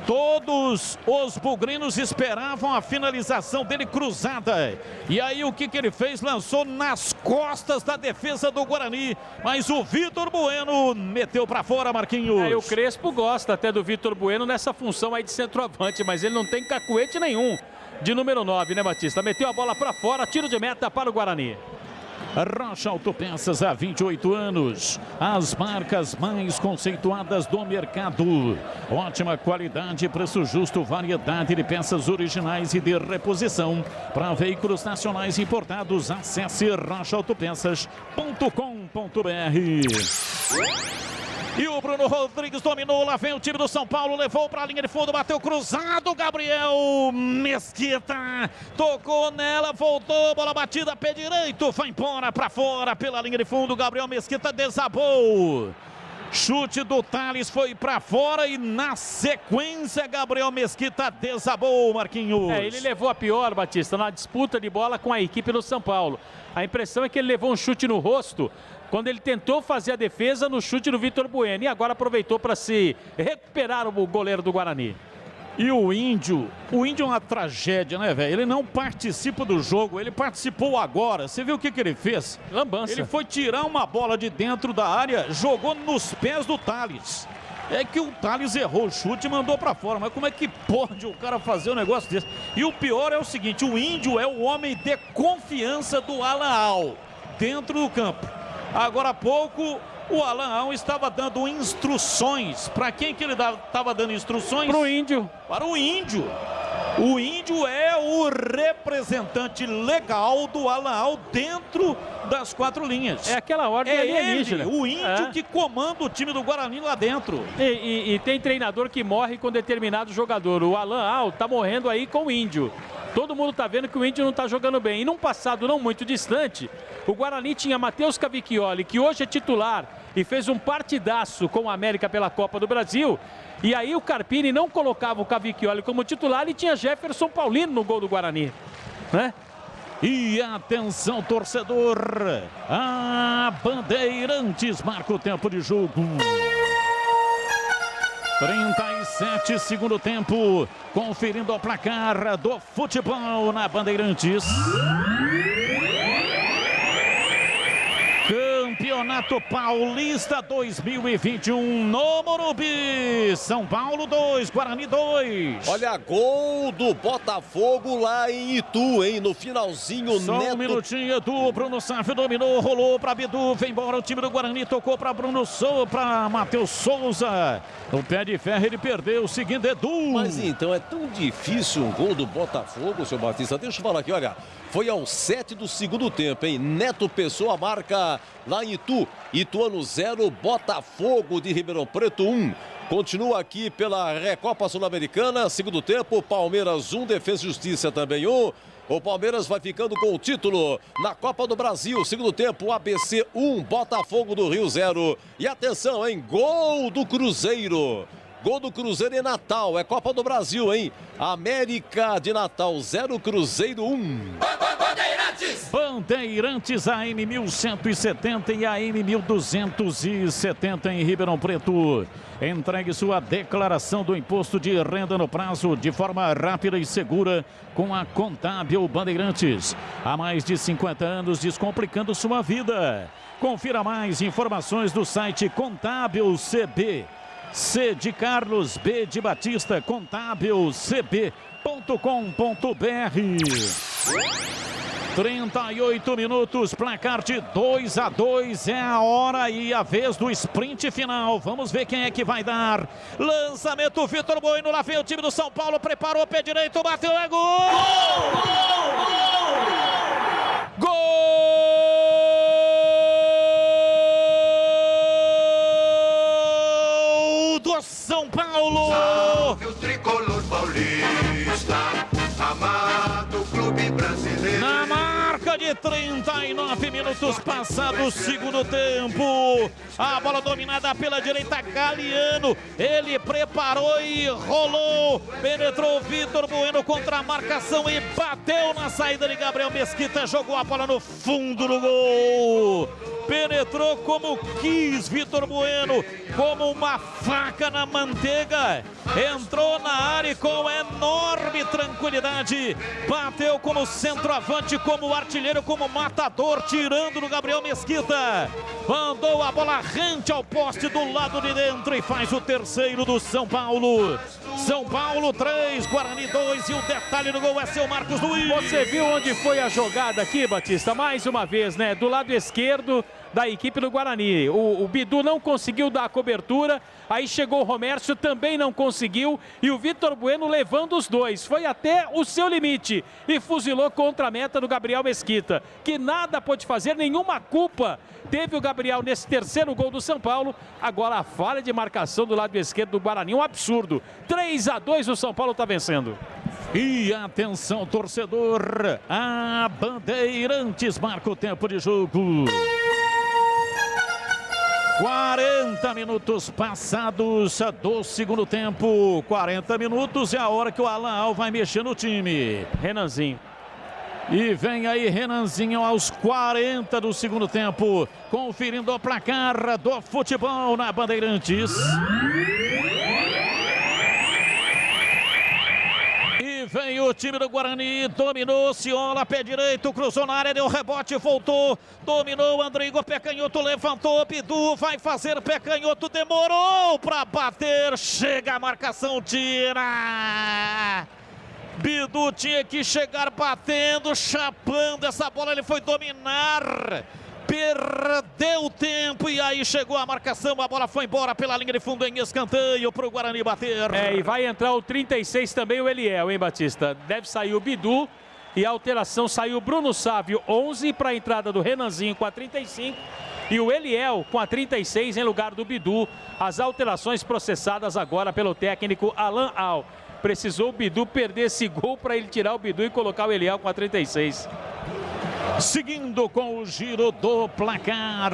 Speaker 8: Todos os bugrinos esperavam a finalização dele cruzada. E aí o que ele fez? Lançou nas costas da defesa do Guarani. Mas o Vitor Bueno meteu para fora, Marquinhos.
Speaker 19: O Crespo gosta até do Vitor Bueno nessa função aí de centroavante, mas ele não tem cacuete nenhum de número 9, né, Batista? Meteu a bola para fora, tiro de meta para o Guarani.
Speaker 8: Rocha Autopeças, há 28 anos, as marcas mais conceituadas do mercado, ótima qualidade, preço justo, variedade de peças originais e de reposição para veículos nacionais importados. Acesse rochaautopeças.com.br. E o Bruno Rodrigues dominou, lá vem o time do São Paulo, levou para a linha de fundo, bateu cruzado, Gabriel Mesquita, tocou nela, voltou, bola batida, pé direito, vai embora para fora pela linha de fundo, Gabriel Mesquita desabou. Chute do Thales foi para fora e na sequência Gabriel Mesquita desabou, Marquinhos.
Speaker 19: Ele levou a pior, Batista, na disputa de bola com a equipe do São Paulo. A impressão é que ele levou um chute no rosto quando ele tentou fazer a defesa no chute do Vitor Bueno e agora aproveitou para se recuperar o goleiro do Guarani.
Speaker 8: E o Índio é uma tragédia, né, velho? Ele não participa do jogo, ele participou agora. Você viu o que ele fez?
Speaker 19: Lambança.
Speaker 8: Ele foi tirar uma bola de dentro da área, jogou nos pés do Thales. É que o Thales errou o chute e mandou pra fora. Mas como é que pode o cara fazer um negócio desse? E o pior é o seguinte, o Índio é o homem de confiança do Alaal dentro do campo. Agora há pouco o Alaal estava dando instruções. Para quem que ele estava dando instruções?
Speaker 19: Para o Índio.
Speaker 8: Para o Índio. O Índio é o representante legal do Alan dentro das 4 linhas.
Speaker 19: É aquela ordem alienígena.
Speaker 8: O Índio que comanda o time do Guarani lá dentro.
Speaker 19: E tem treinador que morre com determinado jogador. O Alan Al tá morrendo aí com o Índio. Todo mundo tá vendo que o Índio não tá jogando bem. E num passado não muito distante, o Guarani tinha Matheus Cavicchioli, que hoje é titular e fez um partidaço com o América pela Copa do Brasil. E aí o Carpini não colocava o Cavicchioli como titular e tinha Jefferson Paulino no gol do Guarani, né?
Speaker 8: E atenção, torcedor, a Bandeirantes marca o tempo de jogo. 37 segundo tempo, conferindo o placar do futebol na Bandeirantes. Campeonato Paulista 2021 no Morumbi. São Paulo 2, Guarani 2.
Speaker 3: Olha, gol do Botafogo lá em Itu, hein? No finalzinho,
Speaker 8: Só
Speaker 3: Neto.
Speaker 8: um minutinho, Edu. Bruno Saf dominou, rolou para Bidu. Vem embora o time do Guarani, tocou para Bruno Souza, para Matheus Souza. No pé de ferro ele perdeu, seguindo Edu.
Speaker 3: Mas então é tão difícil um gol do Botafogo, seu Batista. Deixa eu falar aqui, olha. Foi aos 7 do segundo tempo, hein? Neto Pessoa marca lá em Itu. Ituano 0, Botafogo de Ribeirão Preto 1. Continua aqui pela Recopa Sul-Americana. Segundo tempo, Palmeiras 1, Defesa e Justiça também 1. O Palmeiras vai ficando com o título na Copa do Brasil. Segundo tempo, ABC 1, Botafogo do Rio 0. E atenção, hein? Gol do Cruzeiro. Gol do Cruzeiro em Natal, é Copa do Brasil, hein? América de Natal 0, Cruzeiro 1.
Speaker 8: Bandeirantes AM 1170 e AM 1270 em Ribeirão Preto. Entregue sua declaração do imposto de renda no prazo de forma rápida e segura com a Contábil Bandeirantes. Há mais de 50 anos descomplicando sua vida. Confira mais informações do site Contábil CB. C de Carlos, B de Batista, contábilcb.com.br. 38 minutos, placar de 2-2, é a hora e a vez do sprint final. Vamos ver quem é que vai dar. Lançamento, Vitor Bueno, lá vem o time do São Paulo, preparou, pé direito, bateu, é gol! Gol! Do São Paulo!
Speaker 5: Salve o tricolor paulista, amado clube brasileiro.
Speaker 8: Na marca de 39 minutos passados, segundo tempo. A bola dominada pela direita, Galeano. Ele preparou e rolou. Penetrou Vitor Bueno contra a marcação e bateu na saída de Gabriel Mesquita. Jogou a bola no fundo do gol. Penetrou como quis Vitor Bueno, como uma faca na manteiga. Entrou na área com enorme tranquilidade. Bateu como centroavante, como artilheiro, como matador, tirando no Gabriel Mesquita. Mandou a bola rente ao poste do lado de dentro e faz o terceiro do São Paulo. São Paulo 3, Guarani 2 e o detalhe do gol é seu Marcos Luiz.
Speaker 19: Você viu onde foi a jogada aqui, Batista? Mais uma vez, né? Do lado esquerdo da equipe do Guarani. O Bidu não conseguiu dar a cobertura, aí chegou o Romércio, também não conseguiu, e o Vitor Bueno levando os dois. Foi até o seu limite e fuzilou contra a meta do Gabriel Mesquita, que nada pôde fazer, nenhuma culpa teve o Gabriel nesse terceiro gol do São Paulo. Agora a falha de marcação do lado esquerdo do Guarani, um absurdo. 3-2 o São Paulo está vencendo.
Speaker 8: E atenção, torcedor, a Bandeirantes marca o tempo de jogo. 40 minutos passados do segundo tempo. 40 minutos é a hora que o Alan Al vai mexer no time.
Speaker 19: Renanzinho.
Speaker 8: E vem aí Renanzinho aos 40 do segundo tempo. Conferindo o placar do futebol na Bandeirantes. Vem o time do Guarani, dominou, Ciola, pé direito, cruzou na área, deu rebote, voltou, dominou, Andrigo, pé canhoto, levantou, Bidu, vai fazer pé canhoto, demorou para bater, chega a marcação, tira! Bidu tinha que chegar batendo, chapando essa bola, ele foi dominar, Perdeu tempo e aí chegou a marcação, a bola foi embora pela linha de fundo em escanteio para o Guarani bater.
Speaker 19: E vai entrar o 36 também, o Eliel, hein, Batista? Deve sair o Bidu e a alteração saiu o Bruno Sávio, 11 para a entrada do Renanzinho com a 35 e o Eliel com a 36 em lugar do Bidu. As alterações processadas agora pelo técnico Alan Al. Precisou o Bidu perder esse gol para ele tirar o Bidu e colocar o Eliel com a 36.
Speaker 8: Seguindo com o giro do placar.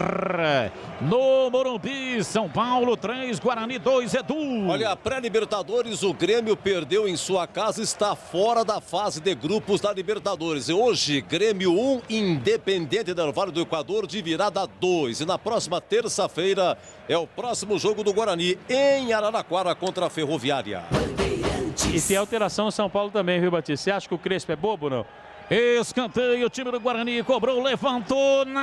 Speaker 8: No Morumbi, São Paulo 3, Guarani 2, Edu.
Speaker 3: Olha, a pré-Libertadores, o Grêmio perdeu em sua casa, está fora da fase de grupos da Libertadores. E hoje, Grêmio 1, Independente del Vale do Equador de virada 2. E na próxima terça-feira é o próximo jogo do Guarani em Araraquara contra a Ferroviária.
Speaker 19: E tem alteração no São Paulo também, viu, Batista? Você acha que o Crespo é bobo, não?
Speaker 8: Escanteio, o time do Guarani cobrou, levantou na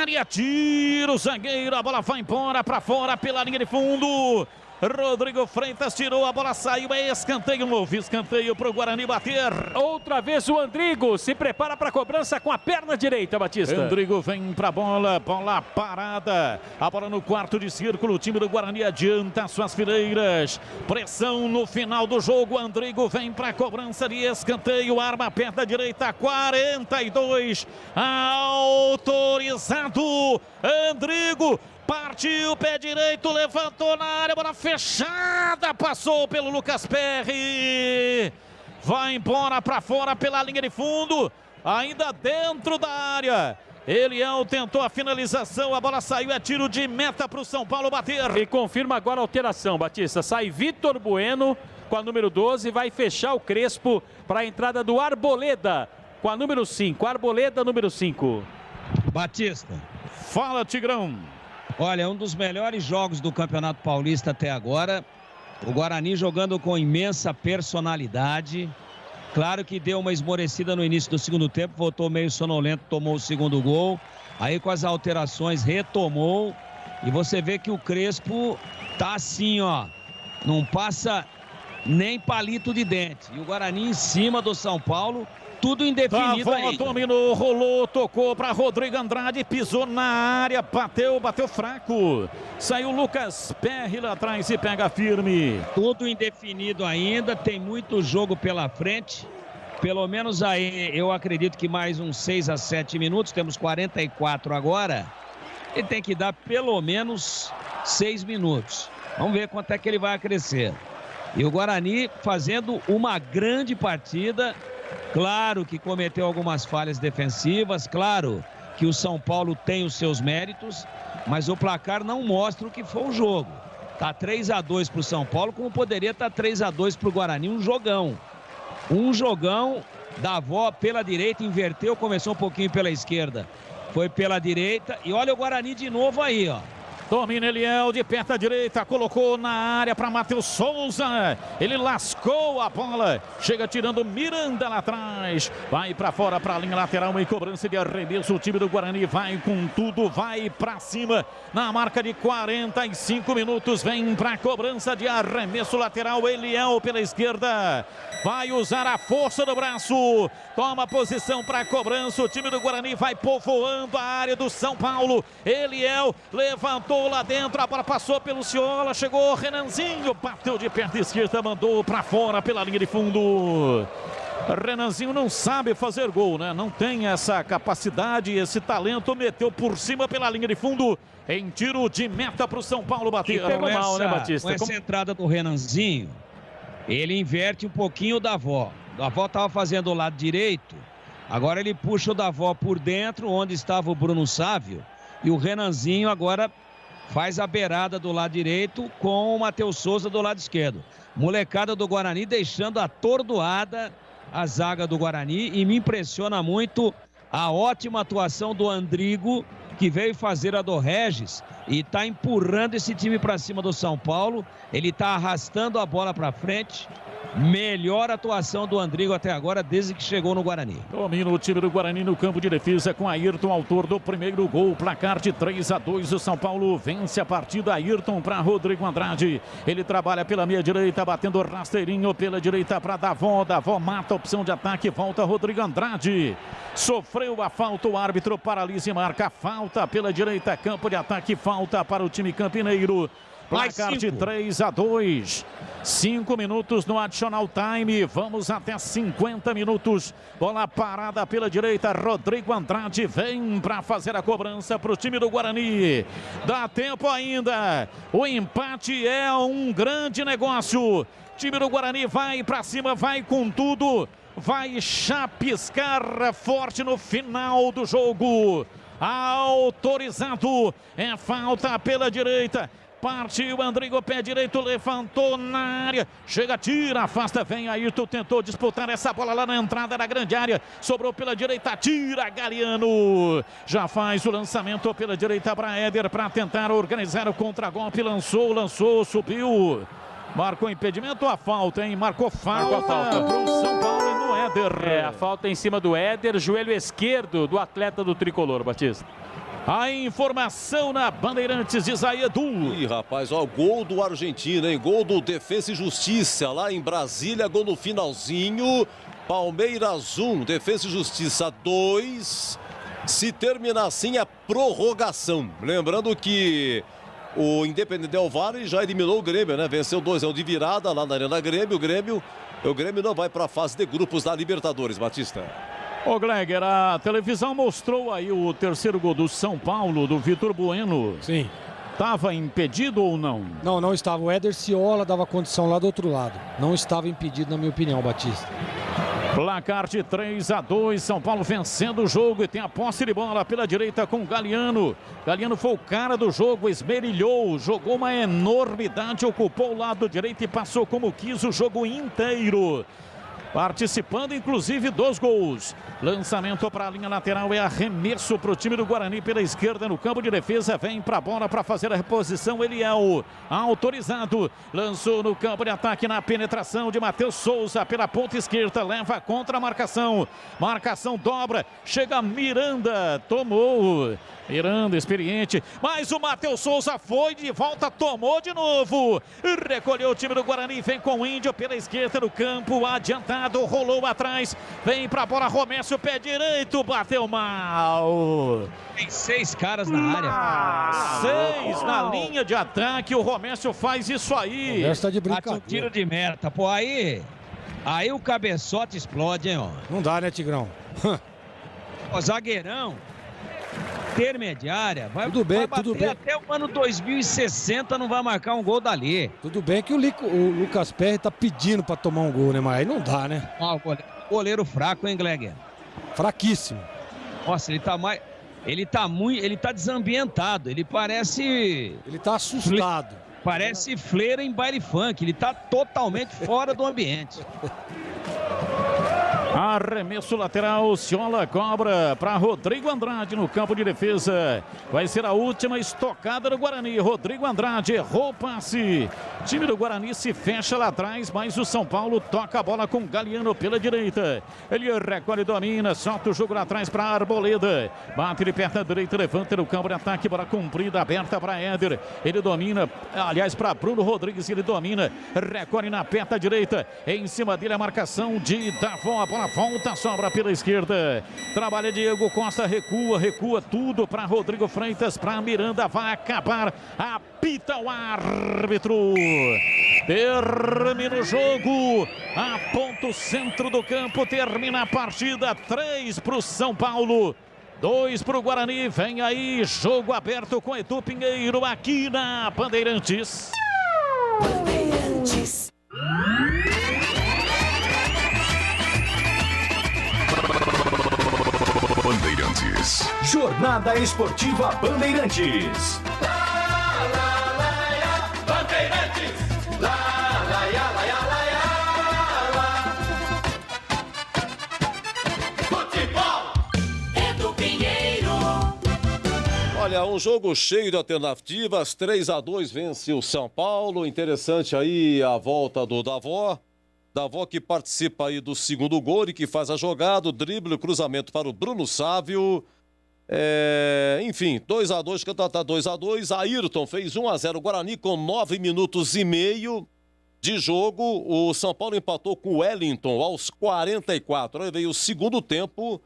Speaker 8: área, tira o zagueiro, a bola vai embora para fora pela linha de fundo. Rodrigo Freitas tirou, a bola saiu, é escanteio novo, escanteio para o Guarani bater.
Speaker 19: Outra vez o Andrigo se prepara para a cobrança com a perna direita, Batista.
Speaker 8: Andrigo vem para a bola, bola parada, a bola no quarto de círculo, o time do Guarani adianta suas fileiras. Pressão no final do jogo, Andrigo vem para a cobrança de escanteio, arma a perna direita, 42, autorizado, Andrigo. Partiu, pé direito, levantou na área, bola fechada, passou pelo Lucas Perry. Vai embora para fora pela linha de fundo, ainda dentro da área. Eliel tentou a finalização, a bola saiu, é tiro de meta para o São Paulo bater.
Speaker 19: E confirma agora a alteração, Batista. Sai Vitor Bueno com a número 12, vai fechar o Crespo para a entrada do Arboleda com a número 5. Arboleda, número 5.
Speaker 7: Batista.
Speaker 8: Fala, Tigrão.
Speaker 7: Olha, um dos melhores jogos do Campeonato Paulista até agora. O Guarani jogando com imensa personalidade. Claro que deu uma esmorecida no início do segundo tempo, voltou meio sonolento, tomou o segundo gol. Aí com as alterações retomou. E você vê que o Crespo tá assim, ó. Não passa nem palito de dente. E o Guarani em cima do São Paulo. Tudo indefinido aí.
Speaker 8: Dominou, rolou, tocou para Rodrigo Andrade, pisou na área, bateu fraco. Saiu Lucas Perry lá atrás e pega firme.
Speaker 7: Tudo indefinido ainda, tem muito jogo pela frente. Pelo menos aí, eu acredito que mais uns 6 a 7 minutos, temos 44 agora. Ele tem que dar pelo menos 6 minutos. Vamos ver quanto é que ele vai crescer. E o Guarani fazendo uma grande partida. Claro que cometeu algumas falhas defensivas, claro que o São Paulo tem os seus méritos, mas o placar não mostra o que foi o jogo. Tá 3-2 para o São Paulo, como poderia estar 3-2 para o Guarani, um jogão. Um jogão da avó pela direita, inverteu, começou um pouquinho pela esquerda, foi pela direita e olha o Guarani de novo aí, ó.
Speaker 8: Domina Eliel de perna direita, colocou na área para Matheus Souza. Ele lascou a bola, chega tirando Miranda lá atrás. Vai para fora, para a linha lateral em cobrança de arremesso. O time do Guarani vai com tudo, vai para cima. Na marca de 45 minutos, vem para a cobrança de arremesso lateral. Eliel pela esquerda. Vai usar a força do braço. Toma posição para a cobrança. O time do Guarani vai povoando a área do São Paulo. Eliel levantou lá dentro, a bola passou pelo Ciola, chegou o Renanzinho, bateu de perna esquerda, mandou para fora pela linha de fundo. Renanzinho não sabe fazer gol, né? Não tem essa capacidade, esse talento, meteu por cima pela linha de fundo em tiro de meta para o São Paulo bater.
Speaker 7: Pegou mal, né, Batista? Com essa entrada do Renanzinho, ele inverte um pouquinho o Davó. O Davó estava fazendo o lado direito, agora ele puxa o Davó por dentro, onde estava o Bruno Sávio, e o Renanzinho agora faz a beirada do lado direito com o Matheus Souza do lado esquerdo. Molecada do Guarani deixando atordoada a zaga do Guarani e me impressiona muito a ótima atuação do Andrigo, que veio fazer a do Regis e está empurrando esse time para cima do São Paulo. Ele está arrastando a bola para frente. Melhor atuação do Andrigo até agora, desde que chegou no Guarani.
Speaker 8: Domina o time do Guarani no campo de defesa com Ayrton, autor do primeiro gol. Placar de 3-2. O São Paulo vence a partida. Ayrton para Rodrigo Andrade. Ele trabalha pela meia direita, batendo rasteirinho pela direita para Davó. Davó mata a opção de ataque. Volta Rodrigo Andrade. Sofreu a falta. O árbitro paralisa e marca a falta pela direita. Campo de ataque. Falta para o time campineiro. Placar de 3-2. 5 minutos no additional time. Vamos até 50 minutos. Bola parada pela direita. Rodrigo Andrade vem para fazer a cobrança para o time do Guarani. Dá tempo ainda. O empate é um grande negócio. O time do Guarani vai para cima, vai com tudo. Vai chapiscar forte no final do jogo. Autorizado. É falta pela direita. Partiu, Andrigo, pé direito, levantou na área, chega, tira, afasta, vem Ayrton, tentou disputar essa bola lá na entrada da grande área, sobrou pela direita, tira, Galiano, já faz o lançamento pela direita para Éder, para tentar organizar o contragolpe, lançou, subiu, marcou impedimento ou a falta, hein? Marcou falta para o São Paulo e no Éder.
Speaker 6: A falta em cima do Éder, joelho esquerdo do atleta do Tricolor, Batista.
Speaker 8: A informação na Bandeirantes de Zaedu.
Speaker 3: Ih, rapaz, ó, gol do Argentino, hein? Gol do Defensa e Justiça lá em Brasília, gol no finalzinho. Palmeiras 1, Defensa e Justiça 2. Se terminar assim, a prorrogação. Lembrando que o Independente Del Valle já eliminou o Grêmio, né? Venceu 2-1 de virada lá na Arena Grêmio. O Grêmio não vai para a fase de grupos da Libertadores, Batista.
Speaker 8: Ô Gleger, a televisão mostrou aí o terceiro gol do São Paulo, do Vitor Bueno.
Speaker 4: Sim.
Speaker 8: Estava impedido ou não?
Speaker 4: Não estava. O Éder Ciola dava condição lá do outro lado. Não estava impedido, na minha opinião, Batista.
Speaker 8: Placar de 3-2, São Paulo vencendo o jogo e tem a posse de bola pela direita com Galiano. Galiano foi o cara do jogo, esmerilhou, jogou uma enormidade, ocupou o lado direito e passou como quis o jogo inteiro. Participando inclusive dos gols. Lançamento para a linha lateral, é arremesso para o time do Guarani pela esquerda no campo de defesa, vem para a bola para fazer a reposição, Eliel autorizado, lançou no campo de ataque na penetração de Matheus Souza pela ponta esquerda, leva contra a marcação dobra, chega Miranda, tomou, Miranda experiente, mas o Matheus Souza foi de volta, tomou de novo, recolheu o time do Guarani, vem com o Índio pela esquerda no campo, adiantado, rolou atrás, vem pra bola, Romércio, pé direito, bateu mal.
Speaker 7: Tem 6 caras na área.
Speaker 8: 6 na linha de ataque, o Romércio faz isso aí.
Speaker 4: O Romércio tá de brincadeira.
Speaker 7: Bate um tiro de meta, pô, aí o cabeçote explode, hein, ó.
Speaker 4: Não dá, né, Tigrão?
Speaker 7: O zagueirão, intermediária, vai
Speaker 4: tudo bem.
Speaker 7: Até o ano 2060 não vai marcar um gol dali.
Speaker 4: Tudo bem que o Lucas Perry tá pedindo pra tomar um gol, né? Mas aí não dá, né?
Speaker 7: Goleiro fraco, hein, Gleger?
Speaker 4: Fraquíssimo.
Speaker 7: Nossa, ele tá desambientado, ele parece...
Speaker 4: Ele tá assustado.
Speaker 7: Parece fleira em baile funk, ele tá totalmente fora do ambiente.
Speaker 8: Arremesso lateral, Ciola cobra para Rodrigo Andrade no campo de defesa. Vai ser a última estocada do Guarani. Rodrigo Andrade errou o passe. Time do Guarani se fecha lá atrás, mas o São Paulo toca a bola com Galiano pela direita. Ele recolhe, domina, solta o jogo lá atrás para Arboleda. Bate de perto da direita, levanta no campo de ataque, bola comprida, aberta para Éder. Ele domina, aliás, para Bruno Rodrigues, ele domina, recolhe na perna direita. Em cima dele a marcação de Davó, a bola volta, sobra pela esquerda. Trabalha Diego Costa, recua tudo para Rodrigo Freitas, para Miranda, vai acabar. Apita o árbitro. Termina o jogo. Aponta o centro do campo, termina a partida. 3 para o São Paulo, 2 para o Guarani. Vem aí, jogo aberto com Edu Pinheiro aqui na Bandeirantes.
Speaker 5: Bandeirantes.
Speaker 10: Bandeirantes. Jornada Esportiva Bandeirantes.
Speaker 5: Bandeirantes. Futebol. Edu Pinheiro.
Speaker 3: Olha, um jogo cheio de alternativas. 3-2 vence o São Paulo. Interessante aí a volta do Davó. Davó que participa aí do segundo gol e que faz a jogada, o drible, o cruzamento para o Bruno Sávio. Enfim, 2-2, que tá 2-2. Ayrton fez 1-0 Guarani com 9 minutos e meio de jogo. O São Paulo empatou com o Wellington aos 44. Aí veio o segundo tempo.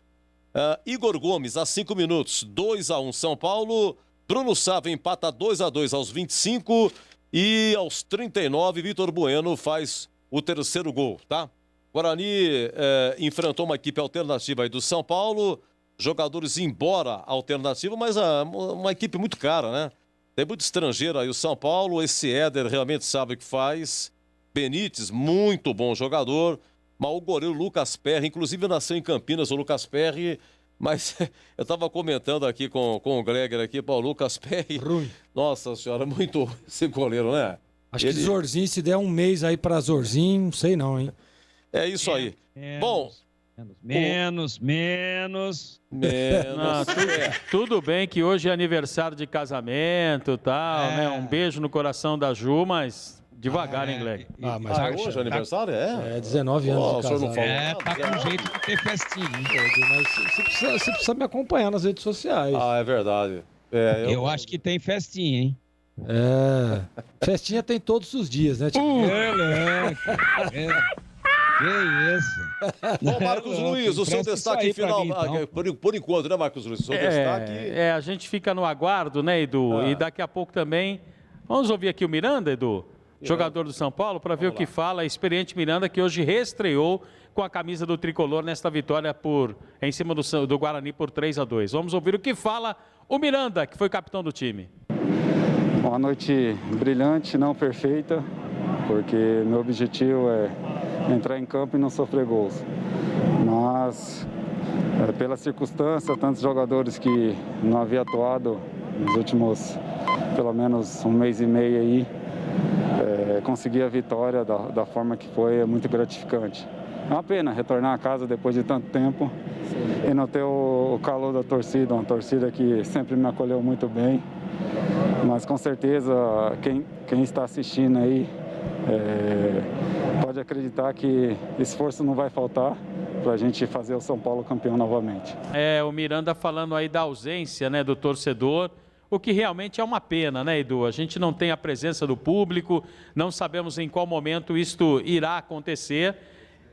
Speaker 3: Igor Gomes, a 5 minutos, 2-1 São Paulo. Bruno Sávio empata 2-2 aos 25. E aos 39, Vitor Bueno faz o terceiro gol, tá? Guarani enfrentou uma equipe alternativa aí do São Paulo. Jogadores embora alternativa, mas uma equipe muito cara, né? Tem muito estrangeiro aí o São Paulo. Esse Éder realmente sabe o que faz. Benítez, muito bom jogador. Mas o goleiro Lucas Perry, inclusive nasceu em Campinas, o Lucas Perry. Mas eu estava comentando aqui com o Gregor aqui, o Lucas Perry.
Speaker 4: Ruim.
Speaker 3: Nossa senhora, muito esse goleiro, né?
Speaker 4: Acho que Zorzinho, se der um mês aí pra Zorzinho, não sei não, hein?
Speaker 3: É isso aí. Bom...
Speaker 7: Menos.
Speaker 6: Não, tudo bem que hoje é aniversário de casamento e tal, né? Um beijo no coração da Ju, mas devagar, hein, Gleg?
Speaker 3: Mas hoje é aniversário?
Speaker 4: É 19 anos de casado.
Speaker 7: Tá com jeito de ter festinha.
Speaker 4: Mas você precisa me acompanhar nas redes sociais.
Speaker 3: É verdade.
Speaker 7: Eu acho que tem festinha, hein?
Speaker 4: Festinha tem todos os dias, né?
Speaker 7: Que isso?
Speaker 3: Bom, Marcos Luiz, o seu destaque final. Mim, então. Por enquanto, né, Marcos Luiz? O seu destaque.
Speaker 6: A gente fica no aguardo, né, Edu? E daqui a pouco também. Vamos ouvir aqui o Miranda, Edu? Jogador do São Paulo, para ver o que fala. Experiente Miranda, que hoje reestreou com a camisa do tricolor nesta vitória em cima do Guarani por 3-2. Vamos ouvir o que fala o Miranda, que foi capitão do time.
Speaker 20: Uma noite brilhante, não perfeita, porque meu objetivo é entrar em campo e não sofrer gols. Mas, pela circunstância, tantos jogadores que não haviam atuado nos últimos, pelo menos, um mês e meio aí, conseguir a vitória da forma que foi é muito gratificante. É uma pena retornar a casa depois de tanto tempo e não ter o calor da torcida, uma torcida que sempre me acolheu muito bem. Mas com certeza quem está assistindo aí pode acreditar que esforço não vai faltar para a gente fazer o São Paulo campeão novamente.
Speaker 6: O Miranda falando aí da ausência, né, do torcedor, o que realmente é uma pena, né, Edu? A gente não tem a presença do público, não sabemos em qual momento isto irá acontecer,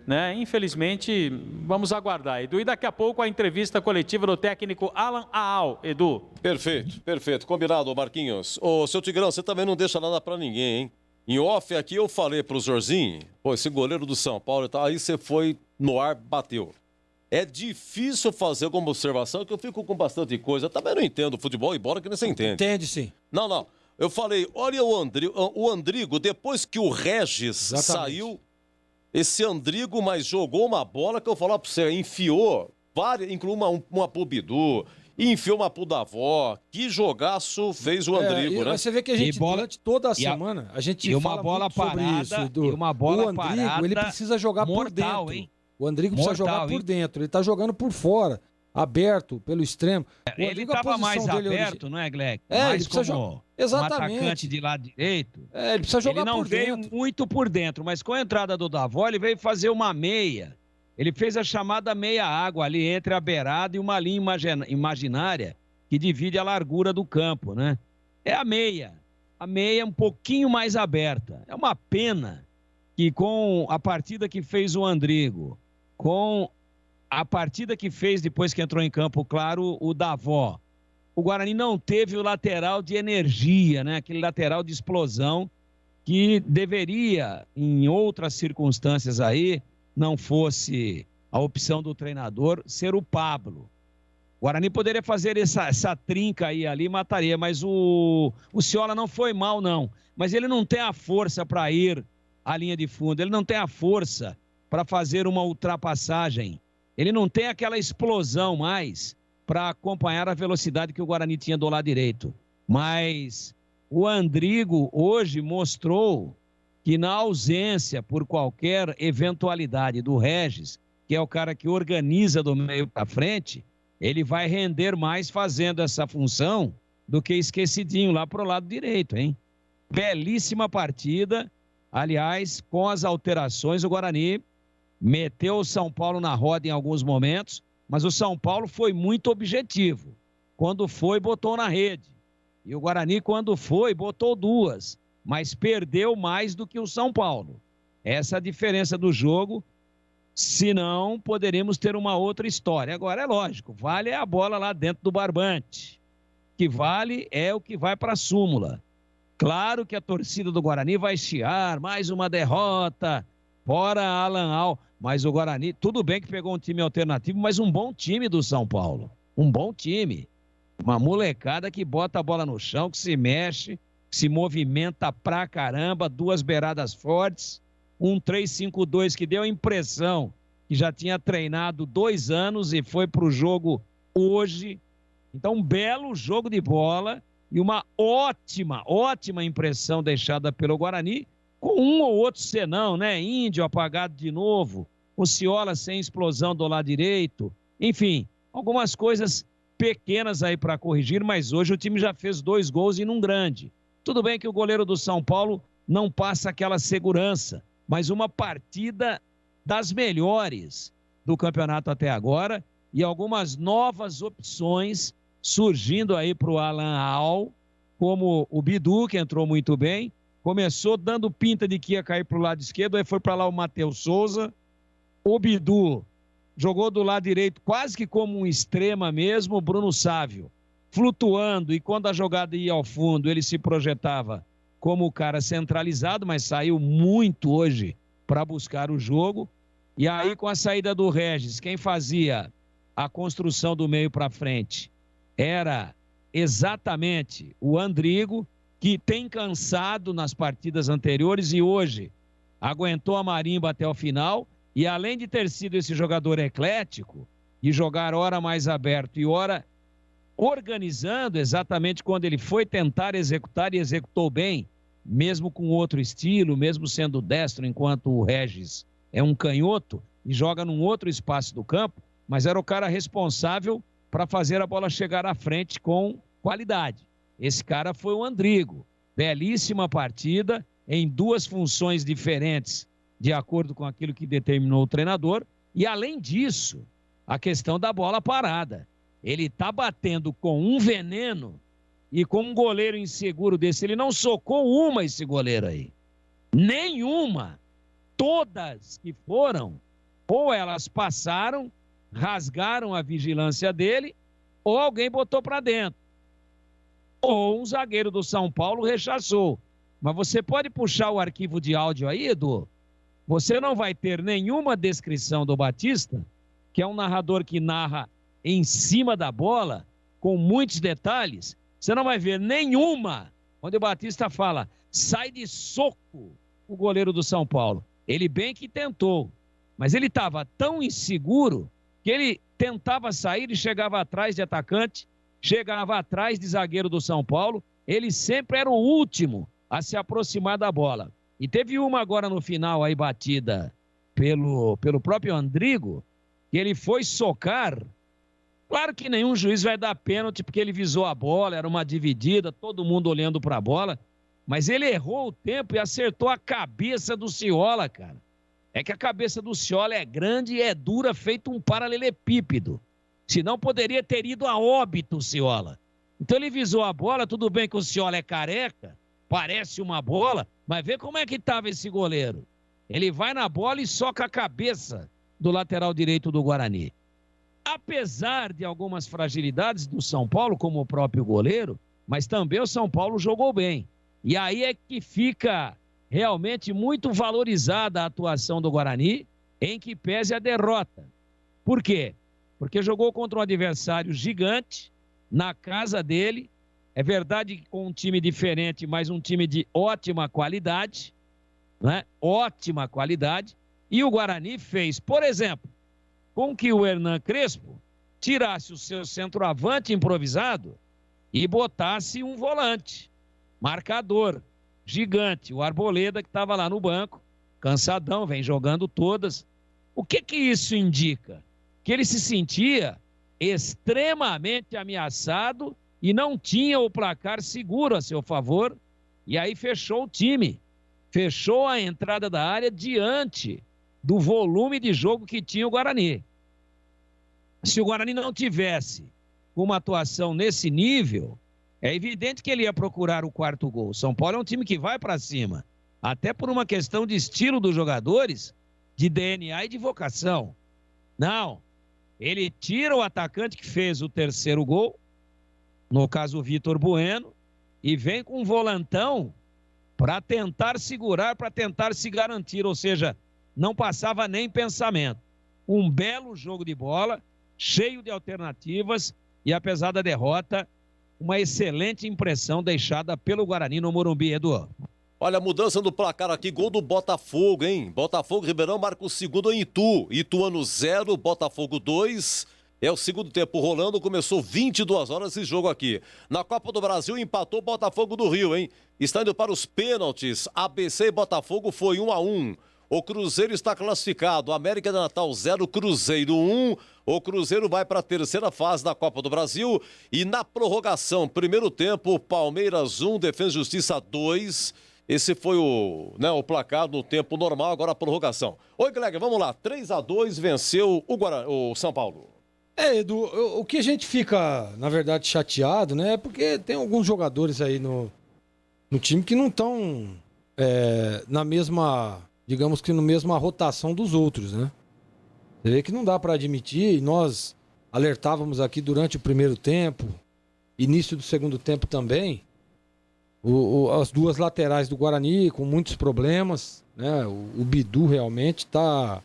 Speaker 6: né? Infelizmente, vamos aguardar, Edu. E daqui a pouco a entrevista coletiva do técnico Alan Aal, Edu.
Speaker 3: Perfeito. Combinado, Marquinhos. Ô, seu Tigrão, você também não deixa nada para ninguém, hein? Em off aqui eu falei pro Zorzinho, esse goleiro do São Paulo e tal, aí você foi no ar, bateu. É difícil fazer alguma observação, que eu fico com bastante coisa. Eu também não entendo futebol, embora que você entende.
Speaker 4: Entende, sim.
Speaker 3: Não. Eu falei, olha o Andrigo, depois que o Regis saiu, esse Andrigo mas jogou uma bola que eu falar pra você, enfiou várias, incluiu uma pro Bidu, enfiou uma pro Davó. Que jogaço fez o Andrigo, né?
Speaker 4: Você vê que a gente, durante toda a semana, a gente fala muito sobre isso.
Speaker 7: E uma bola
Speaker 4: o Andrigo,
Speaker 7: parada,
Speaker 4: ele precisa jogar
Speaker 7: mortal,
Speaker 4: por dentro.
Speaker 7: Hein?
Speaker 4: O Andrigo precisa jogar por dentro. Ele tá jogando por fora, aberto, pelo extremo.
Speaker 7: Ele estava mais aberto, não é, Gleg?
Speaker 4: Ele precisa jogar. Exatamente.
Speaker 7: Um atacante de lado direito.
Speaker 4: Ele precisa jogar por dentro.
Speaker 7: Ele não veio muito por dentro, mas com a entrada do Davó, ele veio fazer uma meia. Ele fez a chamada meia-água ali entre a beirada e uma linha imaginária que divide a largura do campo, né? É a meia. A meia um pouquinho mais aberta. É uma pena que com a partida que fez o Andrigo, com a partida que fez depois que entrou em campo, claro, o Davó, o Guarani não teve o lateral de energia, né? Aquele lateral de explosão que deveria, em outras circunstâncias aí, não fosse a opção do treinador, ser o Pablo. O Guarani poderia fazer essa trinca aí ali, mataria, mas o Ciola não foi mal, não. Mas ele não tem a força para ir à linha de fundo, ele não tem a força para fazer uma ultrapassagem, ele não tem aquela explosão mais para acompanhar a velocidade que o Guarani tinha do lado direito. Mas o Andrigo hoje mostrou que na ausência por qualquer eventualidade do Regis, que é o cara que organiza do meio para frente, ele vai render mais fazendo essa função do que esquecidinho lá pro lado direito, hein? Belíssima partida Aliás, com as alterações, o Guarani meteu o São Paulo na roda em alguns momentos, mas o São Paulo foi muito objetivo. Quando foi, botou na rede. E o Guarani, quando foi, botou 2, mas perdeu mais do que o São Paulo. Essa é a diferença do jogo, senão poderíamos ter uma outra história. Agora, é lógico, vale a bola lá dentro do barbante. O que vale é o que vai para a súmula. Claro que a torcida do Guarani vai chiar, mais uma derrota, fora Alan Al, mas o Guarani, tudo bem que pegou um time alternativo, mas um bom time do São Paulo, um bom time, uma molecada que bota a bola no chão, que se mexe, que se movimenta pra caramba, 2 beiradas fortes, um 3-5-2 que deu a impressão que já tinha treinado 2 anos e foi pro jogo hoje. Então, um belo jogo de bola e uma ótima impressão deixada pelo Guarani, com um ou outro senão, né? Índio apagado de novo, o Ciola sem explosão do lado direito, enfim, algumas coisas pequenas aí para corrigir, mas hoje o time já fez 2 gols e num grande. Tudo bem que o goleiro do São Paulo não passa aquela segurança, mas uma partida das melhores do campeonato até agora e algumas novas opções surgindo aí para o Alan Al, como o Bidu, que entrou muito bem, começou dando pinta de que ia cair para o lado esquerdo, aí foi para lá o Matheus Souza, o Bidu jogou do lado direito quase que como um extrema mesmo, o Bruno Sávio flutuando, e quando a jogada ia ao fundo ele se projetava como o cara centralizado, mas saiu muito hoje para buscar o jogo, e aí com a saída do Regis, quem fazia a construção do meio para frente era exatamente o Andrigo, que tem cansado nas partidas anteriores e hoje aguentou a marimba até o final, e além de ter sido esse jogador eclético e jogar hora mais aberto e hora organizando exatamente quando ele foi tentar executar e executou bem, mesmo com outro estilo, mesmo sendo destro, enquanto o Regis é um canhoto e joga num outro espaço do campo, mas era o cara responsável para fazer a bola chegar à frente com qualidade. Esse cara foi o Andrigo. Belíssima partida, em 2 funções diferentes, de acordo com aquilo que determinou o treinador. E, além disso, a questão da bola parada. Ele está batendo com um veneno e com um goleiro inseguro desse. Ele não socou uma, esse goleiro aí. Nenhuma. Todas que foram, ou elas passaram, rasgaram a vigilância dele, ou alguém botou para dentro. Ou um zagueiro do São Paulo rechaçou. Mas você pode puxar o arquivo de áudio aí, Edu? Você não vai ter nenhuma descrição do Batista, que é um narrador que narra em cima da bola, com muitos detalhes. Você não vai ver nenhuma onde o Batista fala, sai de soco o goleiro do São Paulo. Ele bem que tentou, mas ele estava tão inseguro que ele tentava sair e chegava atrás de atacante, chegava atrás de zagueiro do São Paulo, ele sempre era o último a se aproximar da bola. E teve uma agora no final aí batida pelo próprio Andrigo, que ele foi socar. Claro que nenhum juiz vai dar pênalti porque ele visou a bola, era uma dividida, todo mundo olhando para a bola, mas ele errou o tempo e acertou a cabeça do Ciola, cara. É que a cabeça do Ciola é grande e é dura, feito um paralelepípedo. Senão poderia ter ido a óbito o Ciola. Então ele visou a bola, tudo bem que o Ciola é careca, parece uma bola, mas vê como é que estava esse goleiro. Ele vai na bola e soca a cabeça do lateral direito do Guarani. Apesar de algumas fragilidades do São Paulo, como o próprio goleiro, mas também o São Paulo jogou bem. E aí é que fica realmente muito valorizada a atuação do Guarani, em que pese a derrota. Por quê? Porque jogou contra um adversário gigante, na casa dele. É verdade que com um time diferente, mas um time de ótima qualidade, né? Ótima qualidade. E o Guarani fez, por exemplo, com que o Hernan Crespo tirasse o seu centroavante improvisado e botasse um volante, marcador, gigante, o Arboleda, que estava lá no banco, cansadão, vem jogando todas. O que isso indica? Que ele se sentia extremamente ameaçado e não tinha o placar seguro a seu favor, e aí fechou o time. fechou a entrada da área diante do volume de jogo que tinha o Guarani. Se o Guarani não tivesse uma atuação nesse nível, é evidente que ele ia procurar o quarto gol. São Paulo é um time que vai para cima, até por uma questão de estilo dos jogadores, de DNA e de vocação. Não, ele tira o atacante que fez o terceiro gol, no caso o Vitor Bueno, e vem com um volantão para tentar segurar, para tentar se garantir, ou seja, não passava nem pensamento. Um belo jogo de bola, cheio de alternativas e, apesar da derrota, uma excelente impressão deixada pelo Guarani no Morumbi, Edu.
Speaker 3: Olha a mudança do placar aqui, gol do Botafogo, hein? Botafogo, Ribeirão marca o segundo em Itu. Ituano 0, Botafogo 2. É o segundo tempo rolando, começou 22 horas esse jogo aqui. Na Copa do Brasil empatou o Botafogo do Rio, hein? Está indo para os pênaltis. ABC e Botafogo foi 1-1. O Cruzeiro está classificado. América de Natal 0, Cruzeiro 1. O Cruzeiro vai para a terceira fase da Copa do Brasil. E na prorrogação, primeiro tempo, Palmeiras 1, Defensa e Justiça 2. Esse foi o placar no tempo normal, agora a prorrogação. Oi, Gleg, vamos lá. 3-2 venceu o São Paulo.
Speaker 4: Edu, o que a gente fica, na verdade, chateado, né? É porque tem alguns jogadores aí no time que não estão na mesma, digamos que na mesma rotação dos outros, né? Você vê que não dá para admitir, e nós alertávamos aqui durante o primeiro tempo, início do segundo tempo também, as duas laterais do Guarani com muitos problemas, né? O Bidu realmente tá...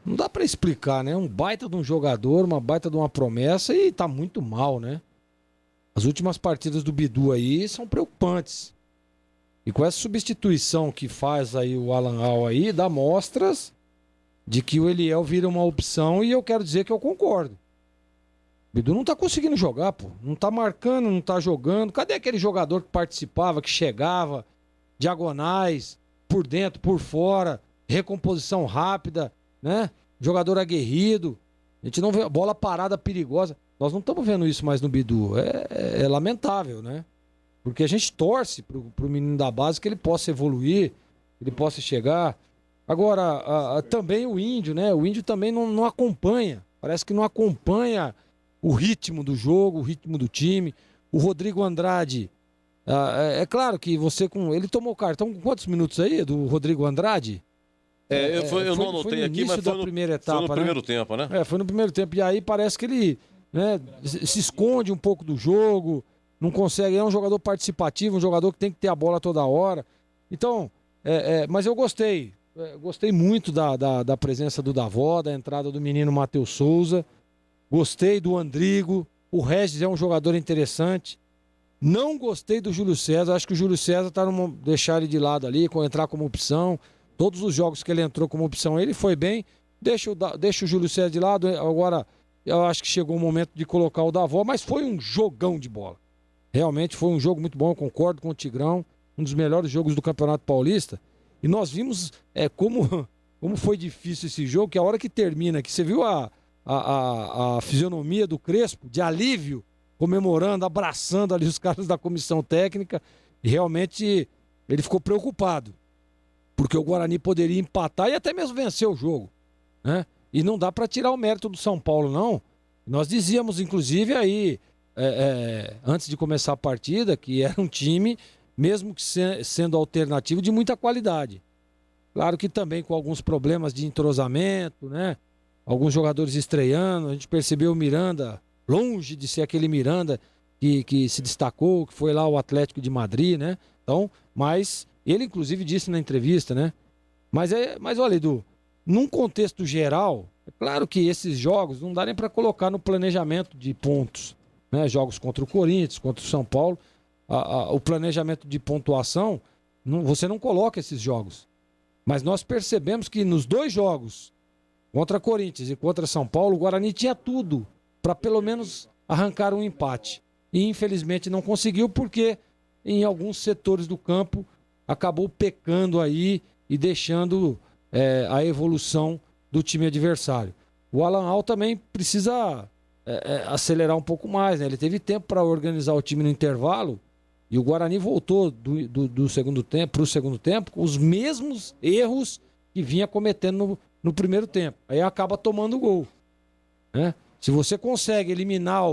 Speaker 4: Não dá pra explicar, né? Um baita de um jogador, uma baita de uma promessa e tá muito mal, né? As últimas partidas do Bidu aí são preocupantes. E com essa substituição que faz aí o Alan Al aí, dá mostras de que o Eliel vira uma opção e eu quero dizer que eu concordo. O Bidu não tá conseguindo jogar, pô. Não tá marcando, não tá jogando. Cadê aquele jogador que participava, que chegava, diagonais, por dentro, por fora, recomposição rápida, né? Jogador aguerrido. A gente não vê bola parada perigosa. Nós não estamos vendo isso mais no Bidu. É lamentável, né? Porque a gente torce pro menino da base que ele possa evoluir, que ele possa chegar. Agora, também o Índio, né? O Índio também não acompanha. Parece que não acompanha o ritmo do jogo, o ritmo do time. O Rodrigo Andrade, é claro que você ele tomou cartão com quantos minutos aí, do Rodrigo Andrade?
Speaker 3: Eu não anotei aqui, mas foi no primeiro tempo, né?
Speaker 4: Foi no primeiro tempo. E aí parece que ele, né, se esconde um pouco do jogo, não consegue. É um jogador participativo, um jogador que tem que ter a bola toda hora. Então, mas eu gostei. Gostei muito da presença do Davó, da entrada do menino Matheus Souza. Gostei do Andrigo. O Regis é um jogador interessante. Não gostei do Júlio César. Acho que o Júlio César tá deixar ele de lado ali, entrar como opção. Todos os jogos que ele entrou como opção, ele foi bem. Deixa o Júlio César de lado. Agora, eu acho que chegou o momento de colocar o Davó, mas foi um jogão de bola. Realmente foi um jogo muito bom, eu concordo com o Tigrão. Um dos melhores jogos do Campeonato Paulista. E nós vimos como foi difícil esse jogo, que a hora que termina, que você viu a fisionomia do Crespo, de alívio, comemorando, abraçando ali os caras da comissão técnica. E realmente ele ficou preocupado. Porque o Guarani poderia empatar e até mesmo vencer o jogo, né? E não dá para tirar o mérito do São Paulo, não. Nós dizíamos, inclusive, aí, antes de começar a partida, que era um time, mesmo que sendo alternativo, de muita qualidade. Claro que também com alguns problemas de entrosamento, né? Alguns jogadores estreando, a gente percebeu o Miranda, longe de ser aquele Miranda que se destacou, que foi lá o Atlético de Madrid, né? Então, mas... Ele, inclusive, disse na entrevista, né? Mas olha, Edu, num contexto geral, é claro que esses jogos não dá nem para colocar no planejamento de pontos, né? Jogos contra o Corinthians, contra o São Paulo, o planejamento de pontuação, você não coloca esses jogos. Mas nós percebemos que nos dois jogos, contra Corinthians e contra São Paulo, o Guarani tinha tudo para pelo menos arrancar um empate. E infelizmente não conseguiu porque em alguns setores do campo acabou pecando aí e deixando a evolução do time adversário. O Alan Al também precisa acelerar um pouco mais, né? Ele teve tempo para organizar o time no intervalo E o Guarani voltou do segundo tempo para o segundo tempo com os mesmos erros que vinha cometendo no primeiro tempo. Aí acaba tomando o gol. Né? Se você consegue eliminar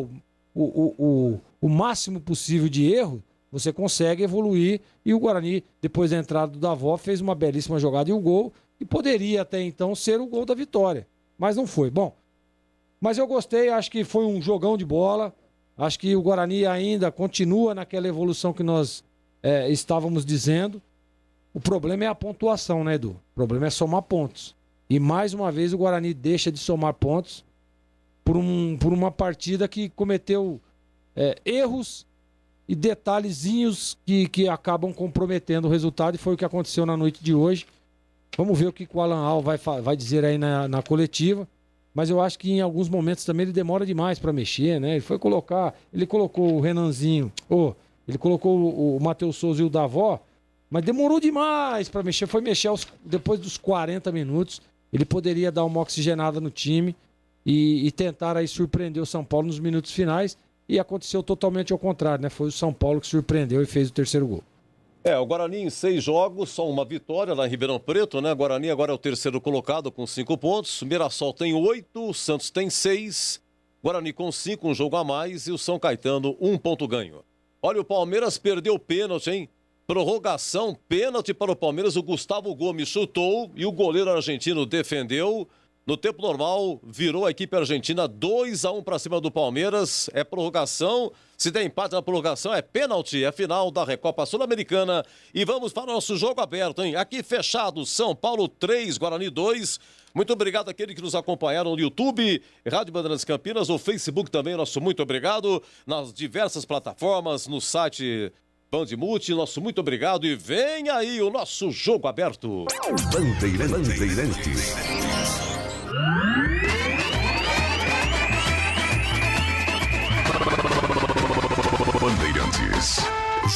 Speaker 4: o máximo possível de erro, você consegue evoluir. E o Guarani, depois da entrada do Davó, fez uma belíssima jogada e o gol, que poderia até então ser o gol da vitória. Mas não foi. Bom, mas eu gostei, acho que foi um jogão de bola. Acho que o Guarani ainda continua naquela evolução que nós estávamos dizendo. O problema é a pontuação, né, Edu? O problema é somar pontos. E mais uma vez o Guarani deixa de somar pontos por uma partida que cometeu erros e detalhezinhos que acabam comprometendo o resultado, e foi o que aconteceu na noite de hoje. Vamos ver o que o Alan Al vai dizer aí na coletiva. Mas eu acho que em alguns momentos também ele demora demais para mexer, né? Ele colocou o Renanzinho, ele colocou o Matheus Souza e o Davó, mas demorou demais para mexer. Foi mexer depois dos 40 minutos. Ele poderia dar uma oxigenada no time e tentar aí surpreender o São Paulo nos minutos finais. E aconteceu totalmente ao contrário, né? Foi o São Paulo que surpreendeu e fez o terceiro gol.
Speaker 3: O Guarani em 6 jogos, só uma vitória lá em Ribeirão Preto, né? Guarani agora é o terceiro colocado com 5 pontos. Mirassol tem 8, o Santos tem 6. Guarani com 5, um jogo a mais. E o São Caetano, 1 ponto ganho. Olha, o Palmeiras perdeu o pênalti, hein? Prorrogação, pênalti para o Palmeiras. O Gustavo Gomes chutou e o goleiro argentino defendeu. No tempo normal, virou a equipe argentina 2-1 para cima do Palmeiras. É prorrogação. Se der empate na prorrogação, é pênalti. É final da Recopa Sul-Americana. E vamos para o nosso jogo aberto, hein? Aqui fechado, São Paulo 3, Guarani 2. Muito obrigado àqueles que nos acompanharam no YouTube, Rádio Bandeirantes Campinas, o Facebook também, nosso muito obrigado. Nas diversas plataformas, no site Bandmulti, nosso muito obrigado. E vem aí o nosso jogo aberto.
Speaker 9: Bandeirantes.
Speaker 1: Bandeirantes.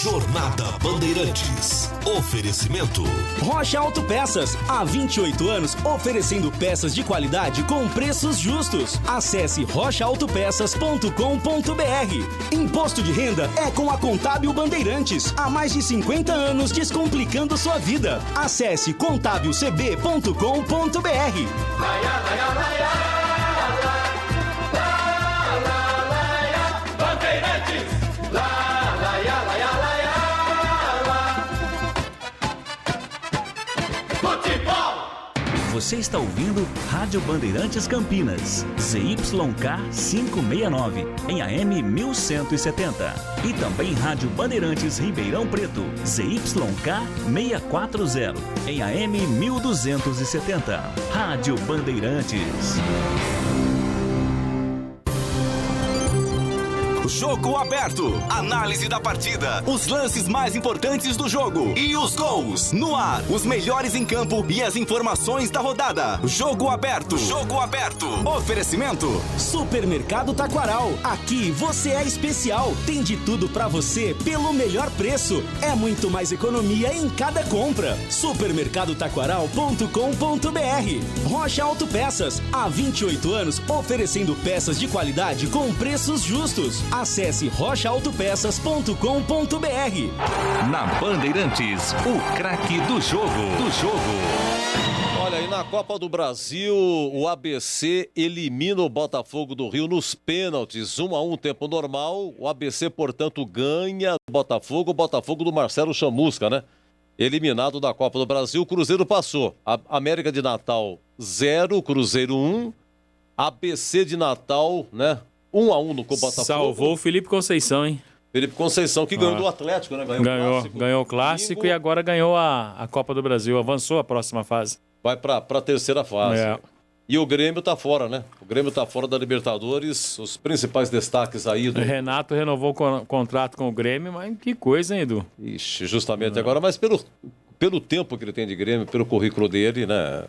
Speaker 1: Jornada Bandeirantes. Oferecimento.
Speaker 10: Rocha Autopeças, há 28 anos oferecendo peças de qualidade com preços justos. Acesse rochaautopeças.com.br. Imposto de renda é com a Contábil Bandeirantes. Há mais de 50 anos descomplicando sua vida. Acesse contabilcb.com.br.
Speaker 13: Você está ouvindo Rádio Bandeirantes Campinas, ZYK 569, em AM 1170. E também Rádio Bandeirantes Ribeirão Preto, ZYK 640, em AM 1270. Rádio Bandeirantes.
Speaker 1: Jogo aberto. Análise da partida. Os lances mais importantes do jogo. E os gols. No ar. Os melhores em campo e as informações da rodada. Jogo aberto. Jogo aberto. Oferecimento.
Speaker 10: Supermercado Taquaral. Aqui você é especial. Tem de tudo pra você pelo melhor preço. É muito mais economia em cada compra. Supermercadotaquaral.com.br. Rocha Autopeças. Há 28 anos oferecendo peças de qualidade com preços justos. Acesse rochaautopeças.com.br.
Speaker 2: Na Bandeirantes, o craque do jogo.
Speaker 3: Olha, e na Copa do Brasil, o ABC elimina o Botafogo do Rio nos pênaltis, 1-1 tempo normal. O ABC, portanto, ganha o Botafogo do Marcelo Chamusca, né? Eliminado da Copa do Brasil, o Cruzeiro passou. A América de Natal 0, Cruzeiro 1. ABC de Natal, né? 1-1 no Botafogo.
Speaker 6: Salvou o Felipe Conceição, hein?
Speaker 3: Felipe Conceição, que ganhou do Atlético, né?
Speaker 6: Ganhou o Clássico e agora ganhou a Copa do Brasil. Avançou a próxima fase.
Speaker 3: Vai pra terceira fase. E o Grêmio tá fora, né? O Grêmio tá fora da Libertadores. Os principais destaques aí do...
Speaker 6: Renato renovou o contrato com o Grêmio, mas que coisa, hein, Edu?
Speaker 3: Ixi, justamente agora. Mas pelo tempo que ele tem de Grêmio, pelo currículo dele, né?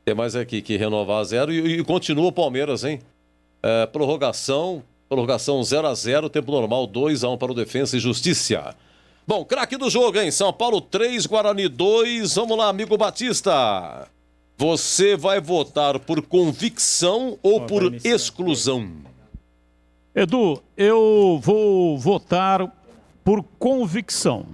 Speaker 3: Tem mais aqui que renovar a 0. E continua o Palmeiras, hein? Prorrogação 0-0, tempo normal 2-1 para o Defensa e Justiça. Bom, craque do jogo, hein? São Paulo 3, Guarani 2. Vamos lá, amigo Batista. Você vai votar por convicção ou por exclusão?
Speaker 8: Edu, eu vou votar por convicção.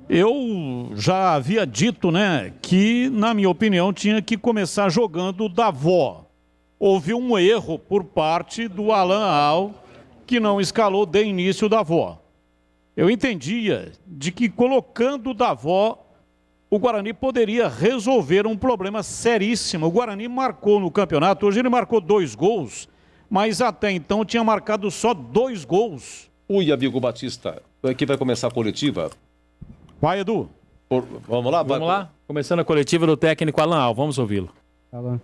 Speaker 8: Eu já havia dito, né, que, na minha opinião, tinha que começar jogando Davó. Houve um erro por parte do Alan Al, que não escalou de início o Davó. Eu entendia de que colocando o Davó, o Guarani poderia resolver um problema seríssimo. O Guarani marcou no campeonato, hoje ele marcou 2 gols, mas até então tinha marcado só 2 gols.
Speaker 3: Ui, amigo Batista, aqui vai começar a coletiva.
Speaker 8: Vai, Edu.
Speaker 3: Vamos lá?
Speaker 19: Vamos lá? Começando a coletiva do técnico Alan Al, vamos ouvi-lo.
Speaker 21: Alan.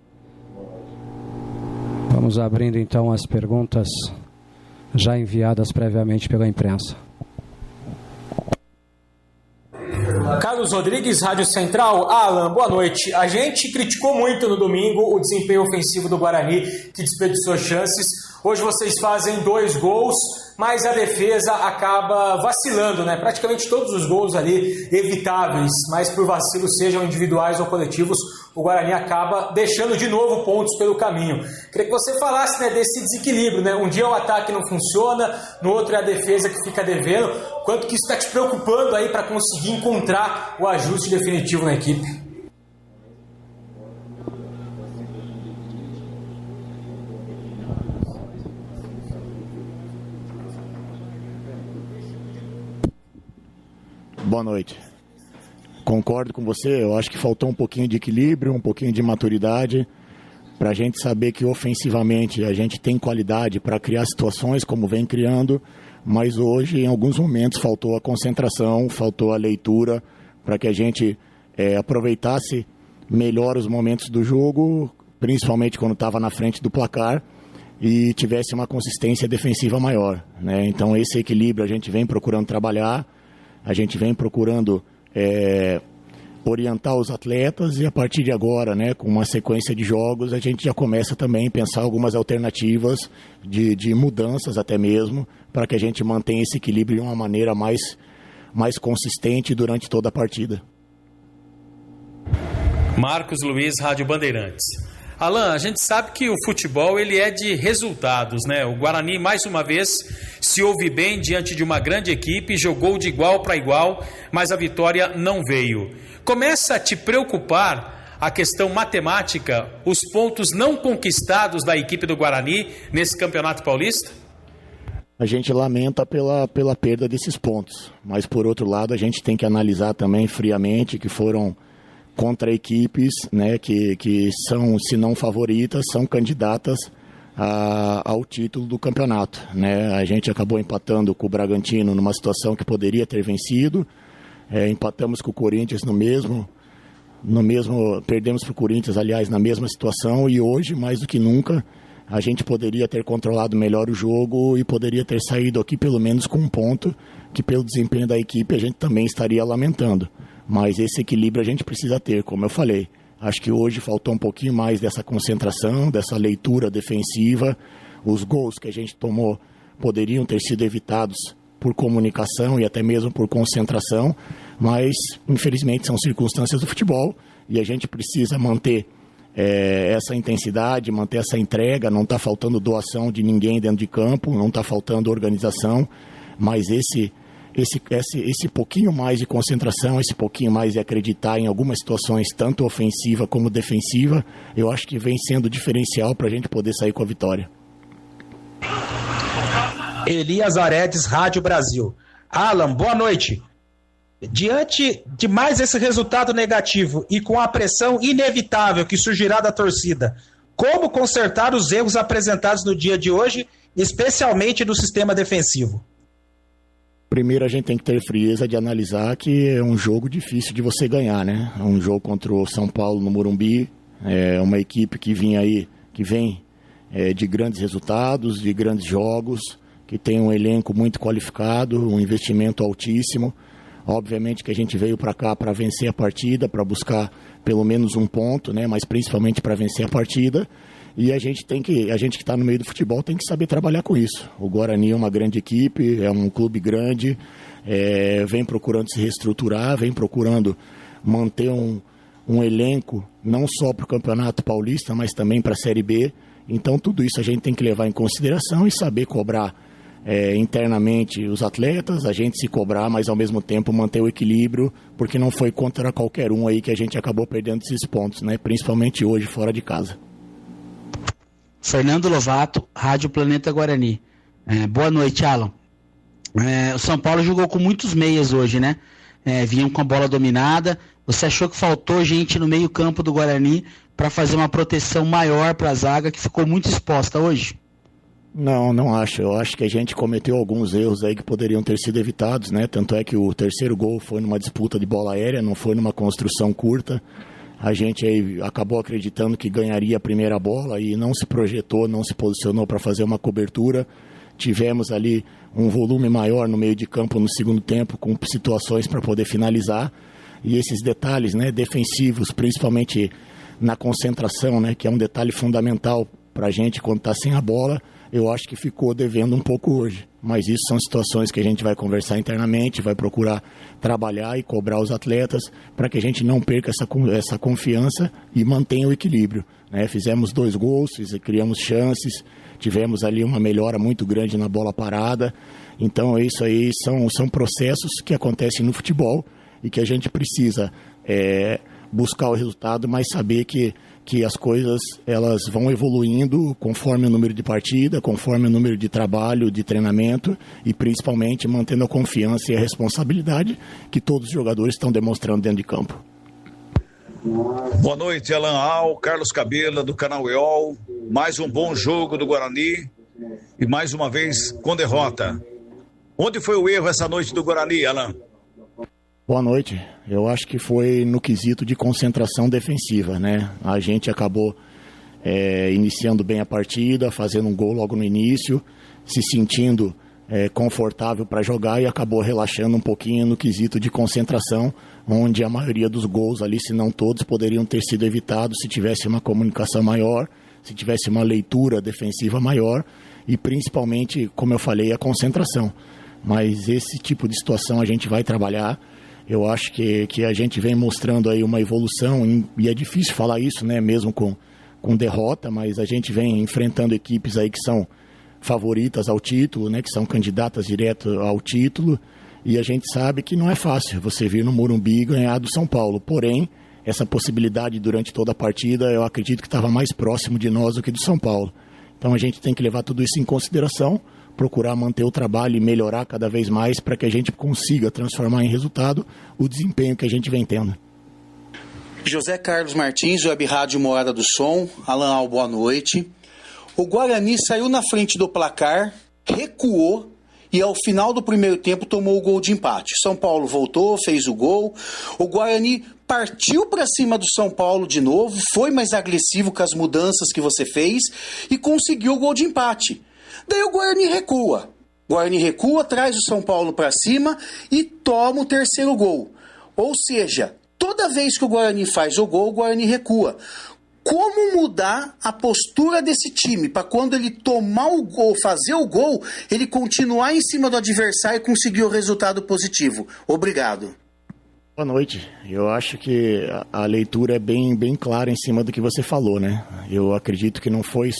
Speaker 21: Vamos abrindo então as perguntas já enviadas previamente pela imprensa.
Speaker 22: Carlos Rodrigues, Rádio Central. Alan, boa noite. A gente criticou muito no domingo o desempenho ofensivo do Guarani, que desperdiçou chances. Hoje vocês fazem 2 gols, mas a defesa acaba vacilando, né? Praticamente todos os gols ali evitáveis, mas por vacilos, sejam individuais ou coletivos, o Guarani acaba deixando de novo pontos pelo caminho. Queria que você falasse, né, desse desequilíbrio, né? Um dia o ataque não funciona, no outro é a defesa que fica devendo. Quanto que isso está te preocupando aí para conseguir encontrar o ajuste definitivo na equipe?
Speaker 17: Boa noite. Concordo com você, eu acho que faltou um pouquinho de equilíbrio, um pouquinho de maturidade, para a gente saber que ofensivamente a gente tem qualidade para criar situações como vem criando, mas hoje em alguns momentos faltou a concentração, faltou a leitura, para que a gente aproveitasse melhor os momentos do jogo, principalmente quando estava na frente do placar, e tivesse uma consistência defensiva maior, né? Então esse equilíbrio a gente vem procurando trabalhar, a gente vem procurando orientar os atletas e a partir de agora, né, com uma sequência de jogos, a gente já começa também a pensar algumas alternativas de mudanças até mesmo, para que a gente mantenha esse equilíbrio de uma maneira mais consistente durante toda a partida.
Speaker 23: Marcos Luiz, Rádio Bandeirantes. Alan, a gente sabe que o futebol ele é de resultados, né? O Guarani, mais uma vez, se ouve bem diante de uma grande equipe, jogou de igual para igual, mas a vitória não veio. Começa a te preocupar a questão matemática, os pontos não conquistados da equipe do Guarani nesse Campeonato Paulista?
Speaker 17: A gente lamenta pela perda desses pontos, mas por outro lado a gente tem que analisar também friamente que foram contra equipes, né, que são, se não favoritas, são candidatas ao título do campeonato, né? A gente acabou empatando com o Bragantino numa situação que poderia ter vencido, empatamos com o Corinthians perdemos para o Corinthians, aliás, na mesma situação, e hoje, mais do que nunca, a gente poderia ter controlado melhor o jogo e poderia ter saído aqui pelo menos com um ponto, que pelo desempenho da equipe a gente também estaria lamentando. Mas esse equilíbrio a gente precisa ter, como eu falei. Acho que hoje faltou um pouquinho mais dessa concentração, dessa leitura defensiva. Os gols que a gente tomou poderiam ter sido evitados por comunicação e até mesmo por concentração, mas infelizmente são circunstâncias do futebol e a gente precisa manter essa intensidade, manter essa entrega. Não está faltando doação de ninguém dentro de campo, não está faltando organização, mas esse pouquinho mais de concentração, esse pouquinho mais de acreditar em algumas situações, tanto ofensiva como defensiva, eu acho que vem sendo diferencial para a gente poder sair com a vitória.
Speaker 24: Elias Aredes, Rádio Brasil. Alan, boa noite. Diante de mais esse resultado negativo e com a pressão inevitável que surgirá da torcida, como consertar os erros apresentados no dia de hoje, especialmente do sistema defensivo?
Speaker 17: Primeiro a gente tem que ter frieza de analisar que é um jogo difícil de você ganhar, né? É um jogo contra o São Paulo no Morumbi, é uma equipe que vem de grandes resultados, de grandes jogos, que tem um elenco muito qualificado, um investimento altíssimo. Obviamente que a gente veio para cá para vencer a partida, para buscar pelo menos um ponto, né? Mas principalmente para vencer a partida. E a gente que está no meio do futebol tem que saber trabalhar com isso. O Guarani é uma grande equipe, é um clube grande, vem procurando se reestruturar, vem procurando manter um elenco não só para o Campeonato Paulista, mas também para a Série B. Então tudo isso a gente tem que levar em consideração e saber cobrar internamente os atletas, a gente se cobrar, mas ao mesmo tempo manter o equilíbrio, porque não foi contra qualquer um aí que a gente acabou perdendo esses pontos, né? Principalmente hoje, fora de casa.
Speaker 11: Fernando Lovato, Rádio Planeta Guarani. Boa noite, Alan. O São Paulo jogou com muitos meias hoje, né? Vinham com a bola dominada. Você achou que faltou gente no meio campo do Guarani para fazer uma proteção maior para a zaga que ficou muito exposta hoje?
Speaker 17: Não acho. Eu acho que a gente cometeu alguns erros aí que poderiam ter sido evitados, né? Tanto é que o terceiro gol foi numa disputa de bola aérea, não foi numa construção curta. A gente aí acabou acreditando que ganharia a primeira bola e não se projetou, não se posicionou para fazer uma cobertura. Tivemos ali um volume maior no meio de campo no segundo tempo, com situações para poder finalizar. E esses detalhes, né, defensivos, principalmente na concentração, né, que é um detalhe fundamental para a gente quando está sem a bola, eu acho que ficou devendo um pouco hoje. Mas isso são situações que a gente vai conversar internamente, vai procurar trabalhar e cobrar os atletas para que a gente não perca essa confiança e mantenha o equilíbrio, né? Fizemos 2 gols, criamos chances, tivemos ali uma melhora muito grande na bola parada. Então isso aí são processos que acontecem no futebol e que a gente precisa buscar o resultado, mas saber que as coisas elas vão evoluindo conforme o número de partida, conforme o número de trabalho, de treinamento e principalmente mantendo a confiança e a responsabilidade que todos os jogadores estão demonstrando dentro de campo.
Speaker 12: Boa noite, Alan Al, Carlos Cabela do canal EOL. Mais um bom jogo do Guarani e mais uma vez com derrota. Onde foi o erro essa noite do Guarani, Alan?
Speaker 17: Boa noite. Eu acho que foi no quesito de concentração defensiva, né? A gente acabou iniciando bem a partida, fazendo um gol logo no início, se sentindo confortável para jogar e acabou relaxando um pouquinho no quesito de concentração, onde a maioria dos gols ali, se não todos, poderiam ter sido evitados se tivesse uma comunicação maior, se tivesse uma leitura defensiva maior e principalmente, como eu falei, a concentração. Mas esse tipo de situação a gente vai trabalhar. Eu acho que a gente vem mostrando aí uma evolução, e é difícil falar isso, né, mesmo com derrota, mas a gente vem enfrentando equipes aí que são favoritas ao título, né, que são candidatas direto ao título, e a gente sabe que não é fácil você vir no Morumbi e ganhar do São Paulo. Porém, essa possibilidade durante toda a partida, eu acredito que estava mais próximo de nós do que do São Paulo. Então a gente tem que levar tudo isso em consideração, procurar manter o trabalho e melhorar cada vez mais para que a gente consiga transformar em resultado o desempenho que a gente vem tendo.
Speaker 14: José Carlos Martins, Web Rádio Morada do Som. Alan Al, boa noite. O Guarani saiu na frente do placar, recuou e ao final do primeiro tempo tomou o gol de empate. São Paulo voltou, fez o gol. O Guarani partiu para cima do São Paulo de novo, foi mais agressivo com as mudanças que você fez e conseguiu o gol de empate. Daí o Guarani recua. O Guarani recua, traz o São Paulo para cima e toma o terceiro gol. Ou seja, toda vez que o Guarani faz o gol, o Guarani recua. Como mudar a postura desse time para quando ele tomar o gol, fazer o gol, ele continuar em cima do adversário e conseguir o resultado positivo? Obrigado.
Speaker 17: Boa noite. Eu acho que a leitura é bem clara em cima do que você falou, né? Eu acredito que não foi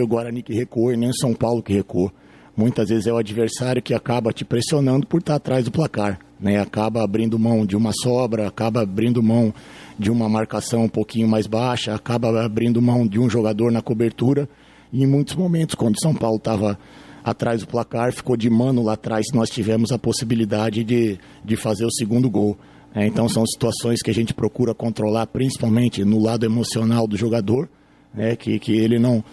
Speaker 17: o Guarani que recuou e nem o São Paulo que recuou. Muitas vezes é o adversário que acaba te pressionando por estar atrás do placar, né? Acaba abrindo mão de uma sobra, acaba abrindo mão de uma marcação um pouquinho mais baixa, acaba abrindo mão de um jogador na cobertura. E em muitos momentos, quando o São Paulo estava atrás do placar, ficou de mano lá atrás, nós tivemos a possibilidade de fazer o segundo gol. Então são situações que a gente procura controlar, principalmente no lado emocional do jogador, né? Que ele não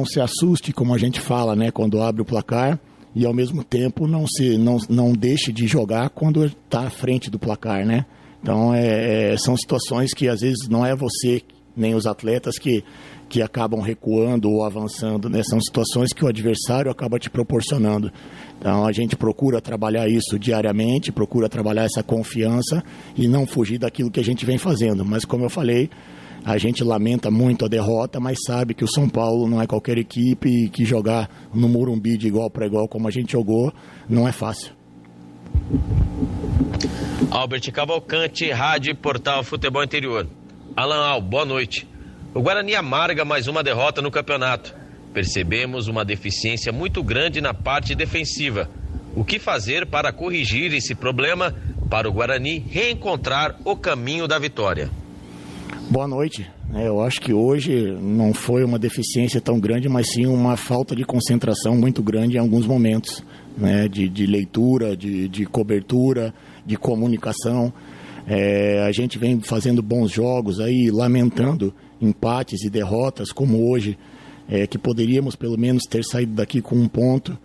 Speaker 17: se assuste, como a gente fala, né, quando abre o placar, e ao mesmo tempo não deixe de jogar quando está à frente do placar, né? Então são situações que às vezes não é você nem os atletas que acabam recuando ou avançando, né? São situações que o adversário acaba te proporcionando. Então a gente procura trabalhar isso diariamente, procura trabalhar essa confiança e não fugir daquilo que a gente vem fazendo. Mas como eu falei, a gente lamenta muito a derrota, mas sabe que o São Paulo não é qualquer equipe e que jogar no Morumbi de igual para igual como a gente jogou não é fácil.
Speaker 16: Albert Cavalcante, Rádio e Portal Futebol Interior. Alan Al, boa noite. O Guarani amarga mais uma derrota no campeonato. Percebemos uma deficiência muito grande na parte defensiva. O que fazer para corrigir esse problema para o Guarani reencontrar o caminho da vitória?
Speaker 17: Boa noite. Eu acho que hoje não foi uma deficiência tão grande, mas sim uma falta de concentração muito grande em alguns momentos, né? De leitura, de cobertura, de comunicação. A gente vem fazendo bons jogos aí, lamentando empates e derrotas como hoje, que poderíamos pelo menos ter saído daqui com um ponto,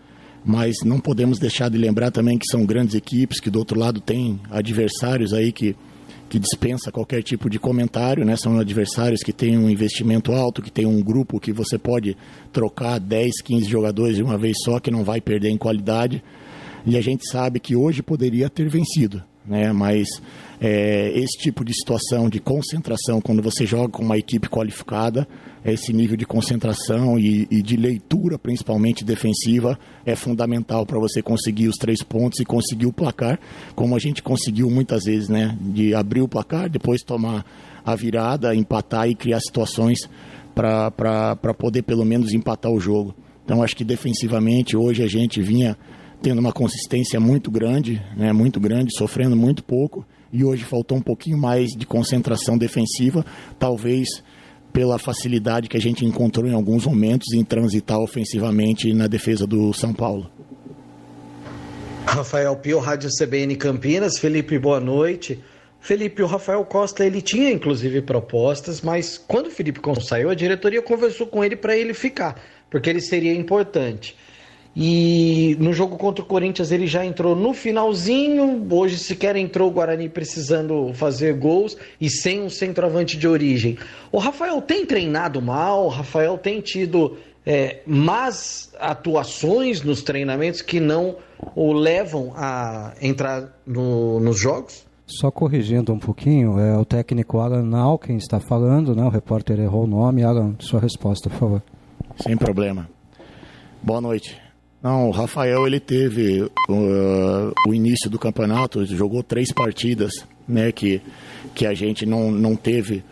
Speaker 17: mas não podemos deixar de lembrar também que são grandes equipes, que do outro lado tem adversários aí que dispensa qualquer tipo de comentário, né? São adversários que têm um investimento alto, que tem um grupo que você pode trocar 10, 15 jogadores de uma vez só, que não vai perder em qualidade, e a gente sabe que hoje poderia ter vencido, né? Mas esse tipo de situação de concentração, quando você joga com uma equipe qualificada, esse nível de concentração e de leitura, principalmente defensiva, é fundamental para você conseguir os 3 pontos e conseguir o placar, como a gente conseguiu muitas vezes, né? De abrir o placar, depois tomar a virada, empatar e criar situações para poder pelo menos empatar o jogo. Então acho que defensivamente hoje a gente vinha tendo uma consistência muito grande, né? Muito grande, sofrendo muito pouco, e hoje faltou um pouquinho mais de concentração defensiva, talvez pela facilidade que a gente encontrou em alguns momentos em transitar ofensivamente na defesa do São Paulo.
Speaker 5: Rafael Pio, Rádio CBN Campinas. Felipe, boa noite. Felipe, o Rafael Costa, ele tinha inclusive propostas, mas quando o Felipe Conceição saiu, a diretoria conversou com ele para ele ficar, porque ele seria importante. E no jogo contra o Corinthians ele já entrou no finalzinho, hoje sequer entrou o Guarani precisando fazer gols e sem um centroavante de origem. O Rafael tem treinado mal, o Rafael tem tido más atuações nos treinamentos que não o levam a entrar nos jogos?
Speaker 21: Só corrigindo um pouquinho, é o técnico Alan Nau quem está falando, né? O repórter errou o nome. Alan, sua resposta, por favor.
Speaker 17: Sem problema. Boa noite. Não, o Rafael, ele teve o início do campeonato, jogou 3 partidas, né, que a gente não teve,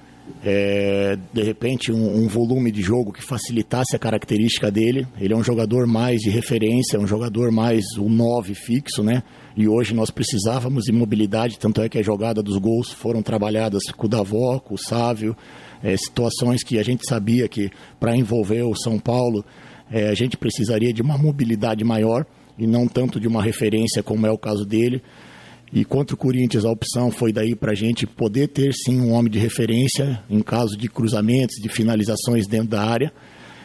Speaker 17: de repente, um volume de jogo que facilitasse a característica dele. Ele é um jogador mais de referência, um jogador mais o 9 fixo, né, e hoje nós precisávamos de mobilidade, tanto é que a jogada dos gols foram trabalhadas com o Davó, com o Sávio, situações que a gente sabia que para envolver o São Paulo, a gente precisaria de uma mobilidade maior e não tanto de uma referência como é o caso dele. E contra o Corinthians a opção foi daí para a gente poder ter sim um homem de referência em caso de cruzamentos, de finalizações dentro da área.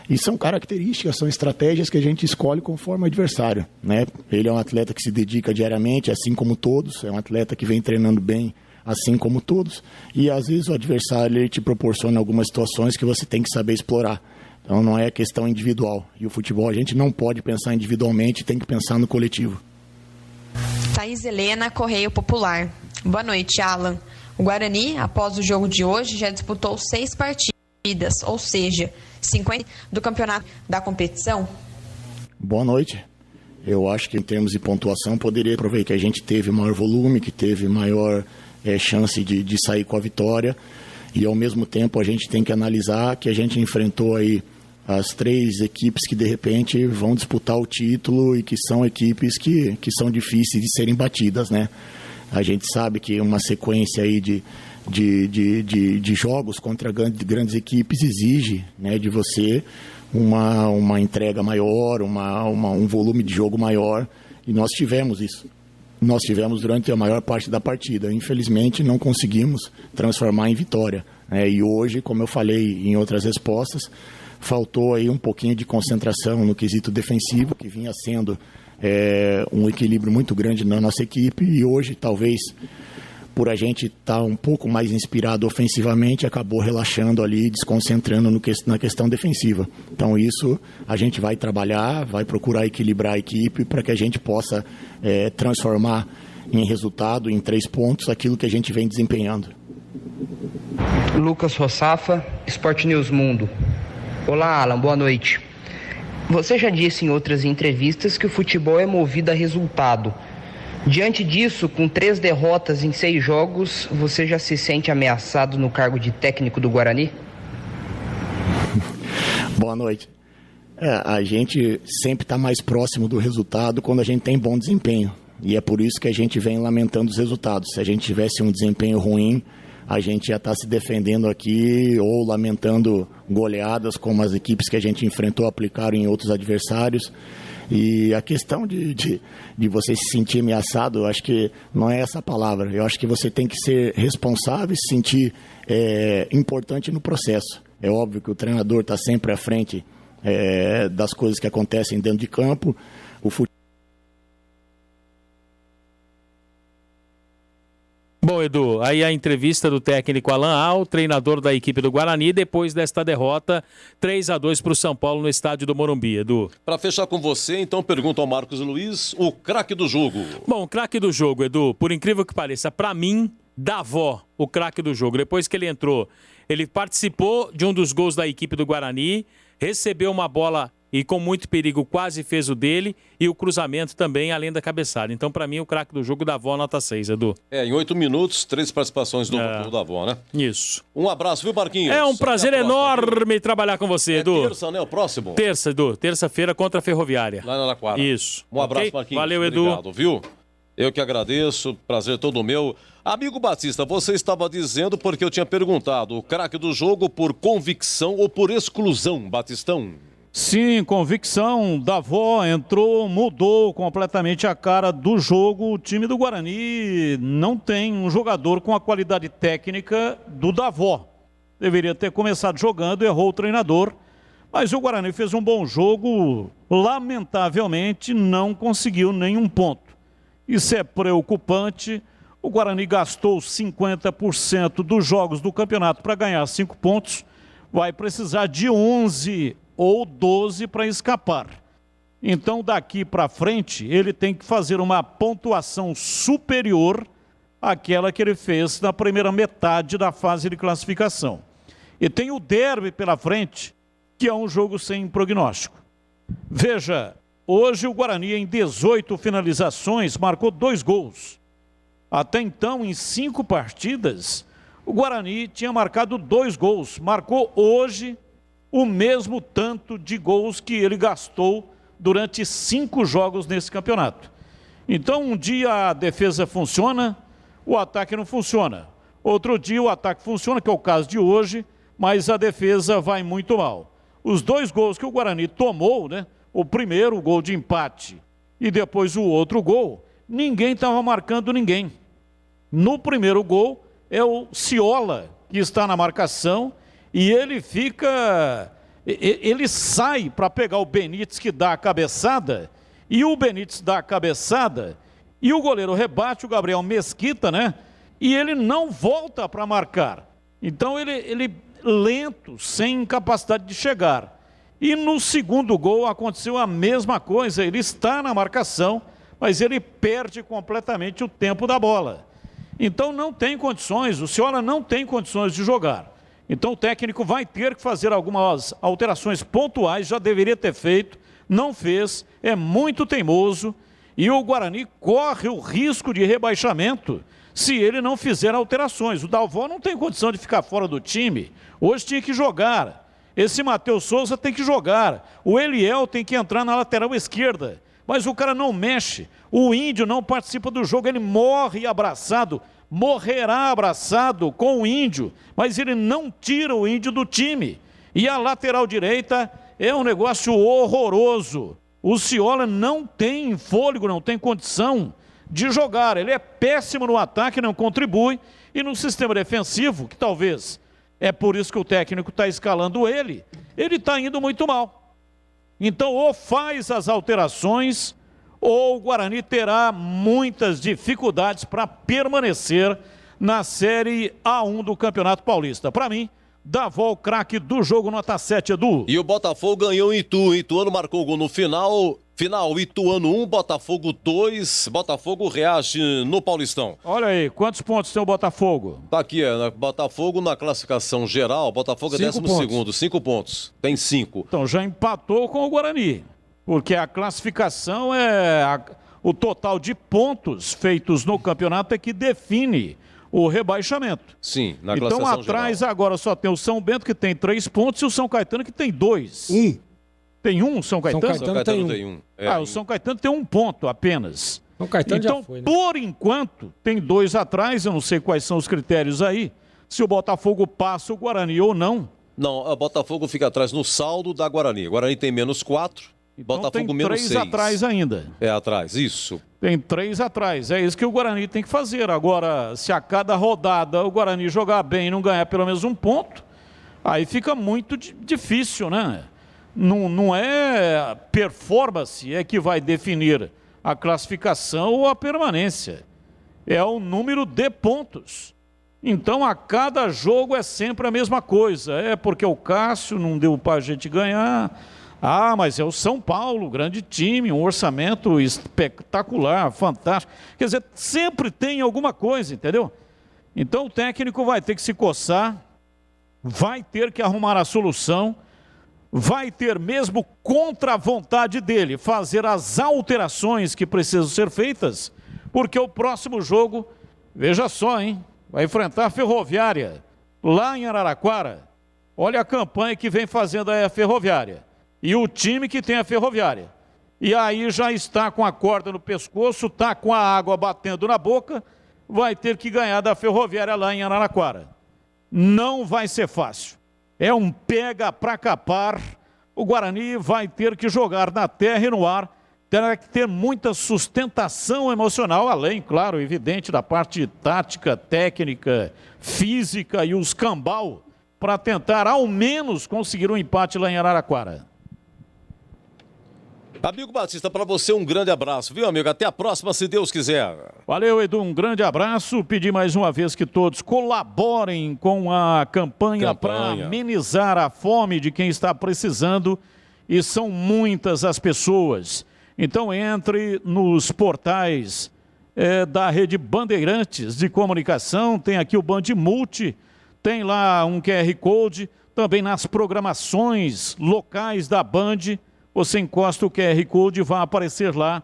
Speaker 17: E são características, são estratégias que a gente escolhe conforme o adversário, né? Ele é um atleta que se dedica diariamente, assim como todos, é um atleta que vem treinando bem, assim como todos. E às vezes o adversário ele te proporciona algumas situações que você tem que saber explorar. Então não é questão individual. E o futebol a gente não pode pensar individualmente, tem que pensar no coletivo.
Speaker 15: Thaís Helena, Correio Popular. Boa noite, Alan. O Guarani, após o jogo de hoje, já disputou 6 partidas, ou seja, 50% do campeonato da competição.
Speaker 17: Boa noite. Eu acho que em termos de pontuação poderia aproveitar que a gente teve maior volume, que teve maior chance de sair com a vitória. E ao mesmo tempo a gente tem que analisar que a gente enfrentou aí as 3 equipes que de repente vão disputar o título e que são equipes que são difíceis de serem batidas, né? A gente sabe que uma sequência aí de jogos contra grandes equipes exige, né, de você uma entrega maior, um volume de jogo maior, e nós tivemos isso. Nós tivemos durante a maior parte da partida. Infelizmente não conseguimos transformar em vitória, né? E hoje, como eu falei em outras respostas, faltou aí um pouquinho de concentração no quesito defensivo, que vinha sendo um equilíbrio muito grande na nossa equipe, e hoje talvez por a gente estar um pouco mais inspirado ofensivamente, acabou relaxando ali, desconcentrando na questão defensiva. Então isso a gente vai trabalhar, vai procurar equilibrar a equipe para que a gente possa transformar em resultado, em 3 pontos, aquilo que a gente vem desempenhando.
Speaker 18: Lucas Rossafa, Sport News Mundo. Olá, Alan, boa noite. Você já disse em outras entrevistas que o futebol é movido a resultado. Diante disso, com 3 derrotas em 6 jogos, você já se sente ameaçado no cargo de técnico do Guarani?
Speaker 17: Boa noite. A gente sempre está mais próximo do resultado quando a gente tem bom desempenho. E é por isso que a gente vem lamentando os resultados. Se a gente tivesse um desempenho ruim, a gente já está se defendendo aqui ou lamentando goleadas como as equipes que a gente enfrentou aplicaram em outros adversários. E a questão de você se sentir ameaçado, eu acho que não é essa a palavra. Eu acho que você tem que ser responsável e se sentir importante no processo. É óbvio que o treinador está sempre à frente das coisas que acontecem dentro de campo.
Speaker 6: Bom, Edu, aí a entrevista do técnico Alan Al, treinador da equipe do Guarani, depois desta derrota 3-2 para o São Paulo no estádio do Morumbi, Edu.
Speaker 3: Para fechar com você, então, pergunto ao Marcos Luiz, o craque do jogo.
Speaker 6: Bom, o craque do jogo, Edu, por incrível que pareça, para mim, Davó, o craque do jogo. Depois que ele entrou, ele participou de um dos gols da equipe do Guarani, recebeu uma bola e com muito perigo quase fez o dele e o cruzamento também, além da cabeçada. Então, para mim, o craque do jogo, Davó, nota 6, Edu.
Speaker 3: Em 8 minutos, 3 participações do Davó, né?
Speaker 6: Isso.
Speaker 3: Um abraço, viu, Marquinhos?
Speaker 6: É um prazer enorme trabalhar com você, Edu.
Speaker 3: Terça, né? O próximo?
Speaker 6: Terça, Edu. Terça-feira contra a Ferroviária.
Speaker 3: Lá na Araquara.
Speaker 6: Isso.
Speaker 3: Um abraço, Marquinhos.
Speaker 6: Valeu, Edu.
Speaker 3: Obrigado, viu? Eu que agradeço, prazer todo meu. Amigo Batista, você estava dizendo porque eu tinha perguntado, o craque do jogo por convicção ou por exclusão, Batistão?
Speaker 8: Sim, convicção. Davó entrou, mudou completamente a cara do jogo. O time do Guarani não tem um jogador com a qualidade técnica do Davó. Deveria ter começado jogando, errou o treinador. Mas o Guarani fez um bom jogo, lamentavelmente não conseguiu nenhum ponto. Isso é preocupante. O Guarani gastou 50% dos jogos do campeonato para ganhar 5 pontos. Vai precisar de 11 ou 12 para escapar. Então, daqui para frente, ele tem que fazer uma pontuação superior àquela que ele fez na primeira metade da fase de classificação. E tem o derby pela frente, que é um jogo sem prognóstico. Veja, hoje o Guarani, em 18 finalizações, marcou 2 gols. Até então, em 5 partidas, o Guarani tinha marcado 2 gols. Marcou hoje o mesmo tanto de gols que ele gastou durante 5 jogos nesse campeonato. Então, um dia a defesa funciona, o ataque não funciona. Outro dia o ataque funciona, que é o caso de hoje, mas a defesa vai muito mal. Os 2 gols que o Guarani tomou, né? O primeiro, o gol de empate, e depois o outro gol, ninguém estava marcando ninguém. No primeiro gol é o Ciola que está na marcação e ele sai para pegar o Benítez que dá a cabeçada, e o Benítez dá a cabeçada e o goleiro rebate, o Gabriel Mesquita, né? E ele não volta para marcar. Então ele lento, sem capacidade de chegar. E no segundo gol aconteceu a mesma coisa, ele está na marcação, mas ele perde completamente o tempo da bola. Então não tem condições, o Ciola não tem condições de jogar. Então o técnico vai ter que fazer algumas alterações pontuais, já deveria ter feito, não fez, é muito teimoso, e o Guarani corre o risco de rebaixamento se ele não fizer alterações. O Davó não tem condição de ficar fora do time, hoje tinha que jogar. Esse Matheus Souza tem que jogar, o Eliel tem que entrar na lateral esquerda, mas o cara não mexe, o Índio não participa do jogo, ele morre abraçado, morrerá abraçado com o Índio, mas ele não tira o Índio do time. E a lateral direita é um negócio horroroso, o Ciola não tem fôlego, não tem condição de jogar, ele é péssimo no ataque, não contribui, e no sistema defensivo, que talvez é por isso que o técnico está escalando ele está indo muito mal. Então, ou faz as alterações, ou o Guarani terá muitas dificuldades para permanecer na Série A1 do Campeonato Paulista. Para mim, Davó, o craque do jogo, nota 7, Edu.
Speaker 3: E o Botafogo ganhou em Itu. Ituano marcou o gol no final. Ituano 1, Botafogo 2. Botafogo reage no Paulistão.
Speaker 8: Olha aí, quantos pontos tem o Botafogo?
Speaker 3: Tá aqui, Botafogo na classificação geral. Botafogo é 12º, 5 pontos. Tem 5.
Speaker 8: Então já empatou com o Guarani. Porque a classificação o total de pontos feitos no campeonato é que define o rebaixamento.
Speaker 3: Sim, na classificação
Speaker 8: então atrás
Speaker 3: geral.
Speaker 8: Agora só tem o São Bento que tem 3 pontos e o São Caetano que tem 2. Tem um, São Caetano?
Speaker 3: São Caetano tem um.
Speaker 8: O São Caetano tem 1 ponto apenas.
Speaker 4: São Caetano
Speaker 8: então,
Speaker 4: já foi, né?
Speaker 8: por enquanto, tem 2 atrás, eu não sei quais são os critérios aí, se o Botafogo passa o Guarani ou não.
Speaker 3: Não, o Botafogo fica atrás no saldo da Guarani. Guarani tem -4, Botafogo
Speaker 8: tem
Speaker 3: menos
Speaker 8: 3
Speaker 3: 6.
Speaker 8: atrás ainda.
Speaker 3: É atrás, isso.
Speaker 8: Tem 3 atrás, é isso que o Guarani tem que fazer. Agora, se a cada rodada o Guarani jogar bem e não ganhar pelo menos 1 ponto, aí fica muito difícil, né? Não é performance que vai definir a classificação ou a permanência. É o número de pontos. Então, a cada jogo é sempre a mesma coisa. É porque o Cássio não deu para a gente ganhar. Ah, mas é o São Paulo, grande time, um orçamento espetacular, fantástico. Quer dizer, sempre tem alguma coisa, entendeu? Então, o técnico vai ter que se coçar, vai ter que arrumar a solução, vai ter mesmo contra a vontade dele fazer as alterações que precisam ser feitas, porque o próximo jogo, veja só, hein? Vai enfrentar a Ferroviária, lá em Araraquara. Olha a campanha que vem fazendo a Ferroviária. E o time que tem a Ferroviária. E aí já está com a corda no pescoço, está com a água batendo na boca, vai ter que ganhar da Ferroviária lá em Araraquara. Não vai ser fácil. É um pega pra capar. O Guarani vai ter que jogar na terra e no ar. Terá que ter muita sustentação emocional, além, claro, evidente, da parte tática, técnica, física e os cambal, para tentar, ao menos, conseguir um empate lá em Araraquara.
Speaker 3: Amigo Batista, para você um grande abraço, viu, amigo? Até a próxima, se Deus quiser.
Speaker 8: Valeu, Edu, um grande abraço. Pedir mais uma vez que todos colaborem com a campanha para amenizar a fome de quem está precisando, e são muitas as pessoas. Então entre nos portais da rede Bandeirantes de comunicação, tem aqui o Band Multi, tem lá um QR Code, também nas programações locais da Band, você encosta o QR Code e vai aparecer lá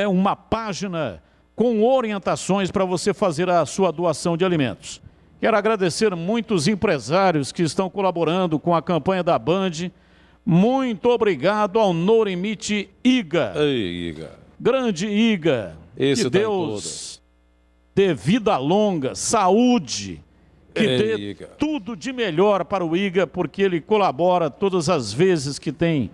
Speaker 8: uma página com orientações para você fazer a sua doação de alimentos. Quero agradecer muitos empresários que estão colaborando com a campanha da Band. Muito obrigado ao Norimite Iga.
Speaker 3: Ei, Iga.
Speaker 8: Grande Iga.
Speaker 3: Esse
Speaker 8: que Deus dê vida longa, saúde, que dê
Speaker 3: Iga.
Speaker 8: tudo de melhor para o Iga, porque ele colabora todas as vezes que tem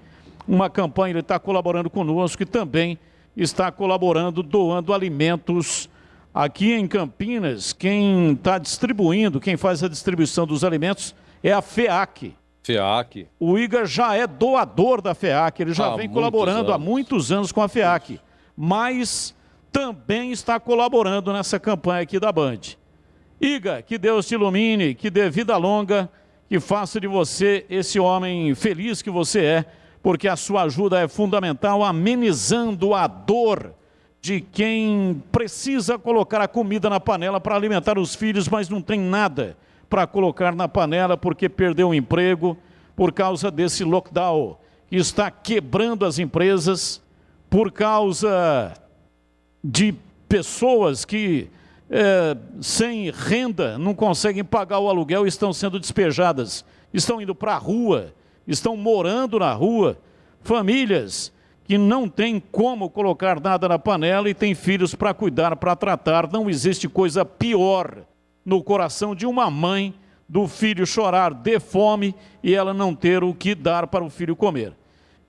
Speaker 8: uma campanha, ele está colaborando conosco e também está colaborando, doando alimentos. Aqui em Campinas, quem está distribuindo, quem faz a distribuição dos alimentos é a FEAC.
Speaker 3: FEAC.
Speaker 8: O Iga já é doador da FEAC, ele já vem colaborando há muitos anos com a FEAC, mas também está colaborando nessa campanha aqui da Band. Iga, que Deus te ilumine, que dê vida longa, que faça de você esse homem feliz que você é, porque a sua ajuda é fundamental, amenizando a dor de quem precisa colocar a comida na panela para alimentar os filhos, mas não tem nada para colocar na panela porque perdeu o emprego por causa desse lockdown que está quebrando as empresas, por causa de pessoas que sem renda não conseguem pagar o aluguel e estão sendo despejadas, estão indo para a rua, estão morando na rua, famílias que não têm como colocar nada na panela e têm filhos para cuidar, para tratar. Não existe coisa pior no coração de uma mãe do filho chorar de fome e ela não ter o que dar para o filho comer.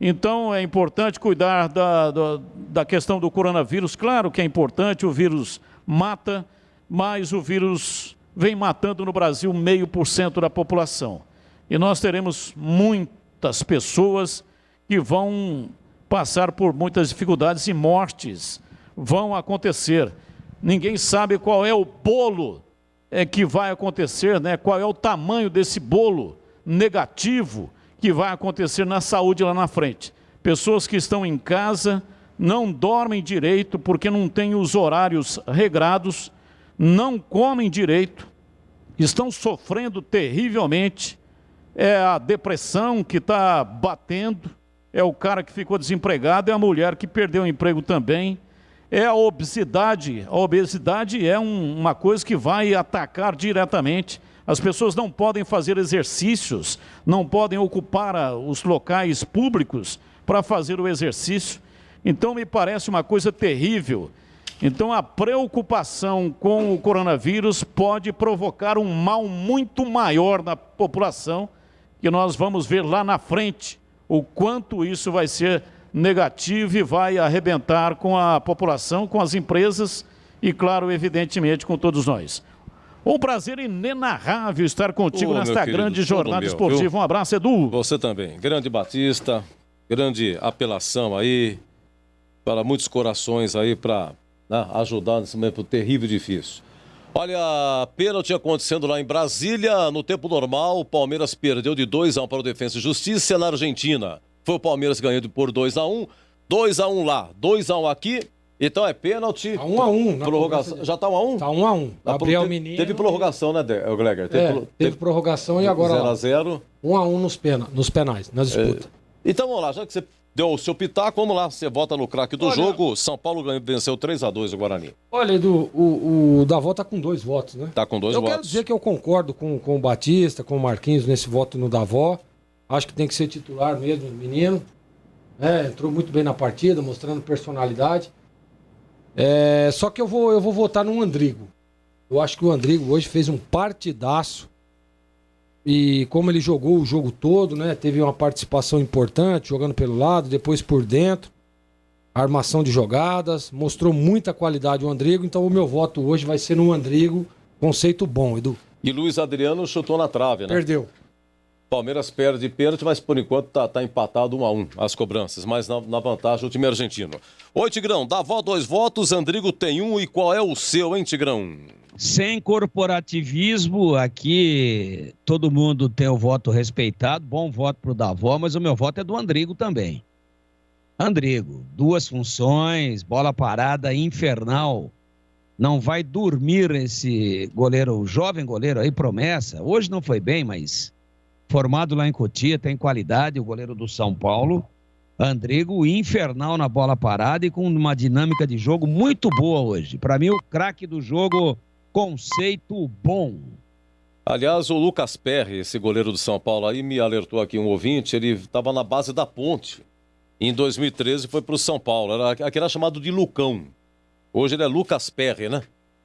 Speaker 8: Então é importante cuidar da questão do coronavírus. Claro que é importante, o vírus mata, mas o vírus vem matando no Brasil 0,5% da população. E nós teremos muitas pessoas que vão passar por muitas dificuldades e mortes vão acontecer. Ninguém sabe qual é o bolo que vai acontecer, né? Qual é o tamanho desse bolo negativo que vai acontecer na saúde lá na frente. Pessoas que estão em casa, não dormem direito porque não têm os horários regrados, não comem direito, estão sofrendo terrivelmente, é a depressão que está batendo, é o cara que ficou desempregado, é a mulher que perdeu o emprego também, é a obesidade. A obesidade é uma coisa que vai atacar diretamente As pessoas não podem fazer exercícios, não podem ocupar os locais públicos para fazer o exercício. Então, me parece uma coisa terrível. Então, a preocupação com o coronavírus pode provocar um mal muito maior na população, que nós vamos ver lá na frente o quanto isso vai ser negativo e vai arrebentar com a população, com as empresas e, claro, evidentemente, com todos nós. Um prazer inenarrável estar contigo nesta grande jornada esportiva. Um abraço, Edu.
Speaker 3: Você também. Grande Batista, grande apelação aí para muitos corações aí para ajudar nesse momento terrível e difícil. Olha, pênalti acontecendo lá em Brasília. No tempo normal, o Palmeiras perdeu de 2-1 para o Defensa e Justiça na Argentina. Foi o Palmeiras ganhando por 2-1. 2-1 lá, 2-1 aqui. Então é pênalti. Tá
Speaker 4: 1-1.
Speaker 3: Prorrogação. Já tá 1-1?
Speaker 4: Tá 1-1. Gabriel Menino.
Speaker 3: Teve prorrogação, né, Gleger?
Speaker 4: Teve prorrogação e agora
Speaker 3: 0-0.
Speaker 4: 1-1 nos penais, na disputa.
Speaker 3: Então vamos lá, já que você deu o seu pitaco, vamos lá, você vota no craque do jogo. São Paulo venceu 3-2 o Guarani.
Speaker 4: Olha, Edu, o Davó tá com 2 votos, né?
Speaker 3: Tá com 2 votos.
Speaker 4: Eu quero dizer que eu concordo com o Batista, com o Marquinhos nesse voto no Davó. Acho que tem que ser titular mesmo, menino. Entrou muito bem na partida, mostrando personalidade. Só que eu vou votar no Andrigo. Eu acho que o Andrigo hoje fez um partidaço. E como ele jogou o jogo todo, né? Teve uma participação importante, jogando pelo lado, depois por dentro. Armação de jogadas, mostrou muita qualidade o Andrigo. Então o meu voto hoje vai ser no Andrigo. Conceito bom, Edu.
Speaker 3: E Luiz Adriano chutou na trave, né?
Speaker 4: Perdeu.
Speaker 3: Palmeiras perde pênalti, mas por enquanto tá empatado 1-1 as cobranças, mas na vantagem o time argentino. Oi, Tigrão, Davó 2 votos, Andrigo tem 1, e qual é o seu, hein, Tigrão?
Speaker 7: Sem corporativismo, aqui todo mundo tem o voto respeitado, bom voto pro Davó, mas o meu voto é do Andrigo também. Andrigo, 2 funções, bola parada infernal, não vai dormir esse goleiro, jovem goleiro aí, promessa, hoje não foi bem, mas... formado lá em Cotia, tem qualidade, o goleiro do São Paulo. Andrigo, infernal na bola parada e com uma dinâmica de jogo muito boa hoje. Para mim, o craque do jogo, conceito bom.
Speaker 3: Aliás, o Lucas Perry, esse goleiro do São Paulo aí, me alertou aqui um ouvinte, ele estava na base da Ponte. Em 2013 foi para o São Paulo, aquele era chamado de Lucão. Hoje ele é Lucas Perry, né?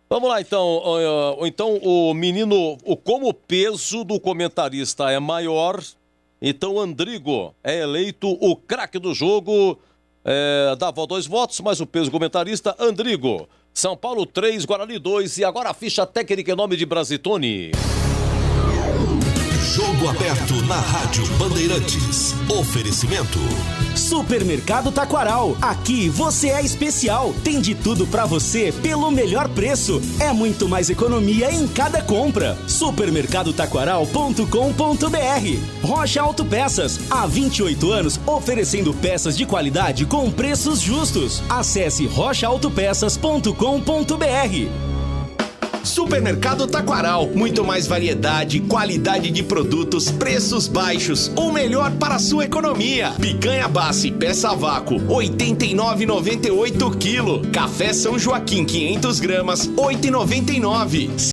Speaker 3: Vamos lá, então. Então, o menino, como o peso do comentarista é maior, então Andrigo é eleito o craque do jogo. Dava 2 votos, mas o peso do comentarista, Andrigo. São Paulo 3, Guarani 2. E agora a ficha técnica em nome de Brasitone.
Speaker 1: Jogo aberto na Rádio Bandeirantes. Oferecimento.
Speaker 10: Supermercado Taquaral. Aqui você é especial. Tem de tudo pra você pelo melhor preço. É muito mais economia em cada compra. Supermercadotaquaral.com.br. Rocha Autopeças. Há 28 anos oferecendo peças de qualidade com preços justos. Acesse rochaautopeças.com.br.
Speaker 1: Supermercado Taquaral, muito mais variedade, qualidade de produtos, preços baixos, o melhor para a sua economia. Picanha Bassi, peça a vácuo, R$ 89,98 quilo. Café São Joaquim, 500 gramas, R$ 8,99.